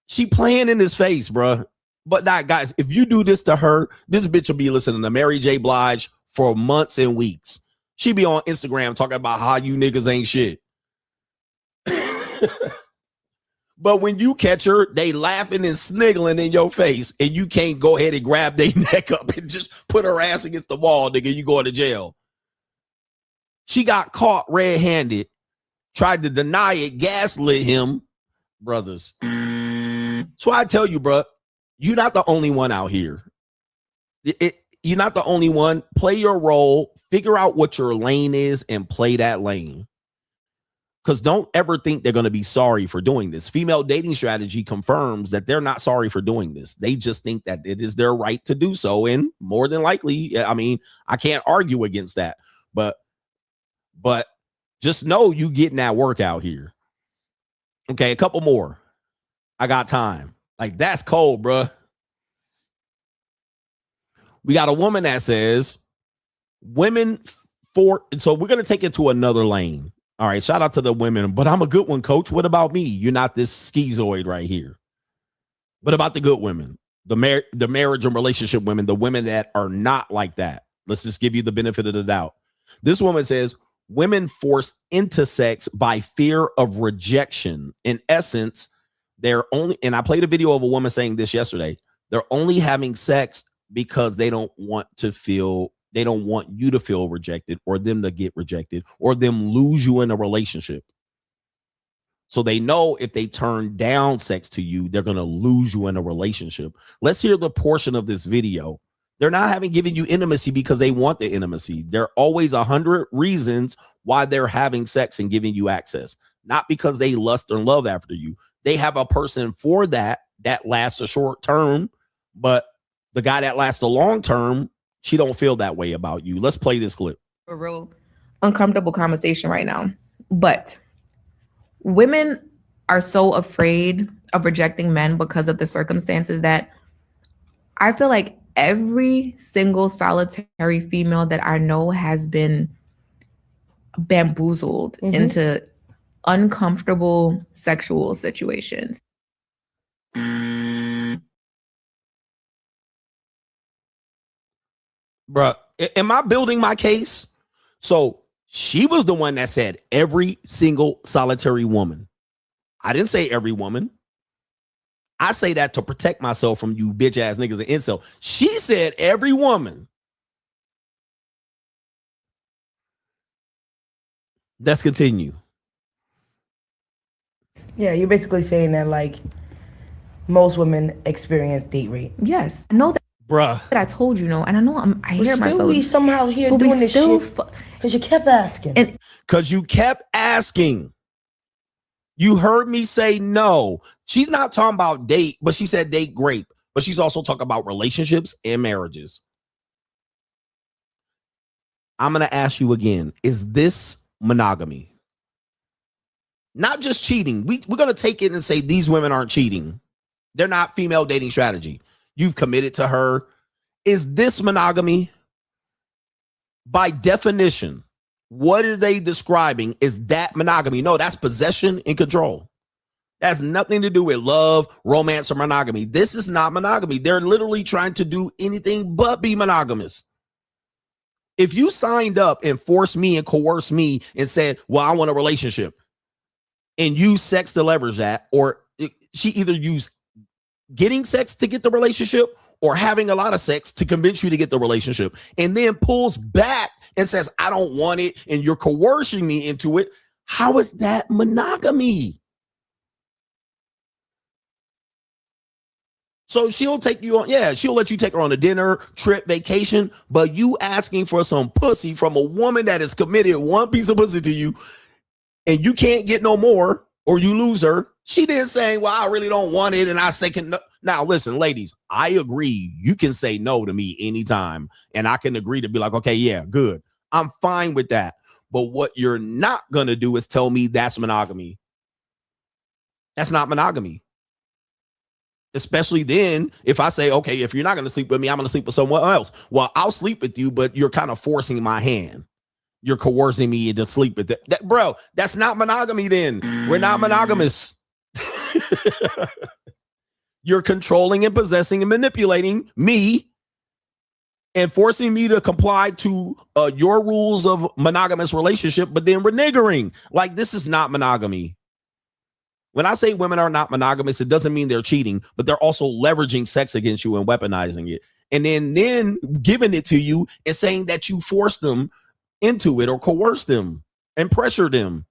She playing in his face, bro. But not, guys, if you do this to her, this bitch will be listening to Mary J. Blige for months and weeks. She be on Instagram talking about how you niggas ain't shit. But when you catch her, they laughing and sniggling in your face, and you can't go ahead and grab their neck up and just put her ass against the wall, nigga. You going to jail. She got caught red-handed, tried to deny it, gaslit him. Brothers. So I tell you, bro, you're not the only one out here. You're not the only one. Play your role. Figure out what your lane is and play that lane. Because don't ever think they're going to be sorry for doing this. Female dating strategy confirms that they're not sorry for doing this. They just think that it is their right to do so. And more than likely, I mean, I can't argue against that. But just know you getting that work out here. Okay, a couple more. I got time. Like, that's cold, bruh. We got a woman that says so we're going to take it to another lane. All right, shout out to the women, but I'm a good one, coach. What about me? You're not this schizoid right here. What about the good women? The marriage and relationship women, the women that are not like that. Let's just give you the benefit of the doubt. This woman says, women forced into sex by fear of rejection. In essence, they're only, and I played a video of a woman saying this yesterday, they're only having sex because they don't want you to feel rejected or them to get rejected or them lose you in a relationship. So they know if they turn down sex to you, they're going to lose you in a relationship. Let's hear the portion of this video. They're not given you intimacy because they want the intimacy. There are always 100 reasons why they're having sex and giving you access. not because they lust or love after you. They have a person for that lasts a short term, but the guy that lasts a long term, she don't feel that way about you. Let's play this clip. A real uncomfortable conversation right now, but women are so afraid of rejecting men because of the circumstances that I feel like every single solitary female that I know has been bamboozled into uncomfortable sexual situations. Bruh, am I building my case? So she was the one that said every single solitary woman. I didn't say every woman. I say that to protect myself from you bitch ass niggas and incel. She said every woman. Let's continue. Yeah, you're basically saying that like most women experience date rape. Yes, I know that. Bruh. That I told you no, and I know I hear myself. We somehow here but doing we this still shit because you kept asking. Because you kept asking. You heard me say no. She's not talking about date, but she said date grape. But she's also talking about relationships and marriages. I'm going to ask you again. Is this monogamy? Not just cheating. We're going to take it and say these women aren't cheating. They're not female dating strategy. You've committed to her. Is this monogamy? By definition, what are they describing? Is that monogamy? No, that's possession and control. That has nothing to do with love, romance, or monogamy. This is not monogamy. They're literally trying to do anything but be monogamous. If you signed up and forced me and coerced me and said, well, I want a relationship, and use sex to leverage that, or she either used getting sex to get the relationship or having a lot of sex to convince you to get the relationship, and then pulls back and says, I don't want it, and you're coercing me into it, how is that monogamy? So she'll take you on, she'll let you take her on a dinner, trip, vacation, but you asking for some pussy from a woman that has committed one piece of pussy to you, and you can't get no more, or you lose her. She didn't say, well, I really don't want it, and I say, no. Now, listen, ladies, I agree. You can say no to me anytime, and I can agree to be like, okay, yeah, good. I'm fine with that. But what you're not going to do is tell me that's monogamy. That's not monogamy. Especially then, if I say, okay, if you're not going to sleep with me, I'm going to sleep with someone else. Well, I'll sleep with you, but you're kind of forcing my hand. You're coercing me to sleep with that. Bro, that's not monogamy then. We're not monogamous. You're controlling and possessing and manipulating me and forcing me to comply to your rules of monogamous relationship, but then reneging. Like, this is not monogamy. When I say women are not monogamous, it doesn't mean they're cheating, but they're also leveraging sex against you and weaponizing it. And then giving it to you and saying that you forced them into it or coerced them and pressured them.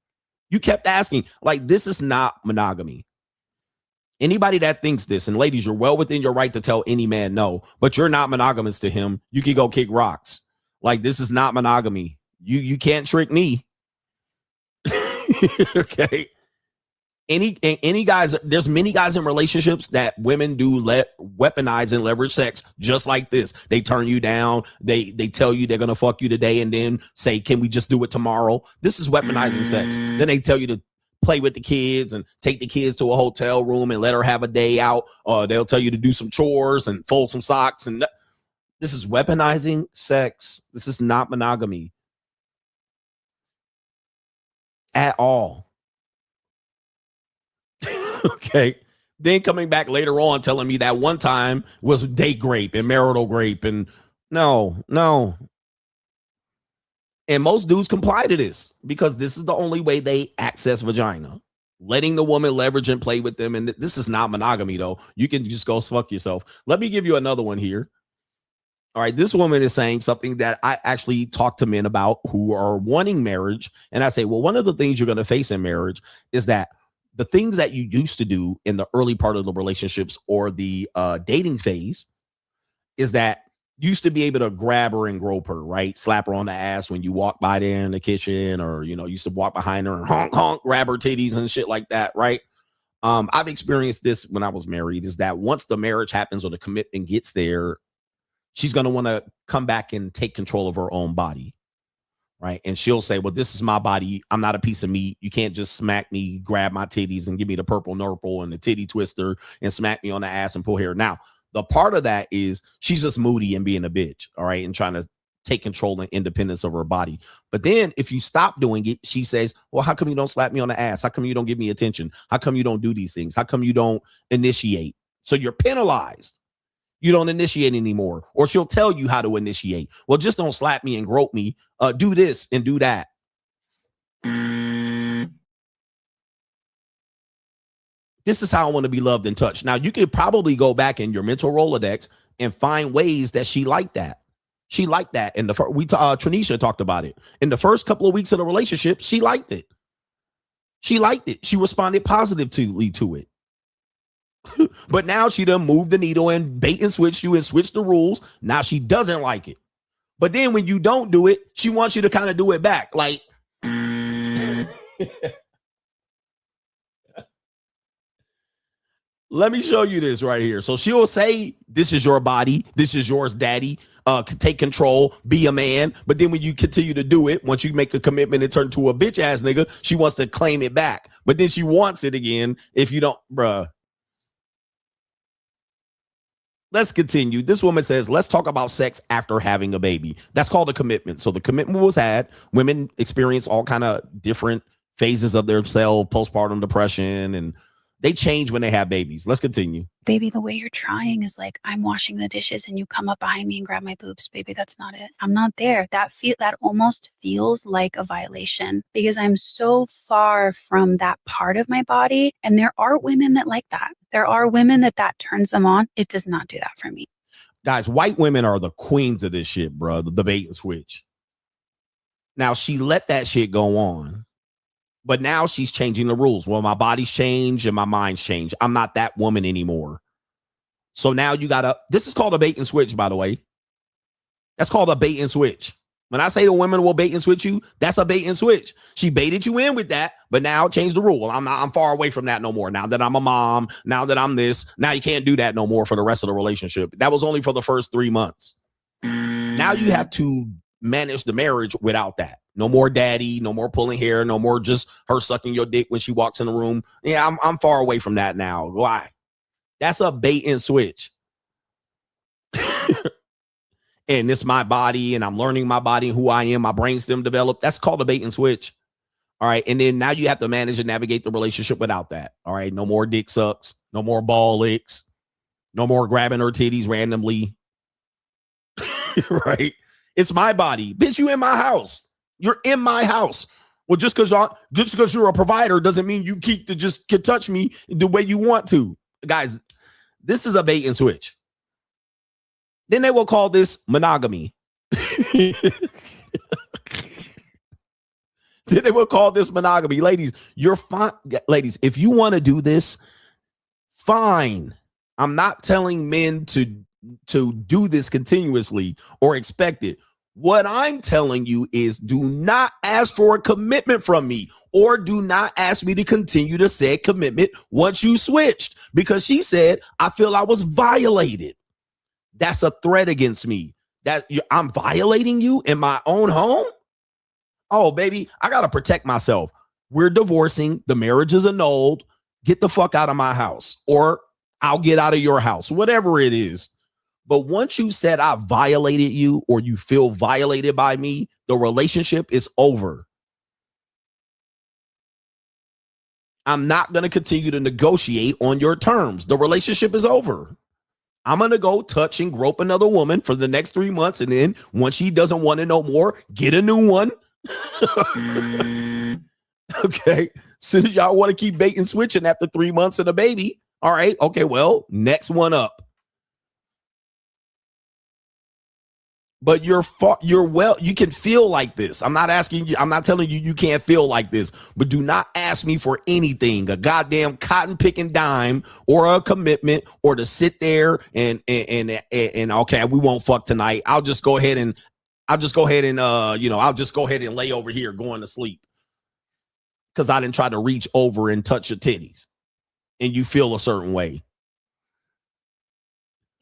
You kept asking. Like, this is not monogamy. Anybody that thinks this, and ladies, you're well within your right to tell any man no, but you're not monogamous to him. You can go kick rocks. Like, this is not monogamy. You can't trick me. Okay. Any guys, there's many guys in relationships that women do weaponize and leverage sex just like this. They turn you down. They tell you they're going to fuck you today and then say, can we just do it tomorrow? This is weaponizing sex. Then they tell you to play with the kids and take the kids to a hotel room and let her have a day out. They'll tell you to do some chores and fold some socks. And this is weaponizing sex. This is not monogamy at all. Okay. Then coming back later on telling me that one time was date grape and marital grape, and no. And most dudes comply to this because this is the only way they access vagina. Letting the woman leverage and play with them. And this is not monogamy, though. You can just go fuck yourself. Let me give you another one here. All right. This woman is saying something that I actually talk to men about who are wanting marriage. And I say, well, one of the things you're going to face in marriage is that the things that you used to do in the early part of the relationships or the dating phase is that used to be able to grab her and grope her, right? Slap her on the ass when you walk by there in the kitchen, or, you know, used to walk behind her and honk, honk, grab her titties and shit like that, right? I've experienced this when I was married, is that once the marriage happens or the commitment gets there, she's going to want to come back and take control of her own body, right? And she'll say, well, this is my body. I'm not a piece of meat. You can't just smack me, grab my titties and give me the purple nurple and the titty twister and smack me on the ass and pull hair. Now, the part of that is she's just moody and being a bitch, all right, and trying to take control and independence of her body. But then if you stop doing it, she says, well, how come you don't slap me on the ass? How come you don't give me attention? How come you don't do these things? How come you don't initiate? So you're penalized. You don't initiate anymore. Or she'll tell you how to initiate. Well, just don't slap me and grope me. Do this and do that. This is how I want to be loved and touched. Now, you could probably go back in your mental Rolodex and find ways that she liked that. She liked that. And Tranisha talked about it. In the first couple of weeks of the relationship, she liked it. She liked it. She responded positively to it. But now she done moved the needle and bait and switch you and switch the rules. Now she doesn't like it. But then when you don't do it, she wants you to kind of do it back. Like, let me show you this right here. So she'll say, this is your body. This is yours, daddy. Take control, be a man. But then when you continue to do it, once you make a commitment and turn to a bitch ass nigga, she wants to claim it back. But then she wants it again if you don't, bruh. Let's continue. This woman says, let's talk about sex after having a baby. That's called a commitment. So the commitment was had. Women experience all kind of different phases of themselves, postpartum depression, and they change when they have babies. Let's continue. Baby, the way you're trying is like I'm washing the dishes and you come up behind me and grab my boobs. Baby, that's not it. I'm not there. That almost feels like a violation because I'm so far from that part of my body. And there are women that like that. There are women that turns them on. It does not do that for me. Guys, white women are the queens of this shit, bro. The bait and switch. Now, she let that shit go on. But now she's changing the rules. Well, my body's changed and my mind's changed. I'm not that woman anymore. So now you this is called a bait and switch, by the way. That's called a bait and switch. When I say the women will bait and switch you, that's a bait and switch. She baited you in with that, but now change the rule. Well, I'm far away from that no more. Now that I'm a mom, now that I'm this, now you can't do that no more for the rest of the relationship. That was only for the first 3 months. Now you have to manage the marriage without that. No more daddy, no more pulling hair, no more just her sucking your dick when she walks in the room. Yeah, I'm far away from that now. Why? That's a bait and switch. And it's my body, and I'm learning my body and who I am. My brainstem developed. That's called a bait and switch. All right. And then now you have to manage and navigate the relationship without that. All right. No more dick sucks. No more ball licks. No more grabbing her titties randomly. Right. It's my body. Bitch, you in my house. You're in my house. Well, just because you're a provider doesn't mean you can touch me the way you want to. Guys, this is a bait and switch. Then they will call this monogamy. Then they will call this monogamy. Ladies, you're fine. Ladies, if you want to do this, fine. I'm not telling men to do this continuously or expect it. What I'm telling you is do not ask for a commitment from me, or do not ask me to continue to say commitment once you switched, because she said, I feel I was violated. That's a threat against me. I'm violating you in my own home. Oh, baby, I got to protect myself. We're divorcing. The marriage is annulled. Get the fuck out of my house, or I'll get out of your house, whatever it is. But once you said I violated you, or you feel violated by me, the relationship is over. I'm not going to continue to negotiate on your terms. The relationship is over. I'm going to go touch and grope another woman for the next 3 months. And then once she doesn't want it no more, get a new one. Okay. Soon as y'all want to keep bait and switching after 3 months and a baby. All right. Okay. Well, next one up. But you can feel like this. I'm not asking you, I'm not telling you you can't feel like this, but do not ask me for anything, a goddamn cotton picking dime or a commitment or to sit there and okay, we won't fuck tonight. I'll just go ahead and I'll just go ahead and lay over here going to sleep. Because I didn't try to reach over and touch your titties and you feel a certain way.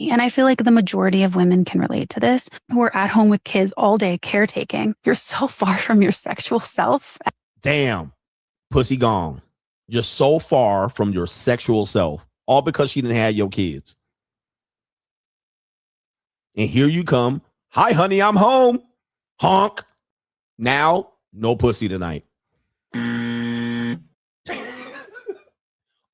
And I feel like the majority of women can relate to this, who are at home with kids all day caretaking. You're so far from your sexual self. Damn, pussy gone. You're so far from your sexual self, all because she didn't have your kids. And here you come. Hi, honey, I'm home. Honk. Now, no pussy tonight.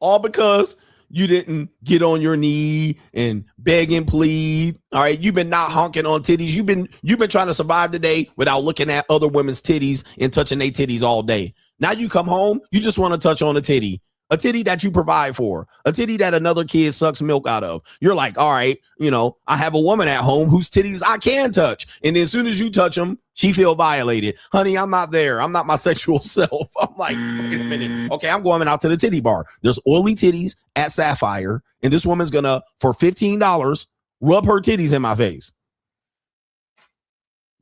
All because you didn't get on your knee and beg and plead. All right. You've been not honking on titties. You've been trying to survive today without looking at other women's titties and touching their titties all day. Now you come home, you just want to touch on a titty that you provide for, a titty that another kid sucks milk out of. You're like, all right, I have a woman at home whose titties I can touch. And then as soon as you touch them, she feel violated. Honey, I'm not there. I'm not my sexual self. I'm like, wait a minute. Okay, I'm going out to the titty bar. There's oily titties at Sapphire. And this woman's gonna, for $15, rub her titties in my face.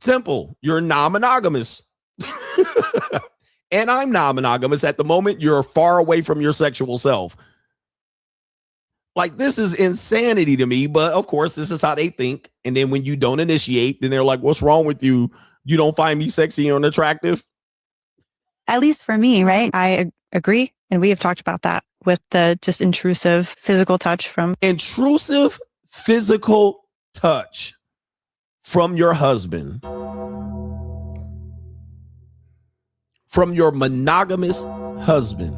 Simple. You're non-monogamous. And I'm non-monogamous. At the moment, you're far away from your sexual self. Like, this is insanity to me, but of course, this is how they think. And then when you don't initiate, then they're like, what's wrong with you? You don't find me sexy and attractive? At least for me, right? I agree. And we have talked about that with the just intrusive physical touch from... Intrusive physical touch from your husband. From your monogamous husband,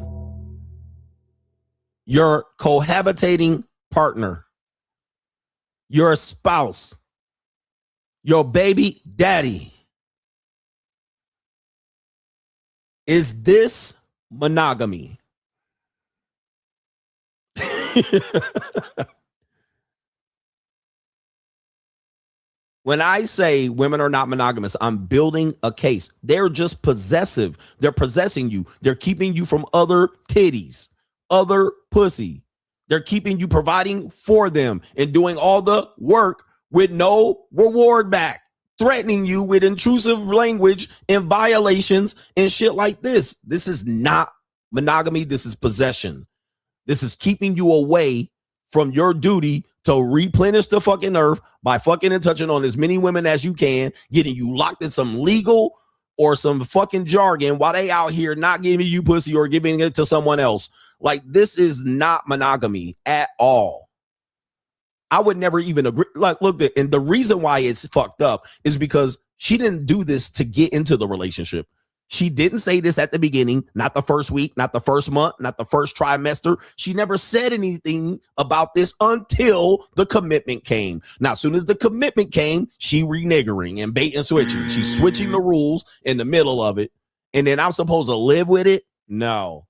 your cohabitating partner, your spouse, your baby daddy. Is this monogamy? When I say women are not monogamous, I'm building a case. They're just possessive. They're possessing you. They're keeping you from other titties, other pussy. They're keeping you, providing for them and doing all the work with no reward back, threatening you with intrusive language and violations and shit like this. This is not monogamy. This is possession. This is keeping you away from your duty to replenish the fucking earth by fucking and touching on as many women as you can, getting you locked in some legal or some fucking jargon while they out here not giving you pussy or giving it to someone else. Like, this is not monogamy at all. I would never even agree. Like, look, and the reason why it's fucked up is because she didn't do this to get into the relationship. She didn't say this at the beginning, not the first week, not the first month, not the first trimester. She never said anything about this until the commitment came. Now, as soon as the commitment came, she reneging and bait and switching. She's switching the rules in the middle of it. And then I'm supposed to live with it? No.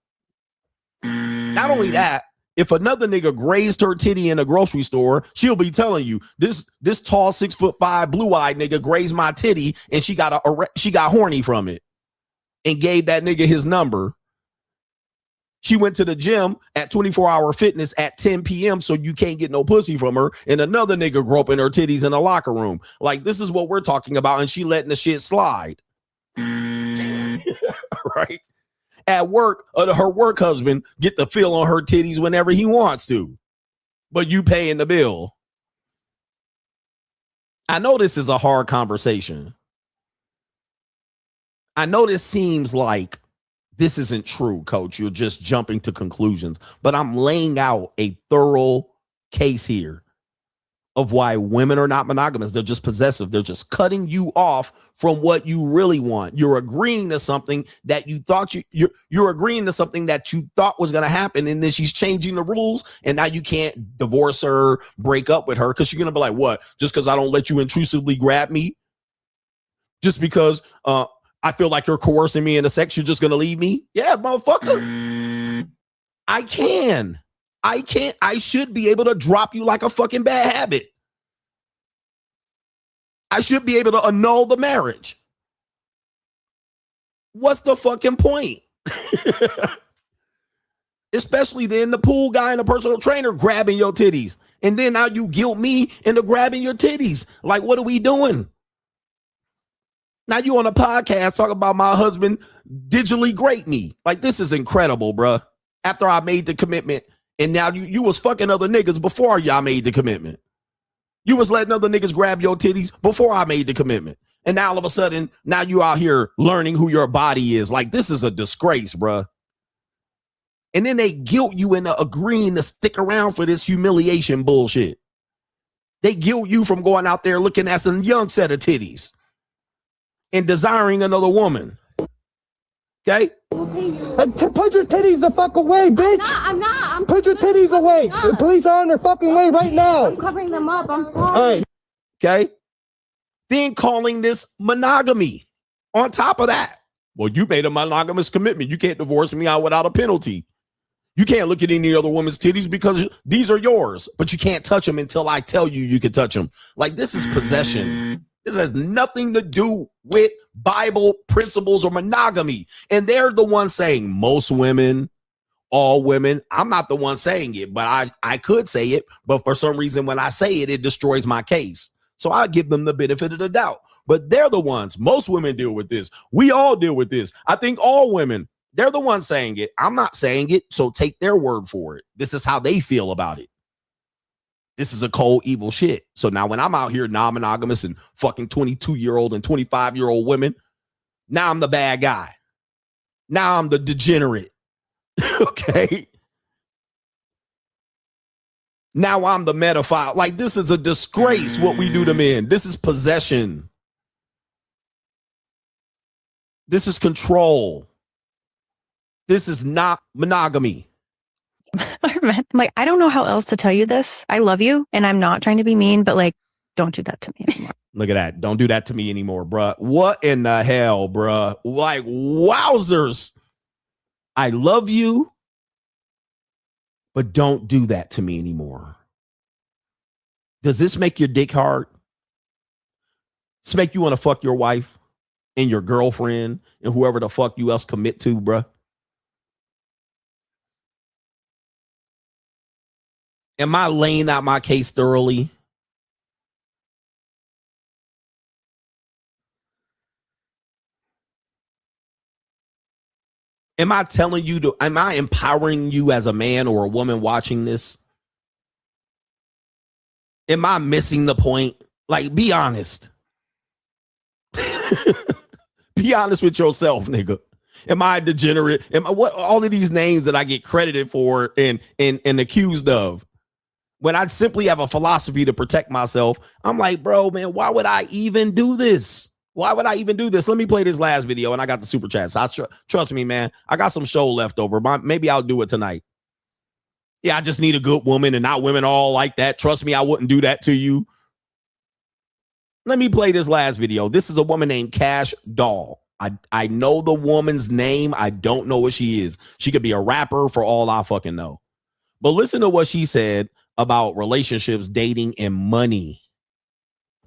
Not only that, if another nigga grazed her titty in a grocery store, she'll be telling you, this tall 6'5" blue-eyed nigga grazed my titty and she got horny from it. And gave that nigga his number. She went to the gym at 24-hour fitness at 10 p.m. so you can't get no pussy from her. And another nigga groping her titties in the locker room. Like, this is what we're talking about. And she letting the shit slide. Right? At work, her work husband get the feel on her titties whenever he wants to. But you paying the bill. I know this is a hard conversation. I know this seems like this isn't true, coach. You're just jumping to conclusions, but I'm laying out a thorough case here of why women are not monogamous. They're just possessive. They're just cutting you off from what you really want. You're agreeing to something that you thought you're agreeing to something that you thought was going to happen. And then she's changing the rules. And now you can't divorce her, break up with her. Cause you're going to be like, what? Just cause I don't let you intrusively grab me? Just because, I feel like you're coercing me into sex, you're just going to leave me? Yeah, motherfucker. I can. I should be able to drop you like a fucking bad habit. I should be able to annul the marriage. What's the fucking point? Especially then the pool guy and the personal trainer grabbing your titties. And then now you guilt me into grabbing your titties. Like, what are we doing? Now you on a podcast talking about my husband digitally grape me. Like, this is incredible, bruh. After I made the commitment, and now you was fucking other niggas before y'all made the commitment. You was letting other niggas grab your titties before I made the commitment. And now all of a sudden, now you out here learning who your body is. Like, this is a disgrace, bruh. And then they guilt you into agreeing to stick around for this humiliation bullshit. They guilt you from going out there looking at some young set of titties and desiring another woman. Okay? Put your titties the fuck away, bitch. I'm not. Put your titties away. The police are on their fucking way right now. I'm covering them up. I'm sorry. All right. Okay? Then calling this monogamy. On top of that, well, you made a monogamous commitment. You can't divorce me out without a penalty. You can't look at any other woman's titties because these are yours, but you can't touch them until I tell you you can touch them. Like, this is possession. This has nothing to do with Bible principles or monogamy. And they're the ones saying most women, all women. I'm not the one saying it, but I could say it. But for some reason, when I say it, it destroys my case. So I give them the benefit of the doubt. But they're the ones. Most women deal with this. We all deal with this. I think all women, they're the ones saying it. I'm not saying it. So take their word for it. This is how they feel about it. This is a cold, evil shit. So now when I'm out here non-monogamous and fucking 22-year-old and 25-year-old women, now I'm the bad guy. Now I'm the degenerate. Okay? Now I'm the pedophile. Like, this is a disgrace what we do to men. This is possession. This is control. This is not monogamy. Like, I don't know how else to tell you this. I love you, and I'm not trying to be mean, but like, don't do that to me anymore. Look at that. Don't do that to me anymore, bruh. What in the hell, bruh? Like, wowzers. I love you, but don't do that to me anymore. Does this make your dick hard? Does this make you want to fuck your wife and your girlfriend and whoever the fuck you else commit to, bruh? Am I laying out my case thoroughly? Am I telling you to, am I empowering you as a man or a woman watching this? Am I missing the point? Like, be honest. Be honest with yourself, nigga. Am I a degenerate? Am I what all of these names that I get credited for and accused of? When I simply have a philosophy to protect myself, I'm like, bro, man, why would I even do this? Why would I even do this? Let me play this last video, and I got the super chats. Trust me, man. I got some show left over. Maybe I'll do it tonight. Yeah, I just need a good woman, and not women all like that. Trust me, I wouldn't do that to you. Let me play this last video. This is a woman named Cash Doll. I know the woman's name. I don't know what she is. She could be a rapper for all I fucking know. But listen to what she said about relationships, dating, and money.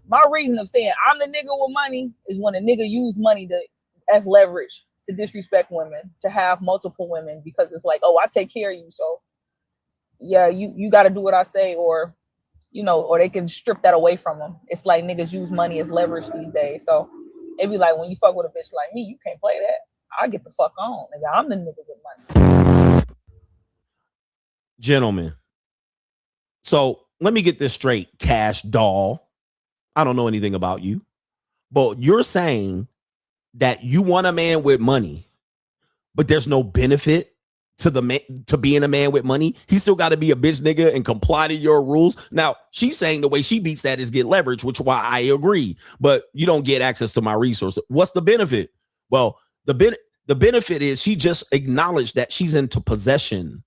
My reason of saying I'm the nigga with money is when a nigga use money as leverage to disrespect women, to have multiple women, because it's like, oh, I take care of you, so yeah, you got to do what I say, or or they can strip that away from them. It's like niggas use money as leverage these days. So it be like, when you fuck with a bitch like me, you can't play that. I get the fuck on, nigga. I'm the nigga with money. Gentlemen, so let me get this straight, Cash Doll. I don't know anything about you, but you're saying that you want a man with money, but there's no benefit to the man, to being a man with money. He still got to be a bitch nigga and comply to your rules. Now, she's saying the way she beats that is get leverage, which why I agree, but you don't get access to my resources. What's the benefit? Well, the benefit is she just acknowledged that she's into possession.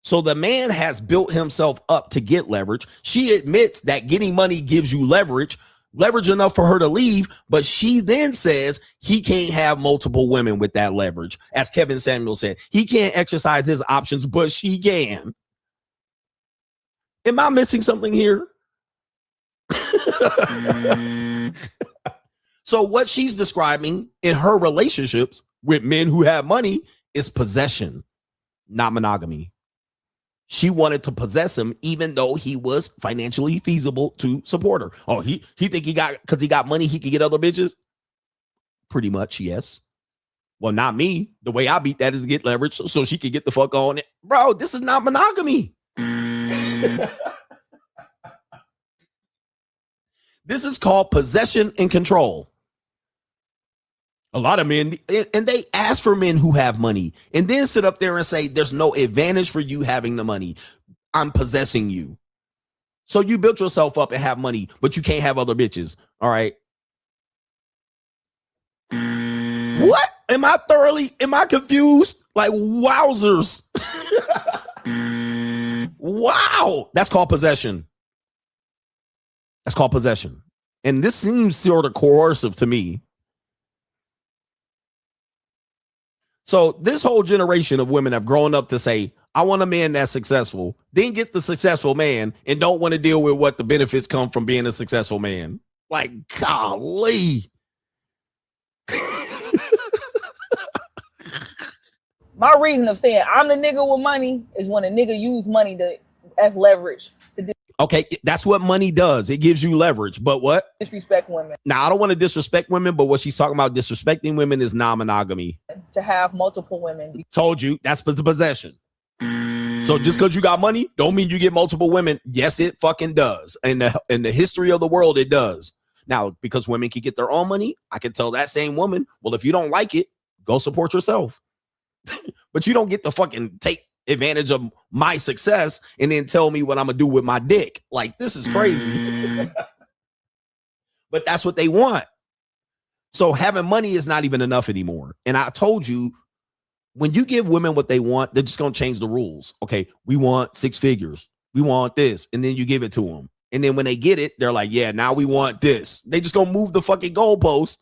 So the man has built himself up to get leverage. She admits that getting money gives you leverage enough for her to leave, but she then says he can't have multiple women with that leverage. As Kevin Samuel said, he can't exercise his options, but she can. Am I missing something here? So what she's describing in her relationships with men who have money is possession, not monogamy. She wanted to possess him even though he was financially feasible to support her. Oh, he think he got, because he got money, he could get other bitches? Pretty much, yes. Well, not me. The way I beat that is to get leverage so she could get the fuck on it. Bro, this is not monogamy. This is called possession and control. A lot of men, and they ask for men who have money and then sit up there and say, there's no advantage for you having the money. I'm possessing you. So you built yourself up and have money, but you can't have other bitches. All right. What? Am I confused? Like, wowzers. Wow. That's called possession. That's called possession. And this seems sort of coercive to me. So this whole generation of women have grown up to say, I want a man that's successful, then get the successful man and don't want to deal with what the benefits come from being a successful man. Like, golly. My reason of saying I'm the nigga with money is when a nigga use money as leverage to Okay, that's what money does. It gives you leverage. But what? disrespect women. Now, I don't want to disrespect women, but what she's talking about disrespecting women is non-monogamy. To have multiple women. Told you, that's the possession. So just because you got money, don't mean you get multiple women. Yes, it fucking does. In the history of the world, it does. Now, because women can get their own money, I can tell that same woman, well, if you don't like it, go support yourself. But you don't get to fucking take advantage of my success and then tell me what I'm gonna do with my dick. Like, this is crazy. But that's what they want. So having money is not even enough anymore. And I told you, when you give women what they want, they're just gonna change the rules. Okay, we want 6 figures. We want this. And then you give it to them. And then when they get it, they're like, yeah, now we want this. They just gonna move the fucking goalpost.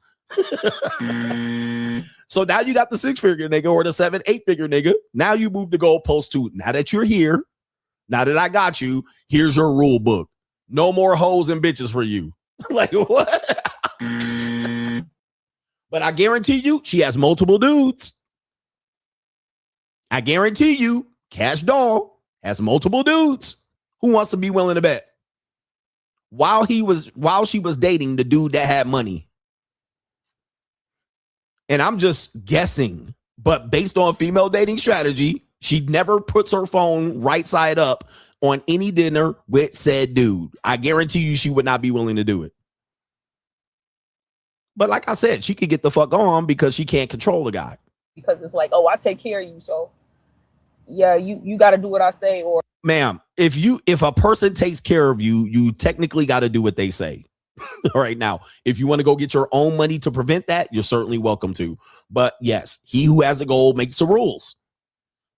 So now you got the 6-figure nigga or the 7-8-figure nigga. Now you move the goalpost to, now that you're here, now that I got you, here's your rule book. No more hoes and bitches for you. Like, what? But I guarantee you, she has multiple dudes. I guarantee you, Cash Doll has multiple dudes. Who wants to be willing to bet? While she was dating the dude that had money. And I'm just guessing, but based on female dating strategy, she never puts her phone right side up on any dinner with said dude. I guarantee you she would not be willing to do it. But like I said, she could get the fuck on because she can't control the guy. Because it's like, oh, I take care of you, so yeah, you got to do what I say. Or ma'am, if a person takes care of you, you technically got to do what they say. All right, now, if you want to go get your own money to prevent that, you're certainly welcome to. But yes, he who has the gold makes the rules.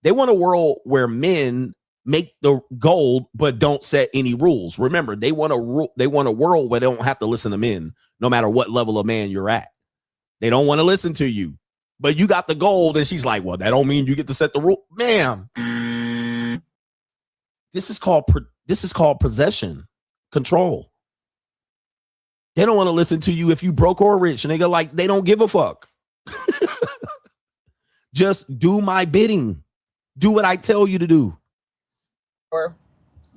They want a world where men make the gold but don't set any rules. Remember, they want a world where they don't have to listen to men, no matter what level of man you're at. They don't want to listen to you. But you got the gold, and she's like, well, that don't mean you get to set the rule. Ma'am, this is called possession, control. They don't want to listen to you if you broke or rich. And they go like, they don't give a fuck. Just do my bidding. Do what I tell you to do. Or,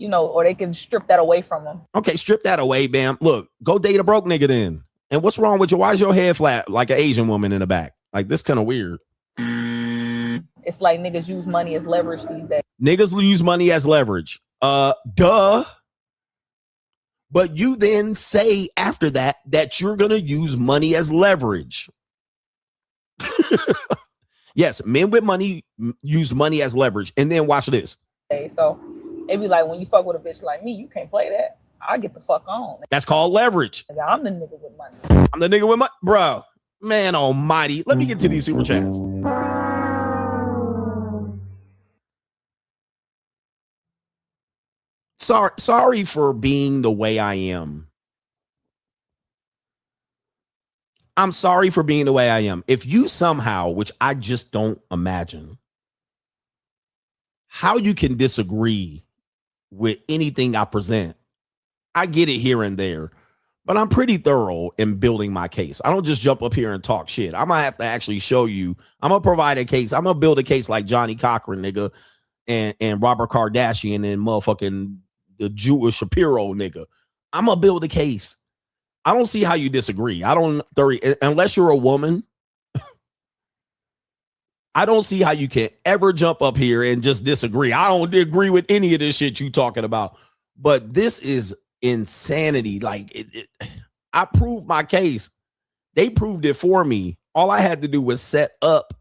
or they can strip that away from them. Okay, strip that away, bam. Look, go date a broke nigga then. And what's wrong with you? Why is your head flat like an Asian woman in the back? Like, this kind of weird. It's like niggas use money as leverage these days. Niggas use money as leverage. Duh. But you then say after that you're going to use money as leverage. Yes, men with money use money as leverage. And then watch this. So it be like, when you fuck with a bitch like me, you can't play that. I get the fuck on. That's called leverage. I'm the nigga with money. I'm the nigga with money. Bro, man almighty. Let me get to these super chats. Sorry for being the way I am. I'm sorry for being the way I am. If you somehow, which I just don't imagine, how you can disagree with anything I present I get it here and there, but I'm pretty thorough in building my case. I don't just jump up here and talk shit. I'm gonna have to actually show you. I'm gonna provide a case. I'm gonna build a case like Johnny Cochran, nigga, and Robert Kardashian and motherfucking the Jewish Shapiro, nigga. I'm gonna build a case. I don't see how you disagree. Unless you're a woman. I don't see how you can ever jump up here and just disagree. I don't agree with any of this shit you talking about. But this is insanity. Like, I proved my case. They proved it for me. All I had to do was set up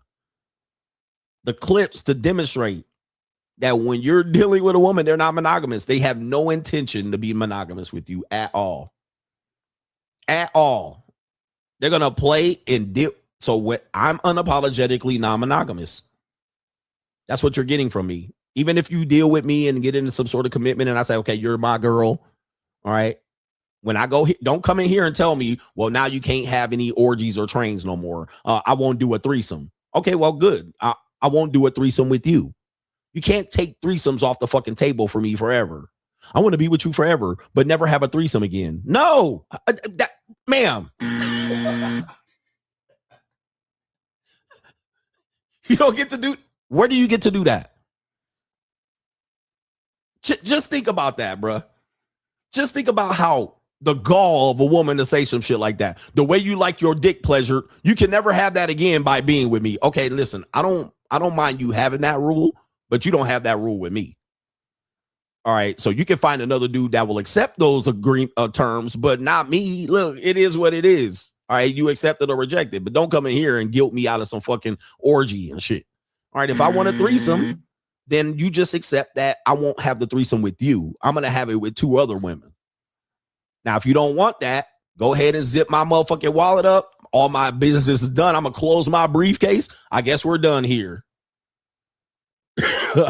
the clips to demonstrate that when you're dealing with a woman, they're not monogamous. They have no intention to be monogamous with you at all. At all. They're going to play and dip. So what, I'm unapologetically non-monogamous. That's what you're getting from me. Even if you deal with me and get into some sort of commitment and I say, okay, you're my girl. All right. When I go, don't come in here and tell me, well, now you can't have any orgies or trains no more. I won't do a threesome. Okay, well, good. I won't do a threesome with you. You can't take threesomes off the fucking table for me forever. I want to be with you forever, but never have a threesome again. No, ma'am. You don't get to do. Where do you get to do that? Just think about that, bruh. Just think about how the gall of a woman to say some shit like that. The way you like your dick pleasure, you can never have that again by being with me. Okay, listen, I don't mind you having that rule, but you don't have that rule with me. All right, so you can find another dude that will accept those terms, but not me. Look, it is what it is. All right, you accept it or reject it, but don't come in here and guilt me out of some fucking orgy and shit. All right, if I want a threesome, then you just accept that I won't have the threesome with you. I'm going to have it with 2 other women. Now, if you don't want that, go ahead and zip my motherfucking wallet up. All my business is done. I'm going to close my briefcase. I guess we're done here.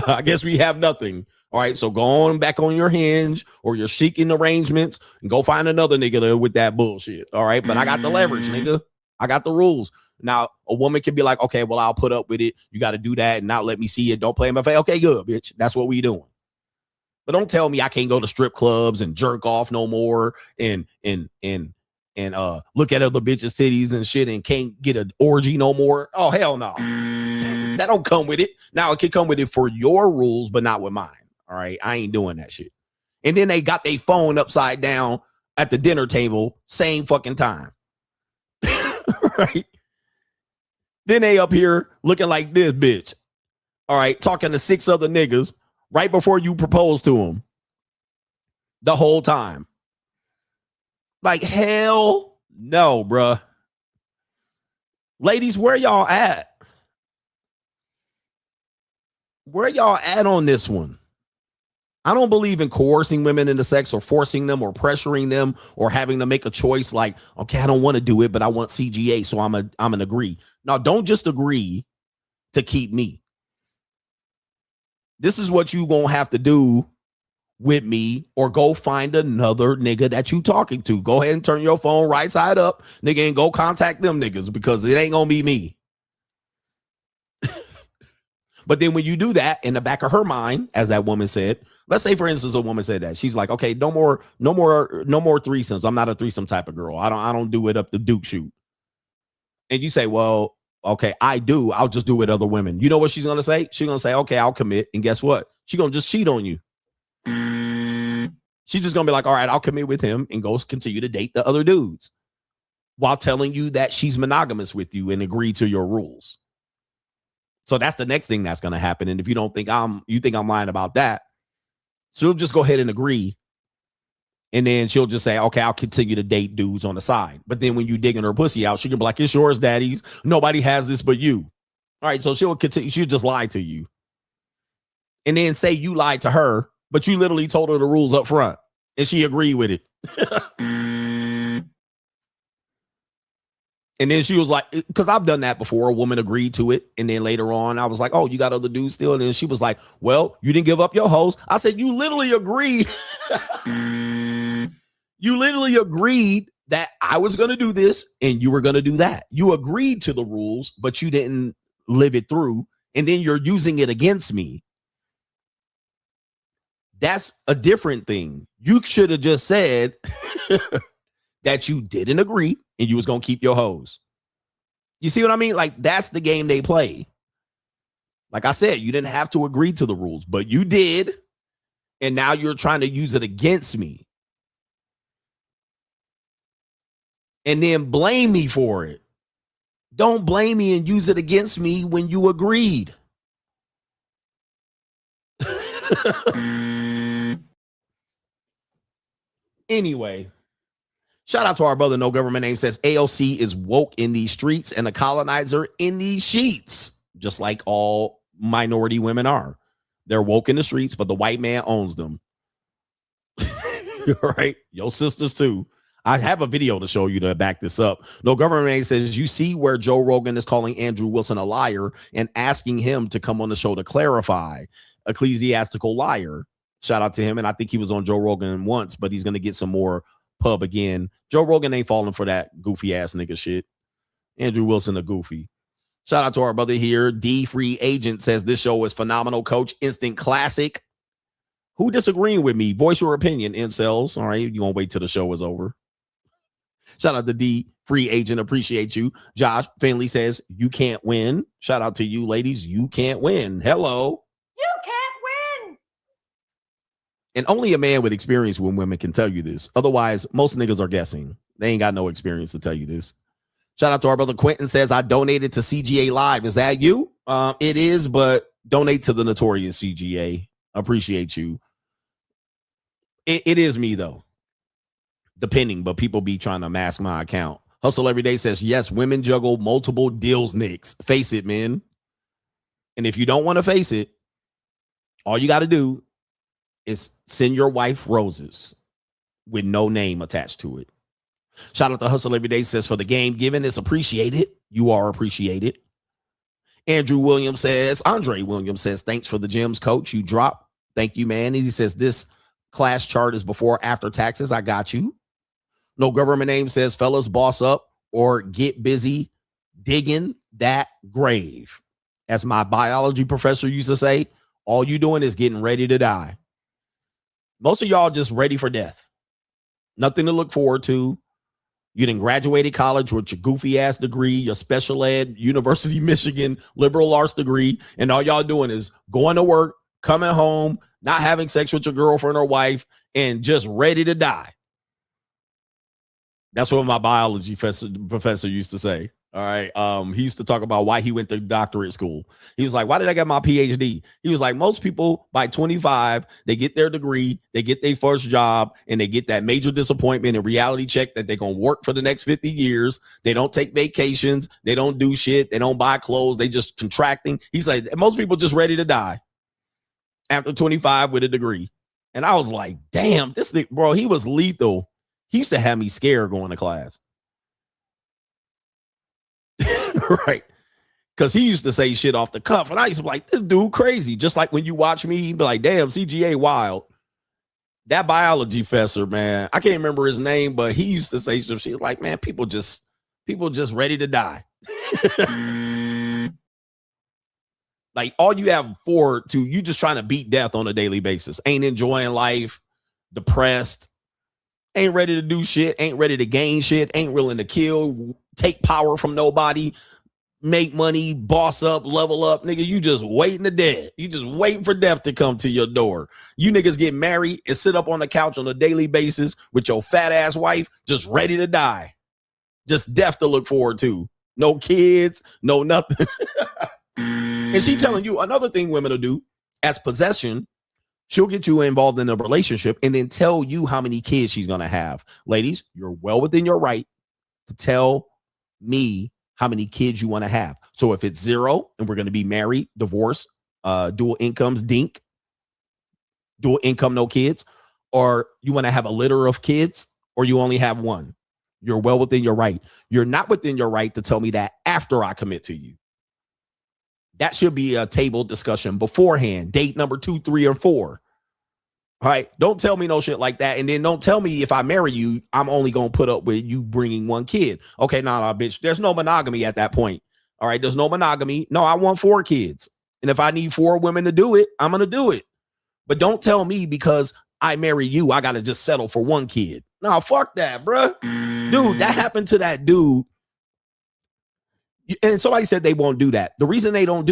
I guess we have nothing. All right, so go on back on your Hinge or your seeking arrangements and go find another nigga with that bullshit. All right, but I got the leverage, nigga. I got the rules. Now, a woman can be like, okay, well, I'll put up with it. You got to do that and not let me see it. Don't play in my face. Okay, good, bitch. That's what we doing. But don't tell me I can't go to strip clubs and jerk off no more and look at other bitches' titties and shit and can't get an orgy no more. Oh, hell no. That don't come with it. Now, it can come with it for your rules, but not with mine. All right, I ain't doing that shit. And then they got their phone upside down at the dinner table, same fucking time. Right? Then they up here looking like this bitch. All right, talking to 6 other niggas right before you propose to them. The whole time. Like, hell no, bruh. Ladies, where y'all at? Where y'all at on this one? I don't believe in coercing women into sex or forcing them or pressuring them or having them make a choice like, okay, I don't want to do it, but I want CGA, so I'm an agree. Now, don't just agree to keep me. This is what you gonna have to do with me, or go find another nigga that you talking to. Go ahead and turn your phone right side up, nigga, and go contact them niggas because it ain't gonna be me. But then when you do that, in the back of her mind, as that woman said, let's say, for instance, a woman said that. She's like, okay, no more threesomes. I'm not a threesome type of girl. I don't do it up the Duke shoot. And you say, well, okay, I do. I'll just do it with other women. You know what she's going to say? She's going to say, okay, I'll commit. And guess what? She's going to just cheat on you. She's just going to be like, all right, I'll commit with him and go continue to date the other dudes while telling you that she's monogamous with you and agree to your rules. So that's the next thing that's going to happen. And if you don't think you think I'm lying about that, she'll just go ahead and agree. And then she'll just say, okay, I'll continue to date dudes on the side. But then when you digging her pussy out, she can be like, it's yours, daddies. Nobody has this but you. All right. So she'll continue. She'll just lie to you. And then say you lied to her, but you literally told her the rules up front and she agreed with it. And then she was like, because I've done that before. A woman agreed to it. And then later on, I was like, oh, you got other dudes still? And then she was like, well, you didn't give up your hoes. I said, you literally agreed. You literally agreed that I was going to do this and you were going to do that. You agreed to the rules, but you didn't live it through. And then you're using it against me. That's a different thing. You should have just said that you didn't agree and you was going to keep your hose. You see what I mean? Like, that's the game they play. Like I said, you didn't have to agree to the rules, but you did. And now you're trying to use it against me. And then blame me for it. Don't blame me and use it against me when you agreed. Anyway, shout out to our brother, No Government Name, says AOC is woke in these streets and a colonizer in these sheets, just like all minority women are. They're woke in the streets, but the white man owns them. Right? Your sisters too. I have a video to show you to back this up. No Government Name says, you see where Joe Rogan is calling Andrew Wilson a liar and asking him to come on the show to clarify. Ecclesiastical liar. Shout out to him. And I think he was on Joe Rogan once, but he's going to get some more pub again. Joe Rogan ain't falling for that goofy ass nigga shit. Andrew Wilson a goofy. Shout out to our brother here. D Free Agent says this show is phenomenal, coach. Instant classic. Who disagreeing with me? Voice your opinion, incels. All right, you gonna wait till the show is over. Shout out to D Free Agent. Appreciate you. Josh Finley says you can't win. Shout out to you, ladies. You can't win. Hello. You can't win. And only a man with experience with women can tell you this. Otherwise, most niggas are guessing. They ain't got no experience to tell you this. Shout out to our brother Quentin says, I donated to CGA Live. Is that you? It is, but donate to the notorious CGA. Appreciate you. It is me, though. Depending, but people be trying to mask my account. Hustle Every Day says, yes, women juggle multiple deals, Nicks. Face it, man. And if you don't want to face it, all you got to do is send your wife roses with no name attached to it. Shout out to Hustle Every Day says, for the game given is appreciated. You are appreciated. Andre Williams says, thanks for the gems, coach. You drop. Thank you, man. And he says, this class chart is before after taxes. I got you. No Government Name says, fellas, boss up or get busy digging that grave. As my biology professor used to say, all you doing is getting ready to die. Most of y'all just ready for death. Nothing to look forward to. You done graduated college with your goofy ass degree, your special ed, University of Michigan, liberal arts degree, and all y'all doing is going to work, coming home, not having sex with your girlfriend or wife, and just ready to die. That's what my biology professor used to say. All right. He used to talk about why he went to doctorate school. He was like, why did I get my PhD? He was like, most people by 25, they get their degree, they get their first job, and they get that major disappointment and reality check that they're going to work for the next 50 years. They don't take vacations. They don't do shit. They don't buy clothes. They just contracting. He's like, most people just ready to die after 25 with a degree. And I was like, damn, this thing, bro, he was lethal. He used to have me scared going to class. Right. Because he used to say shit off the cuff. And I used to be like, this dude crazy. Just like when you watch me, you'd be like, damn, CGA wild. That biology professor, man, I can't remember his name, but he used to say some shit like, man, people just ready to die. Like all you have forward to, you just trying to beat death on a daily basis. Ain't enjoying life, depressed, ain't ready to do shit, ain't ready to gain shit, ain't willing to kill, take power from nobody, make money, boss up, level up. Nigga, you just waiting to death. You just waiting for death to come to your door. You niggas get married and sit up on the couch on a daily basis with your fat ass wife, just ready to die. Just death to look forward to. No kids, no nothing. And she telling you another thing women will do as possession. She'll get you involved in a relationship and then tell you how many kids she's going to have. Ladies, you're well within your right to tell me how many kids you want to have. So if it's 0 and we're going to be married, divorced, dual incomes, dink, dual income, no kids, or you want to have a litter of kids, or you only have one, you're well within your right. You're not within your right to tell me that after I commit to you. That should be a table discussion beforehand, date number 2, 3, or 4. All right. Don't tell me no shit like that. And then don't tell me if I marry you, I'm only going to put up with you bringing one kid. Okay. Nah, bitch. There's no monogamy at that point. All right. There's no monogamy. No, I want 4 kids. And if I need 4 women to do it, I'm going to do it. But don't tell me because I marry you, I got to just settle for one kid. No, fuck that, bruh. Dude, that happened to that dude. And somebody said they won't do that. The reason they won't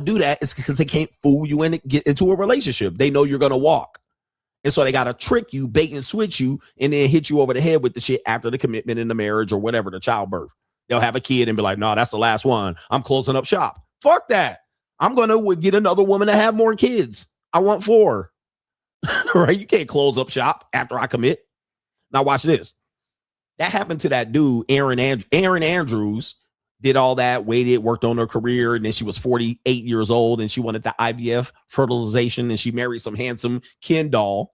do that is because they can't fool you and get into a relationship. They know you're going to walk. And so they got to trick you, bait and switch you, and then hit you over the head with the shit after the commitment in the marriage or whatever, the childbirth. They'll have a kid and be like, no, that's the last one. I'm closing up shop. Fuck that. I'm going to get another woman to have more kids. I want 4. Right? You can't close up shop after I commit. Now watch this. That happened to that dude, Aaron Andrews. Did all that, waited, worked on her career, and then she was 48 years old, and she wanted the IVF fertilization, and she married some handsome Ken doll.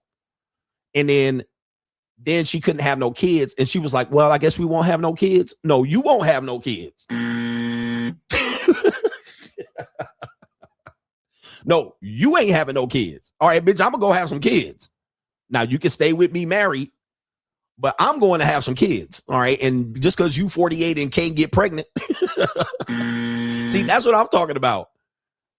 And then she couldn't have no kids, and she was like, well, I guess we won't have no kids. No, you won't have no kids. No, you ain't having no kids. All right, bitch, I'm gonna go have some kids. Now you can stay with me married, but I'm going to have some kids. All right. And just because you 48 and can't get pregnant. See, that's what I'm talking about.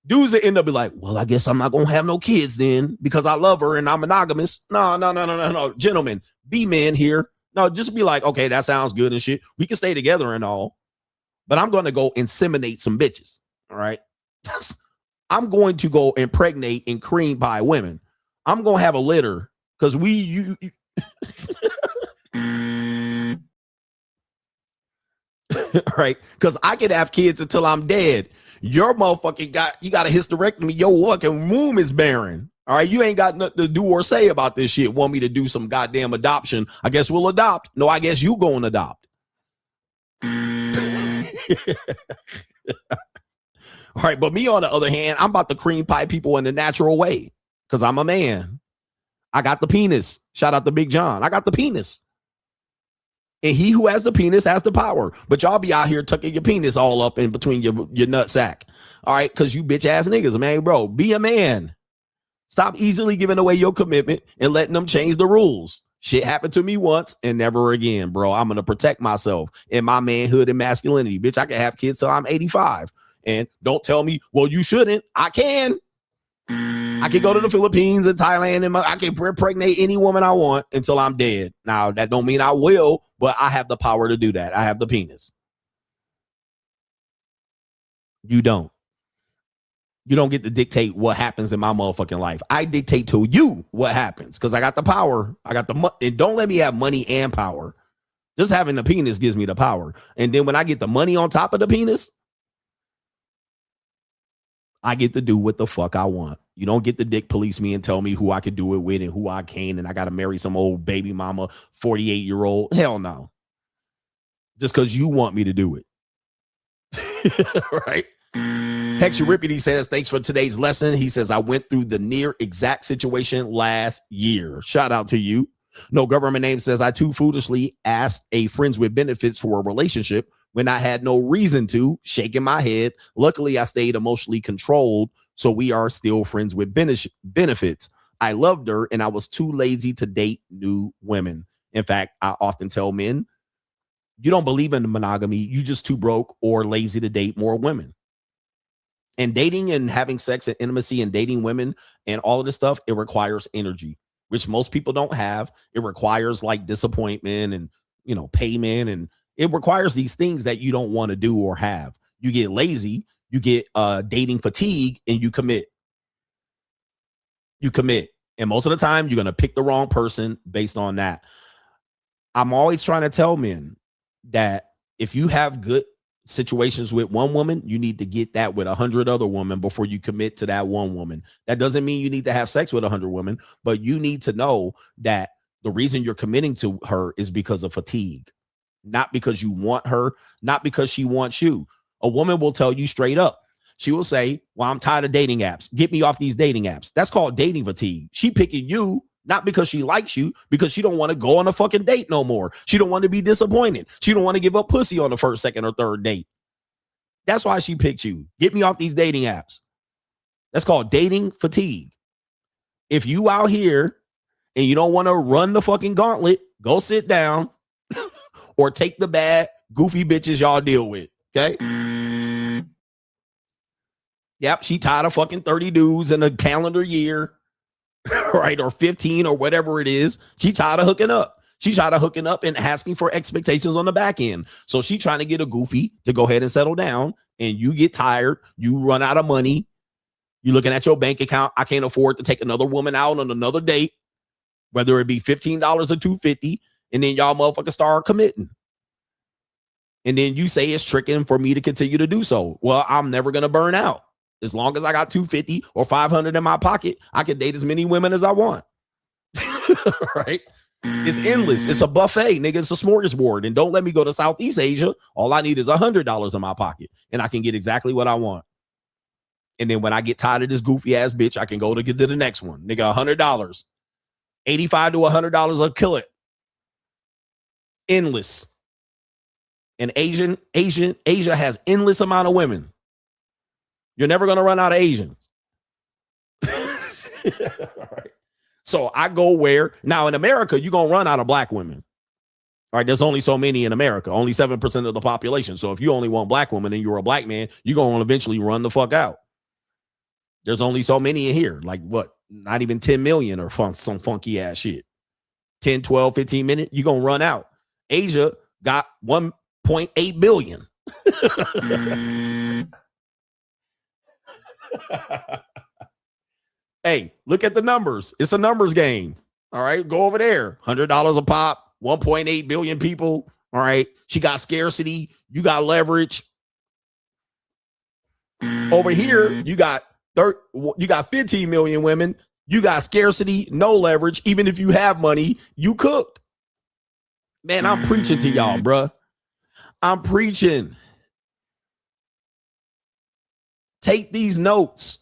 Dudes that end up be like, well, I guess I'm not going to have no kids then because I love her and I'm monogamous. No. Gentlemen, be men here. No, just be like, okay, that sounds good and shit. We can stay together and all, but I'm going to go inseminate some bitches. All right. I'm going to go impregnate and cream pie women. I'm going to have a litter because you right? Because I can have kids until I'm dead. Your motherfucking got a hysterectomy. Your fucking womb is barren. All right, you ain't got nothing to do or say about this shit. Want me to do some goddamn adoption? I guess we'll adopt. No, I guess you go and adopt. All right, but me on the other hand, I'm about to cream pie people in the natural way because I'm a man. I got the penis. Shout out to Big John. I got the penis. And he who has the penis has the power. But y'all be out here tucking your penis all up in between your nut sack. All right, because you bitch ass niggas, man, bro. Be a man. Stop easily giving away your commitment and letting them change the rules. Shit happened to me once and never again, bro. I'm going to protect myself and my manhood and masculinity. Bitch, I can have kids till I'm 85. And don't tell me, well, you shouldn't. I can. I can go to the Philippines and Thailand and I can impregnate any woman I want until I'm dead. Now, that don't mean I will, but I have the power to do that. I have the penis. You don't. You don't get to dictate what happens in my motherfucking life. I dictate to you what happens because I got the power. I got the money. And don't let me have money and power. Just having the penis gives me the power. And then when I get the money on top of the penis, I get to do what the fuck I want. You don't get to dick police me and tell me who I could do it with and who I can't. And I got to marry some old baby mama, 48-year-old. Hell no. Just because you want me to do it. Right? Hex Euripide says, thanks for today's lesson. He says, I went through the near exact situation last year. Shout out to you. No government name says, I too foolishly asked a friends with benefits for a relationship when I had no reason to, shaking my head. Luckily, I stayed emotionally controlled, so we are still friends with benefits. I loved her, and I was too lazy to date new women. In fact, I often tell men, you don't believe in monogamy. You just too broke or lazy to date more women. And dating and having sex and intimacy and dating women and all of this stuff, it requires energy, which most people don't have. It requires like disappointment and, payment. And it requires these things that you don't want to do or have. You get lazy, you get dating fatigue, and you commit. You commit. And most of the time, you're going to pick the wrong person based on that. I'm always trying to tell men that if you have good situations with one woman, you need to get that with 100 other women before you commit to that one woman. That doesn't mean you need to have sex with 100 women, but you need to know that the reason you're committing to her is because of fatigue, not because you want her, not because she wants you. A woman will tell you straight up. She will say, well, I'm tired of dating apps. Get me off these dating apps. That's called dating fatigue. She picking you not because she likes you, because she don't want to go on a fucking date no more. She don't want to be disappointed. She don't want to give up pussy on the first, second, or third date. That's why she picked you. Get me off these dating apps. That's called dating fatigue. If you out here and you don't want to run the fucking gauntlet, go sit down or take the bad, goofy bitches y'all deal with. Okay? Yep, she tired of fucking 30 dudes in a calendar year. right? Or 15 or whatever it is. She tired of hooking up. She tried to hooking up and asking for expectations on the back end. So she trying to get a goofy to go ahead and settle down. And you get tired. You run out of money. You're looking at your bank account. I can't afford to take another woman out on another date, whether it be $15 or $250. And then y'all motherfuckers start committing. And then you say it's tricking for me to continue to do so. Well, I'm never going to burn out. As long as I got $250 or $500 in my pocket, I can date as many women as I want. Right? It's endless. It's a buffet, nigga. It's a smorgasbord. And don't let me go to Southeast Asia. All I need is $100 in my pocket, and I can get exactly what I want. And then when I get tired of this goofy ass bitch, I can go to get to the next one. Nigga, $100. $85 to $100 will kill it. Endless. And Asia has endless amount of women. You're never gonna run out of Asians. All right. So I go where now in America, you're gonna run out of black women. All right, there's only so many in America, only 7% of the population. So if you only want black women and you're a black man, you're gonna eventually run the fuck out. There's only so many in here, like what? Not even 10 million or some funky ass shit. 10, 12, 15 minutes, you're gonna run out. Asia got 1.8 billion. Hey, look at the numbers. It's a numbers game. All right, go over there. $100 a pop, 1.8 billion people. All right, she got scarcity. You got leverage. Over here, you got 15 million women. You got scarcity, no leverage. Even if you have money, you cooked. Man, I'm preaching to y'all, bruh. I'm preaching. Take these notes.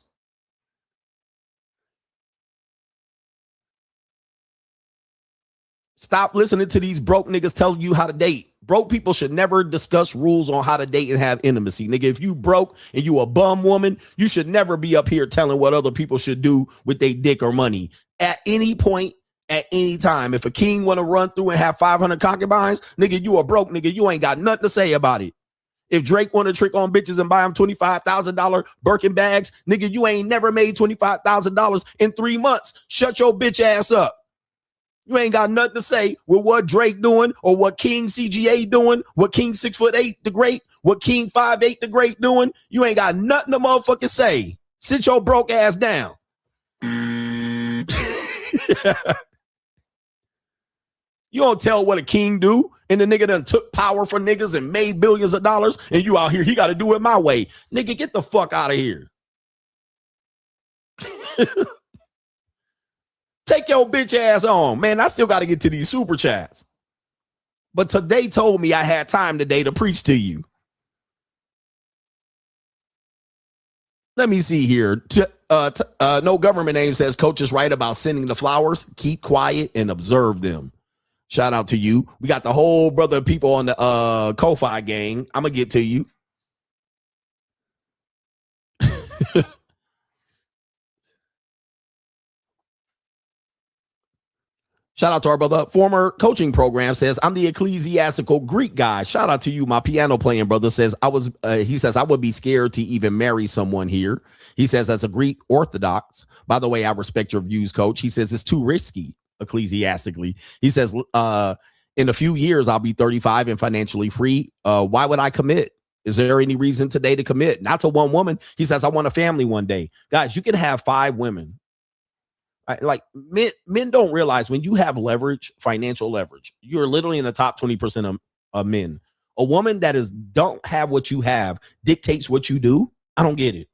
Stop listening to these broke niggas telling you how to date. Broke people should never discuss rules on how to date and have intimacy. Nigga, if you broke and you a bum woman, you should never be up here telling what other people should do with their dick or money. At any point, at any time. If a king want to run through and have 500 concubines, nigga, you a broke nigga. You ain't got nothing to say about it. If Drake want to trick on bitches and buy them $25,000 Birkin bags, nigga, you ain't never made $25,000 in 3 months. Shut your bitch ass up. You ain't got nothing to say with what Drake doing or what King CGA doing, what King 6'8" the Great, what King 5'8" the Great doing. You ain't got nothing to motherfucking say. Sit your broke ass down. You don't tell what a king do, and the nigga done took power for niggas and made billions of dollars, and you out here, he got to do it my way. Nigga, get the fuck out of here. Take your bitch ass on. Man, I still got to get to these super chats. But today told me I had time today to preach to you. Let me see here. No government name says coach is right about sending the flowers. Keep quiet and observe them. Shout out to you. We got the whole brother people on the Ko-Fi gang. I'm going to get to you. Shout out to our brother. Former coaching program says, I'm the ecclesiastical Greek guy. Shout out to you. My piano playing brother says, he says, I would be scared to even marry someone here. He says, as a Greek Orthodox, by the way, I respect your views, coach. He says, it's too risky ecclesiastically. He says, in a few years, I'll be 35 and financially free. Why would I commit? Is there any reason today to commit? Not to one woman. He says, I want a family one day. Guys, you can have 5 women. Like men don't realize when you have leverage, financial leverage, you're literally in the top 20% of men. A woman that don't have what you have dictates what you do. I don't get it.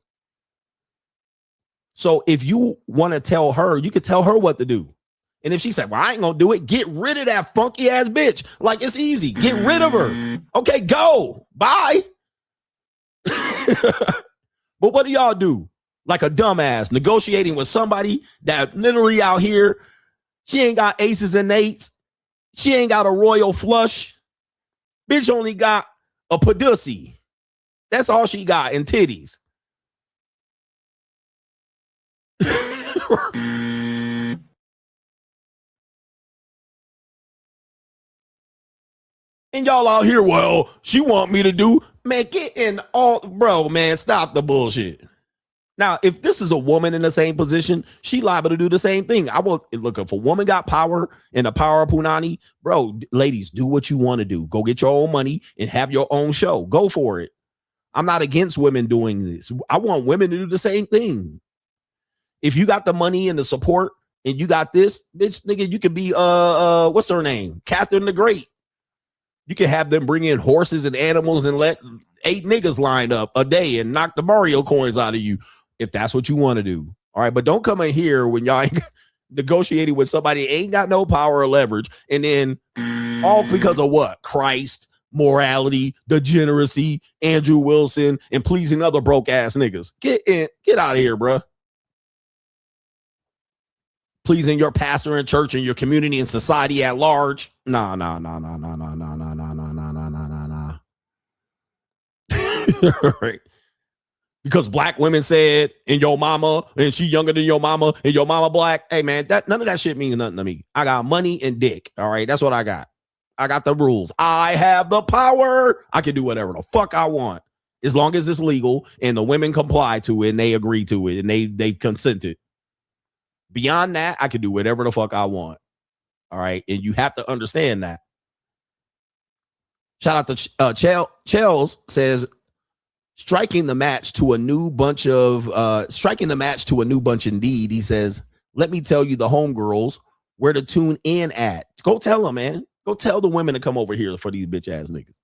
So if you want to tell her, you could tell her what to do. And if she said, well, I ain't gonna do it, get rid of that funky ass bitch. Like, it's easy. Get rid of her. Okay, go. Bye. But what do y'all do? Like a dumbass negotiating with somebody that literally out here, she ain't got aces and eights. She ain't got a royal flush. Bitch only got a padussy. That's all she got, and titties. And y'all out here, well, she want me to do, man, get in all, bro, man, stop the bullshit. Now, if this is a woman in the same position, she liable to do the same thing. I will look, if a woman got power and the power of Punani, bro, ladies, do what you want to do. Go get your own money and have your own show. Go for it. I'm not against women doing this. I want women to do the same thing. If you got the money and the support and you got this, bitch, nigga, you could be what's her name? Catherine the Great. You can have them bring in horses and animals and let 8 niggas line up a day and knock the Mario coins out of you if that's what you want to do. All right, but don't come in here when y'all ain't negotiating with somebody ain't got no power or leverage, and then all because of what? Christ, morality, degeneracy, Andrew Wilson, and pleasing other broke ass niggas. Get out of here, bro. Pleasing your pastor and church and your community and society at large. Nah. Right. Because black women said, and your mama, and she younger than your mama, and your mama black. Hey man, none of that shit means nothing to me. I got money and dick. All right, that's what I got. I got the rules. I have the power. I can do whatever the fuck I want, as long as it's legal and the women comply to it and they agree to it and they've consented. Beyond that, I can do whatever the fuck I want. All right, and you have to understand that. Shout out to Chels says, striking the match to a new bunch indeed. He says, let me tell you the homegirls where to tune in at. Go tell them, man. Go tell the women to come over here for these bitch ass niggas.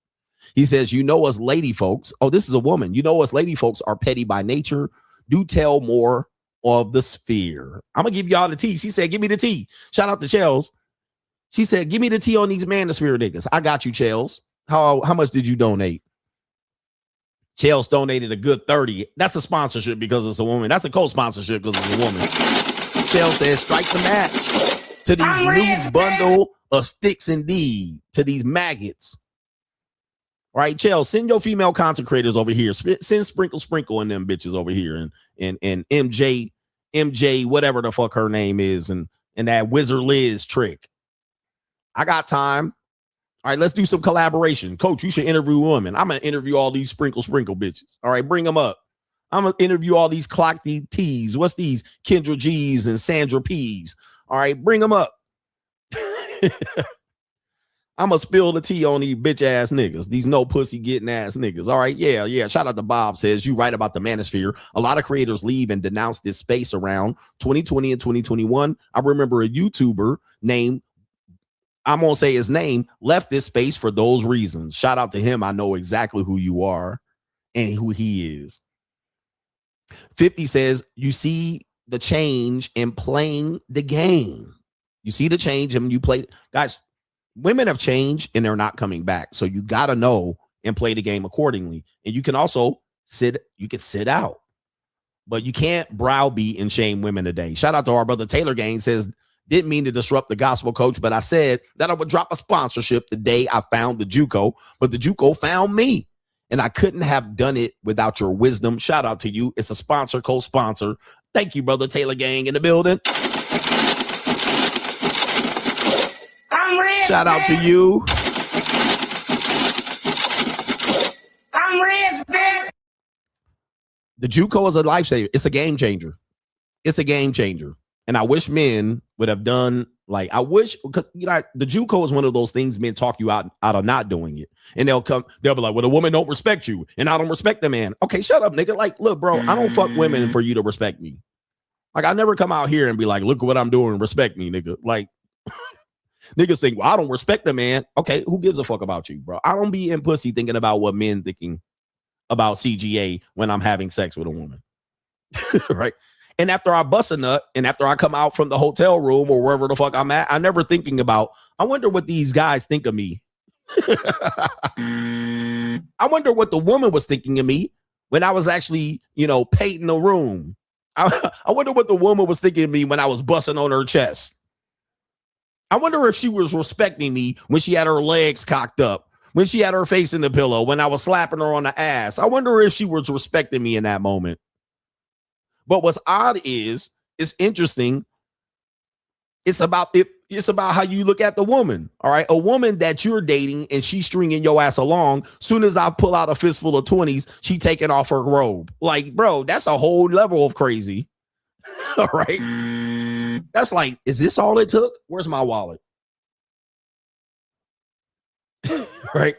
He says, you know us lady folks. Oh, this is a woman. You know us lady folks are petty by nature. Do tell more of the sphere. I'm gonna give y'all the tea. She said, give me the tea. Shout out to Chels. She said, give me the tea on these manosphere niggas. I got you, Chels. How much did you donate? Chels donated a good 30. That's a sponsorship because it's a woman. That's a co-sponsorship because it's a woman. Chels says, strike the match to these new bundle of sticks indeed, to these maggots. All right, Chels, send your female content creators over here. Send Sprinkle in them bitches over here. And MJ, whatever the fuck her name is, and that Wizard Liz trick. I got time. All right, let's do some collaboration. Coach, you should interview women. I'm going to interview all these sprinkle bitches. All right, bring them up. I'm going to interview all these Clocky T's. What's these? Kendra G's and Sandra P's. All right, bring them up. I'm going to spill the tea on these bitch ass niggas. These no pussy getting ass niggas. All right, yeah. Shout out to Bob says, you right about the manosphere. A lot of creators leave and denounce this space around 2020 and 2021. I remember a YouTuber named, I'm going to say his name, left this space for those reasons. Shout out to him. I know exactly who you are and who he is. 50 says, you see the change in playing the game. You see the change and you play. Guys, women have changed and they're not coming back. So you got to know and play the game accordingly. And you can also sit out. But you can't browbeat and shame women today. Shout out to our brother Taylor Gaines says, didn't mean to disrupt the gospel, coach, but I said that I would drop a sponsorship the day I found the JUCO, but the JUCO found me, and I couldn't have done it without your wisdom. Shout out to you. It's a sponsor, co-sponsor. Thank you, brother Taylor Gang in the building. Shout out to you. I'm rich, bitch. The JUCO is a lifesaver. It's a game changer. It's a game changer. And I wish men would have done, like, I wish, because you know, the JUCO is one of those things men talk you out of not doing it. And they'll be like, well, the woman don't respect you and I don't respect the man. Okay, shut up, nigga. Like, look, bro, I don't fuck women for you to respect me. Like, I never come out here and be like, look at what I'm doing, respect me, nigga. Like, niggas think, well, I don't respect the man. Okay, who gives a fuck about you, bro? I don't be in pussy thinking about what men thinking about CGA when I'm having sex with a woman. Right? And after I bust a nut and after I come out from the hotel room or wherever the fuck I'm at, I'm never thinking about, I wonder what these guys think of me. I wonder what the woman was thinking of me when I was actually, painting the room. I wonder what the woman was thinking of me when I was busting on her chest. I wonder if she was respecting me when she had her legs cocked up, when she had her face in the pillow, when I was slapping her on the ass. I wonder if she was respecting me in that moment. But what's odd is, it's interesting. It's about if It's about how you look at the woman. All right. A woman that you're dating and she's stringing your ass along. Soon as I pull out a fistful of 20s, she taking off her robe. Like, bro, that's a whole level of crazy. All right. That's like, is this all it took? Where's my wallet? Right.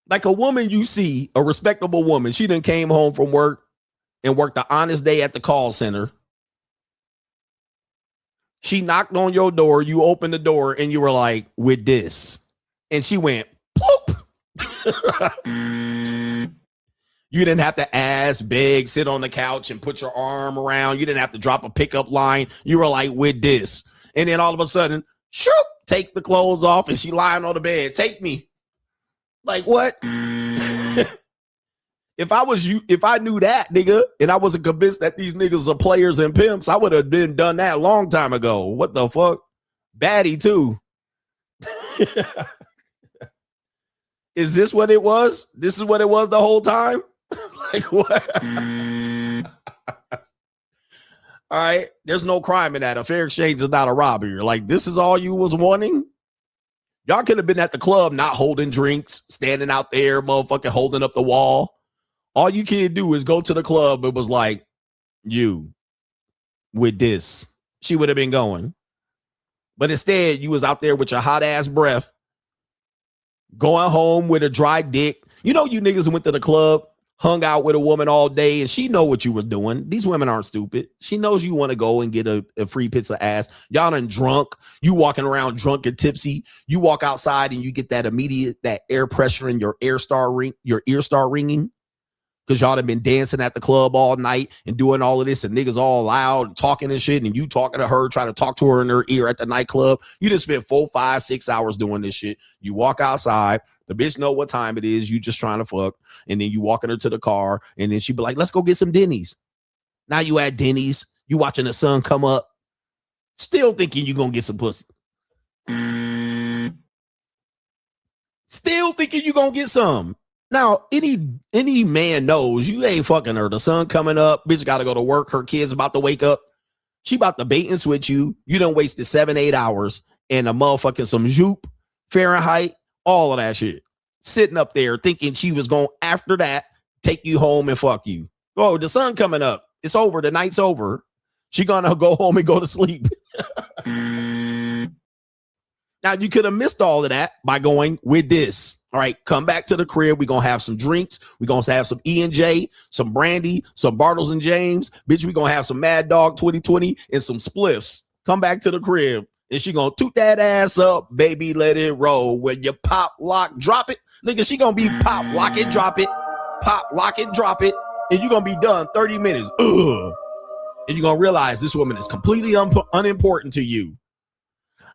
Like a woman you see, a respectable woman, she done came home from work and worked an honest day at the call center. She knocked on your door, you opened the door, and you were like, with this. And she went, ploop. You didn't have to ask, beg, sit on the couch and put your arm around. You didn't have to drop a pickup line. You were like, with this. And then all of a sudden, shoop, take the clothes off, and she lying on the bed. Take me. Like, what? If I was you, if I knew that, nigga, and I wasn't convinced that these niggas are players and pimps, I would have been done that a long time ago. What the fuck? Baddie, too. Is this what it was? This is what it was the whole time? Like, what? All right. There's no crime in that. A fair exchange is not a robbery. Like, this is all you was wanting? Y'all could have been at the club, not holding drinks, standing out there, motherfucking holding up the wall. All you can do is go to the club. It was like, you with this. She would have been going. But instead, you was out there with your hot ass breath, going home with a dry dick. You know, you niggas went to the club, hung out with a woman all day, and she know what you were doing. These women aren't stupid. She knows you want to go and get a free pizza ass. Y'all done drunk. You walking around drunk and tipsy. You walk outside and you get that immediate, that air pressure in your ear start ringing. Because y'all have been dancing at the club all night and doing all of this, and niggas all loud and talking and shit, and you talking to her, trying to talk to her in her ear at the nightclub. You just spent 4, 5, 6 hours doing this shit. You walk outside, the bitch know what time it is, you just trying to fuck, and then you walking her to the car, and then she be like, let's go get some Denny's. Now you at Denny's, you watching the sun come up, still thinking you gonna get some pussy. Still thinking you gonna get some. Now, any man knows you ain't fucking her. The sun coming up, bitch got to go to work. Her kids about to wake up. She about to bait and switch you. You done wasted 7, 8 hours and a motherfucking some Joop, Fahrenheit, all of that shit. Sitting up there thinking she was going after that, take you home and fuck you. Oh, the sun coming up. It's over. The night's over. She gonna go home and go to sleep. Now, you could have missed all of that by going with this. All right, come back to the crib. We're going to have some drinks. We're going to have some E&J, some brandy, some Bartles and James. Bitch, we're going to have some Mad Dog 2020 and some spliffs. Come back to the crib. And she going to toot that ass up, baby, let it roll. When you pop, lock, drop it. Nigga, she going to be pop, lock it, drop it. Pop, lock it, drop it. And you're going to be done 30 minutes. Ugh. And you're going to realize this woman is completely unimportant to you.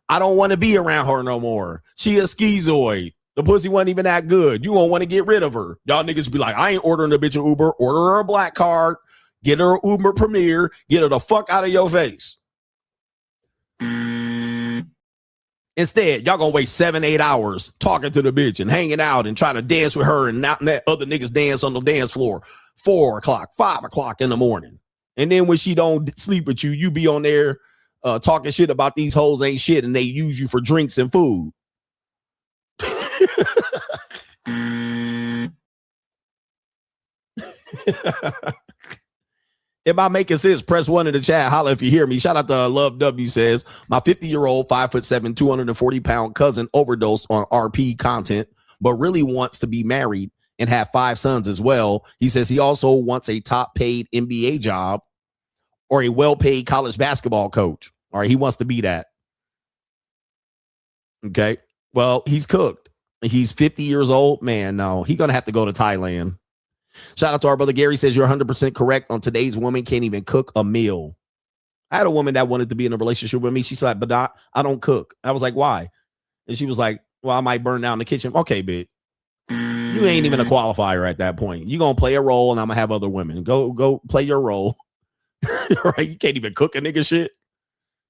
I don't want to be around her no more. She a schizoid. The pussy wasn't even that good. You won't want to get rid of her. Y'all niggas be like, I ain't ordering a bitch of Uber. Order her a black card. Get her an Uber Premier. Get her the fuck out of your face. Instead, y'all gonna waste 7, 8 hours talking to the bitch and hanging out and trying to dance with her and not let other niggas dance on the dance floor. 4 o'clock, 5 o'clock in the morning. And then when she don't sleep with you, you be on there talking shit about these hoes ain't shit and they use you for drinks and food. Am I making sense? Press 1 in the chat. Holla if you hear me. Shout out to Love W says, my 50-year-old, 5'7", 240-pound cousin overdosed on RP content, but really wants to be married and have 5 sons as well. He says he also wants a top-paid NBA job or a well-paid college basketball coach. All right, he wants to be that. Okay. Well, he's cooked. He's 50 years old. Man, no, he's going to have to go to Thailand. Shout out to our brother Gary, says you're 100% correct on today's women can't even cook a meal. I had a woman that wanted to be in a relationship with me. She's like, but I don't cook. I was like, why? And she was like, well, I might burn down the kitchen. Okay, bitch. You ain't even a qualifier at that point. You're going to play a role and I'm going to have other women. Go play your role. Right? You can't even cook a nigga shit.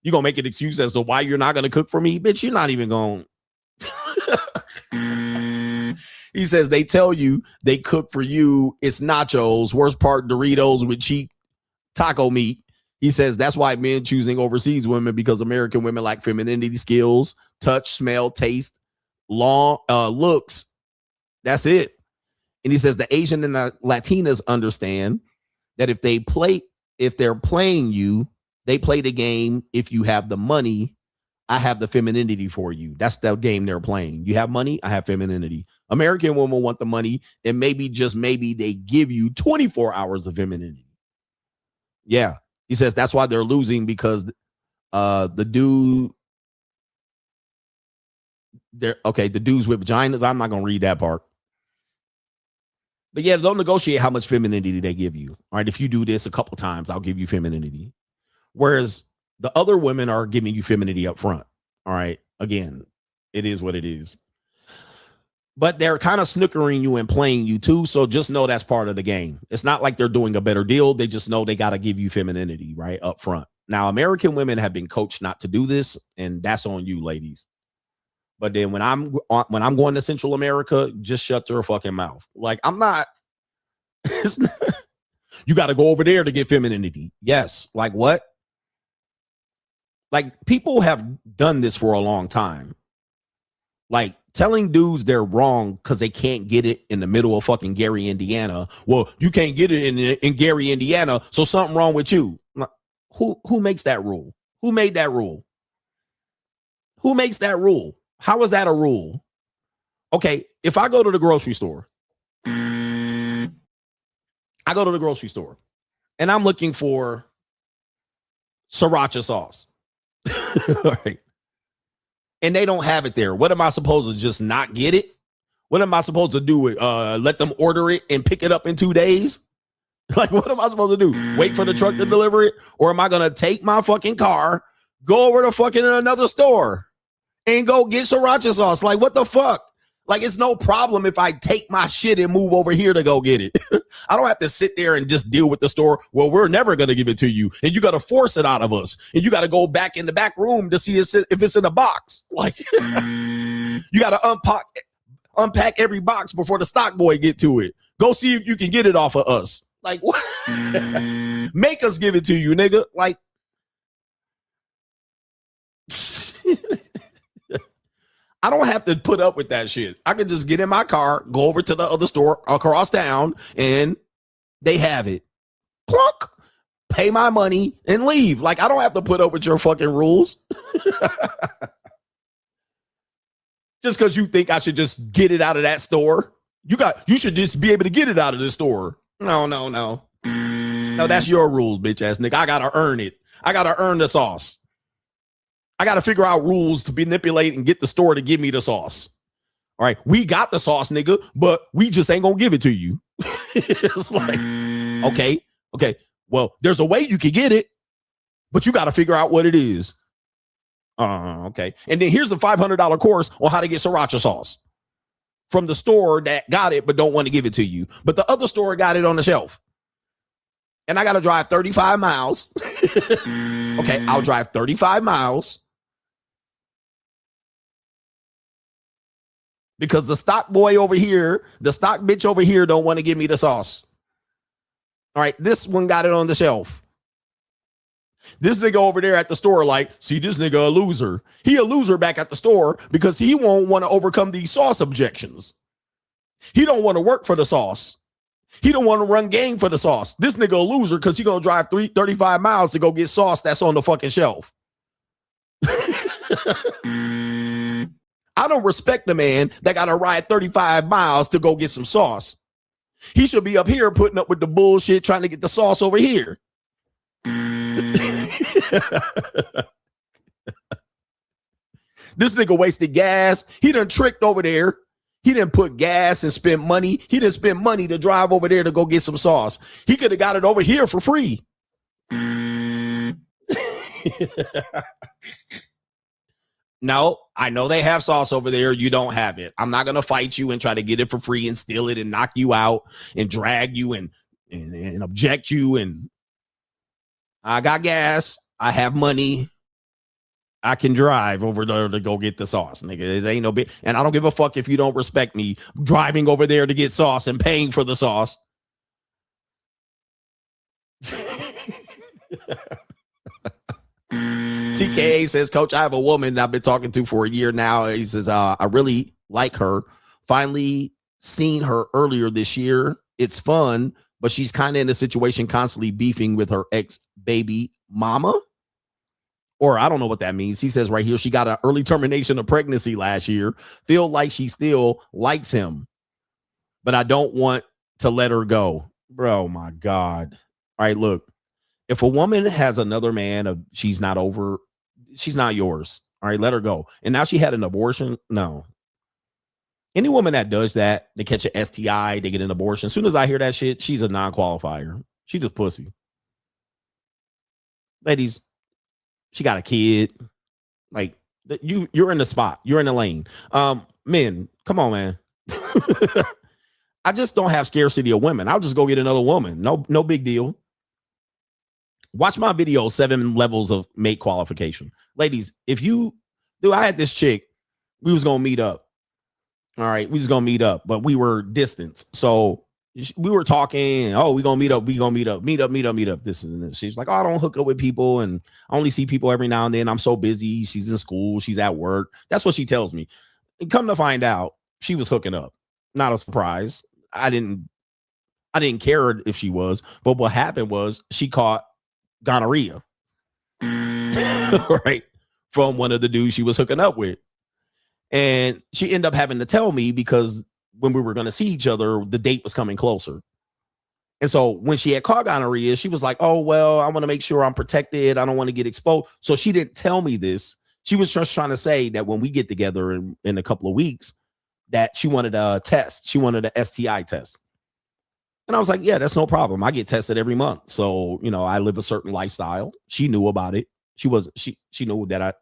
You're going to make an excuse as to why you're not going to cook for me? Bitch, you're not even going He says they tell you they cook for you. It's nachos. Worst part, Doritos with cheap taco meat. He says that's why men choosing overseas women because American women lack femininity skills, touch, smell, taste, long looks. That's it. And he says the Asian and the Latinas understand that if they're playing you, they play the game. If you have the money, I have the femininity for you. That's the game they're playing. You have money, I have femininity. American women want the money, and maybe, just maybe, they give you 24 hours of femininity. Yeah. He says that's why they're losing, because the dudes with vaginas. I'm not going to read that part. But yeah, don't negotiate how much femininity they give you. All right. If you do this a couple times, I'll give you femininity. Whereas the other women are giving you femininity up front. All right. Again, it is what it is. But they're kind of snookering you and playing you too. So just know that's part of the game. It's not like they're doing a better deal. They just know they got to give you femininity right up front. Now, American women have been coached not to do this, and that's on you, ladies. But then when I'm going to Central America, just shut your fucking mouth. Like, I'm not. You got to go over there to get femininity. Yes. Like what? Like, people have done this for a long time. Like, telling dudes they're wrong because they can't get it in the middle of fucking Gary, Indiana. Well, you can't get it in Gary, Indiana, so something wrong with you. Who makes that rule? Who made that rule? Who makes that rule? How is that a rule? Okay, if I go to the grocery store, and I'm looking for sriracha sauce. All right. And they don't have it there. What am I supposed to just not get it? What am I supposed to do? Let them order it and pick it up in 2 days? Like, what am I supposed to do? Wait for the truck to deliver it? Or am I going to take my fucking car, go over to fucking another store and go get sriracha sauce? Like, what the fuck? Like, it's no problem if I take my shit and move over here to go get it. I don't have to sit there and just deal with the store. Well, we're never going to give it to you. And you got to force it out of us. And you got to go back in the back room to see if it's in a box. Like, you got to unpack every box before the stock boy get to it. Go see if you can get it off of us. Like, what? Make us give it to you, nigga. Like, I don't have to put up with that shit. I can just get in my car, go over to the other store across town, and they have it. Plunk, pay my money, and leave. Like, I don't have to put up with your fucking rules. Just because you think I should just get it out of that store. You should just be able to get it out of the store. No. No, that's your rules, bitch ass nigga. I gotta earn it. I gotta earn the sauce. I got to figure out rules to manipulate and get the store to give me the sauce. All right. We got the sauce, nigga, but we just ain't going to give it to you. It's like, okay. Well, there's a way you can get it, but you got to figure out what it is. Okay. And then here's a $500 course on how to get sriracha sauce from the store that got it, but don't want to give it to you. But the other store got it on the shelf. And I got to drive 35 miles. Okay. I'll drive 35 miles. Because the stock boy over here, the stock bitch over here don't want to give me the sauce. All right, this one got it on the shelf. This nigga over there at the store like, see, this nigga a loser. He a loser back at the store because he won't want to overcome these sauce objections. He don't want to work for the sauce. He don't want to run game for the sauce. This nigga a loser because he going to drive 35 miles to go get sauce that's on the fucking shelf. I don't respect the man that got to ride 35 miles to go get some sauce. He should be up here putting up with the bullshit trying to get the sauce over here. This nigga wasted gas. He done tricked over there. He didn't put gas and spend money. He didn't spend money to drive over there to go get some sauce. He could have got it over here for free. No, I know they have sauce over there. You don't have it. I'm not going to fight you and try to get it for free and steal it and knock you out and drag you and object you. And I got gas. I have money. I can drive over there to go get the sauce, nigga. It ain't no big, and I don't give a fuck if you don't respect me driving over there to get sauce and paying for the sauce. AKA says, Coach, I have a woman I've been talking to for a year now. He says, I really like her. Finally seen her earlier this year. It's fun, but she's kind of in a situation constantly beefing with her ex-baby mama. Or I don't know what that means. He says right here, she got an early termination of pregnancy last year. Feel like she still likes him, but I don't want to let her go. Bro, my God. All right, look. If a woman has another man, she's not over, she's not yours. All right, let her go. And now she had an abortion. No. Any woman that does that, they catch an STI, they get an abortion. As soon as I hear that shit, she's a non-qualifier. She's just pussy. Ladies, she got a kid. Like, you're in the spot. You're in the lane. Men, come on, man. I just don't have scarcity of women. I'll just go get another woman. No big deal. Watch my video, 7 levels of mate qualification. Ladies, I had this chick, we was going to meet up. All right, we was going to meet up, but we were distance. So we were talking, we going to meet up, this and this. She's like, I don't hook up with people, and I only see people every now and then. I'm so busy. She's in school. She's at work. That's what she tells me. And come to find out, she was hooking up. Not a surprise. I didn't care if she was, but what happened was she caught gonorrhea, right, from one of the dudes she was hooking up with. And she ended up having to tell me because when we were going to see each other, the date was coming closer. And so when she had caught gonorrhea, she was like, oh, well, I want to make sure I'm protected. I don't want to get exposed. So she didn't tell me this. She was just trying to say that when we get together in a couple of weeks, that she wanted a test. She wanted a STI test. And I was like, yeah, that's no problem. I get tested every month. So, I live a certain lifestyle. She knew about it. She knew that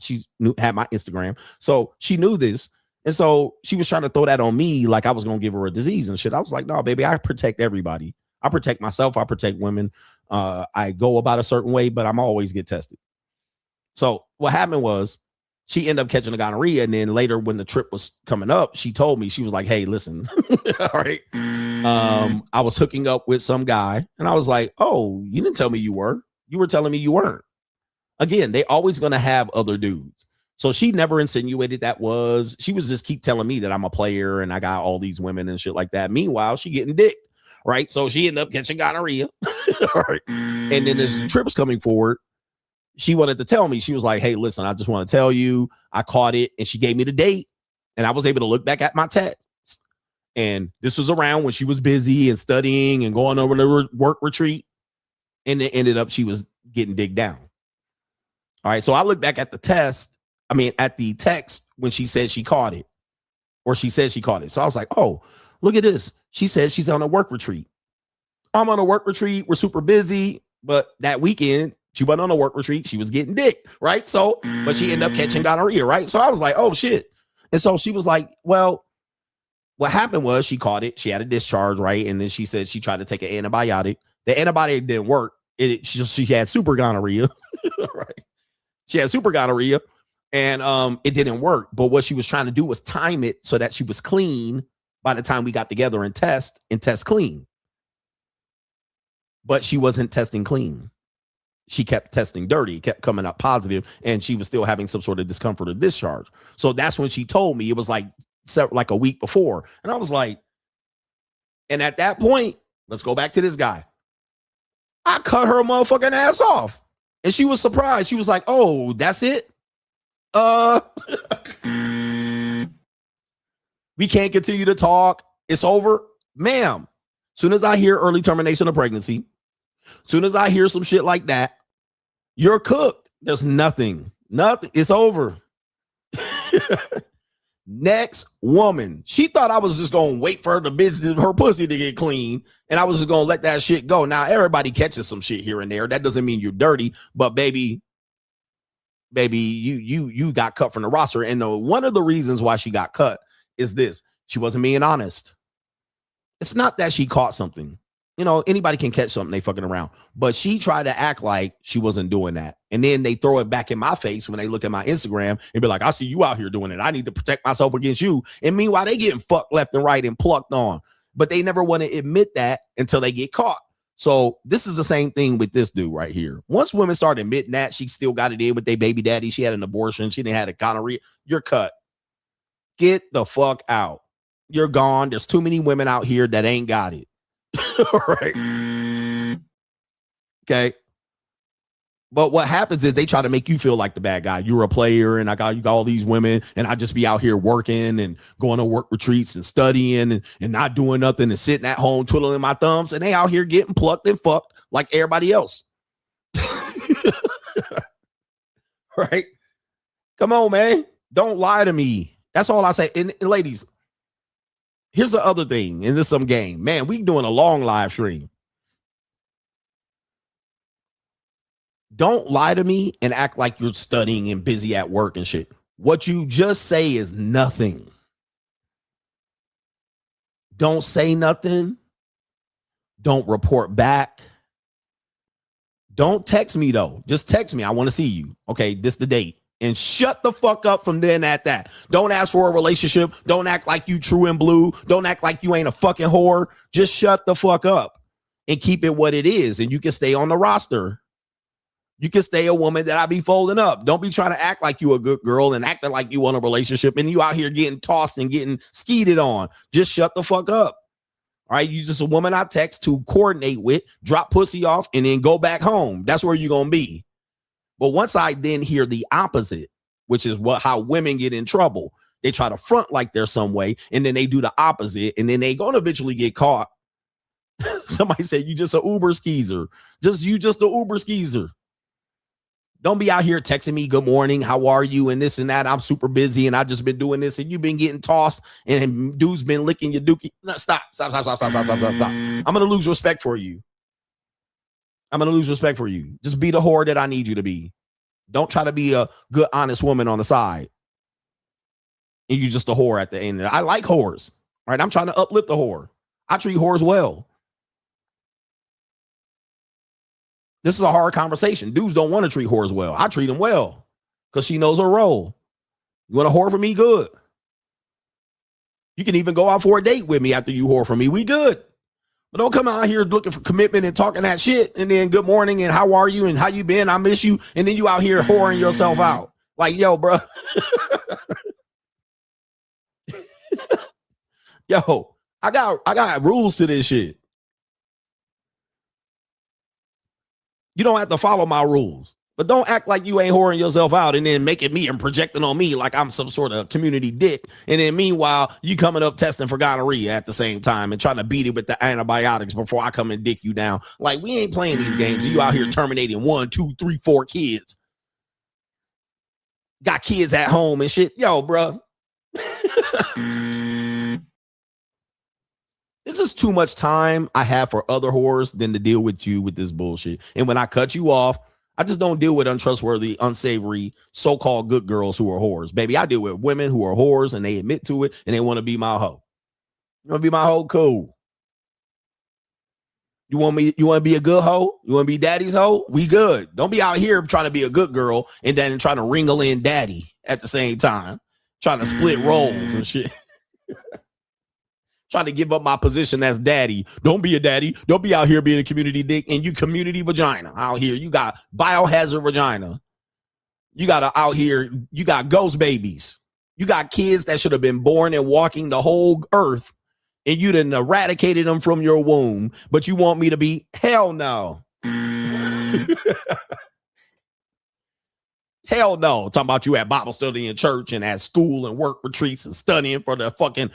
had my Instagram. So she knew this. And so she was trying to throw that on me like I was going to give her a disease and shit. I was like, no, baby, I protect everybody. I protect myself. I protect women. I go about a certain way, but I'm always get tested. So what happened was she ended up catching the gonorrhea. And then later when the trip was coming up, she told me, she was like, hey, listen, all right. I was hooking up with some guy. And I was like, oh, you didn't tell me you were. You were telling me you weren't. Again, they always going to have other dudes. So she never insinuated she was just keep telling me that I'm a player and I got all these women and shit like that. Meanwhile, she getting dick, right? So she ended up catching gonorrhea. Right. And then as the trip was coming forward, she wanted to tell me, she was like, hey, listen, I just want to tell you, I caught it. And she gave me the date and I was able to look back at my texts. And this was around when she was busy and studying and going over to work retreat. And it ended up, she was getting digged down. All right. So I look back at the text when she said she caught it, or she said she caught it. So I was like, oh, look at this. She said she's on a work retreat. I'm on a work retreat. We're super busy. But that weekend, she wasn't on a work retreat. She was getting dick. Right. So, but she ended up catching gonorrhea. Right. So I was like, oh, shit. And so she was like, well, what happened was she caught it. She had a discharge. Right. And then she said she tried to take an antibiotic. The antibiotic didn't work. She had super gonorrhea. Right. She had super gonorrhea and it didn't work. But what she was trying to do was time it so that she was clean by the time we got together and test clean. But she wasn't testing clean. She kept testing dirty, kept coming up positive, and she was still having some sort of discomfort or discharge. So that's when she told me. It was like a week before. And I was like, and at that point, let's go back to this guy. I cut her motherfucking ass off. And she was surprised. She was like, oh, that's it? We can't continue to talk. It's over. Ma'am, soon as I hear early termination of pregnancy, soon as I hear some shit like that, you're cooked. There's nothing. It's over. Next woman. She thought I was just going to wait for her pussy to get clean. And I was just going to let that shit go. Now, everybody catches some shit here and there. That doesn't mean you're dirty. But baby, you got cut from the roster. And one of the reasons why she got cut is this. She wasn't being honest. It's not that she caught something. Anybody can catch something, they fucking around. But she tried to act like she wasn't doing that. And then they throw it back in my face when they look at my Instagram and be like, I see you out here doing it. I need to protect myself against you. And meanwhile, they getting fucked left and right and plucked on. But they never want to admit that until they get caught. So this is the same thing with this dude right here. Once women start admitting that she still got it in with their baby daddy, she had an abortion, she didn't have a gonorrhea, you're cut. Get the fuck out. You're gone. There's too many women out here that ain't got it. All right. Okay. But what happens is they try to make you feel like the bad guy. You're a player, and you got all these women, and I just be out here working and going to work retreats and studying and not doing nothing and sitting at home twiddling my thumbs, and they out here getting plucked and fucked like everybody else. Right? Come on, man. Don't lie to me. That's all I say. And ladies, here's the other thing, and this is some game. Man, we doing a long live stream. Don't lie to me and act like you're studying and busy at work and shit. What you just say is nothing. Don't say nothing. Don't report back. Don't text me, though. Just text me. I want to see you. Okay, this the date. And shut the fuck up from then at that. Don't ask for a relationship. Don't act like you true and blue. Don't act like you ain't a fucking whore. Just shut the fuck up and keep it what it is. And you can stay on the roster. You can stay a woman that I be folding up. Don't be trying to act like you a good girl and acting like you want a relationship and you out here getting tossed and getting skeeted on. Just shut the fuck up. All right. You just a woman I text to coordinate with, drop pussy off, and then go back home. That's where you're going to be. But once I then hear the opposite, which is how women get in trouble, they try to front like they're some way, and then they do the opposite, and then they going to eventually get caught. Somebody said, you just a Uber skeezer. You just a Uber skeezer. Don't be out here texting me, good morning, how are you, and this and that. I'm super busy, and I just been doing this, and you've been getting tossed, and dude's been licking your dookie. No, stop. I'm going to lose respect for you. Just be the whore that I need you to be. Don't try to be a good, honest woman on the side. And you just a whore at the end. I like whores. Right? I'm trying to uplift the whore. I treat whores well. This is a hard conversation. Dudes don't want to treat whores well. I treat them well because she knows her role. You want a whore for me? Good. You can even go out for a date with me after you whore for me. We good. But don't come out here looking for commitment and talking that shit. And then good morning and how are you and how you been? I miss you. And then you out here whoring yourself out. Like, yo, bro. Yo, I got rules to this shit. You don't have to follow my rules, but don't act like you ain't whoring yourself out and then making me and projecting on me like I'm some sort of community dick. And then meanwhile, you coming up testing for gonorrhea at the same time and trying to beat it with the antibiotics before I come and dick you down. Like, we ain't playing these games. You out here terminating 1, 2, 3, 4 kids. Got kids at home and shit. Yo, bro. This is too much time I have for other whores than to deal with you with this bullshit. And when I cut you off, I just don't deal with untrustworthy, unsavory, so-called good girls who are whores. Baby, I deal with women who are whores and they admit to it and they want to be my hoe. You want to be my hoe? Cool. You want to be a good hoe? You want to be daddy's hoe? We good. Don't be out here trying to be a good girl and then trying to wrangle in daddy at the same time. Trying to split roles and shit. Trying to give up my position as daddy. Don't be a daddy. Don't be out here being a community dick and you community vagina out here. You got biohazard vagina. You got out here. You got ghost babies. You got kids that should have been born and walking the whole earth and you done eradicated them from your womb. But you want me to be? Hell no. Hell no. Talking about you at Bible study in church and at school and work retreats and studying for the fucking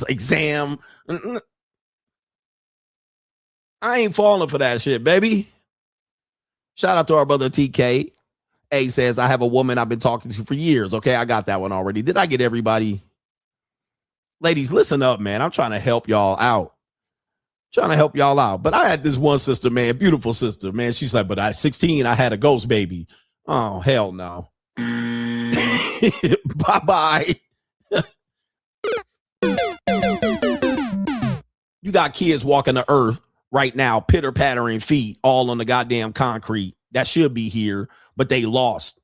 exam. I ain't falling for that shit, baby. Shout out to our brother TK. A says, I have a woman I've been talking to for years. Okay, I got that one already. Did I get everybody? Ladies, listen up, man. I'm trying to help y'all out. But I had this one sister, man, beautiful sister, man. She's like, but at 16, I had a ghost baby. Oh, hell no. Bye-bye. You got kids walking the earth right now, pitter-pattering feet all on the goddamn concrete that should be here, but they lost.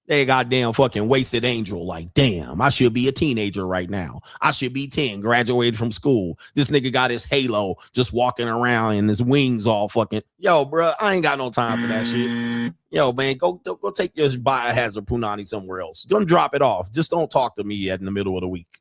They goddamn fucking wasted angel. Like, damn, I should be a teenager right now. I should be 10, graduated from school. This nigga got his halo just walking around and his wings all fucking. Yo, bro, I ain't got no time for that shit. Yo, man, go take your biohazard punani somewhere else. Gonna drop it off. Just don't talk to me in the middle of the week.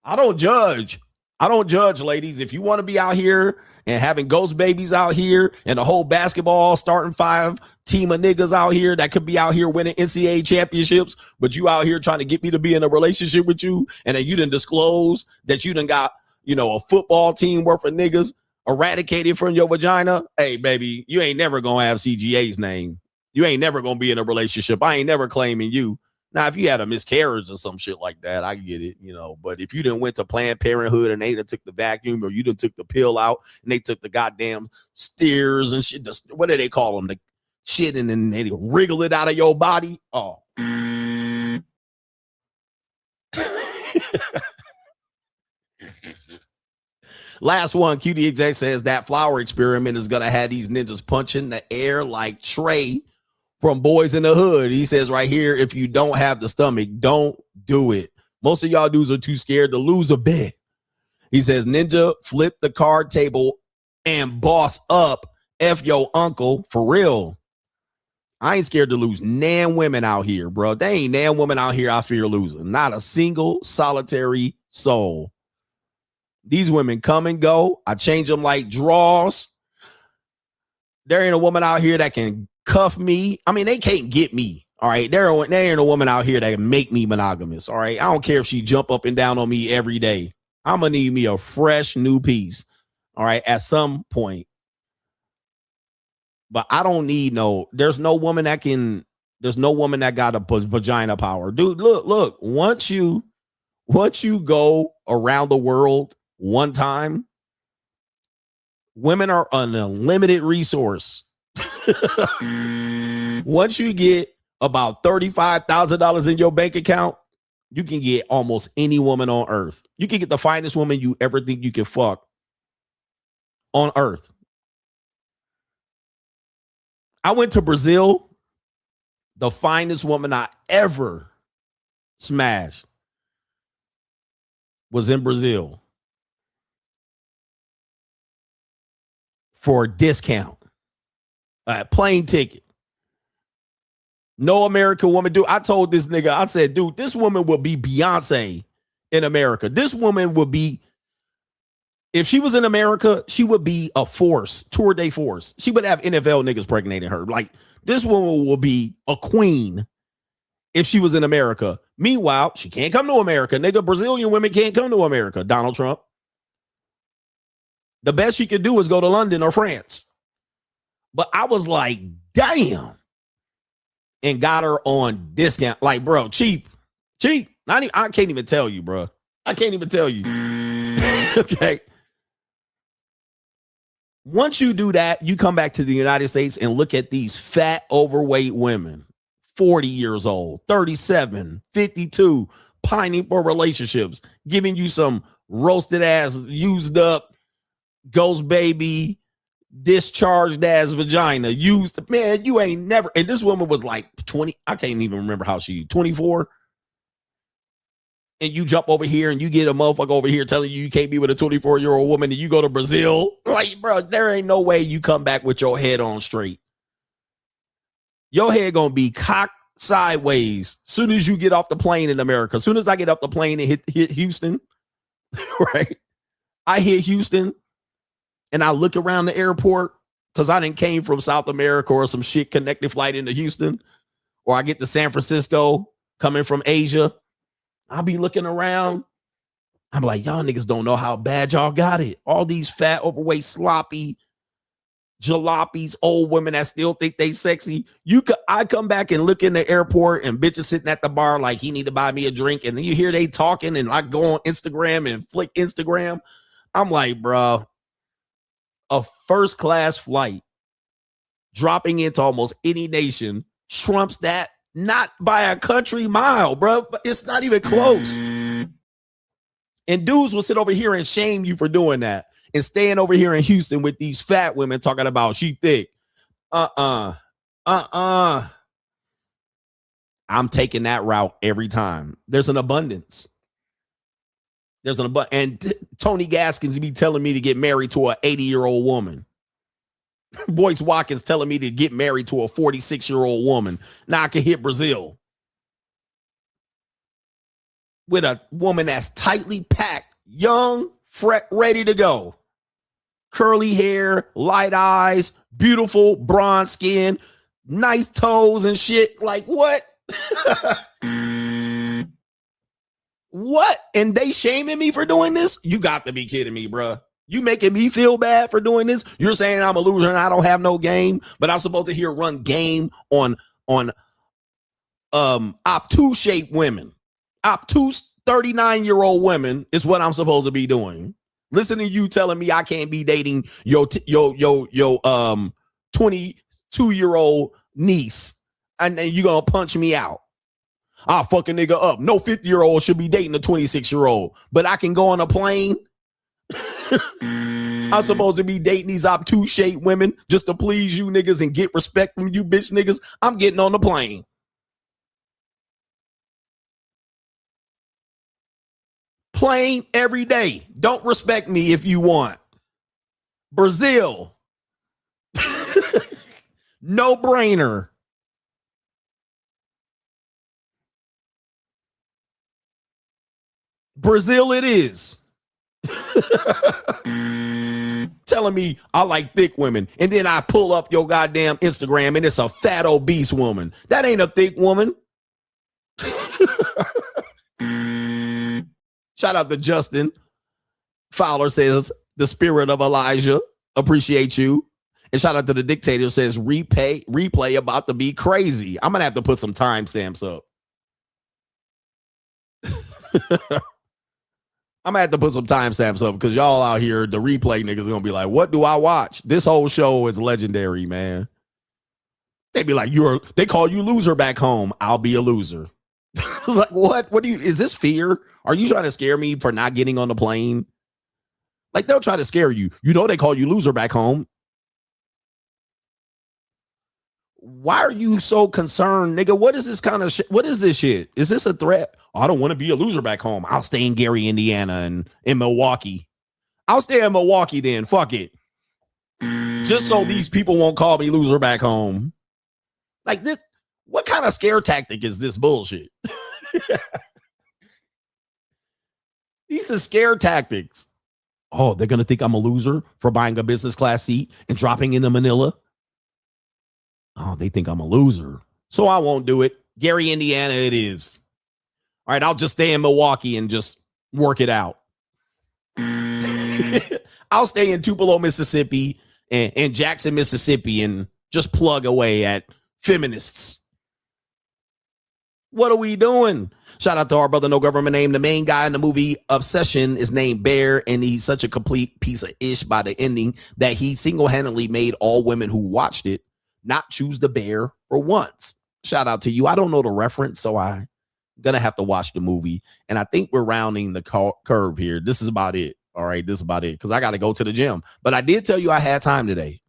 I don't judge. I don't judge, ladies. If you want to be out here and having ghost babies out here and the whole basketball starting 5 team of niggas out here that could be out here winning NCAA championships, but you out here trying to get me to be in a relationship with you, and then you done disclose that you done got, a football team worth of niggas eradicated from your vagina. Hey, baby, you ain't never going to have CGA's name. You ain't never going to be in a relationship. I ain't never claiming you. Now, if you had a miscarriage or some shit like that, I get it, But if you done went to Planned Parenthood and they done took the vacuum, or you done took the pill out and they took the goddamn steers and shit, what do they call them? The shit, and then they wriggle it out of your body. Oh. Last one, QD Exec says that flower experiment is going to have these ninjas punching the air like Trey from Boys in the Hood. He says right here, if you don't have the stomach, don't do it. Most of y'all dudes are too scared to lose a bet. He says, Ninja, flip the card table and boss up. F your uncle, for real. I ain't scared to lose nan women out here, bro. They ain't nan women out here I fear losing. Not a single solitary soul. These women come and go. I change them like draws. There ain't a woman out here that can cuff me. I mean, they can't get me. All right. There ain't a woman out here that can make me monogamous. All right. I don't care if she jump up and down on me every day. I'm going to need me a fresh new piece. All right. At some point. But I don't need there's no woman that got a vagina power. Dude, look, once you go around the world one time, women are an unlimited resource. Once you get about $35,000 in your bank account, you can get almost any woman on earth. You can get the finest woman you ever think you can fuck on earth. I went to Brazil. The finest woman I ever smashed was in Brazil for a discount. Plane ticket. No American woman. Dude, I told this nigga, I said, dude, this woman will be Beyonce in America. This woman would be, if she was in America, she would be a force, tour de force. She would have NFL niggas pregnating her. Like, this woman will be a queen if she was in America. Meanwhile, she can't come to America. Nigga, Brazilian women can't come to America, Donald Trump. The best she could do is go to London or France. But I was like, damn. And got her on discount. Like, bro, cheap. I can't even tell you, bro. I can't even tell you. Okay. Once you do that, you come back to the United States and look at these fat, overweight women, 40 years old, 37, 52, pining for relationships, giving you some roasted ass, used up, ghost baby, discharged ass vagina, used. Man, you ain't never. And this woman was like 20. I can't even remember how she 24. And you jump over here and you get a motherfucker over here telling you can't be with a 24-year-old woman, and you go to Brazil. Like, bro, there ain't no way you come back with your head on straight. Your head gonna be cocked sideways soon as you get off the plane in America. As soon as I get off the plane and hit Houston, right? I hit Houston and I look around the airport because I didn't came from South America or some shit connected flight into Houston, or I get to San Francisco coming from Asia. I'll be looking around. I'm like, y'all niggas don't know how bad y'all got it. All these fat, overweight, sloppy jalopies, old women that still think they sexy. I come back and look in the airport and bitches sitting at the bar like he need to buy me a drink. And then you hear they talking and I go on Instagram and flick Instagram. I'm like, bro, a first class flight dropping into almost any nation trumps that. Not by a country mile, bro. But it's not even close. And dudes will sit over here and shame you for doing that and staying over here in Houston with these fat women talking about she thick. I'm taking that route every time. There's an abundance. And Tony Gaskins be telling me to get married to an 80-year-old woman. Boyce Watkins telling me to get married to a 46-year-old woman. Now I can hit Brazil with a woman that's tightly packed, young, ready to go. Curly hair, light eyes, beautiful bronze skin, nice toes and shit. Like what? What? And they shaming me for doing this? You got to be kidding me, bruh. You making me feel bad for doing this? You're saying I'm a loser and I don't have no game, but I'm supposed to run game on obtuse shaped women. Obtuse 39-year-old women is what I'm supposed to be doing. Listen to you telling me I can't be dating your 22-year-old niece and you gonna punch me out. I'll fuck a nigga up. No 50-year-old should be dating a 26-year-old, but I can go on a plane. I'm supposed to be dating these obtuse shaped women just to please you niggas and get respect from you bitch niggas. I'm getting on the plane. Plane every day. Don't respect me if you want. Brazil. No brainer. Brazil it is. Telling me I like thick women, and then I pull up your goddamn Instagram and it's a fat obese woman. That ain't a thick woman. Shout out to Justin Fowler, says the spirit of Elijah. Appreciate you. And shout out to the dictator, says replay about to be crazy. I'm gonna have to put some timestamps up. I'm gonna have to put some timestamps up because y'all out here, the replay niggas are gonna be like, what do I watch? This whole show is legendary, man. They be like, they call you loser back home. I'll be a loser. I was like, what? What do you, is this fear? Are you trying to scare me for not getting on the plane? Like, they'll try to scare you. You know, they call you loser back home. Why are you so concerned, nigga? What is this kind of shit? What is this shit? Is this a threat? Oh, I don't want to be a loser back home. I'll stay in Gary, Indiana and in Milwaukee. I'll stay in Milwaukee then. Fuck it. Just so these people won't call me loser back home. Like this, what kind of scare tactic is this bullshit? These are scare tactics. Oh, they're going to think I'm a loser for buying a business class seat and dropping into Manila. Oh, they think I'm a loser. So I won't do it. Gary, Indiana, it is. All right, I'll just stay in Milwaukee and just work it out. I'll stay in Tupelo, Mississippi and Jackson, Mississippi and just plug away at feminists. What are we doing? Shout out to our brother, No Government Name. The main guy in the movie Obsession is named Bear, and he's such a complete piece of ish by the ending that he single-handedly made all women who watched it not choose the bear for once. Shout out to you. I don't know the reference, so I'm gonna have to watch the movie. And I think we're rounding the curve here. This is about it. All right, this is about it because I got to go to the gym. But I did tell you I had time today.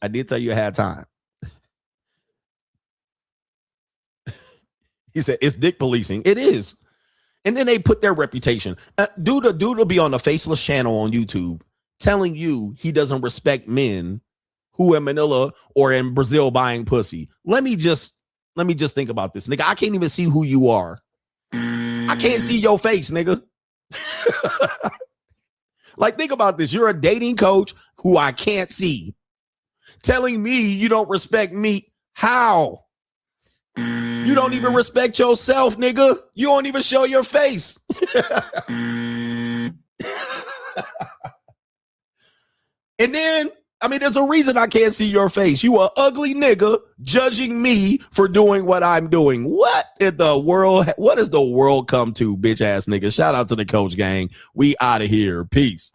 I did tell you I had time. He said, it's dick policing. It is. And then they put their reputation. Dude will be on the Faceless channel on YouTube telling you he doesn't respect men who in Manila or in Brazil buying pussy. Let me just think about this. Nigga, I can't even see who you are. I can't see your face, nigga. Like, think about this. You're a dating coach who I can't see. Telling me you don't respect me. How? You don't even respect yourself, nigga. You don't even show your face. And then, I mean, there's a reason I can't see your face. You a ugly nigga judging me for doing what I'm doing. What in the world? What does the world come to, bitch ass nigga? Shout out to the coach gang. We out of here. Peace.